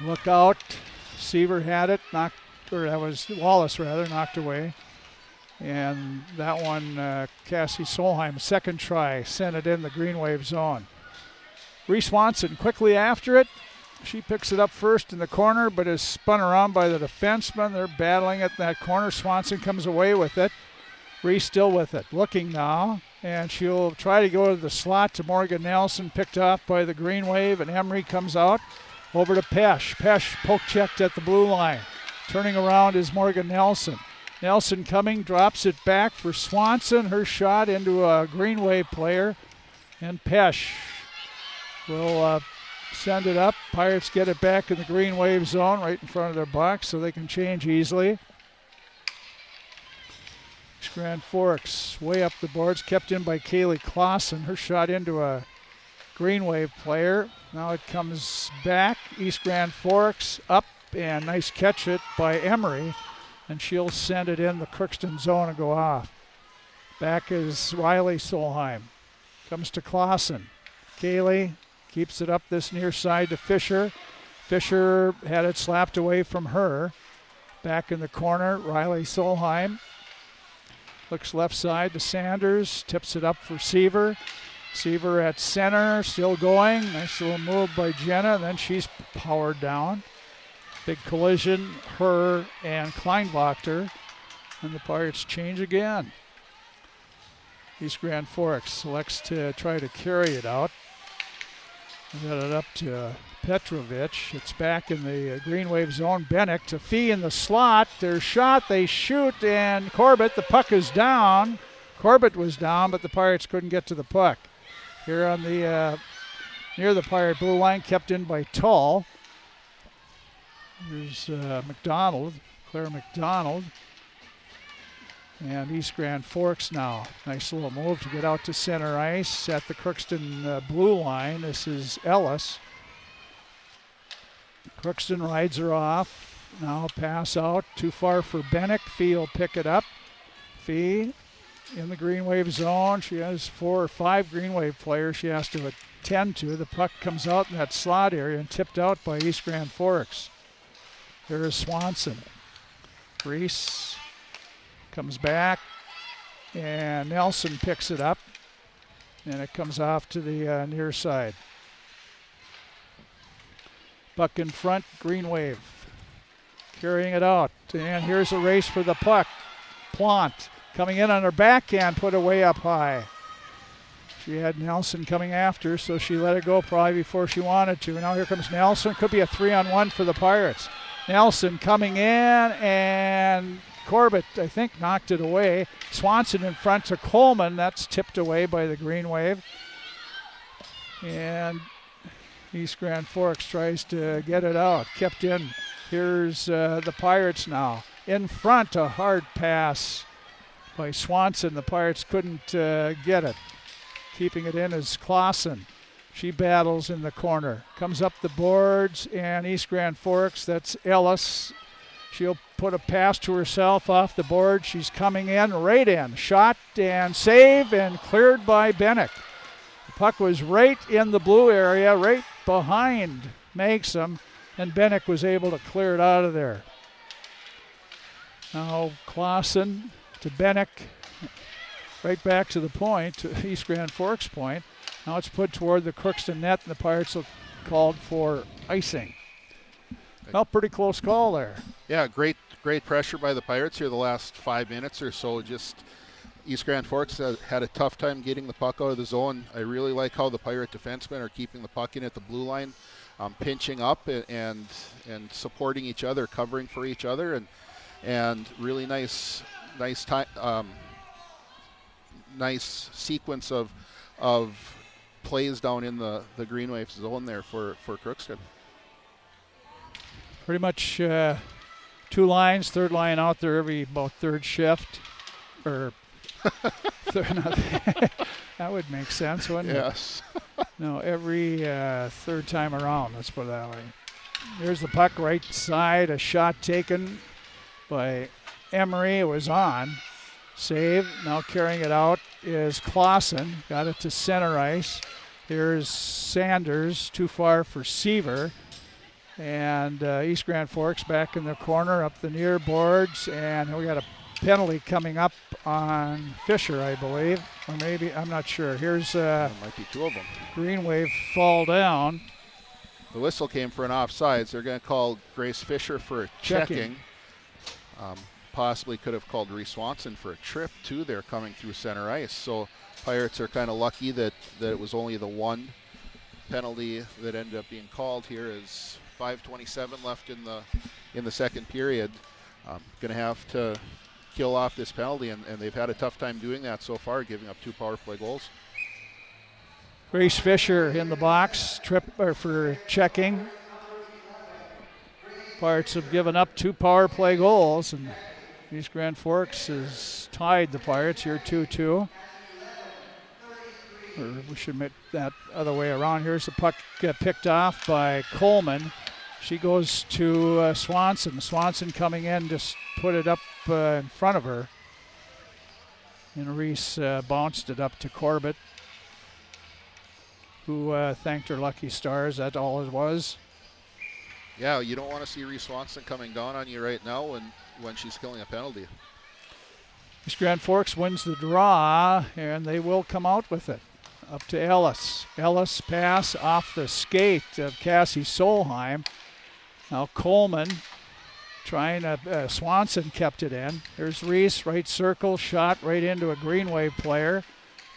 Look out. Seaver had it. That was Wallace rather, knocked away. And that one, Cassie Solheim, second try, sent it in the Green Wave zone. Reese Swanson quickly after it. She picks it up first in the corner, but is spun around by the defenseman. They're battling at that corner. Swanson comes away with it. Reese still with it. Looking now, and she'll try to go to the slot to Morgan Nelson, picked off by the Green Wave, and Emery comes out over to Pesh. Pesh poke-checked at the blue line. Turning around is Morgan Nelson. Nelson coming, drops it back for Swanson. Her shot into a Green Wave player, and Pesh will send it up. Pirates get it back in the Green Wave zone right in front of their box so they can change easily. Grand Forks way up the boards, kept in by Kaylee Clausen. Her shot into a Green Wave player. Now it comes back. East Grand Forks up, and nice catch it by Emery, and she'll send it in the Crookston zone and go off. Back is Riley Solheim. Comes to Clausen. Kaylee keeps it up this near side to Fisher. Fisher had it slapped away from her. Back in the corner, Riley Solheim. Looks left side to Sanders. Tips it up for Seaver. Seaver at center, still going. Nice little move by Jenna, and then she's powered down. Big collision, her and Kleinwachter. And the Pirates change again. East Grand Forks selects to try to carry it out. Got it up to Petrovic. It's back in the Green Wave zone. Bennick to Fee in the slot. Their shot, they shoot, and Corbett, the puck is down. Corbett was down, but the Pirates couldn't get to the puck. Here on the near the Pirate blue line, kept in by Tull. Here's McDonald, Claire McDonald. And East Grand Forks now. Nice little move to get out to center ice at the Crookston blue line. This is Ellis. Crookston rides her off. Now pass out. Too far for Bennick. Fee will pick it up. Fee in the Green Wave zone. She has 4 or 5 Green Wave players she has to attend to. The puck comes out in that slot area and tipped out by East Grand Forks. There is Swanson. Reese comes back, and Nelson picks it up, and it comes off to the near side. Puck in front, Green Wave carrying it out, and here's a race for the puck. Plant coming in on her backhand, put away up high. She had Nelson coming after, so she let it go probably before she wanted to. Now here comes Nelson. Could be a 3-on-1 for the Pirates. Nelson coming in, and Corbett, I think, knocked it away. Swanson in front to Coleman. That's tipped away by the Green Wave. And East Grand Forks tries to get it out. Kept in. Here's the Pirates now. In front, a hard pass by Swanson. The Pirates couldn't get it. Keeping it in is Clausen. She battles in the corner. Comes up the boards, and East Grand Forks, that's Ellis. She'll put a pass to herself off the board. She's coming in, right in. Shot and save and cleared by Bennick. The puck was right in the blue area, right behind Magsom, and Bennick was able to clear it out of there. Now Clausen to Bennick, right back to the point, to East Grand Forks point. Now it's put toward the Crookston net, and the Pirates have called for icing. Well, pretty close call there. Yeah, great pressure by the Pirates here the last 5 minutes or so. Just East Grand Forks had a tough time getting the puck out of the zone. I really like how the Pirate defensemen are keeping the puck in at the blue line, pinching up and supporting each other, covering for each other, and really nice sequence of plays down in the Green Wave zone there for Crookston. Pretty much two lines, third line out there every about third shift. Or that would make sense, wouldn't it? Yes. No, every third time around, let's put it that way. Here's the puck, right side, a shot taken by Emery. It was on. Save. Now carrying it out is Clausen. Got it to center ice. Here's Sanders, too far for Seaver. And East Grand Forks back in the corner, up the near boards. And we got a penalty coming up on Fisher, I believe. Or maybe, I'm not sure. Here's there might be two of them. Green Wave fall down. The whistle came for an offsides. They're going to call Grace Fisher for a checking. Possibly could have called Reese Swanson for a trip too. They're coming through center ice. So Pirates are kind of lucky that it was only the one penalty that ended up being called here. Is 5:27 left in the second period. Going to have to kill off this penalty, and they've had a tough time doing that so far, giving up 2 power play goals. Grace Fisher in the box, for checking. Pirates have given up 2 power play goals, and East Grand Forks has tied the Pirates here 2-2. Or we should make that other way around. Here's the puck picked off by Coleman. She goes to Swanson. Swanson coming in, just put it up in front of her. And Reese bounced it up to Corbett, who thanked her lucky stars. That's all it was. Yeah, you don't want to see Reese Swanson coming down on you right now when she's killing a penalty. East Grand Forks wins the draw, and they will come out with it. Up to Ellis. Ellis pass off the skate of Cassie Solheim. Now Coleman trying to, Swanson kept it in. There's Reese, right circle, shot right into a Green Wave player.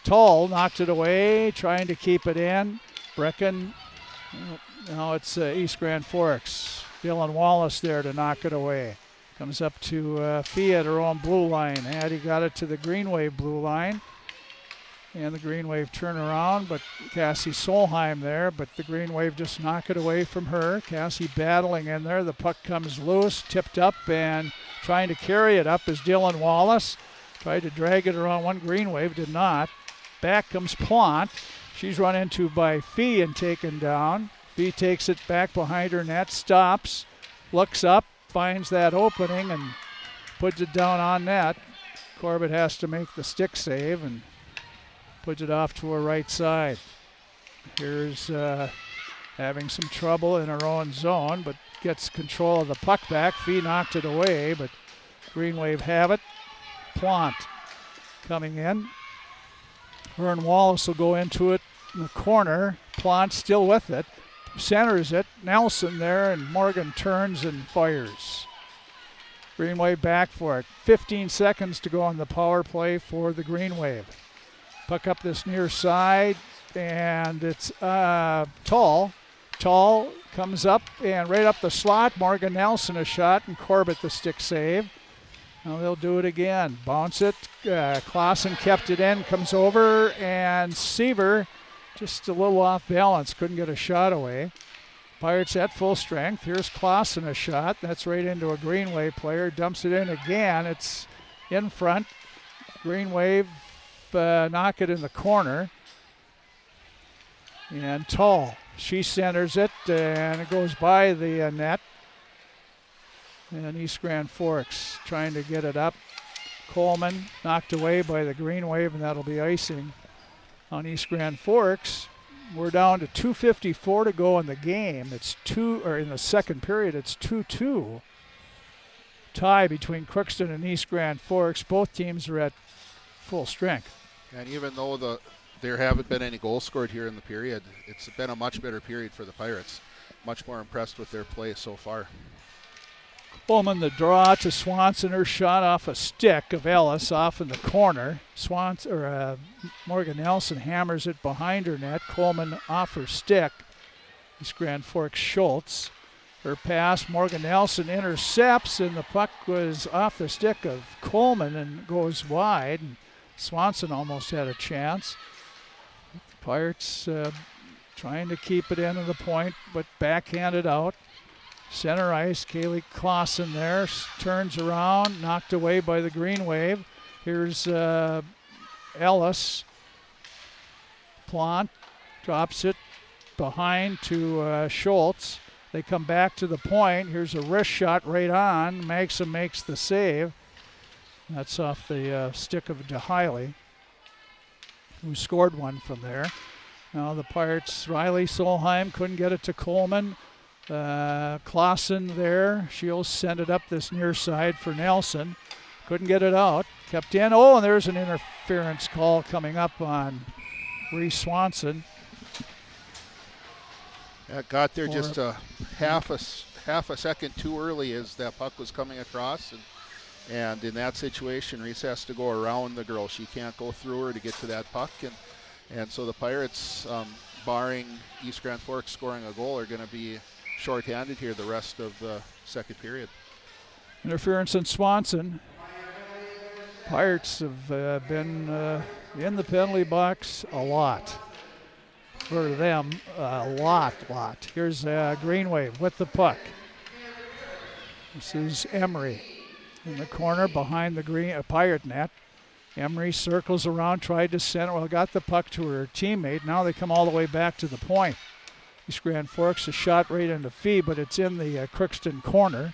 Tull knocked it away, trying to keep it in. Brecken, now it's East Grand Forks. Dylan Wallace there to knock it away. Comes up to Fee at her own blue line. Addie got it to the Green Wave blue line. And the Green Wave turn around, but Cassie Solheim there, but the Green Wave just knock it away from her. Cassie battling in there. The puck comes loose, tipped up, and trying to carry it up is Dylan Wallace. Tried to drag it around one. Green Wave did not. Back comes Plant. She's run into by Fee and taken down. Fee takes it back behind her net, stops, looks up, finds that opening, and puts it down on net. Corbett has to make the stick save and puts it off to her right side. Here's having some trouble in her own zone, but gets control of the puck back. Fee knocked it away, but Green Wave have it. Plant coming in. Vern Wallace will go into it in the corner. Plant still with it. Centers it. Nelson there, and Morgan turns and fires. Green Wave back for it. 15 seconds to go on the power play for the Green Wave. Puck up this near side, and it's Tull. Tull comes up and right up the slot. Morgan Nelson a shot, and Corbett the stick save. Now they'll do it again. Bounce it. Clausen kept it in, comes over, and Seaver just a little off balance. Couldn't get a shot away. Pirates at full strength. Here's Clausen, a shot. That's right into a Green Wave player. Dumps it in again. It's in front. Green Wave knock it in the corner. And Tall. She centers it, and it goes by the net. And East Grand Forks trying to get it up. Coleman knocked away by the Green Wave, and that'll be icing on East Grand Forks. We're down to 2:54 to go in the game. It's in the second period, it's 2-2. Tie between Crookston and East Grand Forks. Both teams are at full strength. And even though there haven't been any goals scored here in the period, it's been a much better period for the Pirates. Much more impressed with their play so far. Coleman, the draw to Swanson. Her shot off a stick of Ellis off in the corner. Morgan Nelson hammers it behind her net. Coleman off her stick. East Grand Forks Schultz. Her pass, Morgan Nelson intercepts, and the puck was off the stick of Coleman and goes wide. And Swanson almost had a chance. Pirates trying to keep it into the point, but backhanded out. Center ice, Kaylee Clausen there, turns around, knocked away by the Green Wave. Here's Ellis. Plant drops it behind to Schultz. They come back to the point. Here's a wrist shot right on. Maxim makes the save. That's off the stick of DeHiley, who scored one from there. Now the Pirates, Riley Solheim couldn't get it to Coleman. Clausen there. She'll send it up this near side for Nelson. Couldn't get it out. Kept in. Oh, and there's an interference call coming up on Reese Swanson. That got there just a half a second too early as that puck was coming across. And in that situation, Reese has to go around the girl. She can't go through her to get to that puck. And so the Pirates, barring East Grand Forks scoring a goal, are going to be shorthanded here the rest of the second period. Interference in Swanson. Pirates have been in the penalty box a lot. For them, a lot. Here's Green Wave with the puck. This is Emery in the corner behind the Pirate net. Emery circles around, tried to center. Well, got the puck to her teammate. Now they come all the way back to the point. East Grand Forks, a shot right into Fee, but it's in the Crookston corner.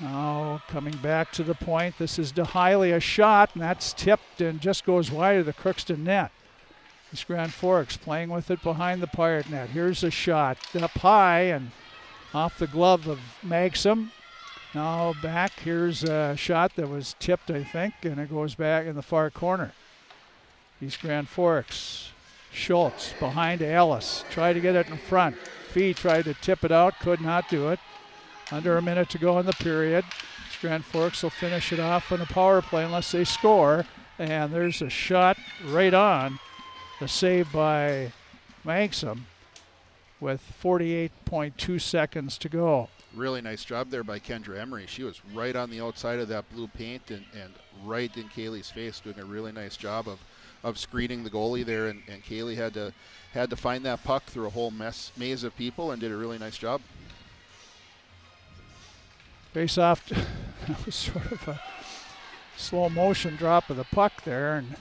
Now coming back to the point. This is DeHiley, a shot, and that's tipped and just goes wide of the Crookston net. East Grand Forks playing with it behind the Pirate net. Here's a shot up high and off the glove of Maxim. Now back. Here's a shot that was tipped, I think, and it goes back in the far corner. East Grand Forks. Schultz behind Ellis. Tried to get it in front. Fee tried to tip it out. Could not do it. Under a minute to go in the period. East Grand Forks will finish it off on a power play unless they score. And there's a shot right on. A save by Maxim with 48.2 seconds to go. Really nice job there by Kendra Emery. She was right on the outside of that blue paint and right in Kaylee's face, doing a really nice job of screening the goalie there. And Kaylee had to find that puck through a whole maze of people and did a really nice job. Face off. That was sort of a slow motion drop of the puck there, and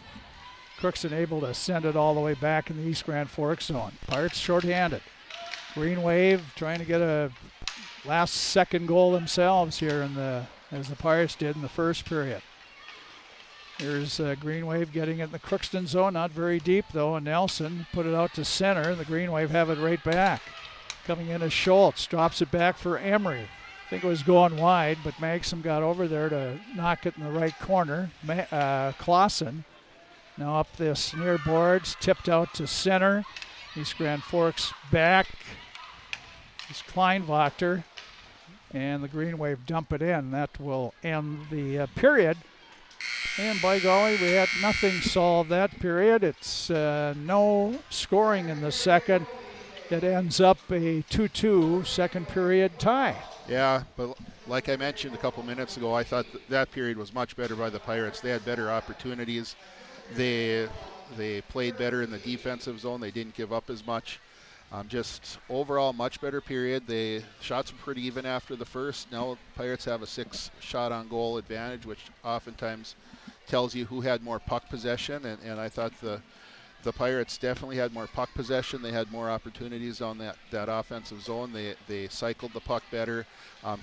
Crookston able to send it all the way back in the East Grand Forks zone. Pirates shorthanded. Green Wave trying to get a last second goal themselves here as the Pirates did in the first period. Here's Green Wave getting it in the Crookston zone, not very deep though, and Nelson put it out to center. The Green Wave have it right back. Coming in as Schultz, drops it back for Emery. I think it was going wide, but Maxim got over there to knock it in the right corner. Clausen now up this near boards, tipped out to center. East Grand Forks back. It's Kleinwachter, and the Green Wave dump it in. That will end the period. And by golly, we had nothing solved that period. It's no scoring in the second. It ends up a 2-2 second period tie. Yeah, but like I mentioned a couple minutes ago, I thought that period was much better by the Pirates. They had better opportunities. They played better in the defensive zone. They didn't give up as much. Just overall, much better period. The shots were pretty even after the first. Now Pirates have a 6-shot on goal advantage, which oftentimes tells you who had more puck possession. And I thought the Pirates definitely had more puck possession. They had more opportunities on that offensive zone. They cycled the puck better,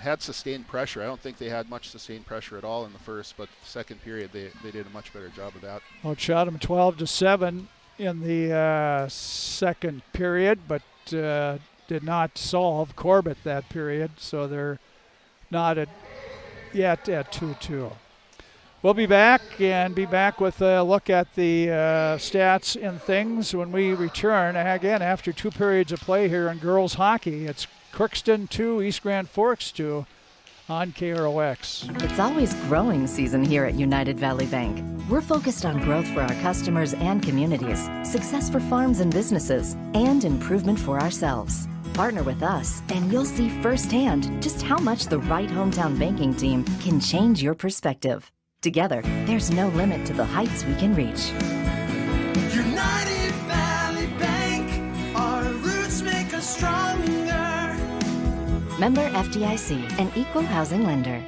had sustained pressure. I don't think they had much sustained pressure at all in the first, but the second period they did a much better job of that. Outshot them 12-7 in the second period, but did not solve Corbett that period, so they're not yet at 2-2. We'll be back with a look at the stats and things when we return. Again, after 2 periods of play here in girls hockey, it's Crookston 2, East Grand Forks 2 on KROX. It's always growing season here at United Valley Bank. We're focused on growth for our customers and communities, success for farms and businesses, and improvement for ourselves. Partner with us, and you'll see firsthand just how much the right hometown banking team can change your perspective. Together, there's no limit to the heights we can reach. United Valley Bank, our roots make us stronger. Member FDIC, an equal housing lender.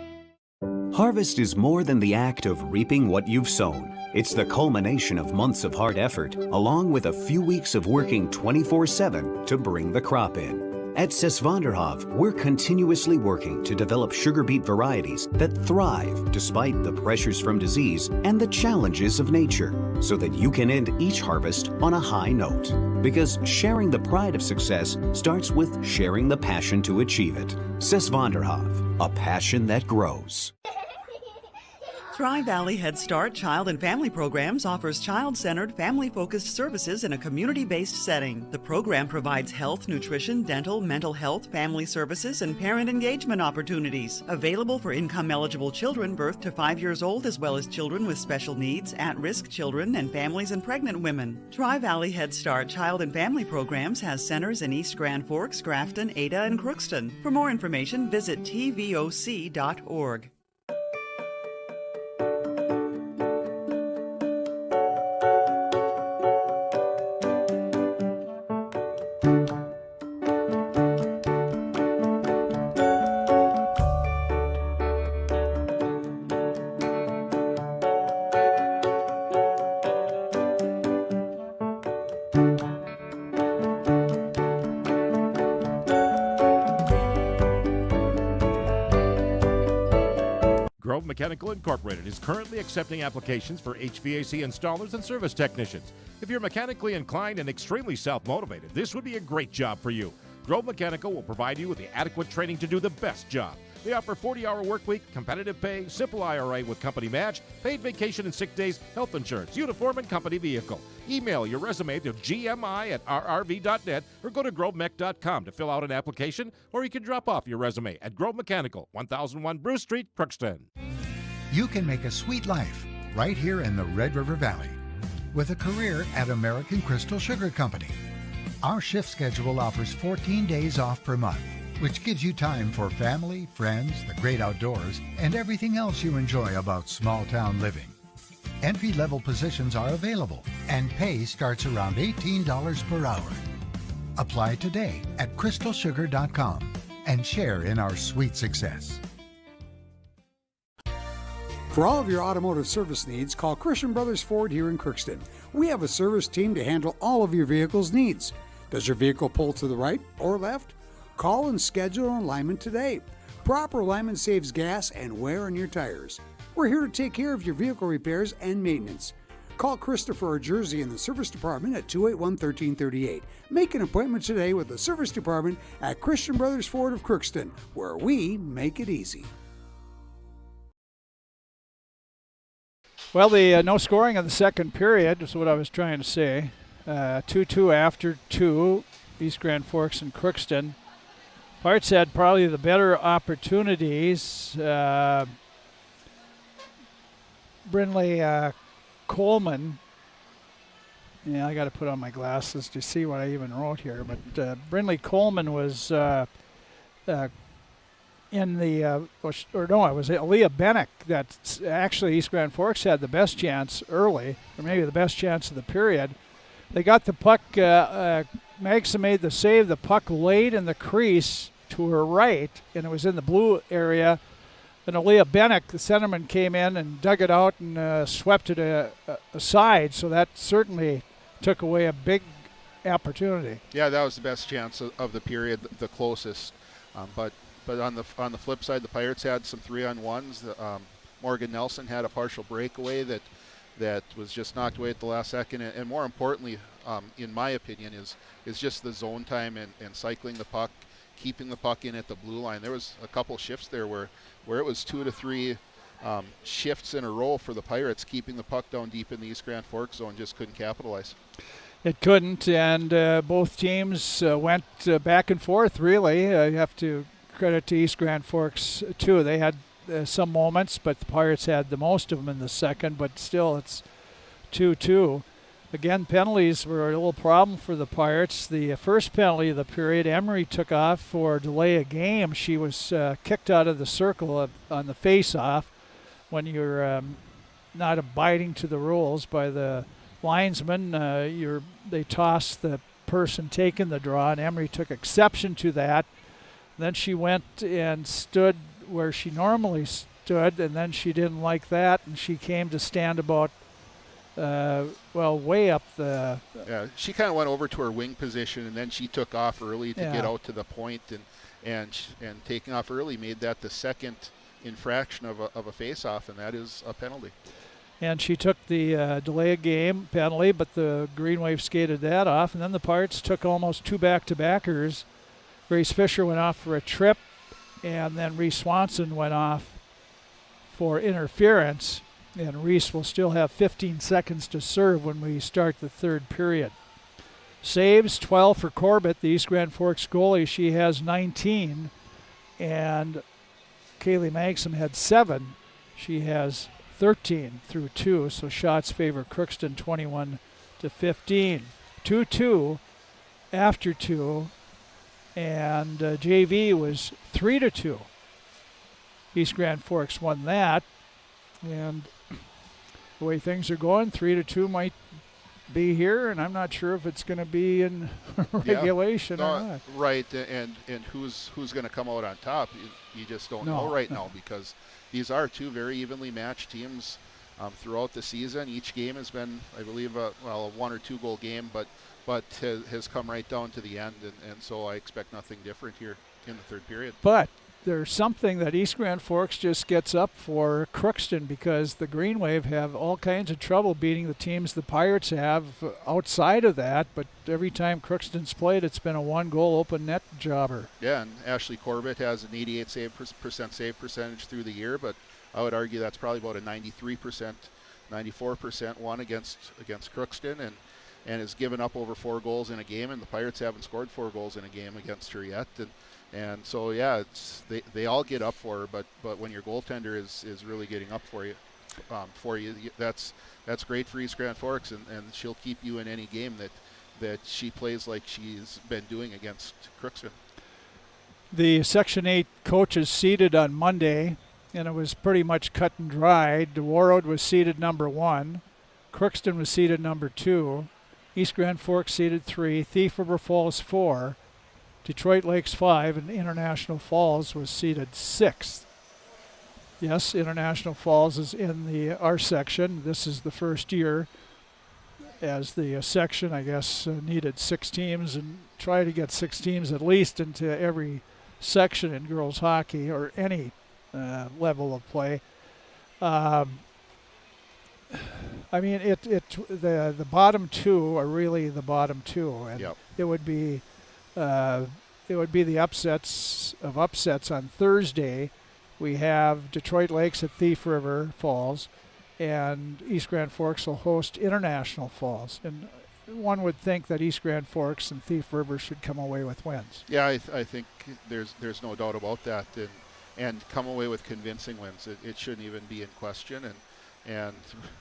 Harvest is more than the act of reaping what you've sown. It's the culmination of months of hard effort, along with a few weeks of working 24/7 to bring the crop in. At Sesvanderhof, we're continuously working to develop sugar beet varieties that thrive despite the pressures from disease and the challenges of nature, so that you can end each harvest on a high note. Because sharing the pride of success starts with sharing the passion to achieve it. Sesvanderhof, a passion that grows. Tri-Valley Head Start Child and Family Programs offers child-centered, family-focused services in a community-based setting. The program provides health, nutrition, dental, mental health, family services, and parent engagement opportunities. Available for income-eligible children birth to 5 years old, as well as children with special needs, at-risk children, and families and pregnant women. Tri-Valley Head Start Child and Family Programs has centers in East Grand Forks, Grafton, Ada, and Crookston. For more information, visit tvoc.org. Mechanical Incorporated is currently accepting applications for HVAC installers and service technicians. If you're mechanically inclined and extremely self-motivated, this would be a great job for you. Grove Mechanical will provide you with the adequate training to do the best job. They offer 40-hour work week, competitive pay, simple IRA with company match, paid vacation and sick days, health insurance, uniform, and company vehicle. Email your resume to gmi@rrv.net or go to grovemech.com to fill out an application, or you can drop off your resume at Grove Mechanical, 1001 Bruce Street, Crookston. You can make a sweet life right here in the Red River Valley with a career at American Crystal Sugar Company. Our shift schedule offers 14 days off per month, which gives you time for family, friends, the great outdoors, and everything else you enjoy about small town living. Entry-level positions are available, and pay starts around $18 per hour. Apply today at crystalsugar.com and share in our sweet success. For all of your automotive service needs, call Christian Brothers Ford here in Crookston. We have a service team to handle all of your vehicle's needs. Does your vehicle pull to the right or left? Call and schedule an alignment today. Proper alignment saves gas and wear on your tires. We're here to take care of your vehicle repairs and maintenance. Call Christopher or Jersey in the service department at 281-1338. Make an appointment today with the service department at Christian Brothers Ford of Crookston, where we make it easy. Well, the no scoring in the second period is what I was trying to say. 2-2 after 2, East Grand Forks and Crookston. Pirates had probably the better opportunities. Brindley Coleman. Yeah, I got to put on my glasses to see what I even wrote here. But Brindley Coleman was in the, it was Aaliyah Bennick that actually East Grand Forks had the best chance early, or maybe the best chance of the period. They got the puck, Magson made the save, the puck laid in the crease to her right, and it was in the blue area. And Aaliyah Bennick, the centerman, came in and dug it out and swept it aside, so that certainly took away a big opportunity. Yeah, that was the best chance of the period, the closest. But on the flip side, the Pirates had some 3-on-1s. Morgan Nelson had a partial breakaway that was just knocked away at the last second. And more importantly, in my opinion, is just the zone time and cycling the puck, keeping the puck in at the blue line. There was a couple shifts there where it was 2 to 3 shifts in a row for the Pirates, keeping the puck down deep in the East Grand Forks zone, just couldn't capitalize. It couldn't, and both teams went back and forth, really. You have to credit to East Grand Forks, too. They had some moments, but the Pirates had the most of them in the second, but still it's 2-2. Again, penalties were a little problem for the Pirates. The first penalty of the period, Emery took off for delay of game. She was kicked out of the circle on the face-off when you're not abiding to the rules by the linesman. They tossed the person taking the draw, and Emery took exception to that. Then she went and stood where she normally stood, and then she didn't like that, and she came to stand about way up the... Yeah, she kind of went over to her wing position, and then she took off early to get out to the point, and taking off early made that the second infraction of a face-off, and that is a penalty. And she took the delay of game penalty, but the Green Wave skated that off, and then the Pirates took almost 2 back-to-backers. Grace Fisher went off for a trip, and then Reese Swanson went off for interference. And Reese will still have 15 seconds to serve when we start the third period. Saves, 12 for Corbett, the East Grand Forks goalie. She has 19. And Kaylee Magson had 7. She has 13 through 2. So shots favor Crookston 21-15. 2-2 after 2. And JV was 3-2. East Grand Forks won that. And the way things are going, 3-2 might be here, and I'm not sure if it's going to be in regulation or not. Right, and who's going to come out on top? You just don't know right now, because these are 2 very evenly matched teams throughout the season. Each game has been, I believe, a 1 or 2 goal game, but has come right down to the end, and so I expect nothing different here in the third period. But there's something that East Grand Forks just gets up for Crookston, because the Green Wave have all kinds of trouble beating the teams the Pirates have outside of that, but every time Crookston's played, it's been a 1-goal open net jobber. Yeah, and Ashley Corbett has an 88% save percentage through the year, but I would argue that's probably about a 93%, 94% one against Crookston, and has given up over 4 goals in a game, and the Pirates haven't scored 4 goals in a game against her yet. And so, yeah, they all get up for her, but when your goaltender is really getting up for you, that's great for East Grand Forks, and she'll keep you in any game that she plays like she's been doing against Crookston. The Section 8 coaches seated on Monday, and it was pretty much cut and dried. DeWarrode was seated number 1. Crookston was seated number 2. East Grand Forks seated 3. Thief River Falls 4. Detroit Lakes 5, and International Falls was seated 6th. Yes, International Falls is in our section. This is the first year, as the section, I guess, needed 6 teams, and try to get 6 teams at least into every section in girls hockey or any level of play. I mean, the bottom 2 are really the bottom 2, and it would be the upsets of upsets on Thursday. We have Detroit Lakes at Thief River Falls, and East Grand Forks will host International Falls. And one would think that East Grand Forks and Thief River should come away with wins. Yeah, I think there's no doubt about that, and come away with convincing wins. It shouldn't even be in question. and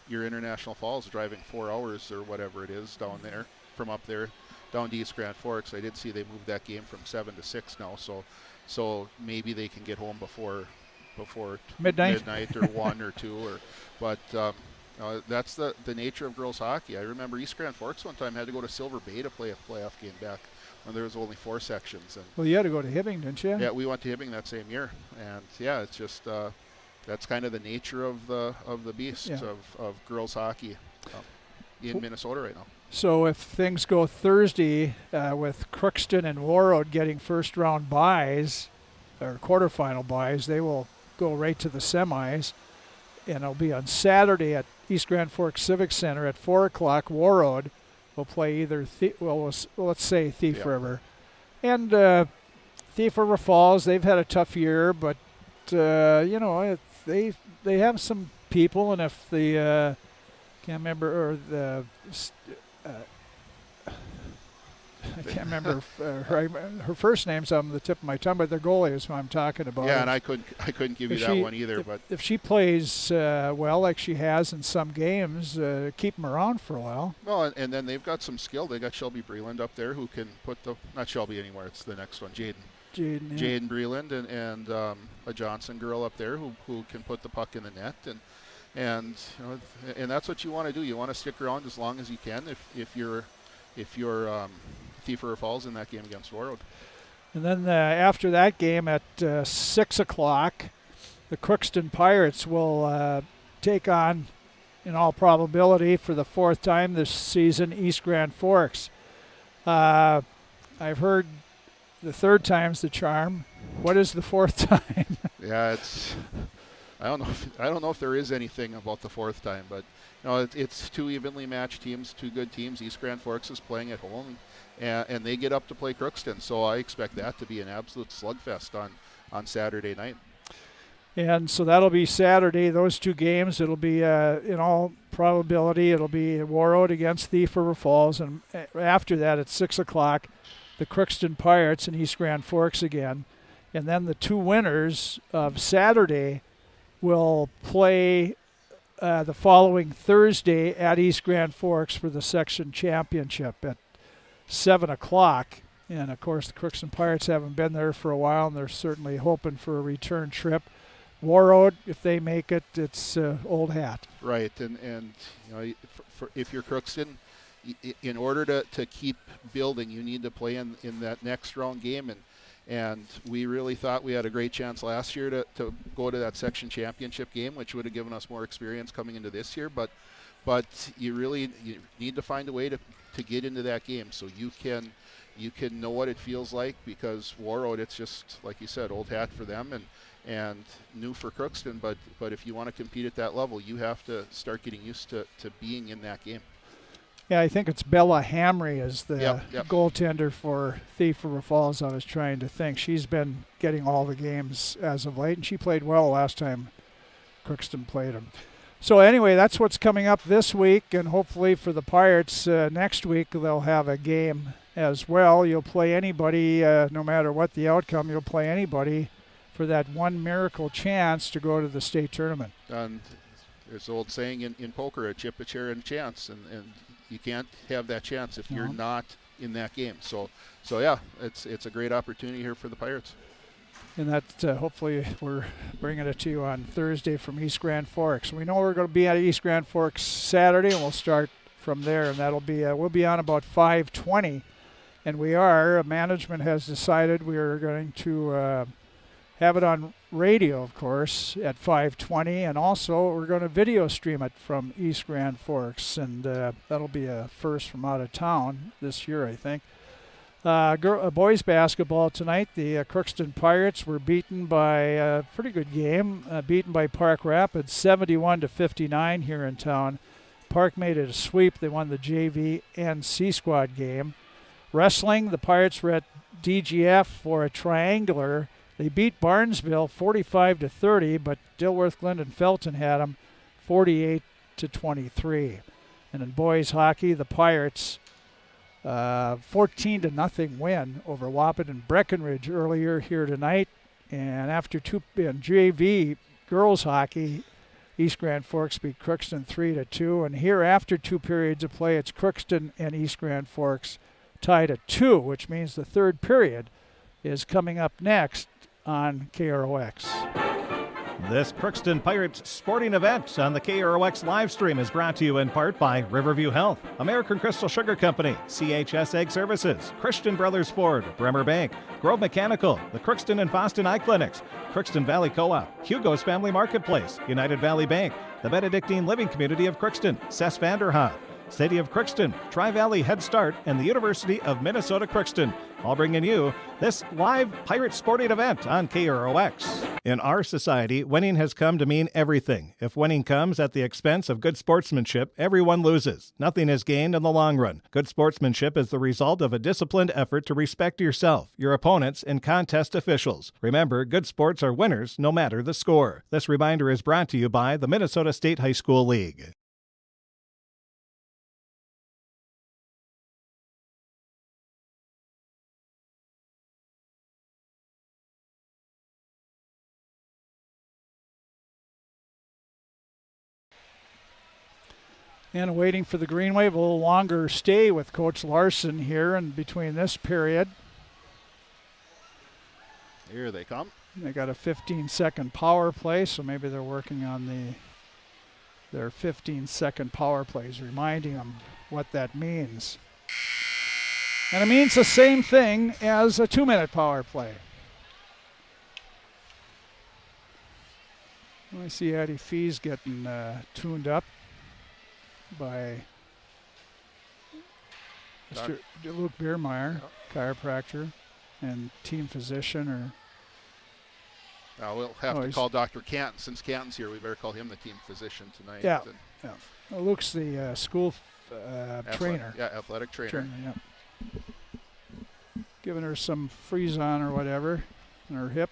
your International Falls driving 4 hours or whatever it is down there from up there down to East Grand Forks. I did see they moved that game from 7 to 6 now, so maybe they can get home before midnight or 1 or 2 but that's the nature of girls hockey. I remember East Grand Forks one time had to go to Silver Bay to play a playoff game back when there was only 4 sections. And well, you had to go to Hibbing, didn't you? Yeah, we went to Hibbing that same year, and yeah, it's just that's kind of the nature of the beast of girls hockey in Minnesota right now. So if things go Thursday with Crookston and Warroad getting first round buys or quarterfinal buys, they will go right to the semis, and it'll be on Saturday at East Grand Forks Civic Center at 4 o'clock. Warroad will play either let's say Thief River, and Thief River Falls. They've had a tough year, but they have some people, and if the can't remember or the. I can't remember her first name's on the tip of my tongue, but their goalie is who I'm talking about. Yeah, and I couldn't give you that one either. But if she plays well, like she has in some games, keep them around for a while. Well, and then they've got some skill. They got Shelby Breland up there who can put not Shelby anymore. It's the next one, Jaden Breland, and a Johnson girl up there who can put the puck in the net, and that's what you want to do. You want to stick around as long as you can if you're Thief River Falls in that game against Warroad. And then after that game at 6 o'clock, the Crookston Pirates will take on, in all probability, for the 4th time this season, East Grand Forks. I've heard the 3rd time's the charm. What is the 4th time? Yeah, I don't know if there is anything about the 4th time, but it's 2 evenly matched teams, 2 good teams. East Grand Forks is playing at home, and they get up to play Crookston, so I expect that to be an absolute slugfest on Saturday night. And so that'll be Saturday, those 2 games. It'll be, in all probability, it'll be Warroad against Thief River Falls, and after that at 6 o'clock, the Crookston Pirates and East Grand Forks again. And then the 2 winners of Saturday will play the following Thursday at East Grand Forks for the section championship at 7 o'clock. And, of course, the Crookston Pirates haven't been there for a while, and they're certainly hoping for a return trip. Warroad, if they make it, it's old hat. Right, and if you're Crookston, in order to keep building, you need to play in that next round game, and we really thought we had a great chance last year to go to that section championship game, which would have given us more experience coming into this year. But you need to find a way to get into that game so you can know what it feels like, because Warroad, it's just like you said, old hat for them and new for Crookston. But if you want to compete at that level, you have to start getting used to being in that game. Yeah, I think it's Bella Hamry is the Yep. goaltender for Thief River Falls. I was trying to think. She's been getting all the games as of late, and she played well last time Crookston played them. So anyway, that's what's coming up this week, and hopefully for the Pirates next week they'll have a game as well. You'll play anybody, no matter what the outcome, you'll play anybody for that one miracle chance to go to the state tournament. And there's the old saying in poker, a chip, a chair, and a chance, and you can't have that chance if you're not in that game. So yeah, it's a great opportunity here for the Pirates. And that hopefully we're bringing it to you on Thursday from East Grand Forks. We know we're going to be at East Grand Forks Saturday, and we'll start from there. And that'll be we'll be on about 5:20, and we are. Management has decided we are going to have it on radio, of course, at 5:20, and also we're going to video stream it from East Grand Forks, and that'll be a first from out of town this year, I think. Boys basketball tonight. The Crookston Pirates were beaten by a pretty good game, beaten by Park Rapids 71-59 here in town. Park made it a sweep. They won the JV and C squad game. Wrestling, the Pirates were at DGF for a triangular. They beat Barnesville 45-30, but Dilworth, Glendon, Felton had them 48-23. And in boys hockey, the Pirates 14-0 win over Wappet and Breckenridge earlier here tonight. And after in JV girls hockey, East Grand Forks beat Crookston 3-2. And here, after 2 periods of play, it's Crookston and East Grand Forks tied at 2, which means the third period is coming up next on KROX. This Crookston Pirates sporting event on the KROX live stream is brought to you in part by Riverview Health, American Crystal Sugar Company, CHS Egg Services, Christian Brothers Ford, Bremer Bank, Grove Mechanical, the Crookston and Boston Eye Clinics, Crookston Valley Co-op, Hugo's Family Marketplace, United Valley Bank, the Benedictine Living Community of Crookston, Cess Vanderhoff, City of Crookston, Tri-Valley Head Start, and the University of Minnesota Crookston, all bringing you this live Pirate sporting event on KROX. In our society, winning has come to mean everything. If winning comes at the expense of good sportsmanship, everyone loses. Nothing is gained in the long run. Good sportsmanship is the result of a disciplined effort to respect yourself, your opponents, and contest officials. Remember, good sports are winners no matter the score. This reminder is brought to you by the Minnesota State High School League. And waiting for the green wave, a little longer stay with Coach Larson here in between this period. Here they come. They got a 15-second power play, so maybe they're working on their 15-second power plays, reminding them what that means. And it means the same thing as a 2-minute power play. I see Addie Fees getting tuned up by Mr. Luke Biermeyer, chiropractor and team physician. We'll have to call Dr. Canton. Since Canton's here, we better call him the team physician tonight. Yeah. Well, Luke's the school trainer. Yeah, athletic trainer. Yeah. Giving her some freeze-on or whatever in her hip.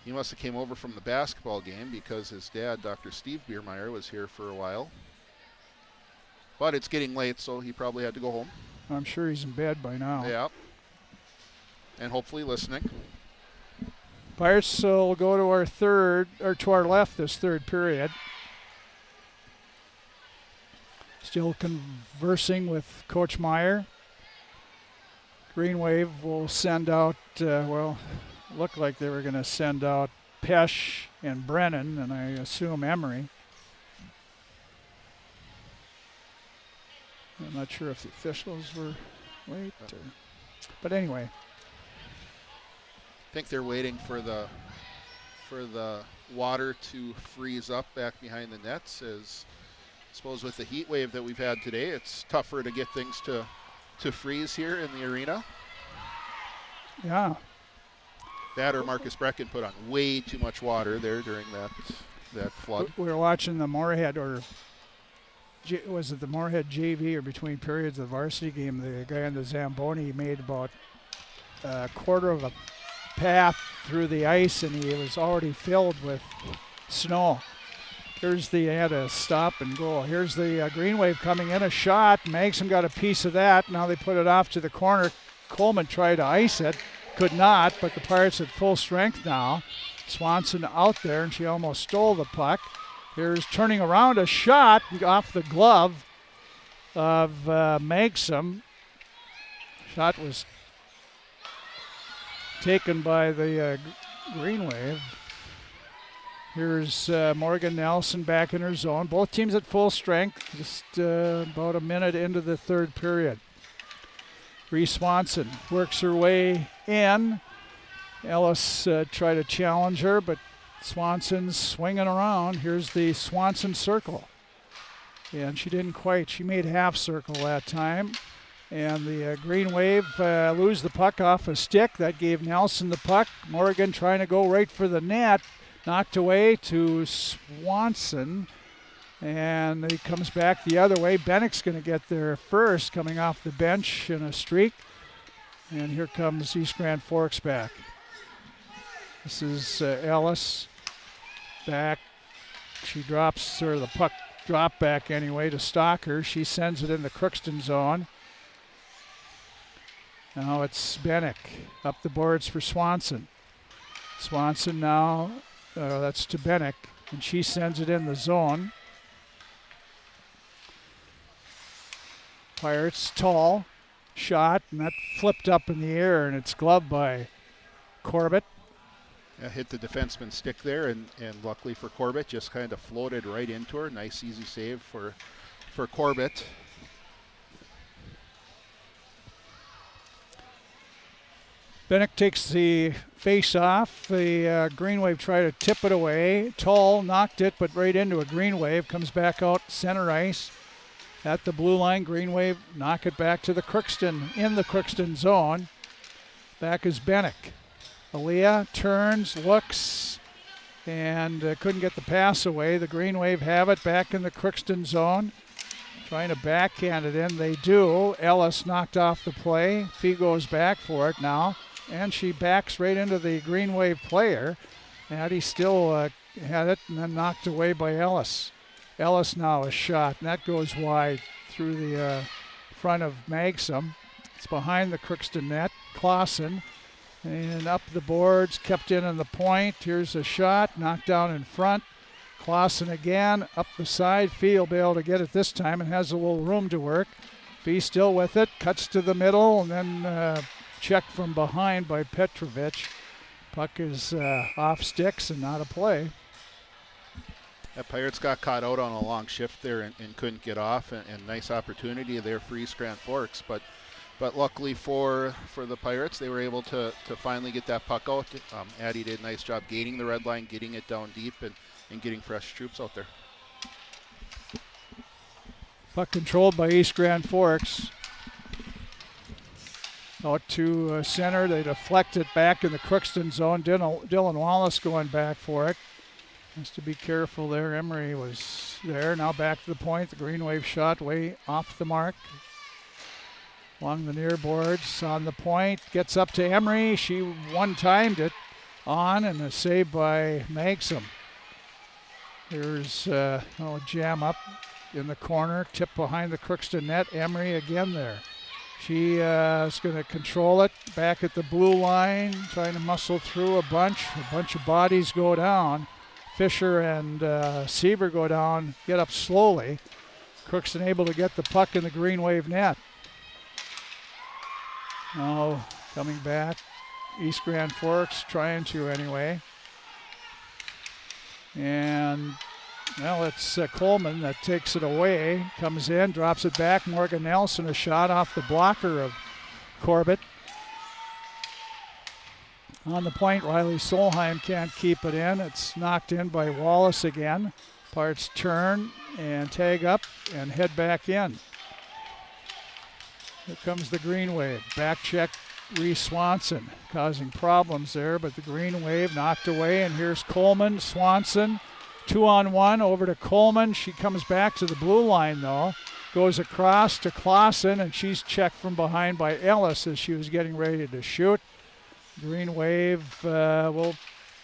He must have came over from the basketball game because his dad, Dr. Steve Biermeyer, was here for a while. But it's getting late, so he probably had to go home. I'm sure he's in bed by now. Yeah. And hopefully listening. Pirates will go to our left this third period. Still conversing with Coach Meyer. Green Wave will send out, looked like they were going to send out Pesh and Brennan, and I assume Emery. I'm not sure if the officials were late, but anyway. I think they're waiting for the water to freeze up back behind the nets. As I suppose with the heat wave that we've had today, it's tougher to get things to freeze here in the arena. Yeah. That or Marcus Brecken put on way too much water there during that flood. We were watching the Moorhead, was it the Moorhead JV or between periods of the varsity game? The guy on the Zamboni made about a quarter of a path through the ice, and he was already filled with snow. He had a stop and go. Here's the Green Wave coming in, a shot. Magson got a piece of that. Now they put it off to the corner. Coleman tried to ice it, could not, but the Pirates at full strength now. Swanson out there, and she almost stole the puck. Here's turning around, a shot off the glove of Magson. Shot was taken by the Green Wave. Here's Morgan Nelson back in her zone. Both teams at full strength, just about a minute into the third period. Reese Swanson works her way in. Ellis tried to challenge her, but Swanson's swinging around. Here's the Swanson circle. And she didn't quite. She made half circle that time. And the Green Wave lose the puck off a stick. That gave Nelson the puck. Morgan trying to go right for the net. Knocked away to Swanson. And he comes back the other way. Bennick's going to get there first, coming off the bench in a streak. And here comes East Grand Forks back. This is Ellis back. She drops, or the puck drop back anyway to Stocker. She sends it in the Crookston zone. Now it's Bennick up the boards for Swanson. Swanson now, that's to Bennick. and she sends it in the zone. Pirates tall shot, and that flipped up in the air, and it's gloved by Corbett. Hit the defenseman's stick there, and luckily for Corbett, just kind of floated right into her. Nice, easy save for Corbett. Bennett takes the face off. The Green Wave tried to tip it away. Tall knocked it, but right into a Green Wave. Comes back out center ice at the blue line. Green Wave knock it back to the Crookston, in the Crookston zone. Back is Bennett. Aaliyah turns, looks, and couldn't get the pass away. The Green Wave have it back in the Crookston zone. Trying to backhand it in. They do. Ellis knocked off the play. Fee goes back for it now, and she backs right into the Green Wave player. Addie still had it, and then knocked away by Ellis. Ellis now a shot, and that goes wide through the front of Magsom. It's behind the Crookston net. Clausen. And up the boards, kept in on the point. Here's a shot, knocked down in front. Clausen again, up the side. Fee will be able to get it this time and has a little room to work. Fee still with it, cuts to the middle, and then checked from behind by Petrovic. Puck is off sticks and not a play. The Pirates got caught out on a long shift there and couldn't get off, and nice opportunity there for East Grand Forks, but luckily for the Pirates, they were able to finally get that puck out. Addie did a nice job gaining the red line, getting it down deep, and getting fresh troops out there. Puck controlled by East Grand Forks. Out to center. They deflect it back in the Crookston zone. Dylan Wallace going back for it. Has to be careful there. Emery was there. Now back to the point. The Green Wave shot way off the mark. Along the near boards, on the point, gets up to Emery. She one-timed it on, and a save by Magsom. Here's a jam up in the corner, tip behind the Crookston net. Emery again there. She is going to control it back at the blue line, trying to muscle through a bunch. A bunch of bodies go down. Fisher and Sieber go down, get up slowly. Crookston able to get the puck in the Green Wave net. Now coming back, East Grand Forks trying to anyway. And, well, it's Coleman that takes it away, comes in, drops it back. Morgan Nelson, a shot off the blocker of Corbett. On the point, Riley Solheim can't keep it in. It's knocked in by Wallace again. Parts turn and tag up and head back in. Here comes the Green Wave. Back check, Reese Swanson, causing problems there, but the Green Wave knocked away, and here's Coleman, Swanson, 2-on-1 over to Coleman. She comes back to the blue line, though, goes across to Clausen, and she's checked from behind by Ellis as she was getting ready to shoot. Green Wave will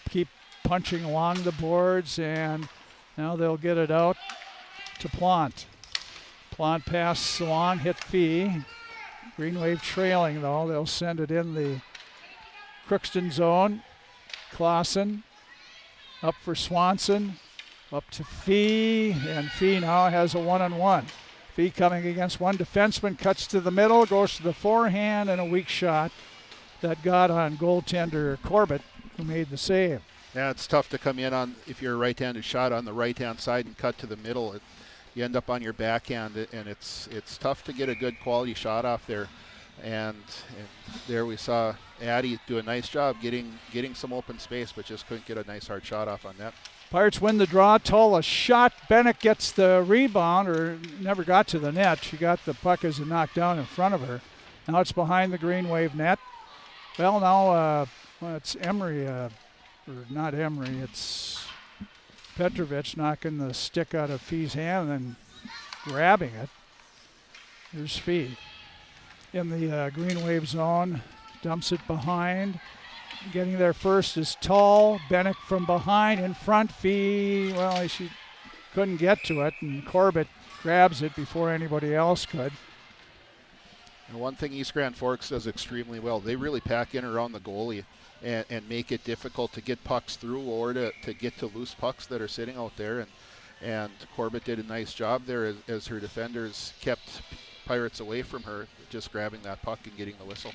keep punching along the boards, and now they'll get it out to Plant. Plant pass along, hit Fee. Green Wave trailing, though. They'll send it in the Crookston zone. Clausen up for Swanson, up to Fee, and Fee now has a one-on-one. Fee coming against one defenseman, cuts to the middle, goes to the forehand, and a weak shot that got on goaltender Corbett, who made the save. Yeah, it's tough to come in on, if you're a right-handed shot, on the right-hand side and cut to the middle. You end up on your backhand, and it's tough to get a good quality shot off there. And there we saw Addie do a nice job getting some open space, but just couldn't get a nice hard shot off on net. Pirates win the draw. Tola shot. Bennett gets the rebound, or never got to the net. She got the puck as it knocked down in front of her. Now it's behind the Green Wave net. Well, now it's Emery, or not Emery, it's Petrovic knocking the stick out of Fee's hand and then grabbing it. Here's Fee in the Green Wave zone, dumps it behind. Getting there first is Tall. Bennett from behind, in front. Fee, well, she couldn't get to it, and Corbett grabs it before anybody else could. And one thing East Grand Forks does extremely well, they really pack in around the goalie and make it difficult to get pucks through or to get to loose pucks that are sitting out there. And Corbett did a nice job there as her defenders kept Pirates away from her, just grabbing that puck and getting the whistle.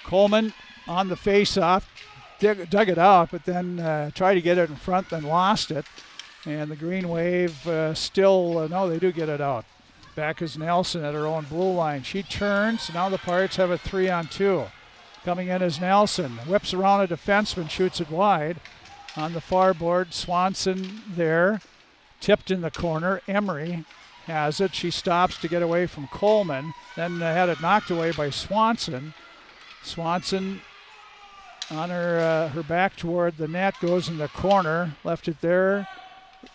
Coleman on the face-off, dug it out, but then tried to get it in front, then lost it. And the Green Wave no, they do get it out. Back is Nelson at her own blue line. She turns. Now the Pirates have a 3-on-2. Coming in is Nelson. Whips around a defenseman, shoots it wide. On the far board, Swanson there. Tipped in the corner. Emery has it. She stops to get away from Coleman. Then had it knocked away by Swanson. Swanson on her back toward the net, goes in the corner. Left it there.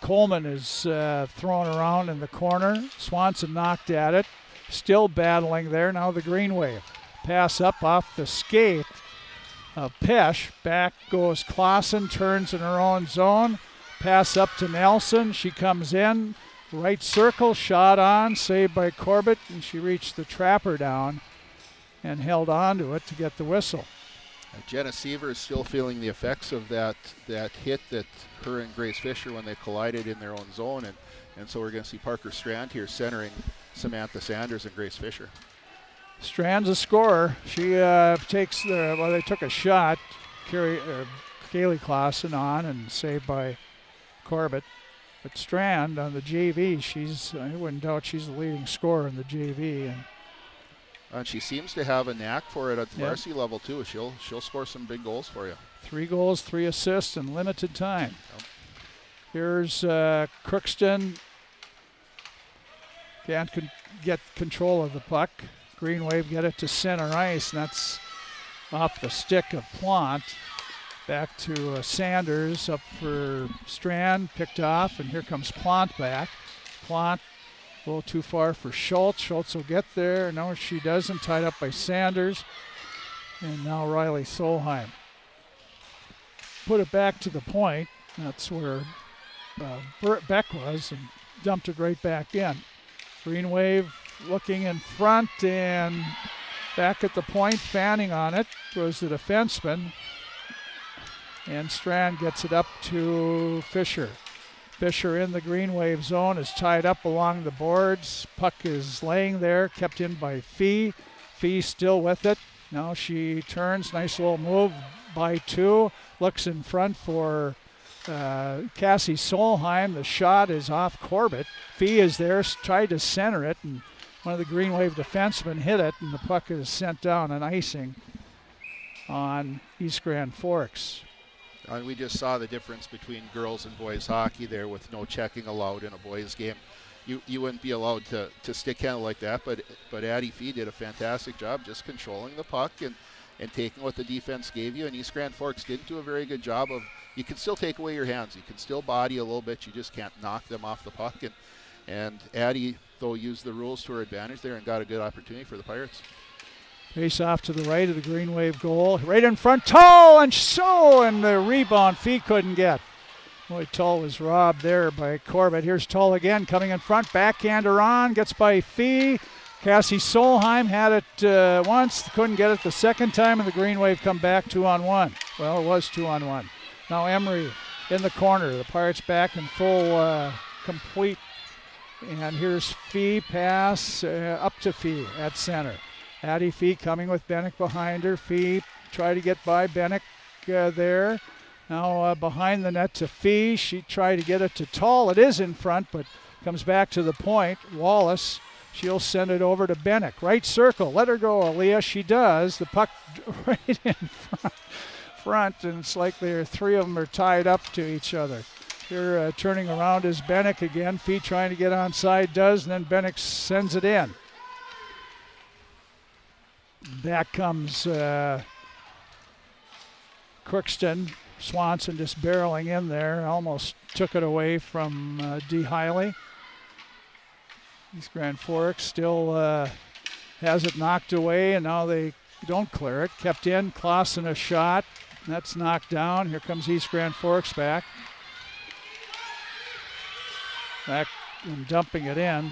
Coleman is thrown around in the corner. Swanson knocked at it. Still battling there. Now the Green Wave. Pass up off the skate of Pesh. Back goes Clausen, turns in her own zone. Pass up to Nelson. She comes in. Right circle, shot on, saved by Corbett, and she reached the trapper down and held on to it to get the whistle. Jenna Seaver is still feeling the effects of that hit that her and Grace Fisher when they collided in their own zone, and so we're going to see Parker Strand here centering Samantha Sanders and Grace Fisher. Strand's a scorer. She they took a shot, Kaylee Clausen on and saved by Corbett. But Strand on the JV, I wouldn't doubt she's the leading scorer in the JV. And she seems to have a knack for it at the varsity level too. She'll score some big goals for you. 3 goals, 3 assists in limited time. Yep. Here's Crookston. Can't get control of the puck. Green Wave get it to center ice, and that's off the stick of Plant. Back to Sanders, up for Strand, picked off, and here comes Plant back. Plant a little too far for Schultz. Schultz will get there. No, she doesn't. Tied up by Sanders. And now Riley Solheim. Put it back to the point. That's where Beck was, and dumped it right back in. Green Wave looking in front and back at the point, fanning on it was the defenseman. And Strand gets it up to Fisher. Fisher in the Green Wave zone is tied up along the boards. Puck is laying there, kept in by Fee. Fee still with it. Now she turns, nice little move by 2. Looks in front for Cassie Solheim. The shot is off Corbett. Fee is there, tried to center it, and one of the Green Wave defensemen hit it, and the puck is sent down and icing on East Grand Forks. And we just saw the difference between girls and boys hockey there with no checking allowed in a boys game. You wouldn't be allowed to stick handle like that, but Addie Fee did a fantastic job just controlling the puck and taking what the defense gave you. And East Grand Forks didn't do a very good job of, you can still take away your hands. You can still body a little bit. You just can't knock them off the puck. And Addie, though, used the rules to her advantage there and got a good opportunity for the Pirates. Face off to the right of the Green Wave goal. Right in front, Tull, and the rebound Fee couldn't get. Boy, Tull was robbed there by Corbett. Here's Tull again, coming in front, backhander on, gets by Fee. Cassie Solheim had it once, couldn't get it the second time, and the Green Wave come back 2-on-1. Well, it was 2-on-1. Now Emery in the corner. The Pirates back in full complete. And here's Fee, pass up to Fee at center. Addie Fee coming with Bennick behind her. Fee try to get by Bennick there. Now behind the net to Fee. She tried to get it to Tull. It is in front, but comes back to the point. Wallace, she'll send it over to Bennick. Right circle. Let her go, Aaliyah. She does. The puck right in front, and it's like the 3 of them are tied up to each other. Here turning around is Bennick again. Fee trying to get onside, does, and then Bennick sends it in. Back comes Crookston. Swanson just barreling in there. Almost took it away from D. Hiley. East Grand Forks still has it knocked away, and now they don't clear it. Kept in. Clausen a shot. That's knocked down. Here comes East Grand Forks back. Back and dumping it in.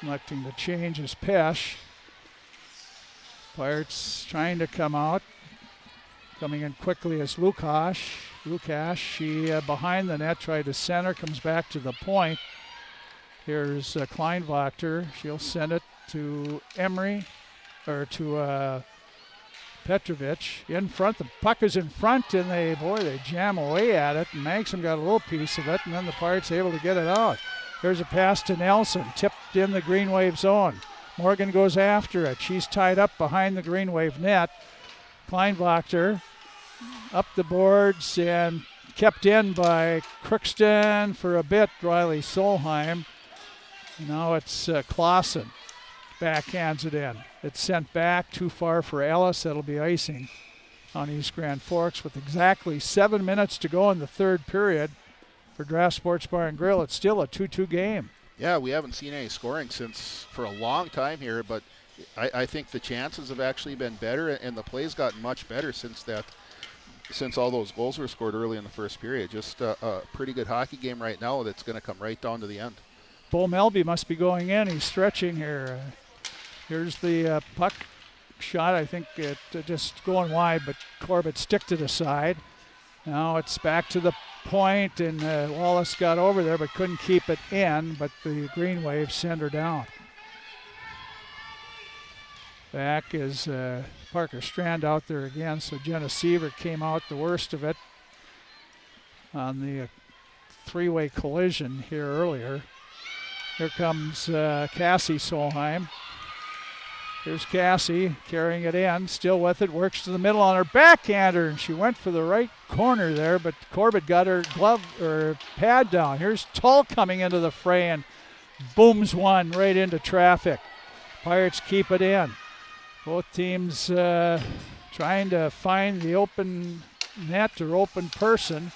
Electing to change is Pesh. Pirates trying to come out. Coming in quickly is Lukash. She behind the net, tried to center, comes back to the point. Here's Kleinwachter. She'll send it to Emery, or to Petrovic. In front, the puck is in front, and they jam away at it. And Maxim got a little piece of it, and then the Pirates able to get it out. Here's a pass to Nelson, tipped in the Green Wave zone. Morgan goes after it. She's tied up behind the Green Wave net. Kleinwachter up the boards and kept in by Crookston for a bit. Riley Solheim. Now it's Clausen. Backhands it in. It's sent back too far for Ellis. That'll be icing on East Grand Forks with exactly 7 minutes to go in the third period. For Draft Sports Bar and Grill, it's still a 2-2 game. Yeah, we haven't seen any scoring for a long time here, but I think the chances have actually been better, and the play's gotten much better since all those goals were scored early in the first period. Just a pretty good hockey game right now that's going to come right down to the end. Bo Melby must be going in. He's stretching here. Here's the puck shot. I think it just going wide, but Corbett sticked it aside. Now it's back to the point, and Wallace got over there but couldn't keep it in, but the Green Wave sent her down. Back is Parker Strand out there again, so Jenna Sievert came out the worst of it on the three-way collision here earlier. Here comes Cassie Solheim. Here's Cassie carrying it in, still with it, works to the middle on her backhander, and she went for the right corner there, but Corbett got her glove or pad down. Here's Tull coming into the fray and booms one right into traffic. Pirates keep it in. Both teams trying to find the open net or open person.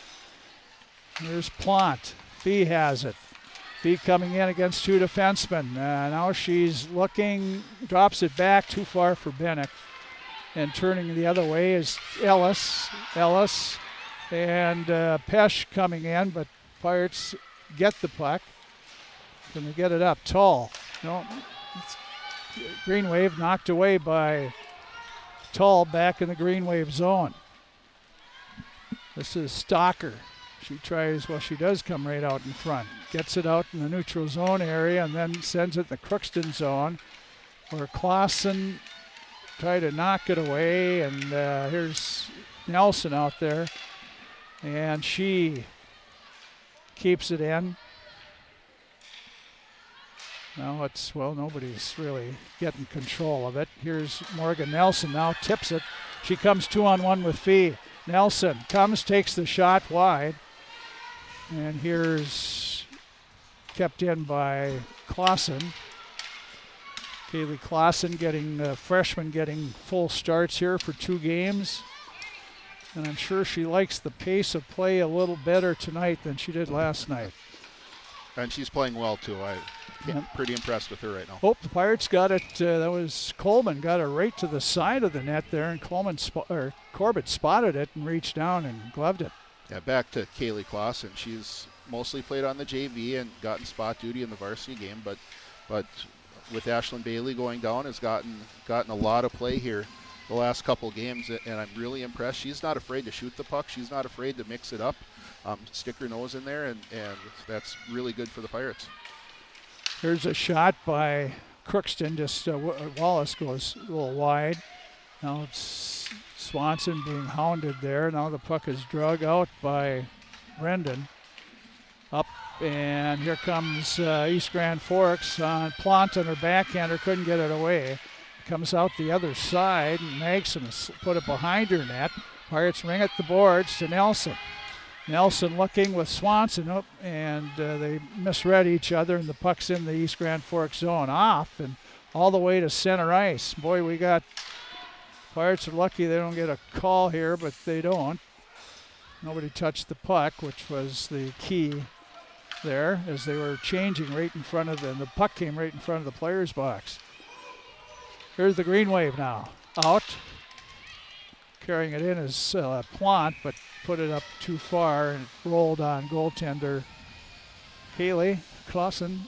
Here's Plant. Fee has it. Fee coming in against two defensemen. Now she's looking, drops it back too far for Bennick. And turning the other way is Ellis. And Pesh coming in, but Pirates get the puck. Can they get it up? Tull. No, it's Green Wave knocked away by Tull back in the Green Wave zone. This is Stocker. She does come right out in front. Gets it out in the neutral zone area and then sends it in the Crookston zone where Clausen tried to knock it away, and here's Nelson out there, and she keeps it in. Now nobody's really getting control of it. Here's Morgan Nelson now, tips it. She comes 2-on-1 with Fee. Nelson takes the shot wide. And here's kept in by Clausen. Kaylee Clausen freshman getting full starts here for 2 games. And I'm sure she likes the pace of play a little better tonight than she did last night. And she's playing well too. I'm pretty impressed with her right now. The Pirates got it. That was Coleman got it right to the side of the net there, and Corbett spotted it and reached down and gloved it. Yeah, back to Kaylee Clausen. She's mostly played on the JV and gotten spot duty in the varsity game, but with Ashlyn Bailey going down, has gotten a lot of play here the last couple games, and I'm really impressed. She's not afraid to shoot the puck. She's not afraid to mix it up, stick her nose in there, and that's really good for the Pirates. Here's a shot by Crookston. Just Wallace goes a little wide. Now it's Swanson being hounded there. Now the puck is drug out by Brendan. Up, and here comes East Grand Forks on Plant on her backhander. Couldn't get it away. Comes out the other side, and Magson put it behind her net. Pirates ring at the boards to Nelson. Nelson looking with Swanson up, and they misread each other, and the puck's in the East Grand Forks zone off and all the way to center ice. Boy, Pirates are lucky they don't get a call here, but they don't. Nobody touched the puck, which was the key there as they were changing right in front of them. The puck came right in front of the player's box. Here's the Green Wave now. Out. Carrying it in is Plant, but put it up too far and it rolled on goaltender Kaylee Clausen.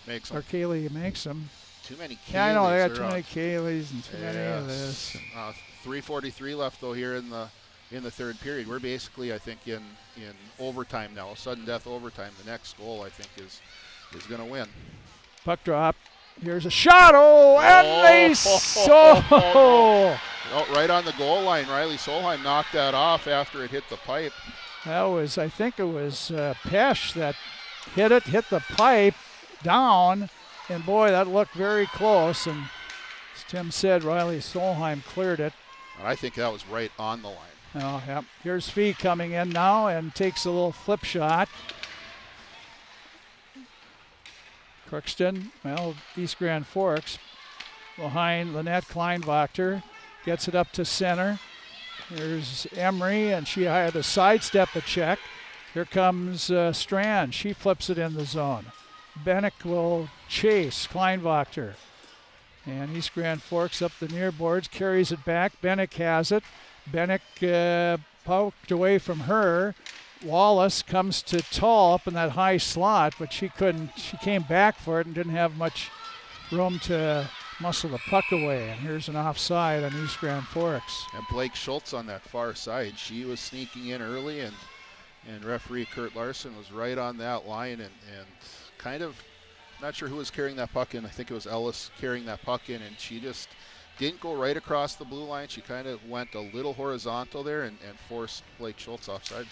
Makes them. Or Kaylee makes them. Too many Kayleys. Yeah, I know, they got too many Kayleys and too many. Yeah, I know, they got too many Kayleys and too many of this. 3:43 left though here in the third period. We're basically, I think, in overtime now, sudden death overtime. The next goal, I think, is going to win. Puck drop. Here's a shot. Oh, and they right on the goal line. Riley Solheim knocked that off after it hit the pipe. That was, I think it was Pesh that hit the pipe down, and boy, that looked very close. And as Tim said, Riley Solheim cleared it. I think that was right on the line. Oh, yep. Here's Fee coming in now and takes a little flip shot. Crookston, well, East Grand Forks behind Lynette Kleinwachter, gets it up to center. Here's Emery, and she had to sidestep a check. Here comes Strand. She flips it in the zone. Bennick will chase Kleinwachter. And East Grand Forks up the near boards, carries it back. Bennick has it. Bennick poked away from her. Wallace comes to Tall up in that high slot, but she couldn't. She came back for it and didn't have much room to muscle the puck away. And here's an offside on East Grand Forks. And Blake Schultz on that far side. She was sneaking in early, and referee Kurt Larson was right on that line and kind of not sure who was carrying that puck in. I think it was Ellis carrying that puck in, and she just didn't go right across the blue line. She kind of went a little horizontal there and forced Blake Schultz offside.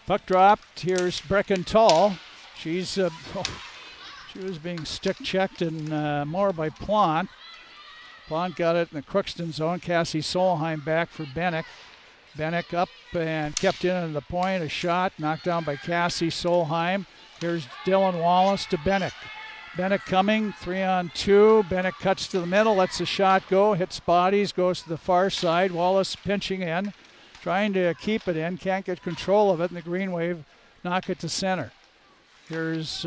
Puck dropped. Here's Brecken Tall. She was being stick-checked and more by Plant. Plant got it in the Crookston zone. Cassie Solheim back for Bennick. Bennick up and kept in the point. A shot knocked down by Cassie Solheim. Here's Dylan Wallace to Bennick. Bennick coming, 3-on-2. Bennick cuts to the middle, lets the shot go, hits bodies, goes to the far side. Wallace pinching in, trying to keep it in, can't get control of it, and the Green Wave knock it to center. Here's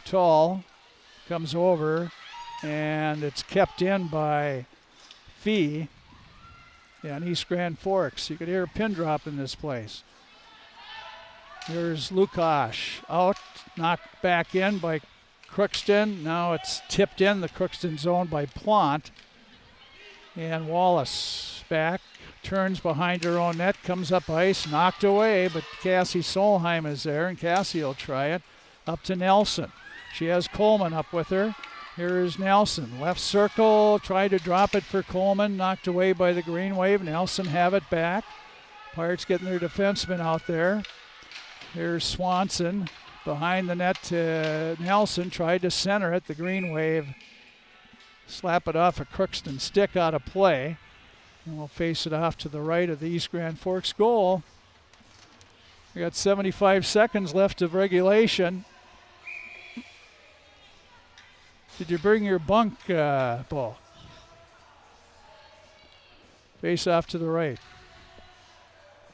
Tall, comes over, and it's kept in by Fee and East Grand Forks. You could hear a pin drop in this place. Here's Lukash out, knocked back in by Crookston. Now it's tipped in the Crookston zone by Plant. And Wallace back, turns behind her own net, comes up ice, knocked away, but Cassie Solheim is there, and Cassie will try it. Up to Nelson. She has Coleman up with her. Here's Nelson. Left circle, tried to drop it for Coleman, knocked away by the Green Wave. Nelson have it back. Pirates getting their defenseman out there. Here's Swanson behind the net to Nelson, tried to center it. The Green Wave slap it off a Crookston stick out of play. And we'll face it off to the right of the East Grand Forks goal. We got 75 seconds left of regulation. Did you bring your bunk, Paul? Face off to the right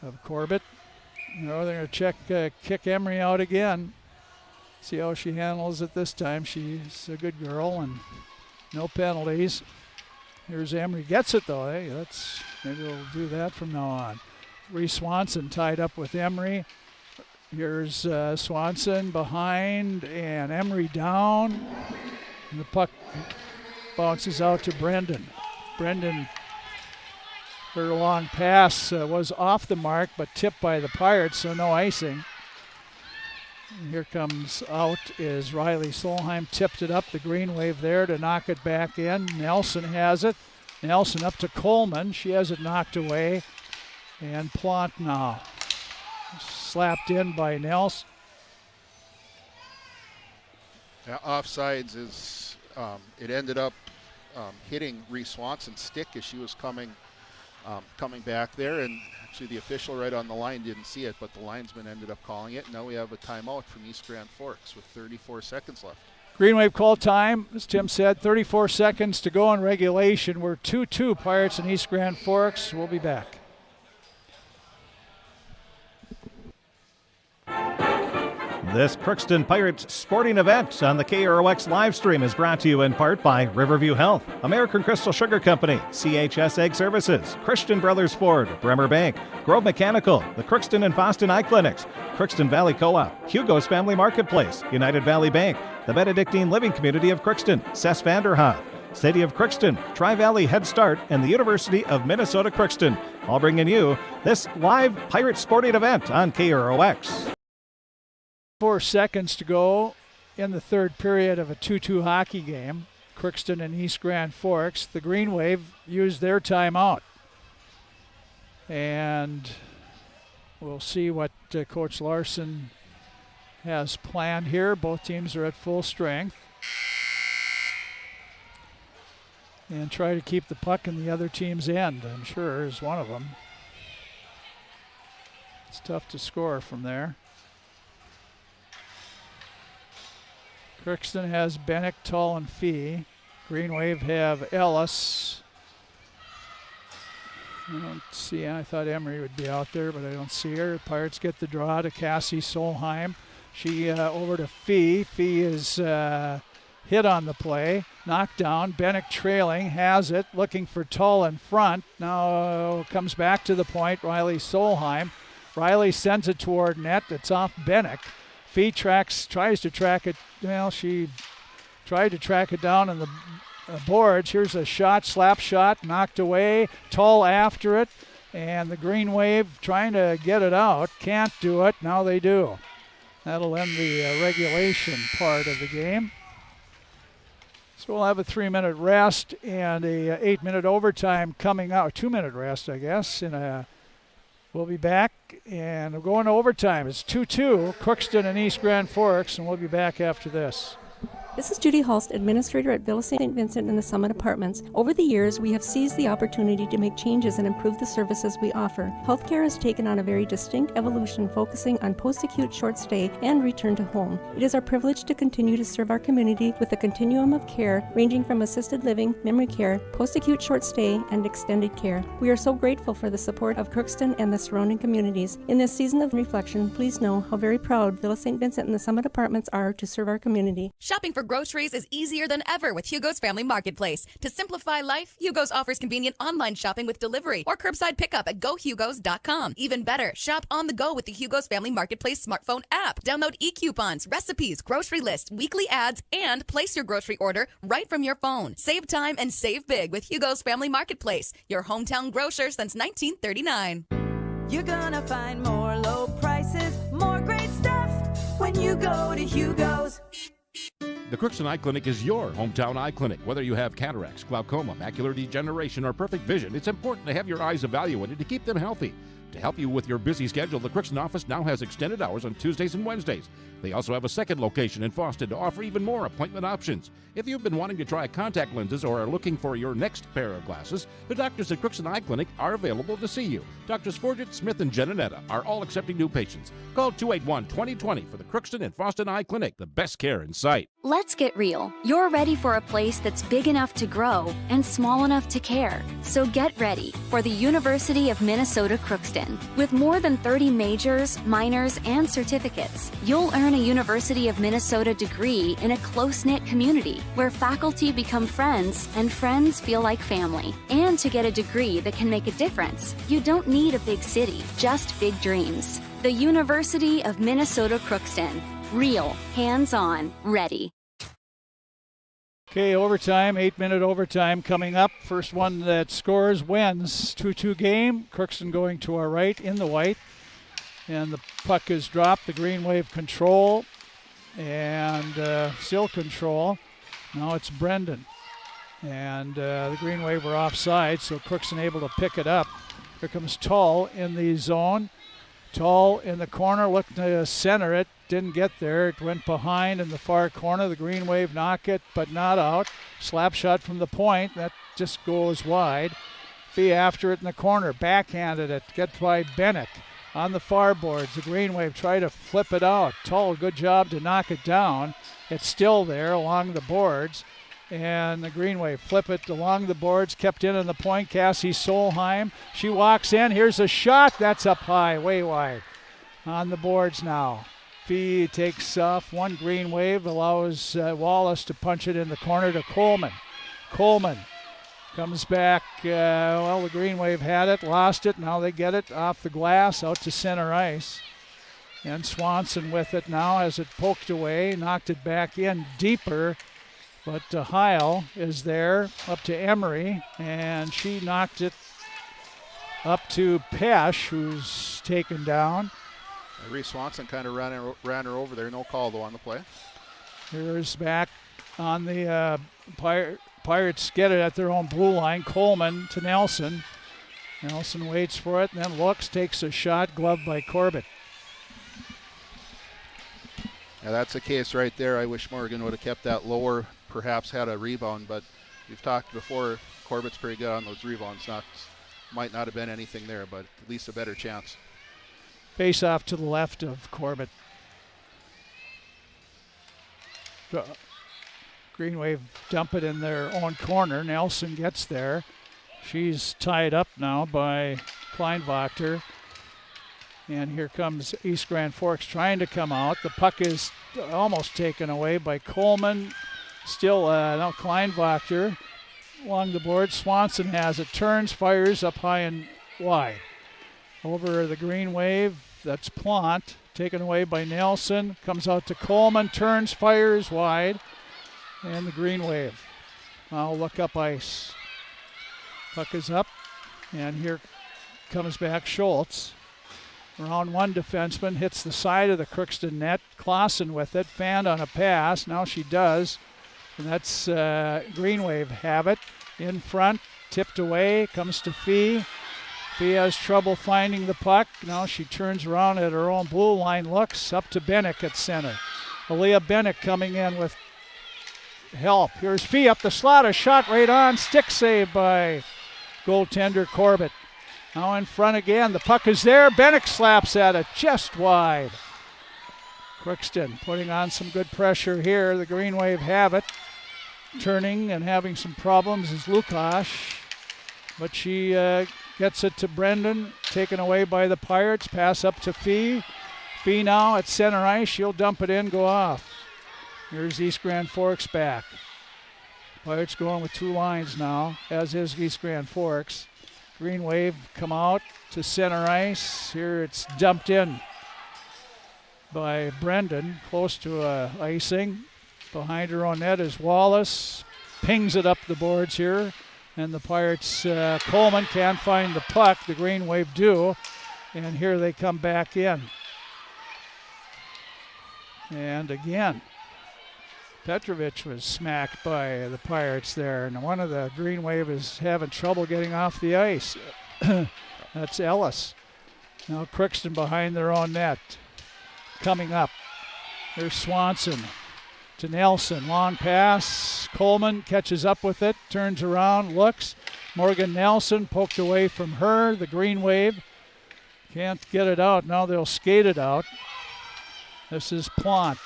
of Corbett. No, they're going to check, kick Emery out again. See how she handles it this time. She's a good girl and no penalties. Here's Emery. Gets it though. Hey, maybe we'll do that from now on. Reese Swanson tied up with Emery. Here's Swanson behind and Emery down. And the puck bounces out to Brendan. Brendan, her long pass was off the mark, but tipped by the Pirates, so no icing. And here comes out is Riley Solheim, tipped it up, the Green Wave there to knock it back in. Nelson has it. Nelson up to Coleman. She has it knocked away. And Plant now. Slapped in by Nelson. Yeah, offsides is, it ended up hitting Reese Swanson's stick as she was coming back there, and actually the official right on the line didn't see it, but the linesman ended up calling it. Now we have a timeout from East Grand Forks with 34 seconds left. Green Wave call time, as Tim said, 34 seconds to go in regulation. We're 2-2 Pirates and East Grand Forks. We'll be back. This Crookston Pirates sporting event on the KROX live stream is brought to you in part by Riverview Health, American Crystal Sugar Company, CHS Egg Services, Christian Brothers Ford, Bremer Bank, Grove Mechanical, the Crookston and Fosston Eye Clinics, Crookston Valley Co-op, Hugo's Family Marketplace, United Valley Bank, the Benedictine Living Community of Crookston, Cess Vanderhoff, City of Crookston, Tri-Valley Head Start, and the University of Minnesota Crookston, all bringing you this live Pirate sporting event on KROX. 4 seconds to go in the third period of a 2-2 hockey game. Crookston and East Grand Forks. The Green Wave used their timeout. And we'll see what Coach Larson has planned here. Both teams are at full strength. And try to keep the puck in the other team's end, I'm sure, is one of them. It's tough to score from there. Crookston has Bennick, Tull, and Fee. Green Wave have Ellis. I don't see, I thought Emery would be out there, but I don't see her. Pirates get the draw to Cassie Solheim. She over to Fee. Fee is hit on the play, knocked down. Bennick trailing, has it, looking for Tull in front. Now comes back to the point, Riley Solheim. Riley sends it toward net. It's off Bennick. Fee tries to track it. Well, she tried to track it down on the boards. Here's a shot, slap shot, knocked away. Tull after it, and the Green Wave trying to get it out. Can't do it. Now they do. That'll end the regulation part of the game. So we'll have a 3-minute rest and a 8-minute overtime coming out. 2-minute rest, I guess. We'll be back, and we're going to overtime. It's 2-2, Crookston and East Grand Forks, and we'll be back after this. This is Judy Hulst, Administrator at Villa St. Vincent and the Summit Apartments. Over the years, we have seized the opportunity to make changes and improve the services we offer. Healthcare has taken on a very distinct evolution, focusing on post-acute short stay and return to home. It is our privilege to continue to serve our community with a continuum of care ranging from assisted living, memory care, post-acute short stay, and extended care. We are so grateful for the support of Crookston and the surrounding communities. In this season of reflection, please know how very proud Villa St. Vincent and the Summit Apartments are to serve our community. Shopping for groceries is easier than ever with Hugo's Family Marketplace. To simplify life, Hugo's offers convenient online shopping with delivery or curbside pickup at GoHugos.com. Even better, shop on the go with the Hugo's Family Marketplace smartphone app. Download e-coupons, recipes, grocery lists, weekly ads, and place your grocery order right from your phone. Save time and save big with Hugo's Family Marketplace, your hometown grocer since 1939. You're gonna find more low prices, more great stuff when you go to Hugo's. The Crookston Eye Clinic is your hometown eye clinic. Whether you have cataracts, glaucoma, macular degeneration, or perfect vision, it's important to have your eyes evaluated to keep them healthy. To help you with your busy schedule, the Crookston office now has extended hours on Tuesdays and Wednesdays. They also have a second location in Fosston to offer even more appointment options. If you've been wanting to try contact lenses or are looking for your next pair of glasses, the doctors at Crookston Eye Clinic are available to see you. Doctors Forget, Smith, and Jananetta are all accepting new patients. Call 281-2020 for the Crookston and Fosston Eye Clinic, the best care in sight. Let's get real. You're ready for a place that's big enough to grow and small enough to care. So get ready for the University of Minnesota Crookston. With more than 30 majors, minors, and certificates, you'll earn a University of Minnesota degree in a close-knit community where faculty become friends and friends feel like family. And to get a degree that can make a difference, you don't need a big city, just big dreams. The University of Minnesota Crookston. Real, hands-on, ready. Okay, overtime, 8-minute overtime coming up. First one that scores wins. 2-2 game. Crookston going to our right in the white. And the puck is dropped. The Green Wave control and still control. Now it's Brendan. And the Green Wave were offside, so Crookston able to pick it up. Here comes Tull in the zone. Tull in the corner, looked to center it. Didn't get there. It went behind in the far corner. The Green Wave knock it, but not out. Slap shot from the point. That just goes wide. Fee after it in the corner. Backhanded it. Get by Bennick on the far boards. The Green Wave try to flip it out. Tull, good job to knock it down. It's still there along the boards. And the Green Wave flip it along the boards. Kept in on the point. Cassie Solheim. She walks in. Here's a shot. That's up high, way wide. On the boards now. Fee takes off one green wave, allows Wallace to punch it in the corner to Coleman. Coleman comes back. The green wave had it, lost it. Now they get it off the glass out to center ice. And Swanson with it now as it poked away, knocked it back in deeper. But Heil is there up to Emery, and she knocked it up to Pesh, who's taken down. Reese Swanson kind of ran her over there. No call, though, on the play. Here's back on the Pirates get it at their own blue line. Coleman to Nelson. Nelson waits for it and then looks, takes a shot, gloved by Corbett. Yeah, that's a case right there. I wish Morgan would have kept that lower, perhaps had a rebound, but we've talked before, Corbett's pretty good on those rebounds. Might not have been anything there, but at least a better chance. Face off to the left of Corbett. Green Wave dump it in their own corner. Nelson gets there. She's tied up now by Kleinwachter. And here comes East Grand Forks trying to come out. The puck is almost taken away by Coleman. Still now Kleinwachter along the board. Swanson has it. Turns, fires up high and wide. Over the Green Wave, that's Plant. Taken away by Nelson. Comes out to Coleman. Turns, fires wide. And the Green Wave. Now look up ice. Puck is up. And here comes back Schultz. Round one defenseman hits the side of the Crookston net. Clausen with it. Fanned on a pass. Now she does. And that's Green Wave have it. In front. Tipped away. Comes to Fee. Fee has trouble finding the puck. Now she turns around at her own blue line. Looks up to Bennick at center. Aaliyah Bennick coming in with help. Here's Fee up the slot. A shot right on. Stick save by goaltender Corbett. Now in front again. The puck is there. Bennick slaps at it just wide. Crookston putting on some good pressure here. The Green Wave have it. Turning and having some problems is Lukash. But she gets it to Brendan. Taken away by the Pirates. Pass up to Fee. Fee now at center ice. She'll dump it in, go off. Here's East Grand Forks back. Pirates going with two lines now, as is East Grand Forks. Green Wave come out to center ice. Here it's dumped in by Brendan, close to icing. Behind her own net is Wallace. Pings it up the boards here. And the Pirates, Coleman can't find the puck. The Green Wave do. And here they come back in. And again, Petrovich was smacked by the Pirates there. And one of the Green Wave is having trouble getting off the ice. That's Ellis. Now Crookston behind their own net. Coming up. There's Swanson to Nelson. Long pass. Coleman catches up with it. Turns around. Looks. Morgan Nelson poked away from her. The Green Wave can't get it out. Now they'll skate it out. This is Plant.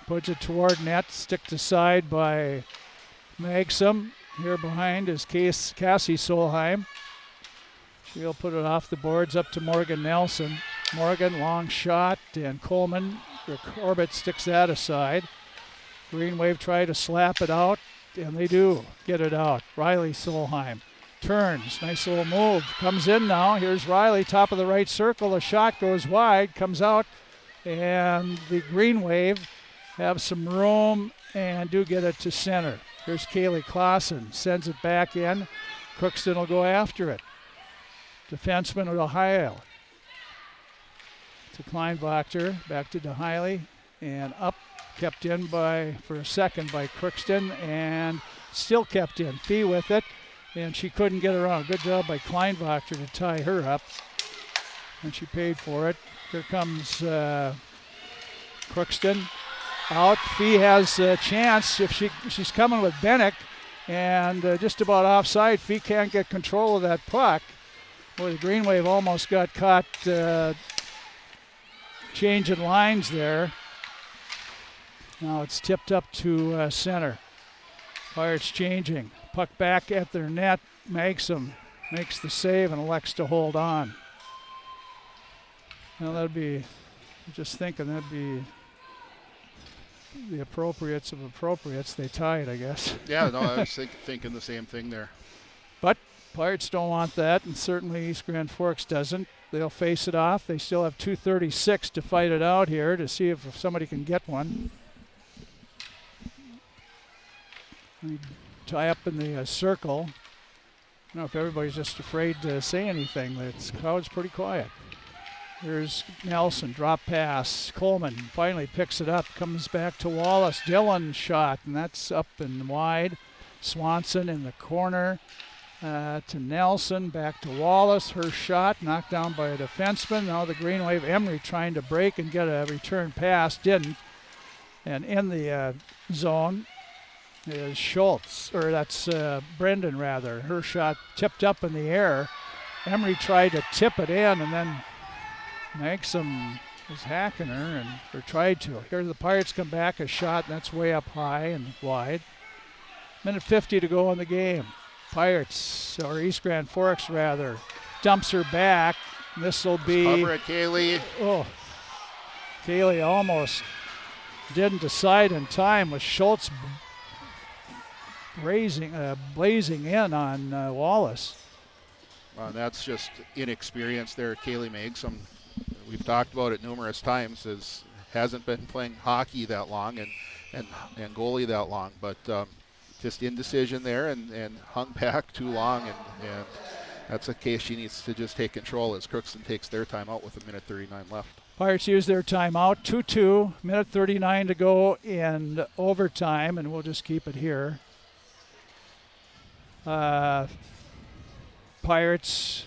Puts it toward net. Sticked aside by Maxim. Here behind is Cassie Solheim. She'll put it off the boards up to Morgan Nelson. Morgan, long shot, and Coleman, or Corbett sticks that aside. Green Wave try to slap it out, and they do get it out. Riley Solheim turns, nice little move, comes in now. Here's Riley, top of the right circle. The shot goes wide, comes out, and the Green Wave have some room and do get it to center. Here's Kaylee Clausen, sends it back in. Crookston will go after it. Defenseman Ohio. To Kleinwachter, back to DeHiley, and up, kept in for a second by Crookston, and still kept in. Fee with it, and she couldn't get around. Good job by Kleinwachter to tie her up, and she paid for it. Here comes Crookston out. Fee has a chance if she's coming with Bennick, and just about offside. Fee can't get control of that puck. Boy, the Green Wave almost got caught changing lines there. Now it's tipped up to center. Pirates changing. Puck back at their net. Maxim makes the save and elects to hold on. Now that'd be Just thinking that'd be the appropriates of appropriates. They tied, I guess. Yeah, no, I was thinking the same thing there. But Pirates don't want that, and certainly East Grand Forks doesn't. They'll face it off. They still have 2:36 to fight it out here to see if somebody can get one. They tie up in the circle. I don't know if everybody's just afraid to say anything. The crowd's pretty quiet. Here's Nelson, drop pass. Coleman finally picks it up, comes back to Wallace. Dillon shot, and that's up and wide. Swanson in the corner to Nelson, back to Wallace. Her shot knocked down by a defenseman. Now the Green Wave, Emery trying to break and get a return pass, didn't. And in the zone is Schultz, or that's Brendan rather. Her shot tipped up in the air. Emery tried to tip it in, and then Maxim was hacking her or tried to. Here the Pirates come back, a shot, and that's way up high and wide. Minute 50 to go in the game. Pirates, or East Grand Forks rather, dumps her back. This will be... Cover it, Kaylee. Oh, Kaylee almost didn't decide in time with Schultz blazing in on Wallace. Well, that's just inexperience there. Kaylee Maxim, we've talked about it numerous times, hasn't been playing hockey that long and goalie that long, but just indecision there and hung back too long, and that's a case she needs to just take control as Crookston takes their timeout with 1:39 left. Pirates use their timeout, 2-2, minute 39 to go in overtime, and we'll just keep it here. Pirates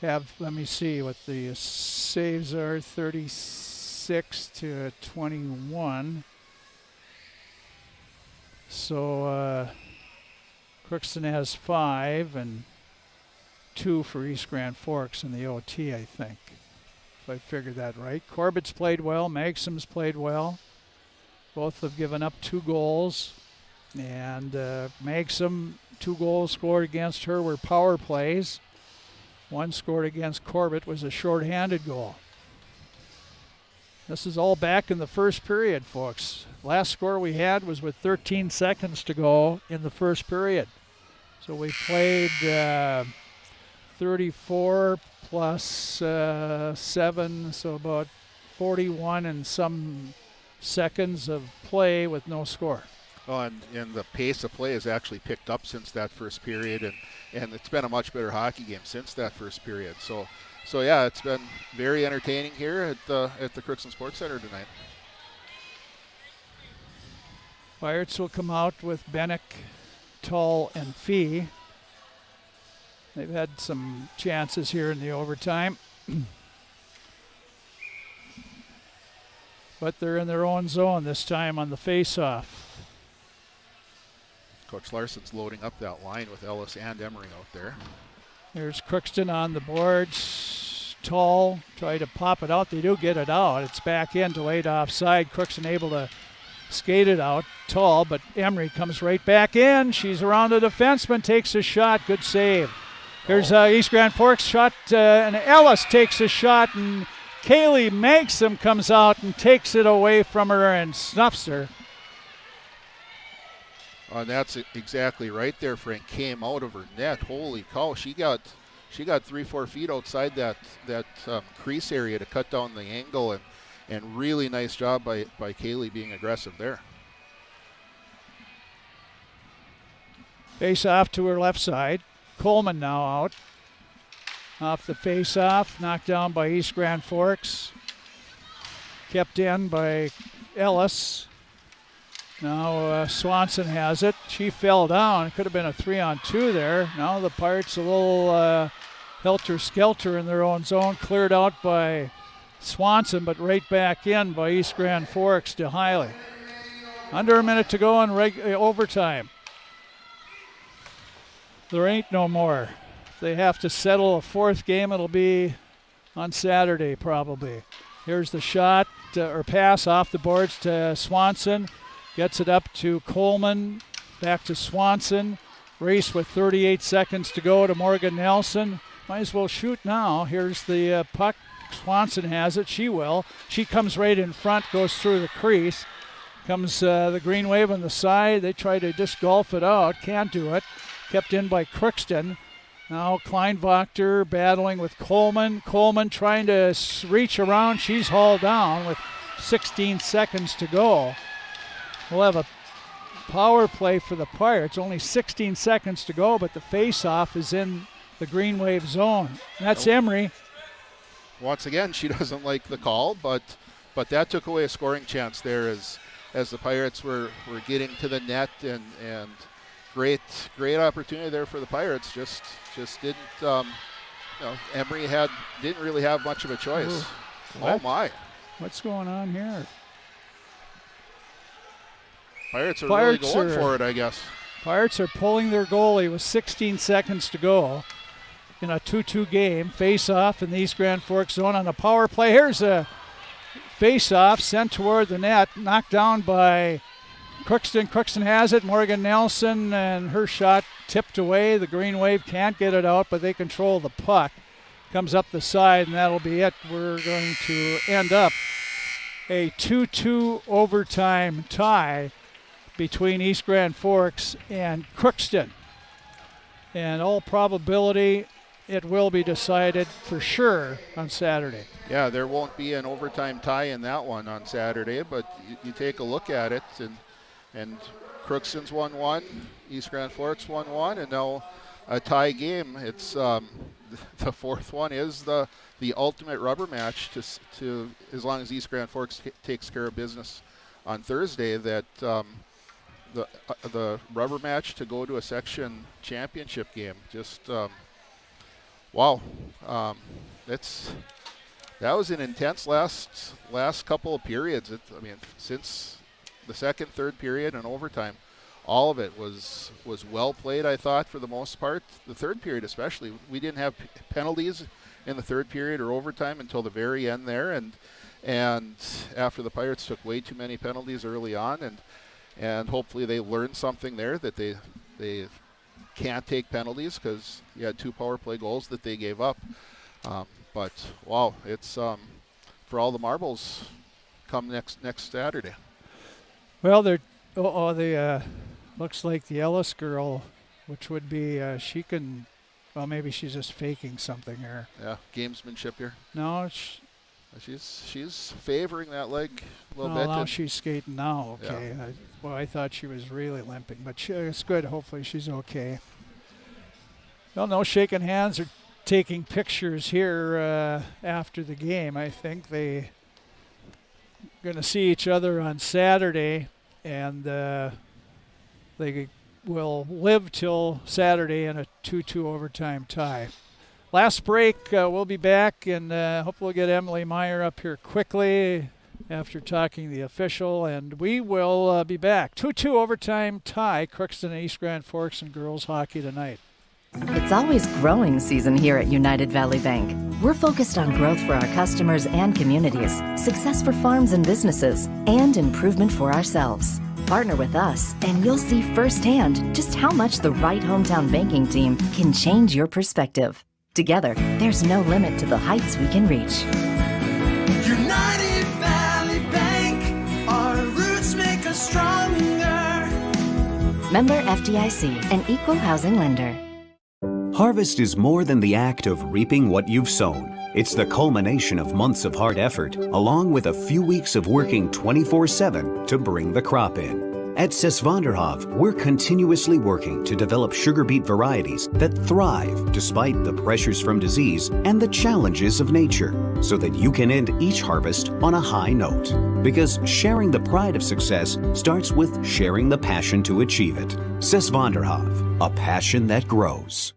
have, let me see what the saves are, 36 to 21. So Crookston has 5 and 2 for East Grand Forks in the OT, I think, if I figured that right. Corbett's played well. Maxim's played well. Both have given up 2 goals. And Maxim, 2 goals scored against her were power plays. 1 scored against Corbett was a shorthanded goal. This is all back in the first period, folks. Last score we had was with 13 seconds to go in the first period. So we played 34 plus 7, so about 41 and some seconds of play with no score. Oh, and the pace of play has actually picked up since that first period, and it's been a much better hockey game since that first period. So yeah, it's been very entertaining here at the Crookston Sports Center tonight. Pirates will come out with Bennick, Tull, and Fee. They've had some chances here in the overtime. But they're in their own zone this time on the face-off. Coach Larson's loading up that line with Ellis and Emery out there. There's Crookston on the boards. Tull try to pop it out. They do get it out. It's back in, delayed offside. Crookston able to skate it out. Tull, but Emery comes right back in. She's around the defenseman, takes a shot. Good save. Here's East Grand Forks shot, and Ellis takes a shot, and Kaylee Maxim comes out and takes it away from her and snuffs her. And that's exactly right there, Frank. Came out of her net. Holy cow! She got 3-4 feet outside that crease area to cut down the angle, and really nice job by Kaylee being aggressive there. Face off to her left side. Coleman now out. Off the face off, knocked down by East Grand Forks. Kept in by Ellis. Now Swanson has it. She fell down. It could have been a 3-on-2 there. Now the Pirates a little helter-skelter in their own zone. Cleared out by Swanson, but right back in by East Grand Forks to Hiley. Under a minute to go in overtime. There ain't no more. If they have to settle a 4th game, it'll be on Saturday probably. Here's the shot or pass off the boards to Swanson. Gets it up to Coleman, back to Swanson. Race with 38 seconds to go to Morgan Nelson. Might as well shoot now. Here's the puck. Swanson has it. She will. She comes right in front, goes through the crease. Comes the Green Wave on the side. They try to just golf it out. Can't do it. Kept in by Crookston. Now Kleinwachter battling with Coleman. Coleman trying to reach around. She's hauled down with 16 seconds to go. We'll have a power play for the Pirates. Only 16 seconds to go, but the face-off is in the Green Wave zone. That's Emery. Once again, she doesn't like the call, but that took away a scoring chance there as the Pirates were getting to the net, and great opportunity there for the Pirates. Just didn't Emery didn't really have much of a choice. Ooh, oh my! What's going on here? Pirates are really going for it, I guess. Pirates are pulling their goalie with 16 seconds to go in a 2-2 game. Face-off in the East Grand Forks zone on the power play. Here's a face-off sent toward the net, knocked down by Crookston. Crookston has it. Morgan Nelson, and her shot tipped away. The Green Wave can't get it out, but they control the puck. Comes up the side, and that'll be it. We're going to end up a 2-2 overtime tie between East Grand Forks and Crookston. And all probability, it will be decided for sure on Saturday. Yeah, there won't be an overtime tie in that one on Saturday, but you take a look at it, and Crookston's 1-1, East Grand Forks 1-1, and now a tie game. It's the fourth one is the ultimate rubber match to as long as East Grand Forks takes care of business on Thursday. That the rubber match to go to a section championship game. Just wow, that was an intense last couple of periods. Since the second, third period, and overtime, all of it was well played, I thought, for the most part. The third period especially. We didn't have penalties in the third period or overtime until the very end there, and after the Pirates took way too many penalties early on, and hopefully they learned something there, that they can't take penalties, because you had 2 power play goals that they gave up. But wow, it's for all the marbles come next Saturday. Well, they looks like the Ellis girl, which would be she can. Well, maybe she's just faking something here. Yeah, gamesmanship here. No, she's favoring that leg a little bit. bit. Now she's skating now. Okay. Yeah. I thought she was really limping, but it's good. Hopefully she's okay. Well, no shaking hands or taking pictures here after the game. I think they going to see each other on Saturday, and they will live till Saturday in a 2-2 overtime tie. Last break, we'll be back, and hopefully we'll get Emily Meyer up here quickly after talking the official, and we will be back. 2-2 overtime tie, Crookston and East Grand Forks and girls hockey tonight. It's always growing season here at United Valley Bank. We're focused on growth for our customers and communities, success for farms and businesses, and improvement for ourselves. Partner with us, and you'll see firsthand just how much the right hometown banking team can change your perspective. Together, there's no limit to the heights we can reach. United Valley Bank, our roots make us stronger. Member FDIC, an equal housing lender. Harvest is more than the act of reaping what you've sown. It's the culmination of months of hard effort, along with a few weeks of working 24/7 to bring the crop in. At Sesvanderhof, we're continuously working to develop sugar beet varieties that thrive despite the pressures from disease and the challenges of nature, so that you can end each harvest on a high note. Because sharing the pride of success starts with sharing the passion to achieve it. Sesvanderhof, a passion that grows.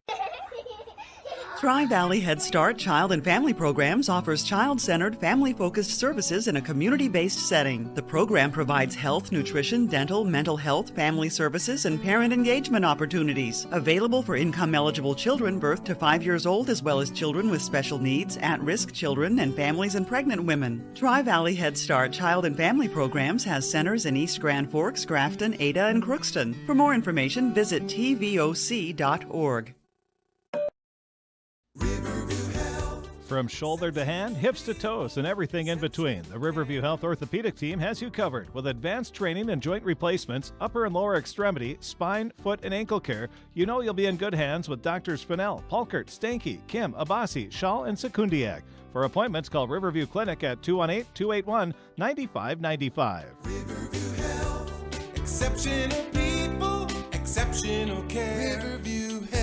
Tri-Valley Head Start Child and Family Programs offers child-centered, family-focused services in a community-based setting. The program provides health, nutrition, dental, mental health, family services, and parent engagement opportunities. Available for income-eligible children birth to 5 years old, as well as children with special needs, at-risk children, and families and pregnant women. Tri-Valley Head Start Child and Family Programs has centers in East Grand Forks, Grafton, Ada, and Crookston. For more information, visit tvoc.org. From shoulder to hand, hips to toes, and everything in between, the Riverview Health Orthopedic Team has you covered with advanced training and joint replacements, upper and lower extremity, spine, foot, and ankle care. You know you'll be in good hands with Drs. Spinell, Palkert, Stanky, Kim, Abasi, Schall, and Sekundiak. For appointments, call Riverview Clinic at 218-281-9595. Riverview Health, exceptional people, exceptional care. Riverview Health.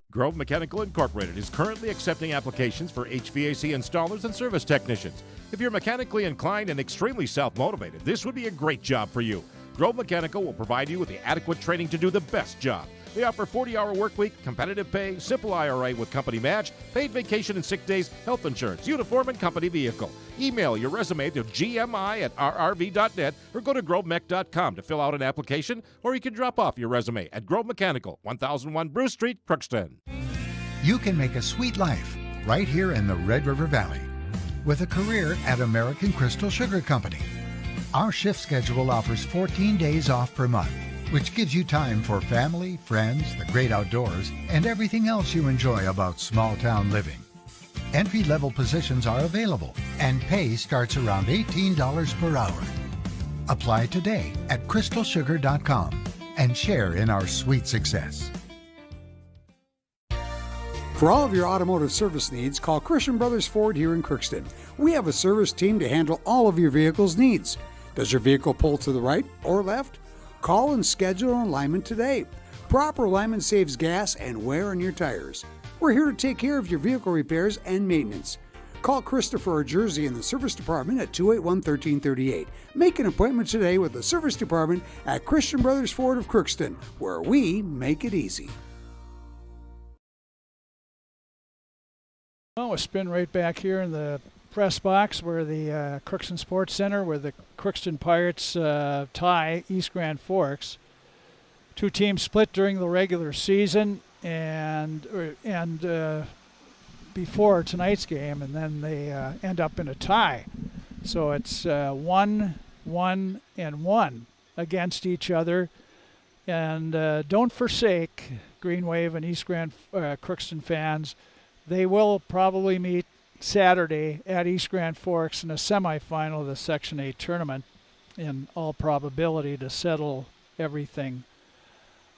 Grove Mechanical Incorporated is currently accepting applications for HVAC installers and service technicians. If you're mechanically inclined and extremely self-motivated, this would be a great job for you. Grove Mechanical will provide you with the adequate training to do the best job. They offer 40-hour work week, competitive pay, simple IRA with company match, paid vacation and sick days, health insurance, uniform, and company vehicle. Email your resume to gmi@rrv.net or go to grovemech.com to fill out an application, or you can drop off your resume at Grove Mechanical, 1001 Bruce Street, Crookston. You can make a sweet life right here in the Red River Valley with a career at American Crystal Sugar Company. Our shift schedule offers 14 days off per month, which gives you time for family, friends, the great outdoors, and everything else you enjoy about small-town living. Entry-level positions are available, and pay starts around $18 per hour. Apply today at crystalsugar.com and share in our sweet success. For all of your automotive service needs, call Christian Brothers Ford here in Crookston. We have a service team to handle all of your vehicle's needs. Does your vehicle pull to the right or left? Call and schedule an alignment today. Proper alignment saves gas and wear on your tires. We're here to take care of your vehicle repairs and maintenance. Call Christopher or Jersey in the service department at 281-1338. Make an appointment today with the service department at Christian Brothers Ford of Crookston, where we make it easy. Well, we'll spin right back here in the press box where the Crookston Sports Center, where the Crookston Pirates tie East Grand Forks. Two teams split during the regular season and before tonight's game, and then they end up in a tie. So it's 1-1 against each other. And don't forsake Green Wave and East Grand Crookston fans. They will probably meet Saturday at East Grand Forks in a semifinal of the Section 8 tournament, in all probability, to settle everything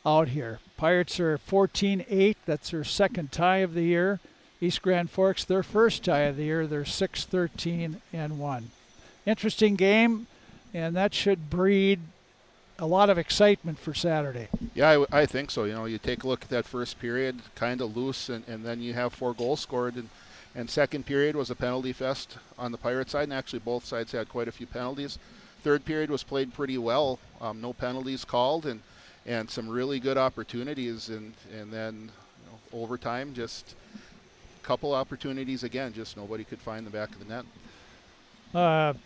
out here. Pirates are 14-8. That's their second tie of the year. East Grand Forks, their first tie of the year. They're 6-13-1. Interesting game, and that should breed a lot of excitement for Saturday. Yeah, I think so. You know, you take a look at that first period, kind of loose, and then you have 4 goals scored. And second period was a penalty fest on the Pirate side, and actually both sides had quite a few penalties. Third period was played pretty well, no penalties called, and some really good opportunities. And then overtime, just a couple opportunities again, just nobody could find the back of the net.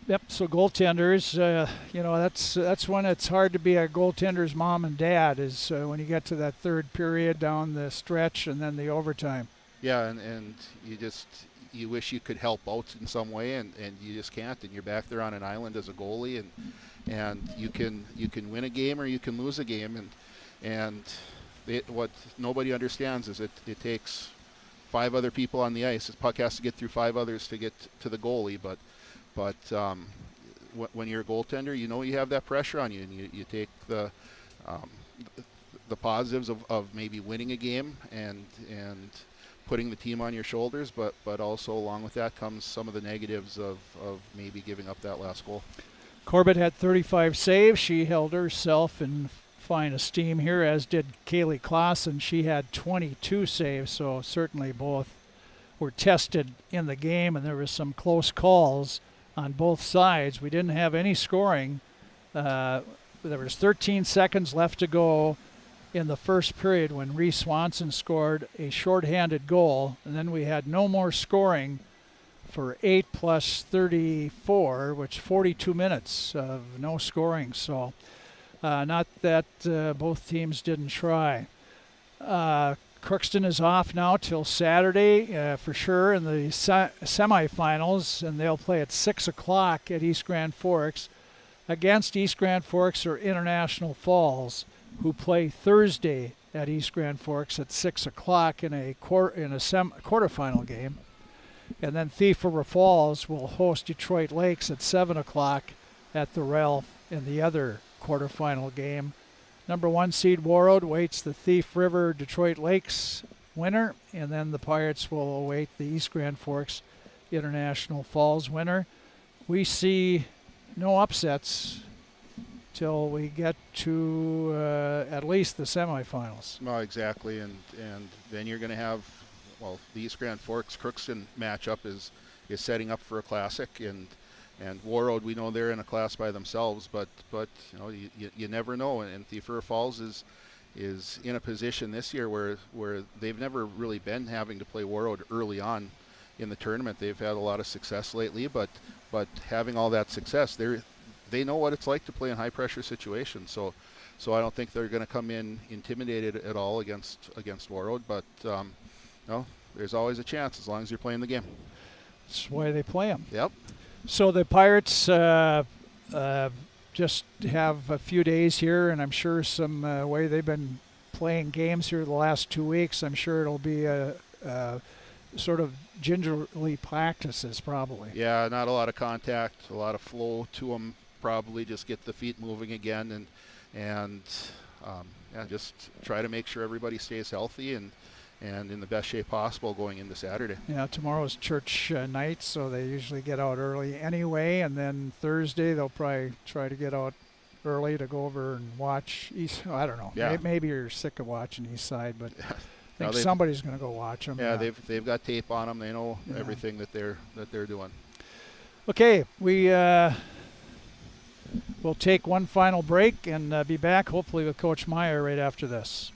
Yep. So goaltenders, that's when it's hard to be a goaltender's mom and dad, is when you get to that third period down the stretch and then the overtime. Yeah, and you wish you could help out in some way, and you just can't. And you're back there on an island as a goalie, and you can win a game or you can lose a game, and what nobody understands is it takes 5 other people on the ice. The puck has to get through 5 others to get to the goalie, but when you're a goaltender, you know you have that pressure on you, and you take the positives of maybe winning a game and putting the team on your shoulders, but also along with that comes some of the negatives of maybe giving up that last goal. Corbett had 35 saves. She held herself in fine esteem here, as did Kaylee Clausen. She had 22 saves, so certainly both were tested in the game, and there was some close calls on both sides. We didn't have any scoring. There was 13 seconds left to go in the first period when Reese Swanson scored a shorthanded goal, and then we had no more scoring for 8 plus 34, which 42 minutes of no scoring. So not that both teams didn't try. Crookston is off now till Saturday for sure in the semifinals, and they'll play at 6 o'clock at East Grand Forks. Against East Grand Forks are International Falls, who play Thursday at East Grand Forks at 6 o'clock in a quarterfinal game. And then Thief River Falls will host Detroit Lakes at 7 o'clock at the Ralph in the other quarterfinal game. Number 1 seed Warroad awaits the Thief River Detroit Lakes winner, and then the Pirates will await the East Grand Forks International Falls winner. We see no upsets till we get to at least the semifinals. No, exactly, and then you're going to have, well, the East Grand Forks Crookston matchup is setting up for a classic, and Warroad, we know they're in a class by themselves, but you know, you never know, and Thief River Falls is in a position this year where they've never really been having to play Warroad early on in the tournament. They've had a lot of success lately, but having all that success, they know what it's like to play in high pressure situations. So I don't think they're going to come in intimidated at all against Warroad, but no, there's always a chance as long as you're playing the game. That's why they play them. Yep. So the Pirates just have a few days here, and I'm sure some way they've been playing games here the last 2 weeks, I'm sure it'll be a sort of gingerly practices probably. Yeah, not a lot of contact, a lot of flow to them, probably just get the feet moving again, and yeah, just try to make sure everybody stays healthy and in the best shape possible going into Saturday. Yeah, tomorrow's church night, so they usually get out early anyway, and then Thursday they'll probably try to get out early to go over and watch East. I don't know. Yeah. Maybe you're sick of watching East Side, but I think No, somebody's going to go watch them. Yeah, they've got tape on them. They know everything that they're doing. Okay, we will take one final break and be back hopefully with Coach Meyer right after this.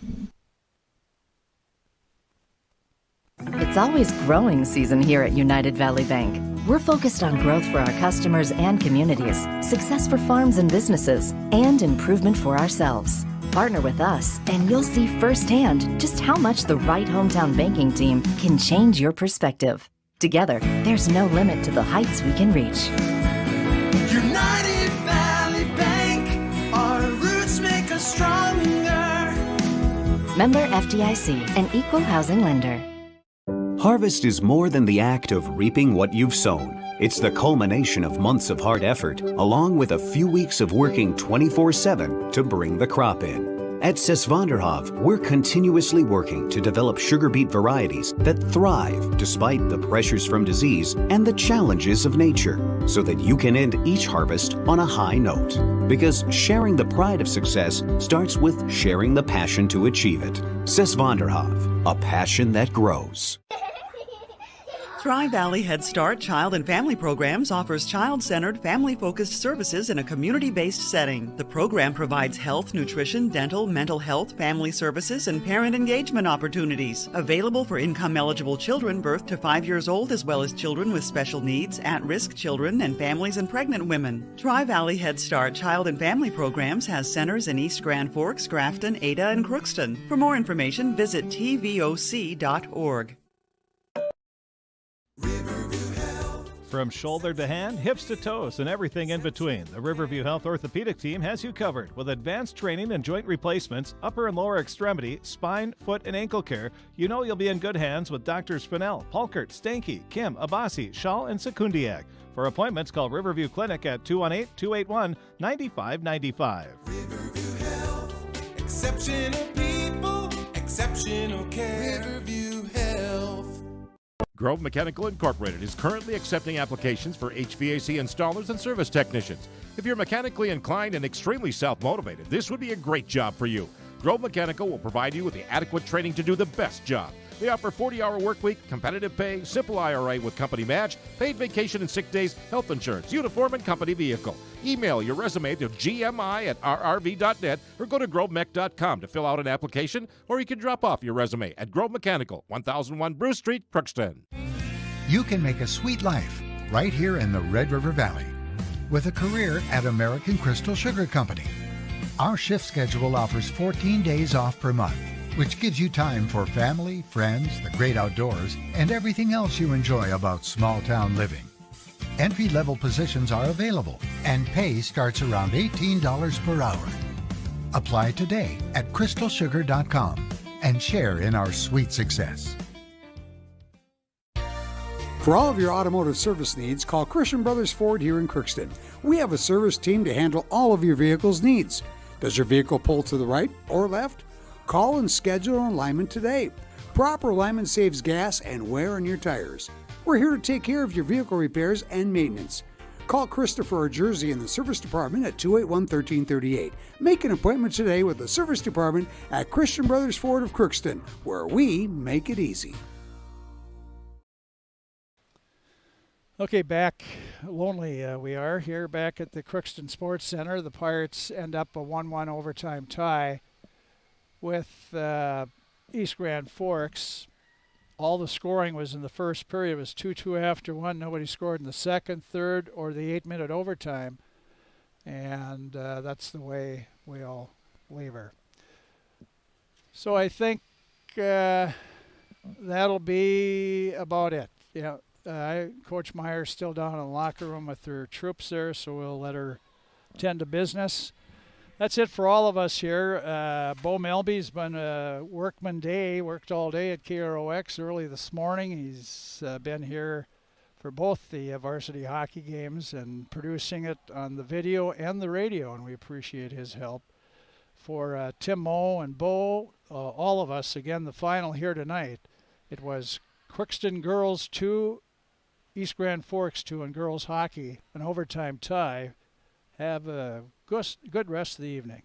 It's always growing season here at United Valley Bank. We're focused on growth for our customers and communities, success for farms and businesses, and improvement for ourselves. Partner with us, and you'll see firsthand just how much the right hometown banking team can change your perspective. Together, there's no limit to the heights we can reach. United Valley Bank, our roots make us stronger. Member FDIC, an equal housing lender. Harvest is more than the act of reaping what you've sown. It's the culmination of months of hard effort, along with a few weeks of working 24/7 to bring the crop in. At Sesvanderhof, we're continuously working to develop sugar beet varieties that thrive despite the pressures from disease and the challenges of nature, so that you can end each harvest on a high note. Because sharing the pride of success starts with sharing the passion to achieve it. Sesvanderhof, a passion that grows. Tri-Valley Head Start Child and Family Programs offers child-centered, family-focused services in a community-based setting. The program provides health, nutrition, dental, mental health, family services, and parent engagement opportunities. Available for income-eligible children birth to 5 years old, as well as children with special needs, at-risk children, and families and pregnant women. Tri-Valley Head Start Child and Family Programs has centers in East Grand Forks, Grafton, Ada, and Crookston. For more information, visit tvoc.org. From shoulder to hand, hips to toes, and everything in between, the Riverview Health Orthopedic Team has you covered with advanced training and joint replacements, upper and lower extremity, spine, foot, and ankle care. You know you'll be in good hands with Drs. Spinell, Palkert, Stanky, Kim, Abasi, Schall, and Sekundiak. For appointments, call Riverview Clinic at 218-281-9595. Riverview Health, exceptional people, exceptional care. Riverview Health. Grove Mechanical Incorporated is currently accepting applications for HVAC installers and service technicians. If you're mechanically inclined and extremely self-motivated, this would be a great job for you. Grove Mechanical will provide you with the adequate training to do the best job. They offer 40-hour work week, competitive pay, simple IRA with company match, paid vacation and sick days, health insurance, uniform, and company vehicle. Email your resume to gmi@rrv.net or go to grovemech.com to fill out an application, or you can drop off your resume at Grove Mechanical, 1001 Bruce Street, Crookston. You can make a sweet life right here in the Red River Valley with a career at American Crystal Sugar Company. Our shift schedule offers 14 days off per month, which gives you time for family, friends, the great outdoors, and everything else you enjoy about small-town living. Entry-level positions are available, and pay starts around $18 per hour. Apply today at crystalsugar.com and share in our sweet success. For all of your automotive service needs, call Christian Brothers Ford here in Crookston. We have a service team to handle all of your vehicle's needs. Does your vehicle pull to the right or left? Call and schedule an alignment today. Proper alignment saves gas and wear on your tires. We're here to take care of your vehicle repairs and maintenance. Call Christopher or Jersey in the service department at 281-1338. Make an appointment today with the service department at Christian Brothers Ford of Crookston, where we make it easy. Okay, back lonely we are here back at the Crookston Sports Center. The Pirates end up a 1-1 overtime tie with East Grand Forks. All the scoring was in the first period. It was 2-2 after one. Nobody scored in the second, third, or the 8-minute overtime. And that's the way we'll leave her. So I think that'll be about it. Yeah. Coach Meyer's still down in the locker room with her troops there, so we'll let her tend to business. That's it for all of us here. Bo Melby's been a workman day, worked all day at KROX early this morning. He's been here for both the varsity hockey games and producing it on the video and the radio, and we appreciate his help. For Tim Moe and Bo, all of us, again, the final here tonight, it was Crookston Girls 2, East Grand Forks 2 in girls hockey, an overtime tie. Have a good rest of the evening.